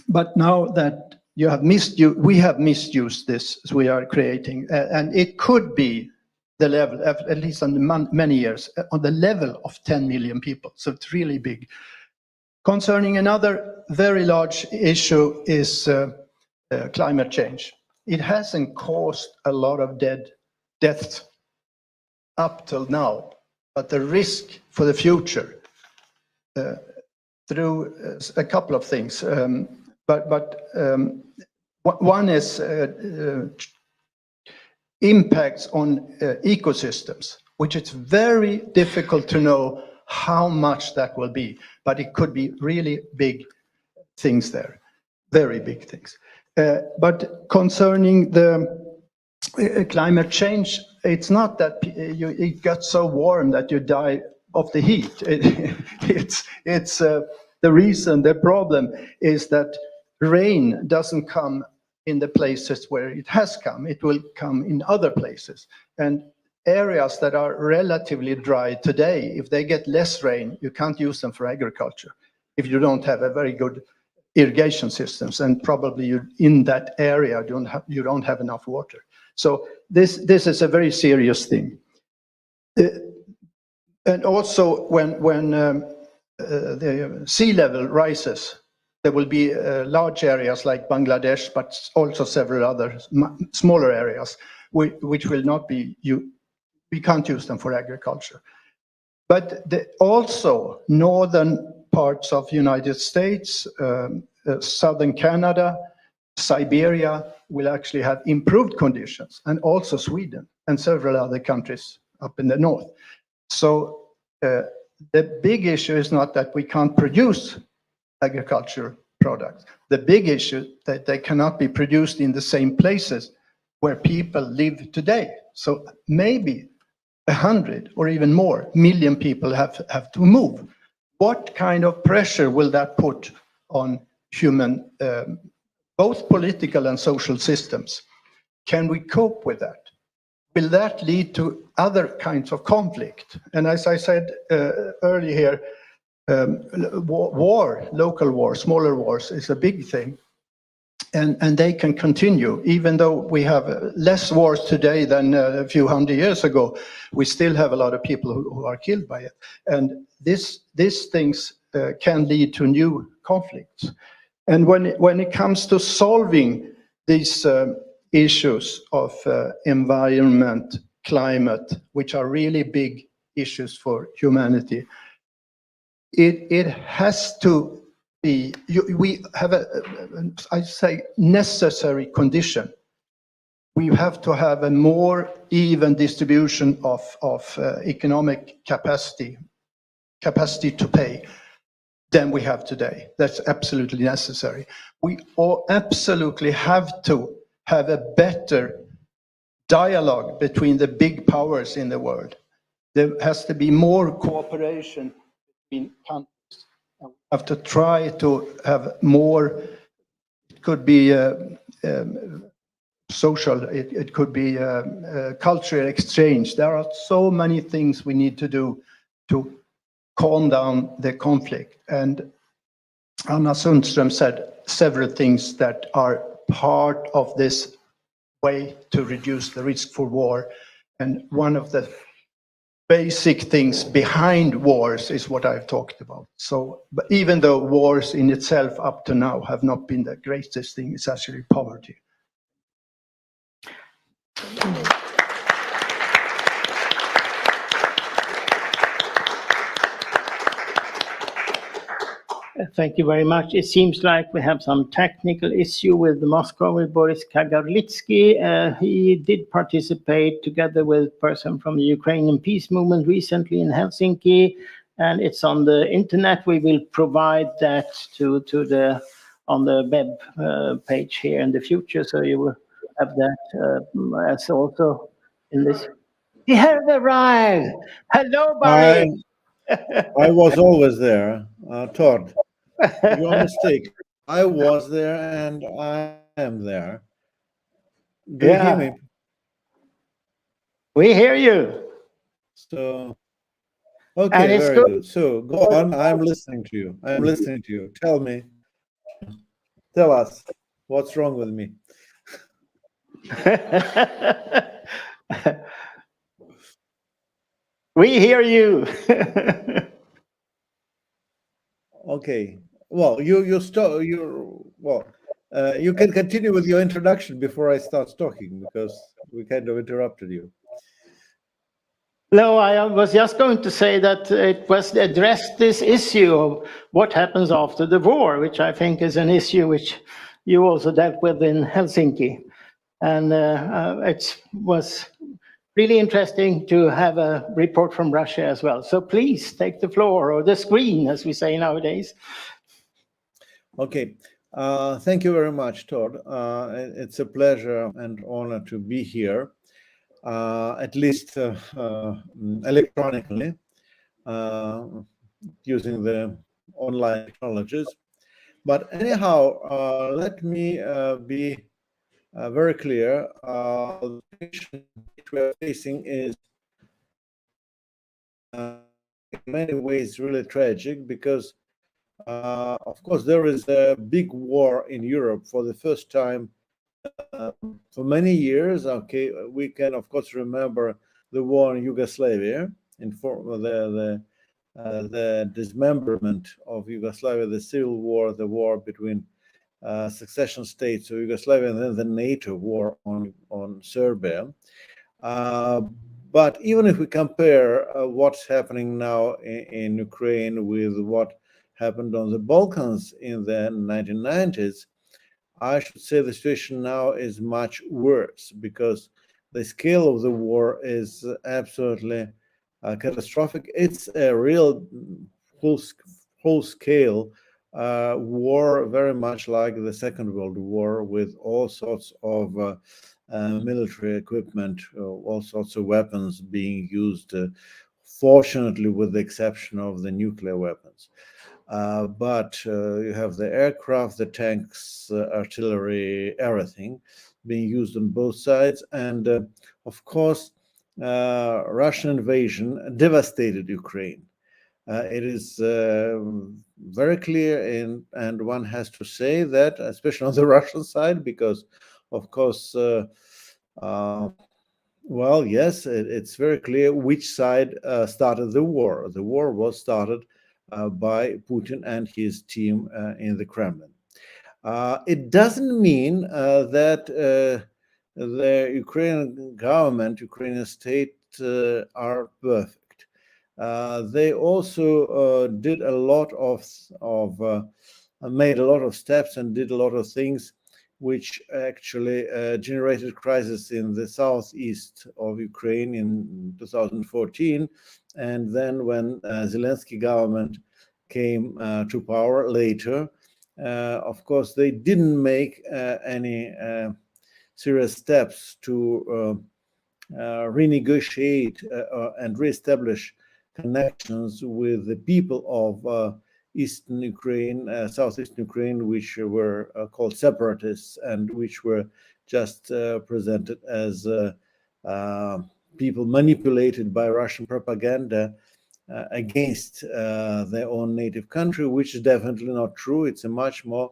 But now that we have misused this, as we are creating, and it could be the level, at least on many years, on the level of 10 million people. So it's really big. Concerning another very large issue is climate change. It hasn't caused a lot of deaths up till now, but the risk for the future through a couple of things. One is impacts on ecosystems, which it's very difficult to know how much that will be, but it could be really big things there, very big things. But concerning the climate change, it's not that it got so warm that you die of the heat. It's the reason, the problem is that rain doesn't come in the places where it has come. It will come in other places. And areas that are relatively dry today, if they get less rain, you can't use them for agriculture if you don't have a very good irrigation systems, and probably you in that area you don't have enough water. So this is a very serious thing. And also when the sea level rises, there will be large areas like Bangladesh, but also several other smaller areas which will not be, we can't use them for agriculture. But also northern parts of United States, southern Canada, Siberia will actually have improved conditions, and also Sweden and several other countries up in the north. So the big issue is not that we can't produce agricultural products. The big issue that they cannot be produced in the same places where people live today. So maybe 100 or even more million people have to move. What kind of pressure will that put on human, both political and social systems? Can we cope with that? Will that lead to other kinds of conflict? And as I said earlier, local war, smaller wars is a big thing. And they can continue, even though we have less wars today than a few hundred years ago. We still have a lot of people who are killed by it. And these things can lead to new conflicts. And when it comes to solving these issues of environment, climate, which are really big issues for humanity, it has to be, we have I say, necessary condition. We have to have a more even distribution of economic capacity to pay than we have today. That's absolutely necessary. We all absolutely have to have a better dialogue between the big powers in the world. There has to be more cooperation between countries. We have to try to have more, it could be social, it could be cultural exchange. There are so many things we need to do to calm down the conflict. And Anna Sundström said several things that are part of this way to reduce the risk for war. And one of the basic things behind wars is what I've talked about. So, but even though wars in itself up to now have not been the greatest thing, it's actually poverty. Thank you very much. It seems like we have some technical issue with Moscow, with Boris Kagarlitsky. He did participate together with a person from the Ukrainian peace movement recently in Helsinki, and it's on the internet. We will provide that on the web page here in the future, so you will have that as also in this. He has arrived. Hello, Boris. I was always there, Todd. Your mistake. I was there and I am there. Do you hear me? We hear you. So, okay, very good. So go on. I'm listening to you. I'm listening to you. Tell me. Tell us what's wrong with me. We hear you. Okay. Well, you can continue with your introduction before I start talking, because we kind of interrupted you. No, I was just going to say that it was addressed, this issue of what happens after the war, which I think is an issue which you also dealt with in Helsinki. And it was really interesting to have a report from Russia as well. So please take the floor, or the screen, as we say nowadays. Okay. Thank you very much, Todd. It's a pleasure and honor to be here, at least electronically, using the online technologies. But anyhow, let me be very clear. The situation we're facing is in many ways really tragic, because of course there is a big war in Europe for the first time for many years. Okay, we can of course remember the war in Yugoslavia, in the dismemberment of Yugoslavia, the civil war, the war between succession states of Yugoslavia, and then the NATO war on Serbia. But even if we compare what's happening now in Ukraine with what happened on the Balkans in the 1990s, I should say the situation now is much worse, because the scale of the war is absolutely catastrophic. It's a real whole-scale war, very much like the Second World War, with all sorts of military equipment, all sorts of weapons being used, fortunately with the exception of the nuclear weapons. But you have the aircraft, the tanks, artillery, everything being used on both sides. And of course, Russian invasion devastated Ukraine. It is very clear, and one has to say that, especially on the Russian side, because, of course, well, yes, it's very clear which side started the war. The war was started by Putin and his team in the Kremlin. It doesn't mean that the Ukrainian government, Ukrainian state are perfect. They also did a lot made a lot of steps and did a lot of things which actually generated crisis in the southeast of Ukraine in 2014. And then when Zelensky government came to power later, of course, they didn't make any serious steps to renegotiate and reestablish connections with the people of Eastern Ukraine, Southeastern Ukraine, which were called separatists and which were just presented as people manipulated by Russian propaganda against their own native country, which is definitely not true. It's a much more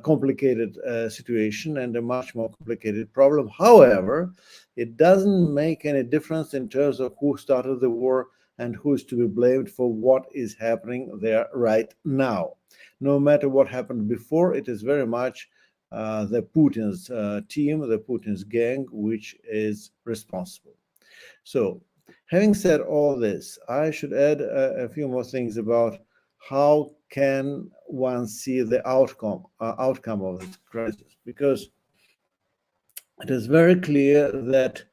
complicated situation and a much more complicated problem. However, it doesn't make any difference in terms of who started the war and who is to be blamed for what is happening there right now. No matter what happened before, it is very much the Putin's team, the Putin's gang, which is responsible. So, having said all this, I should add a few more things about how can one see the outcome of this crisis, because it is very clear that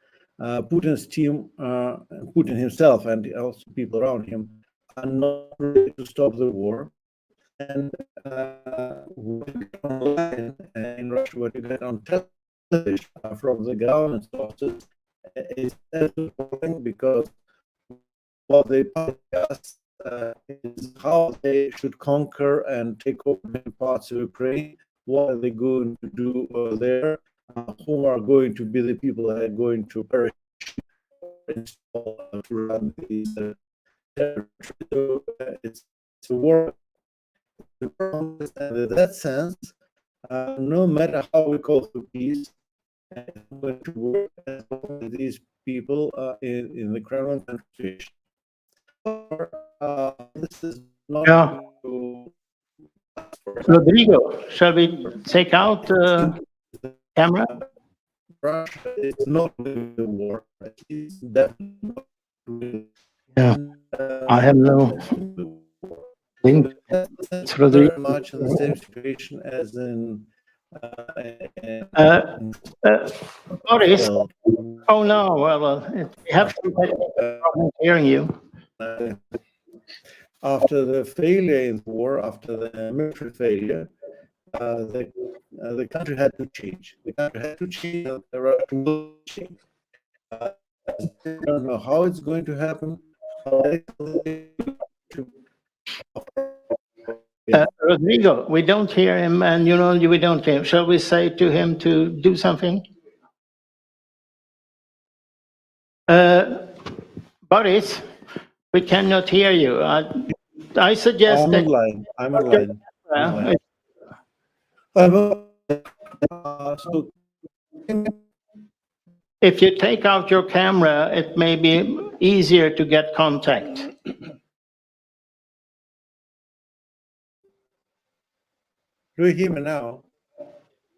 Putin's team, Putin himself, and also people around him, are not ready to stop the war. And what you get online in Russia, what you get on television from the government sources is appalling, because what they podcast is how they should conquer and take over parts of Ukraine. What are they going to do there? Who are going to be the people that are going to perish to run these territories? So it's a war. And in that sense, no matter how we call for peace, it's going to work as long as these people in the Kremlin situation. This is not Rodrigo, shall we take out the camera? Russia is not winning the war. It's definitely not winning. Yeah, I have no link. It's very much in the same situation as in Boris, oh no, well, we have some problem hearing you. After the failure in the war, after the military failure, the country had to change. The country had to change. The Russian will change. I don't know how it's going to happen. Rodrigo, we don't hear him, and you know we don't hear him. Shall we say to him to do something? Boris, we cannot hear you. I suggest that I'm online. So, if you take out your camera, it may be easier to get contact. Do you hear me now?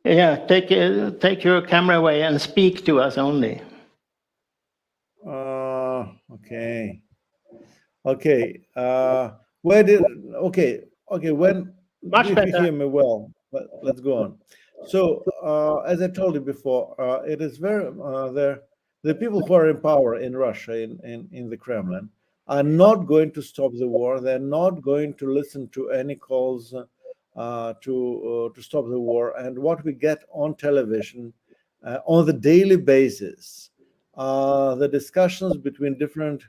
Yeah, take your camera away and speak to us only. Okay. Okay. Where did? Okay. Okay. When Much if you better. hear me well, let's go on. So, as I told you before, it is very the people who are in power in Russia, in the Kremlin, are not going to stop the war. They're not going to listen to any calls to stop the war. And what we get on television on the daily basis, the discussions between different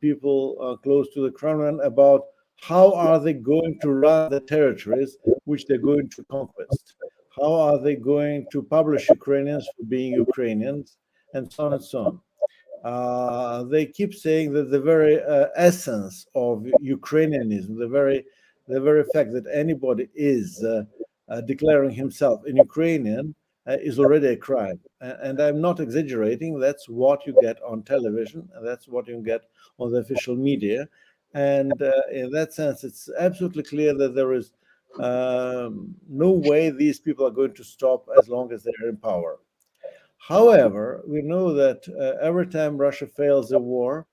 people close to the Kremlin about how are they going to run the territories which they're going to conquest. How are they going to publish Ukrainians for being Ukrainians, and so on and so on. They keep saying that the very essence of Ukrainianism, the very fact that anybody is declaring himself an Ukrainian is already a crime. And I'm not exaggerating. That's what you get on television, and that's what you get on the official media. And in that sense, it's absolutely clear that there is no way these people are going to stop as long as they're in power. However, we know that every time Russia fails a war,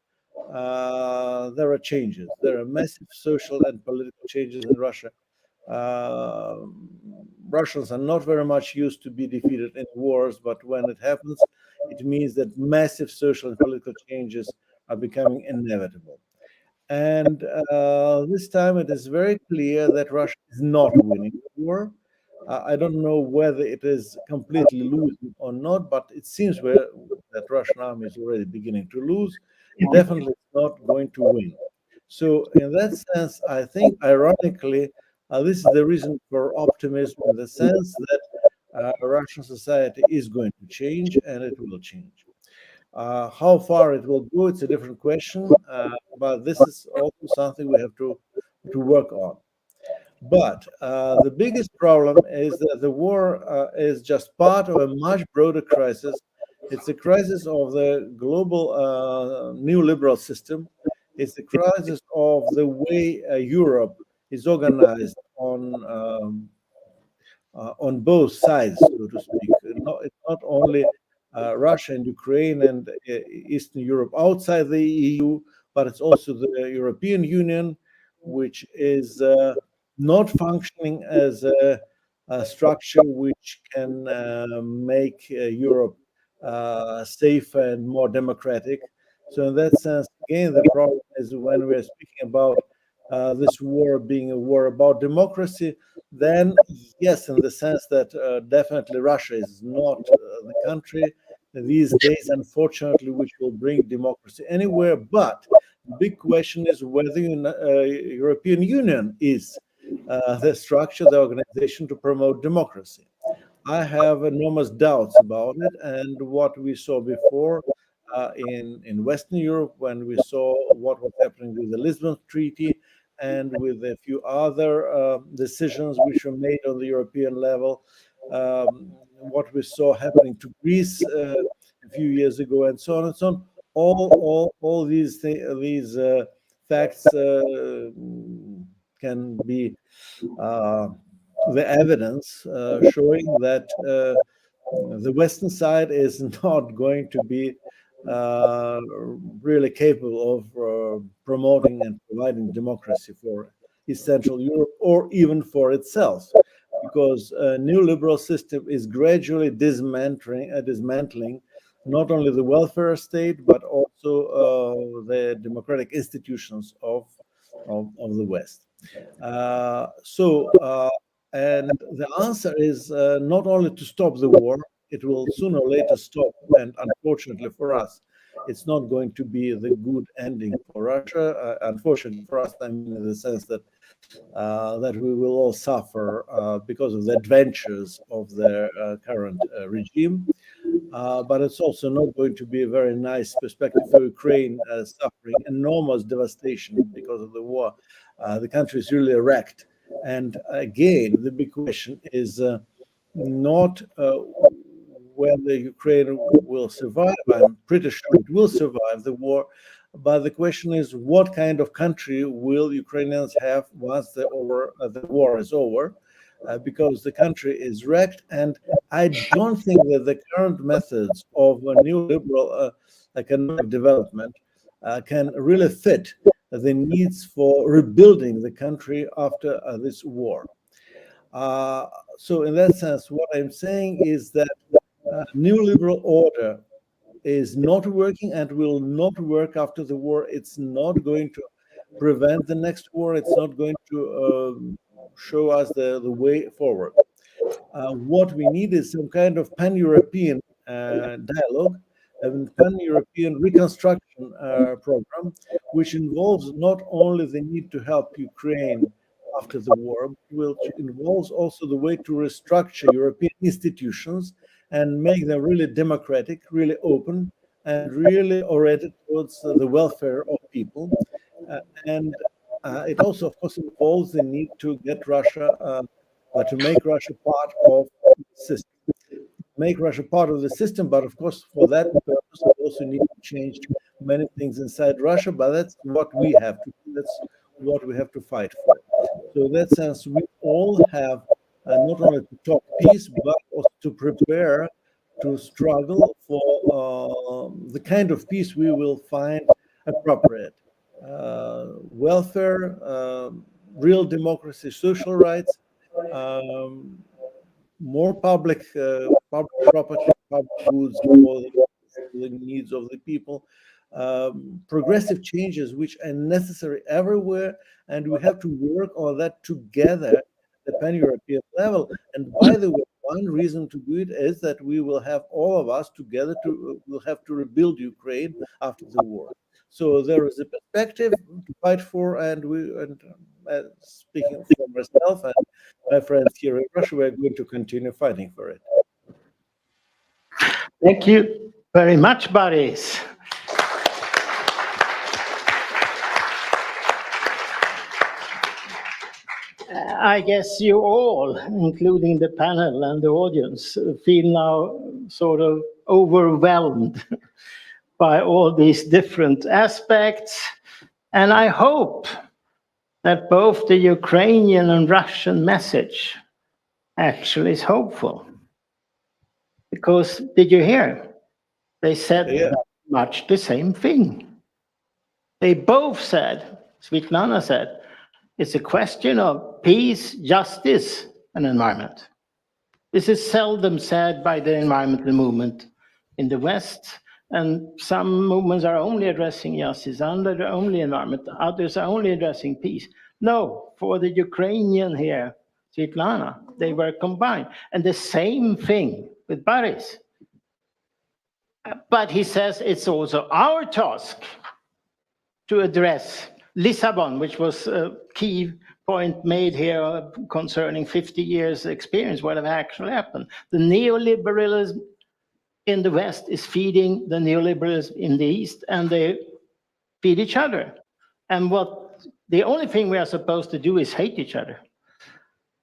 there are changes. There are massive social and political changes in Russia. Russians are not very much used to be defeated in wars, but when it happens, it means that massive social and political changes are becoming inevitable. And this time it is very clear that Russia is not winning the war. I don't know whether it is completely losing or not, but it seems that Russian army is already beginning to lose. Definitely not going to win. So in that sense, I think, ironically, this is the reason for optimism, in the sense that Russian society is going to change, and it will change. How far it will go, it's a different question, but this is also something we have to work on. But the biggest problem is that the war is just part of a much broader crisis. It's a crisis of the global neoliberal system. It's a crisis of the way Europe is organized on both sides, so to speak. It's not only Russia and Ukraine and Eastern Europe outside the EU, but it's also the European Union, which is not functioning as a structure which can make Europe safer and more democratic. So in that sense, again, the problem is when we are speaking about this war being a war about democracy, then yes, in the sense that definitely Russia is not the country these days, unfortunately, which will bring democracy anywhere. But the big question is whether the European Union is the structure, the organization to promote democracy. I have enormous doubts about it, and what we saw before in Western Europe, when we saw what was happening with the Lisbon Treaty and with a few other decisions which were made on the European level, what we saw happening to Greece a few years ago, and so on and so on. All these facts can be the evidence showing that the Western side is not going to be really capable of promoting and providing democracy for East Central Europe or even for itself, because a neoliberal system is gradually dismantling not only the welfare state but also the democratic institutions of the West. And the answer is not only to stop the war, it will sooner or later stop. And unfortunately for us, it's not going to be the good ending for Russia. Unfortunately for us, I mean, in the sense that that we will all suffer because of the adventures of the current regime. But it's also not going to be a very nice perspective for Ukraine, suffering enormous devastation because of the war. The country is really wrecked. And again, the big question is not whether Ukraine will survive. I'm pretty sure it will survive the war. But the question is, what kind of country will Ukrainians have once the war is over? Because the country is wrecked. And I don't think that the current methods of neoliberal economic development can really fit the needs for rebuilding the country after this war. So in that sense, what I'm saying is that neoliberal order is not working and will not work after the war. It's not going to prevent the next war. It's not going to show us the way forward. What we need is some kind of pan-European dialogue, a pan-European reconstruction program, which involves not only the need to help Ukraine after the war, which involves also the way to restructure European institutions and make them really democratic, really open, and really oriented towards the welfare of people. And it also, of course, involves the need to get Russia, to make Russia part of the system. Make Russia part of the system, but of course, for that purpose, we also need to change many things inside Russia, but that's what we have to do. That's what we have to fight for. So in that sense, we all have not only to talk peace, but also to prepare to struggle for the kind of peace we will find appropriate. Welfare, real democracy, social rights, more public property, public goods for the needs of the people, progressive changes which are necessary everywhere, and we have to work on that together at the pan-European level. And by the way, one reason to do it is that we will have all of us together we'll have to rebuild Ukraine after the war. So there is a perspective to fight for, and speaking for myself and my friends here in Russia, we're going to continue fighting for it. Thank you very much, Boris. I guess you all, including the panel and the audience, feel now sort of overwhelmed by all these different aspects. And I hope that both the Ukrainian and Russian message actually is hopeful. Because did you hear? They said much the same thing. They both said, Svetlana said, it's a question of peace, justice, and environment. This is seldom said by the environmental movement in the West, and some movements are only addressing justice, others are only environment, others are only addressing peace. No, for the Ukrainian here, Svetlana, they were combined. And the same thing with Boris. But he says it's also our task to address Lisbon, which was a key point made here concerning 50 years experience, what have actually happened. The neoliberalism in the West is feeding the neoliberalism in the East, and they feed each other. And the only thing we are supposed to do is hate each other.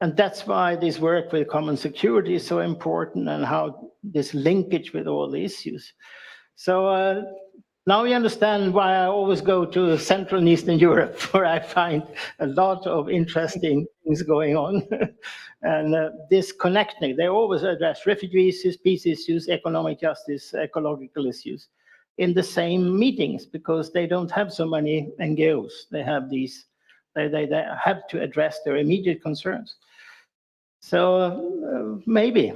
And that's why this work with common security is so important, and how this linkage with all the issues. So now you understand why I always go to Central and Eastern Europe, where I find a lot of interesting things going on. And this connecting, they always address refugee issues, peace issues, economic justice, ecological issues in the same meetings, because they don't have so many NGOs. They have these, they have to address their immediate concerns. So maybe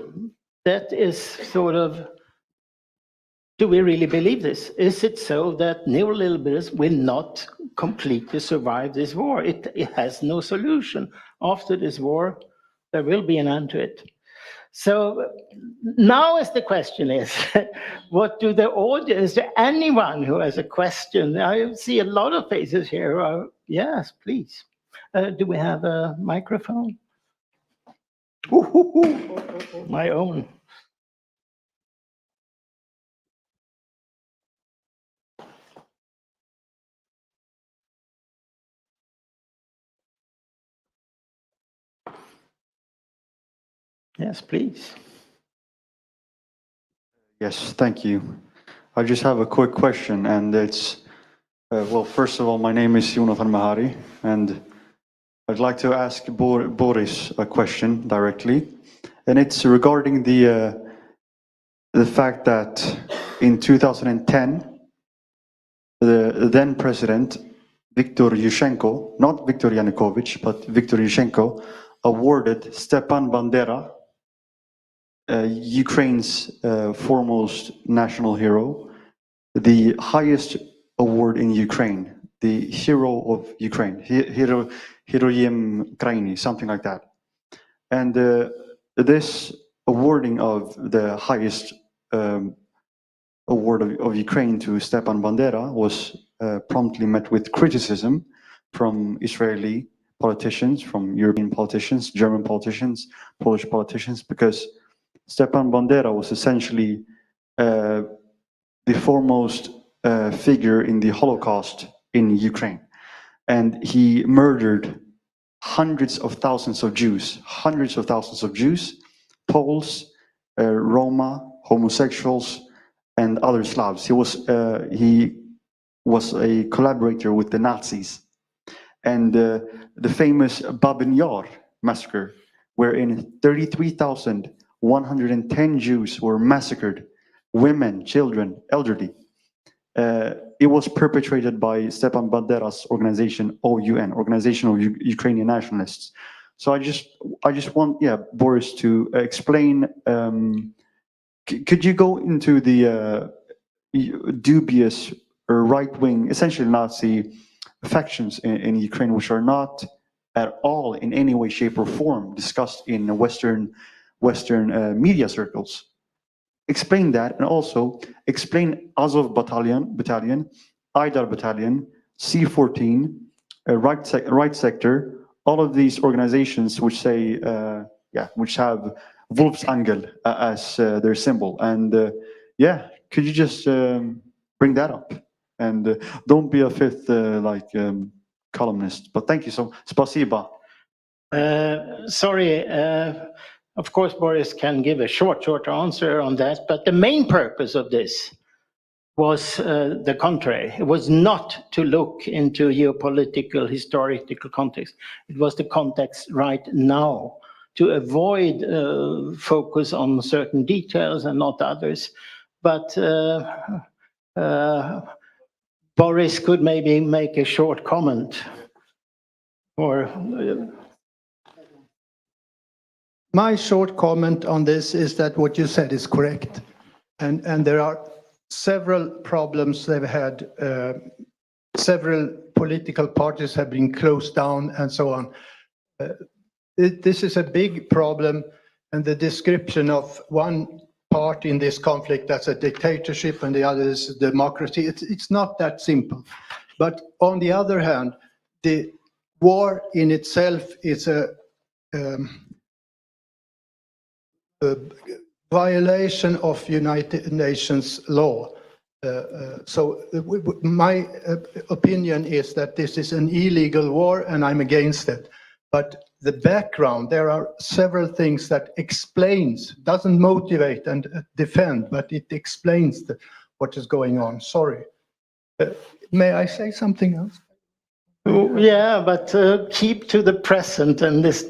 that is sort of, do we really believe this? Is it so that neoliberalism will not completely survive this war? It has no solution. After this war, there will be an end to it. So now as the question is, what do the audience, is there anyone who has a question? I see a lot of faces here. Yes, please. Do we have a microphone? My own. Yes, please. Yes, thank you. I just have a quick question, and it's, well, first of all, my name is Jonathan Mahari, and I'd like to ask Boris a question directly, and it's regarding the fact that in 2010, then President Viktor Yushchenko, not Viktor Yanukovych, but Viktor Yushchenko, awarded Stepan Bandera, Ukraine's foremost national hero, the highest award in Ukraine, the Hero of Ukraine, Heroyem Kraini, something like that. And this awarding of the highest award of Ukraine to Stepan Bandera was promptly met with criticism from Israeli politicians, from European politicians, German politicians, Polish politicians, because Stepan Bandera was essentially the foremost figure in the Holocaust in Ukraine. And he murdered hundreds of thousands of Jews, Poles, Roma, homosexuals, and other Slavs. He was a collaborator with the Nazis. And the famous Babin Yar massacre, wherein 33,110 Jews were massacred, women, children, elderly. It was perpetrated by Stepan Bandera's organization, OUN, Organization of Ukrainian Nationalists. So I just want, Boris, to explain. Could you go into the dubious right-wing, essentially Nazi factions in Ukraine, which are not at all in any way, shape, or form discussed in Western media circles? Explain that, and also explain Azov Battalion, Aidar Battalion, C-14, Right Sector, all of these organizations which say, which have Wolfsangel as their symbol. And could you just bring that up? And don't be a fifth columnist. But thank you so. Spasiba. Sorry. Of course, Boris can give a short answer on that, but the main purpose of this was the contrary. It was not to look into geopolitical, historical context. It was the context right now, to avoid focus on certain details and not others. But Boris could maybe make a short comment, or my short comment on this is that what you said is correct. And there are several problems they've had. Several political parties have been closed down and so on. This is a big problem, and the description of one part in this conflict that's a dictatorship and the other is democracy, it's not that simple. But on the other hand, the war in itself is a violation of United Nations law. So my opinion is that this is an illegal war and I'm against it. But the background, there are several things that explains, doesn't motivate and defend, but it explains what is going on. Sorry. May I say something else? Yeah, but keep to the present, and this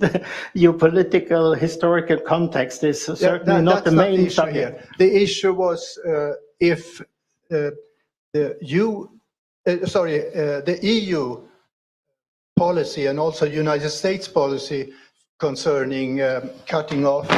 geopolitical historical context is certainly not the main subject. Here. The issue was if the EU policy and also United States policy concerning cutting off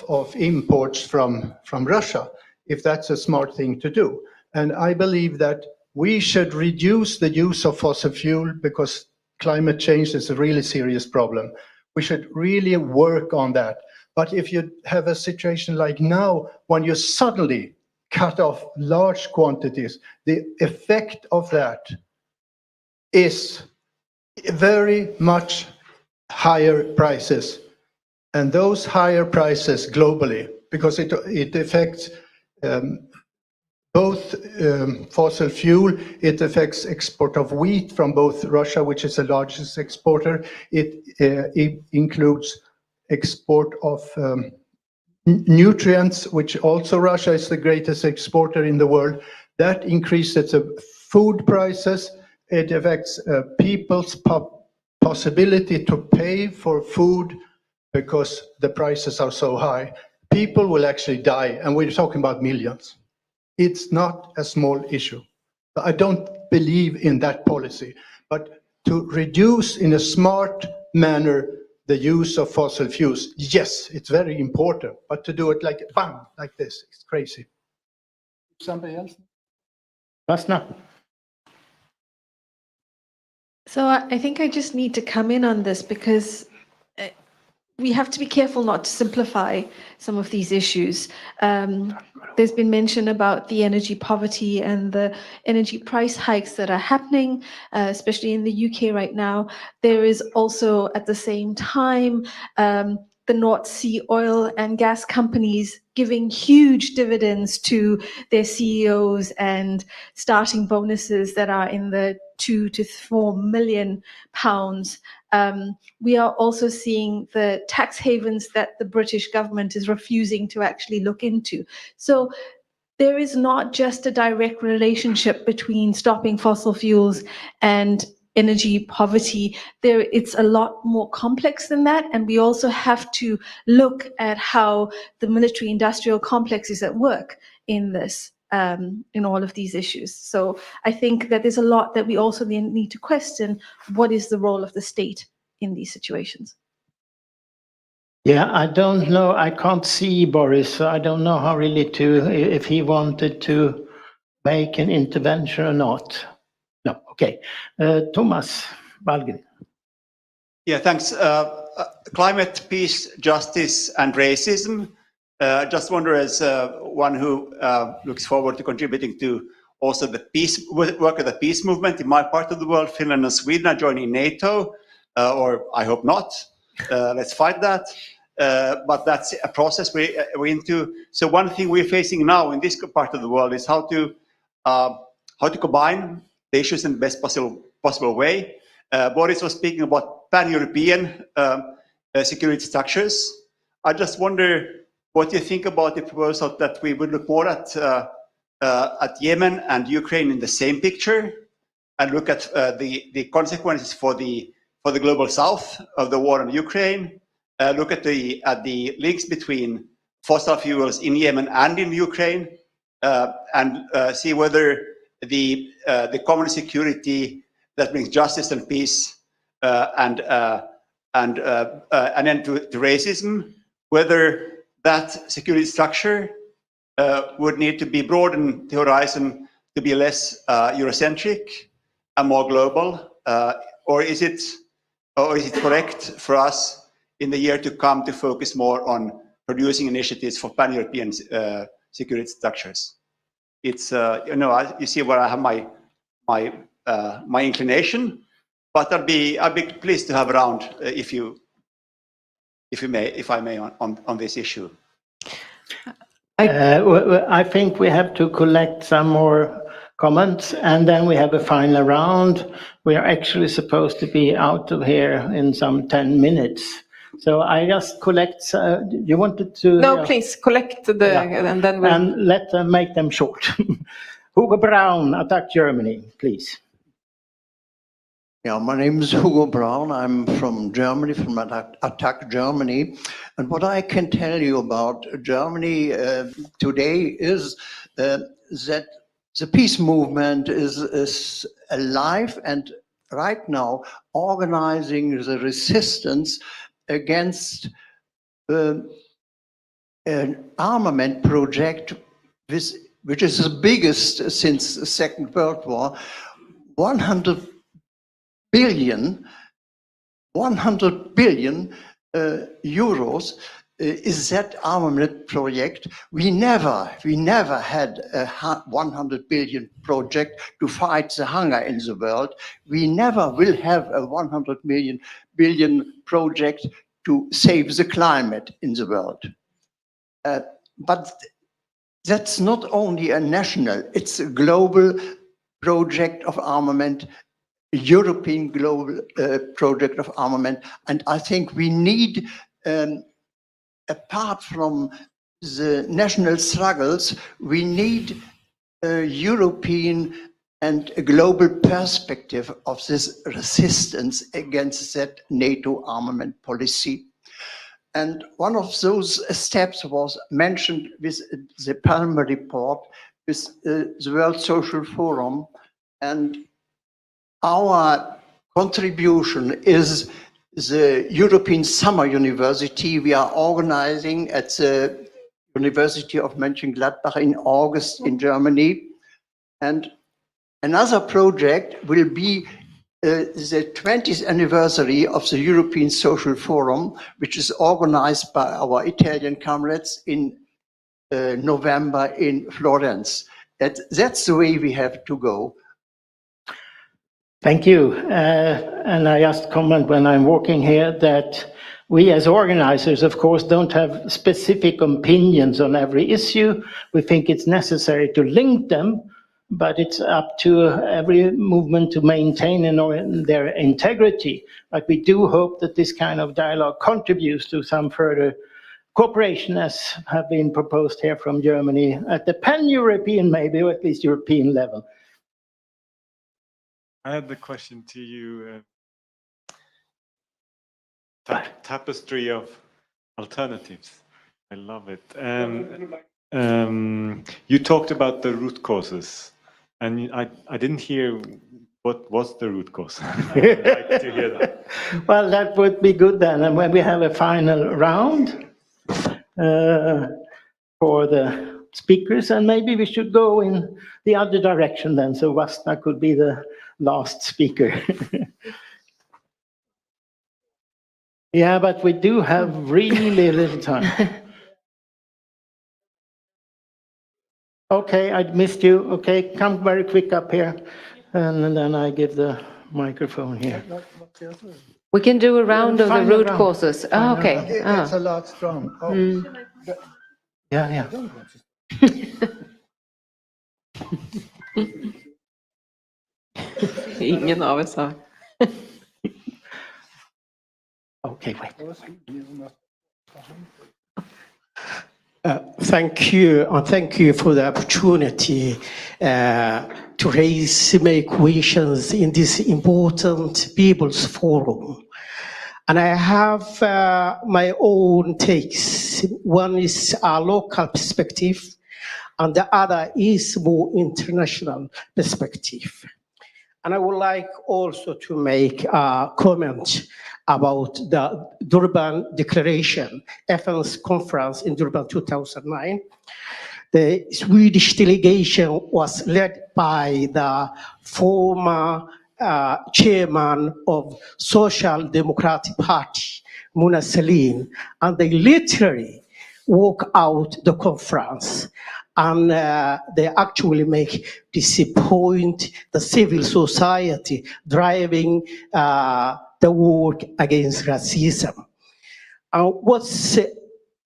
of imports from Russia, if that's a smart thing to do. And I believe that we should reduce the use of fossil fuel because climate change is a really serious problem. We should really work on that. But if you have a situation like now, when you suddenly cut off large quantities, the effect of that is very much higher prices. And those higher prices globally, because it affects both fossil fuel, it affects export of wheat from both Russia, which is the largest exporter. It includes export of nutrients, which also Russia is the greatest exporter in the world. That increases food prices. It affects people's possibility to pay for food because the prices are so high. People will actually die, and we're talking about millions. It's not a small issue. I don't believe in that policy. But to reduce in a smart manner the use of fossil fuels, yes, it's very important. But to do it like bang, like this, it's crazy. Somebody else? Vasna. So I think I just need to come in on this because we have to be careful not to simplify some of these issues. There's been mention about the energy poverty and the energy price hikes that are happening, especially in the UK right now. There is also, at the same time, the North Sea oil and gas companies giving huge dividends to their CEOs and starting bonuses that are in the £2 to £4 million. We are also seeing the tax havens that the British government is refusing to actually look into. So there is not just a direct relationship between stopping fossil fuels and energy poverty. It's a lot more complex than that. And we also have to look at how the military industrial complex is at work in this. In all of these issues. So I think that there's a lot that we also need to question. What is the role of the state in these situations? Yeah, I don't know. I can't see Boris. So I don't know how really if he wanted to make an intervention or not. No, okay. Thomas Balgren. Yeah, thanks. Climate, peace, justice, and racism. I just wonder, as one who looks forward to contributing to also the peace work of the peace movement in my part of the world, Finland and Sweden are joining NATO, or I hope not. Let's fight that. But that's a process we're into. So one thing we're facing now in this part of the world is how to combine the issues in the best possible way. Boris was speaking about pan-European security structures. I just wonder what you think about the proposal that we would look more at Yemen and Ukraine in the same picture, and look at the consequences for the global south of the war in Ukraine. Look at the links between fossil fuels in Yemen and in Ukraine, and see whether the common security that brings justice and peace and an end to racism, whether that security structure would need to be broadened the horizon to be less Eurocentric and more global, or is it correct for us in the year to come to focus more on producing initiatives for pan-European security structures? It's you see where I have my inclination, but I'd be pleased to have around if I may on this issue. I think we have to collect some more comments, and then we have a final round. We are actually supposed to be out of here in some 10 minutes. So I just collect. You wanted to? No, please collect and then we'll... And let them make them short. Hugo Braun, Attack Germany, please. Yeah, my name is Hugo Braun. I'm from Germany, from Attack Germany. And what I can tell you about Germany today is that the peace movement is alive and right now organizing the resistance against an armament project which is the biggest since the Second World War. 100 billion euros is that armament project. We never had a 100 billion project to fight the hunger in the world. We never will have a 100 billion project to save the climate in the world. But that's not only a national, it's a global project of armament, European global project of armament. And I think we need, apart from the national struggles, we need a European and a global perspective of this resistance against that NATO armament policy. And one of those steps was mentioned with the Palmer report, with the World Social Forum, And our contribution is the European Summer University we are organizing at the University of Mönchengladbach in August in Germany. And another project will be the 20th anniversary of the European Social Forum, which is organized by our Italian comrades in November in Florence. That's the way we have to go. Thank you. And I just comment when I'm working here that we as organizers, of course, don't have specific opinions on every issue. We think it's necessary to link them, but it's up to every movement to maintain their integrity. But we do hope that this kind of dialogue contributes to some further cooperation, as have been proposed here from Germany at the pan-European, maybe, or at least European level. I had the question to you. Tapestry of alternatives. I love it. You talked about the root causes, and I didn't hear what was the root cause. I'd like to hear that. Well, that would be good then. And when we have a final round for the speakers, and maybe we should go in the other direction then, so Vasta could be the last speaker. Yeah, but we do have really little time. Okay, I missed you. Okay, come very quick up here, and then I give the microphone here. We can do a round of the Final root round. causes. Oh, okay. It's a lot strong. Oh. Yeah, yeah. Ingen av oss har. Okay, wait. Thank you, and thank you for the opportunity to make questions in this important People's Forum. And I have my own takes. One is a local perspective, and the other is more international perspective. And I would like also to make a comment about the Durban Declaration, FN's conference in Durban 2009. The Swedish delegation was led by the former chairman of Social Democratic Party, Munic, and they literally walk out the conference. And they actually make this point the civil society driving the work against racism. What's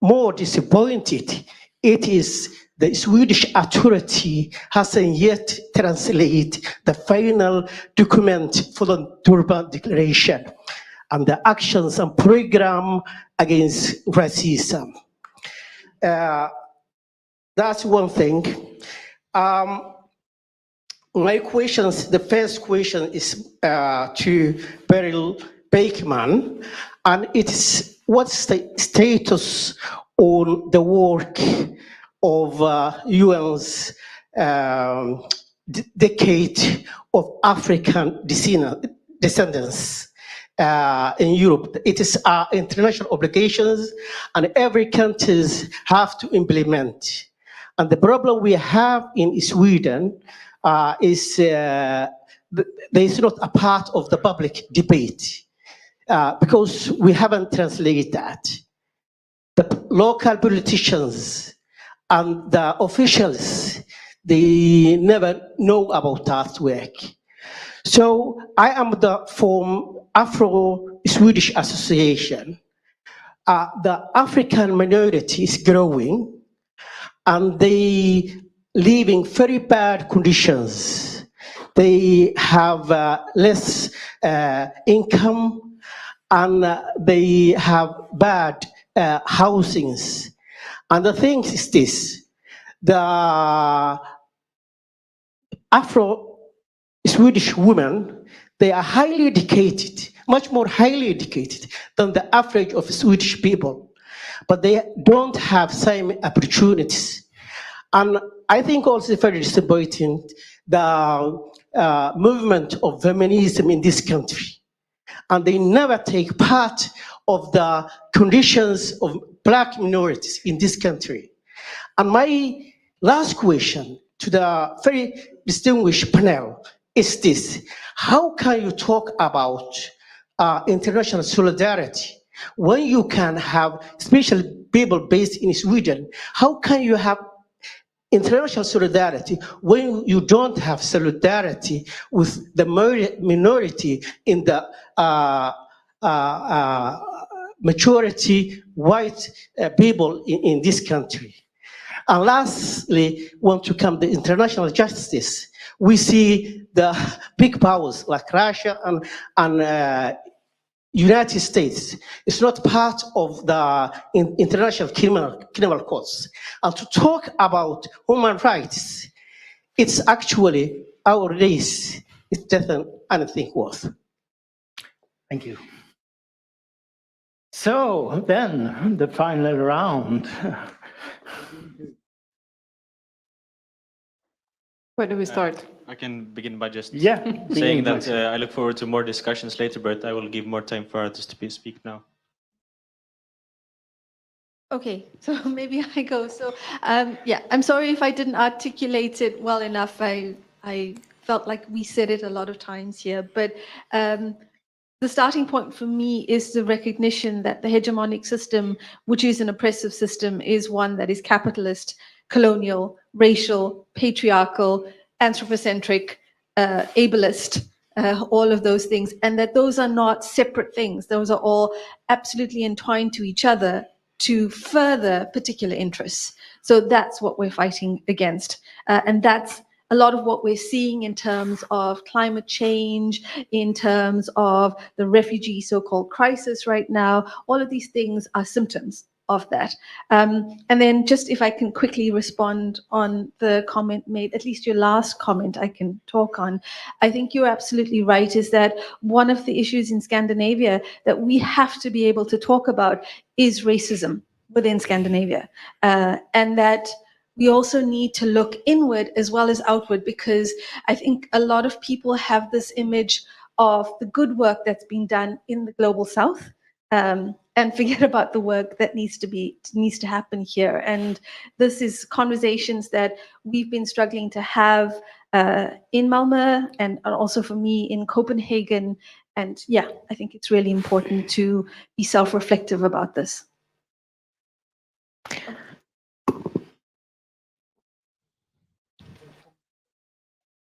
more disappointed, it is the Swedish authority hasn't yet translated the final document for the Durban Declaration and the actions and program against racism. That's one thing. My questions, the first question is to Beryl Bakeman, and it's what's the status on the work of UN's decade of African descendants in Europe. It is our international obligations, and every country have to implement. And the problem we have in Sweden is there is not a part of the public debate because we haven't translated that. The local politicians and the officials, they never know about that work. So I am from Afro-Swedish Association. The African minority is growing, and they live in very bad conditions. They have less income, and they have bad housings. And the thing is this, the Afro-Swedish women, they are highly educated, much more highly educated than the average of Swedish people, but they don't have same opportunities. And I think also very disappointing, the movement of feminism in this country. And they never take part of the conditions of Black minorities in this country. And my last question to the very distinguished panel is this: how can you talk about international solidarity when you can have, especially people based in Sweden, how can you have international solidarity when you don't have solidarity with the minority in the majority white people in this country? And lastly, want to come to international justice. We see the big powers like Russia and United States is not part of the international criminal courts. And to talk about human rights, it's actually our race. It doesn't anything worth. Thank you. So then the final round. Where do we start? I can begin by just begin saying by that I look forward to more discussions later, but I will give more time for others to speak now. Okay, so maybe I go. So yeah, I'm sorry if I didn't articulate it well enough. I felt like we said it a lot of times here, but the starting point for me is the recognition that the hegemonic system, which is an oppressive system, is one that is capitalist, colonial, racial, patriarchal, anthropocentric, ableist, all of those things, and that those are not separate things. Those are all absolutely entwined to each other to further particular interests. So that's what we're fighting against. And that's a lot of what we're seeing in terms of climate change, in terms of the refugee so-called crisis right now. All of these things are symptoms of that. And then just if I can quickly respond on the comment made, at least your last comment I can talk on. I think you're absolutely right, is that one of the issues in Scandinavia that we have to be able to talk about is racism within Scandinavia. And that we also need to look inward as well as outward, because I think a lot of people have this image of the good work that's been done in the global south, and forget about the work that needs to happen here. And this is conversations that we've been struggling to have in Malmö and also for me in Copenhagen. And yeah, I think it's really important to be self-reflective about this.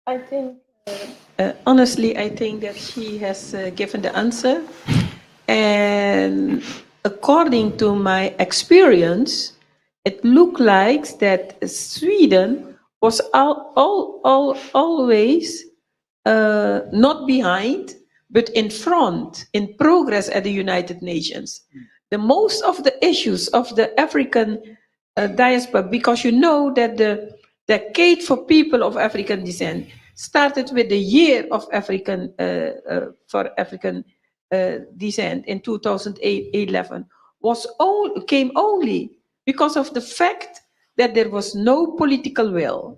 I think, honestly, I think that he has given the answer. And according to my experience, it looked like that Sweden was always not behind, but in front, in progress at the United Nations. The most of the issues of the African diaspora, because you know that the Decade for People of African Descent started with the Year of African for African Descent in 2011, came only because of the fact that there was no political will.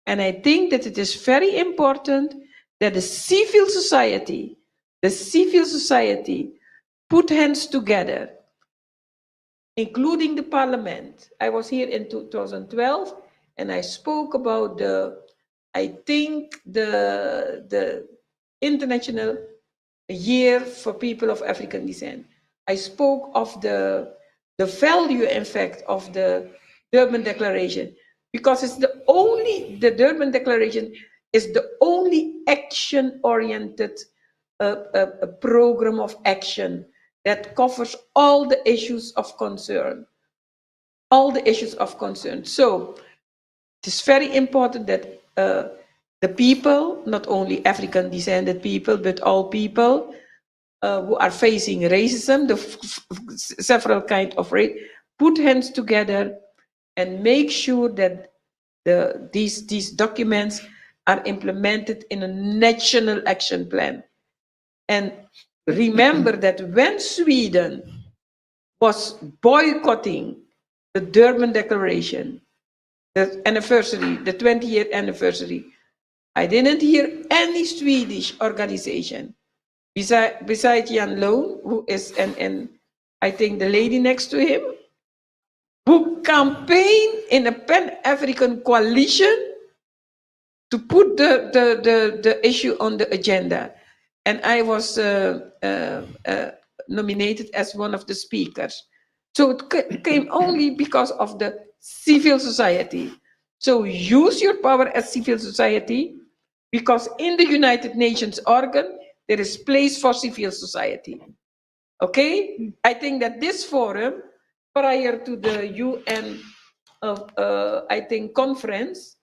And I think that it is very important that the civil society put hands together, including the parliament. I was here in 2012 and I spoke about the International Year for People of African Descent. I spoke of the value, in fact, of the Durban Declaration, because it's the Durban Declaration is the only action-oriented program of action that covers all the issues of concern. So it is very important that the people, not only African descended people, but all people who are facing racism, several kinds of race, put hands together and make sure that these documents are implemented in a national action plan. And remember that when Sweden was boycotting the Durban Declaration, the 20-year anniversary, I didn't hear any Swedish organization beside Jan Loon, who is, and I think the lady next to him, who campaigned in a Pan-African coalition to put the issue on the agenda. And I was nominated as one of the speakers. So it came only because of the civil society. So use your power as civil society, because in the United Nations organ, there is place for civil society. Okay? I think that this forum, prior to the UN, I think, conference,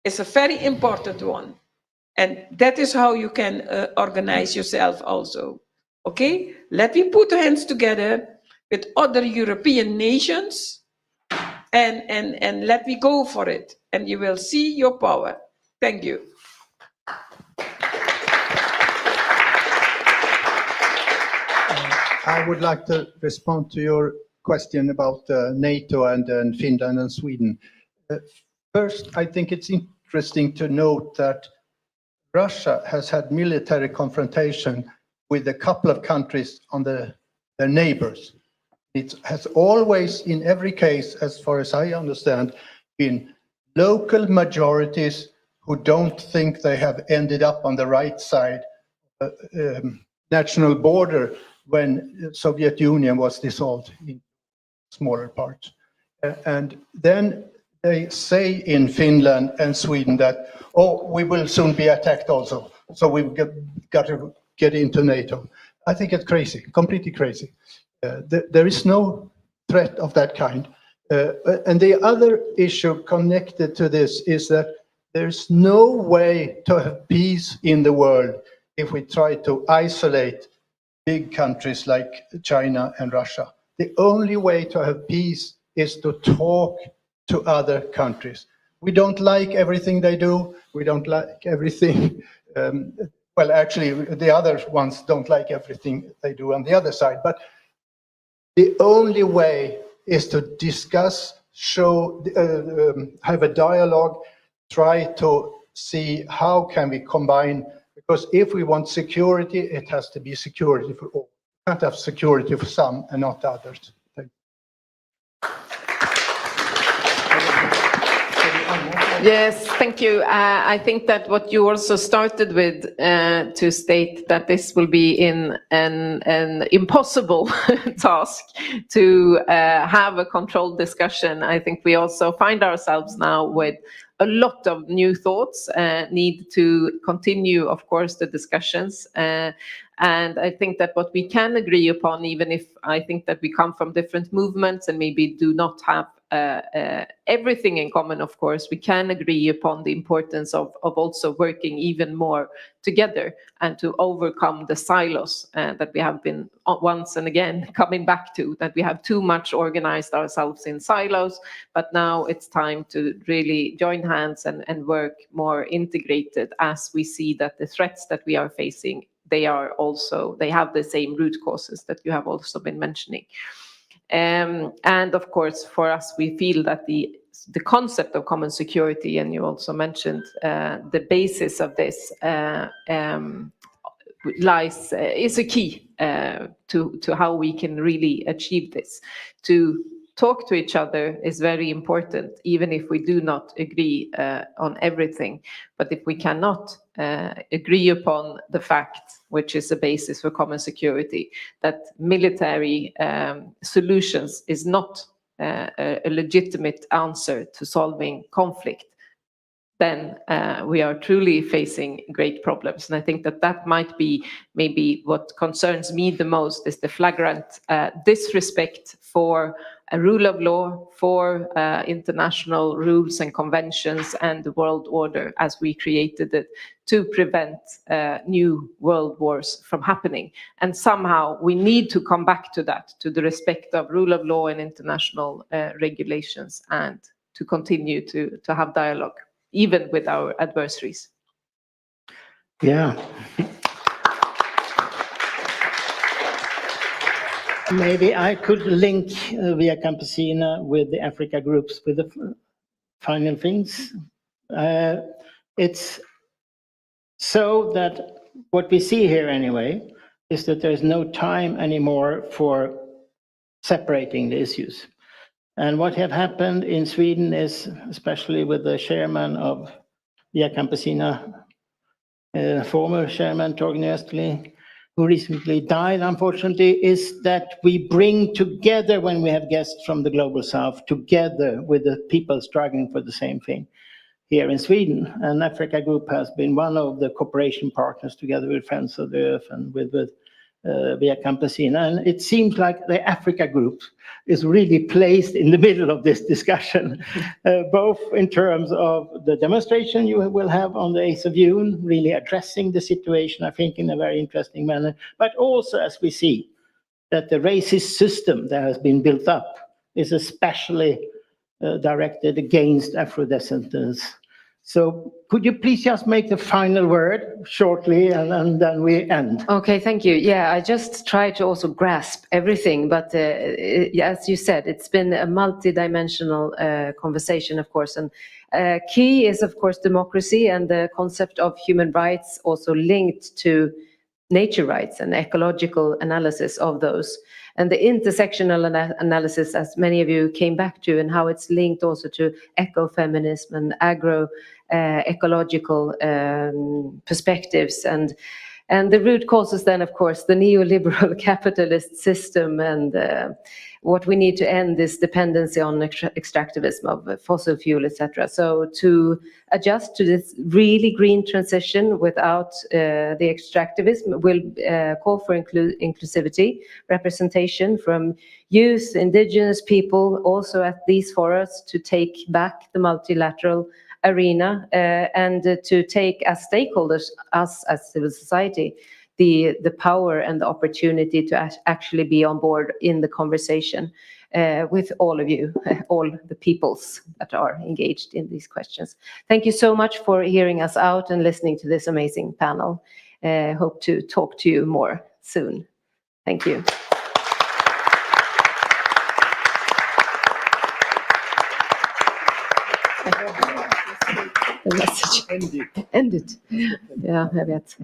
is a very important one. And that is how you can organize yourself also. Okay? Let me put hands together with other European nations and let me go for it. And you will see your power. Thank you. I would like to respond to your question about NATO and Finland and Sweden. First, I think it's interesting to note that Russia has had military confrontation with a couple of countries on their neighbors. It has always, in every case, as far as I understand, been local majorities who don't think they have ended up on the right side national border when the Soviet Union was dissolved in smaller parts. And then they say in Finland and Sweden that, oh, we will soon be attacked also, so we've got to get into NATO. I think it's crazy, completely crazy. There is no threat of that kind. And the other issue connected to this is that there's no way to have peace in the world if we try to isolate big countries like China and Russia. The only way to have peace is to talk to other countries. We don't like everything they do. We don't like everything. Well, actually, the other ones don't like everything they do on the other side. But the only way is to discuss, have a dialogue, try to see how can we combine. Because if we want security, it has to be security for all. We can't have security for some and not others. Yes, thank you. I think that what you also started with to state that this will be an impossible task to have a controlled discussion. I think we also find ourselves now with a lot of new thoughts, need to continue, of course, the discussions. And I think that what we can agree upon, even if I think that we come from different movements and maybe do not have everything in common, of course, we can agree upon the importance of also working even more together and to overcome the silos that we have been once and again coming back to, that we have too much organized ourselves in silos, but now it's time to really join hands and work more integrated, as we see that the threats that we are facing, they have the same root causes that you have also been mentioning. And of course, for us, we feel that the concept of common security, and you also mentioned the basis of this, is a key to how we can really achieve this. To talk to each other is very important, even if we do not agree on everything. But if we cannot agree upon the fact, which is the basis for common security, that military solutions is not a legitimate answer to solving conflict, then we are truly facing great problems. And I think that that might be maybe what concerns me the most, is the flagrant disrespect for a rule of law, for international rules and conventions and the world order as we created it to prevent new world wars from happening. And somehow we need to come back to that, to the respect of rule of law and international regulations, and to continue to have dialogue, even with our adversaries. Yeah. Maybe I could link Via Campesina with the Africa groups with the final things. It's So that what we see here anyway is that there's no time anymore for separating the issues. And what have happened in Sweden is, especially with the chairman of Via Campesina, former chairman Torgny Österli, who recently died, unfortunately, is that we bring together, when we have guests from the Global South, together with the people struggling for the same thing here in Sweden. And Africa Group has been one of the cooperation partners together with Friends of the Earth and with Via Campesina. And it seems like the Africa Group is really placed in the middle of this discussion, both in terms of the demonstration you will have on the 8th of June, really addressing the situation, I think, in a very interesting manner, but also as we see that the racist system that has been built up is especially directed against Afro-descendants. So could you please just make the final word shortly and then we end? Okay, thank you. Yeah, I just try to also grasp everything, but as you said, it's been a multi-dimensional conversation, of course. And key is, of course, democracy and the concept of human rights also linked to nature rights and ecological analysis of those. And the intersectional analysis, as many of you came back to, and how it's linked also to ecofeminism and ecological perspectives. And the root causes then, of course, the neoliberal capitalist system, and what we need to end this dependency on extractivism of fossil fuel, etc. So to adjust to this really green transition without the extractivism will call for inclusivity, representation from youth, indigenous people, also at these forums, to take back the multilateral arena and to take as stakeholders, us as civil society, the power and the opportunity to actually be on board in the conversation with all of you, all the peoples that are engaged in these questions. Thank you so much for hearing us out and listening to this amazing panel. Hope to talk to you more soon. Thank you. Message. End it. Ja, jag vet.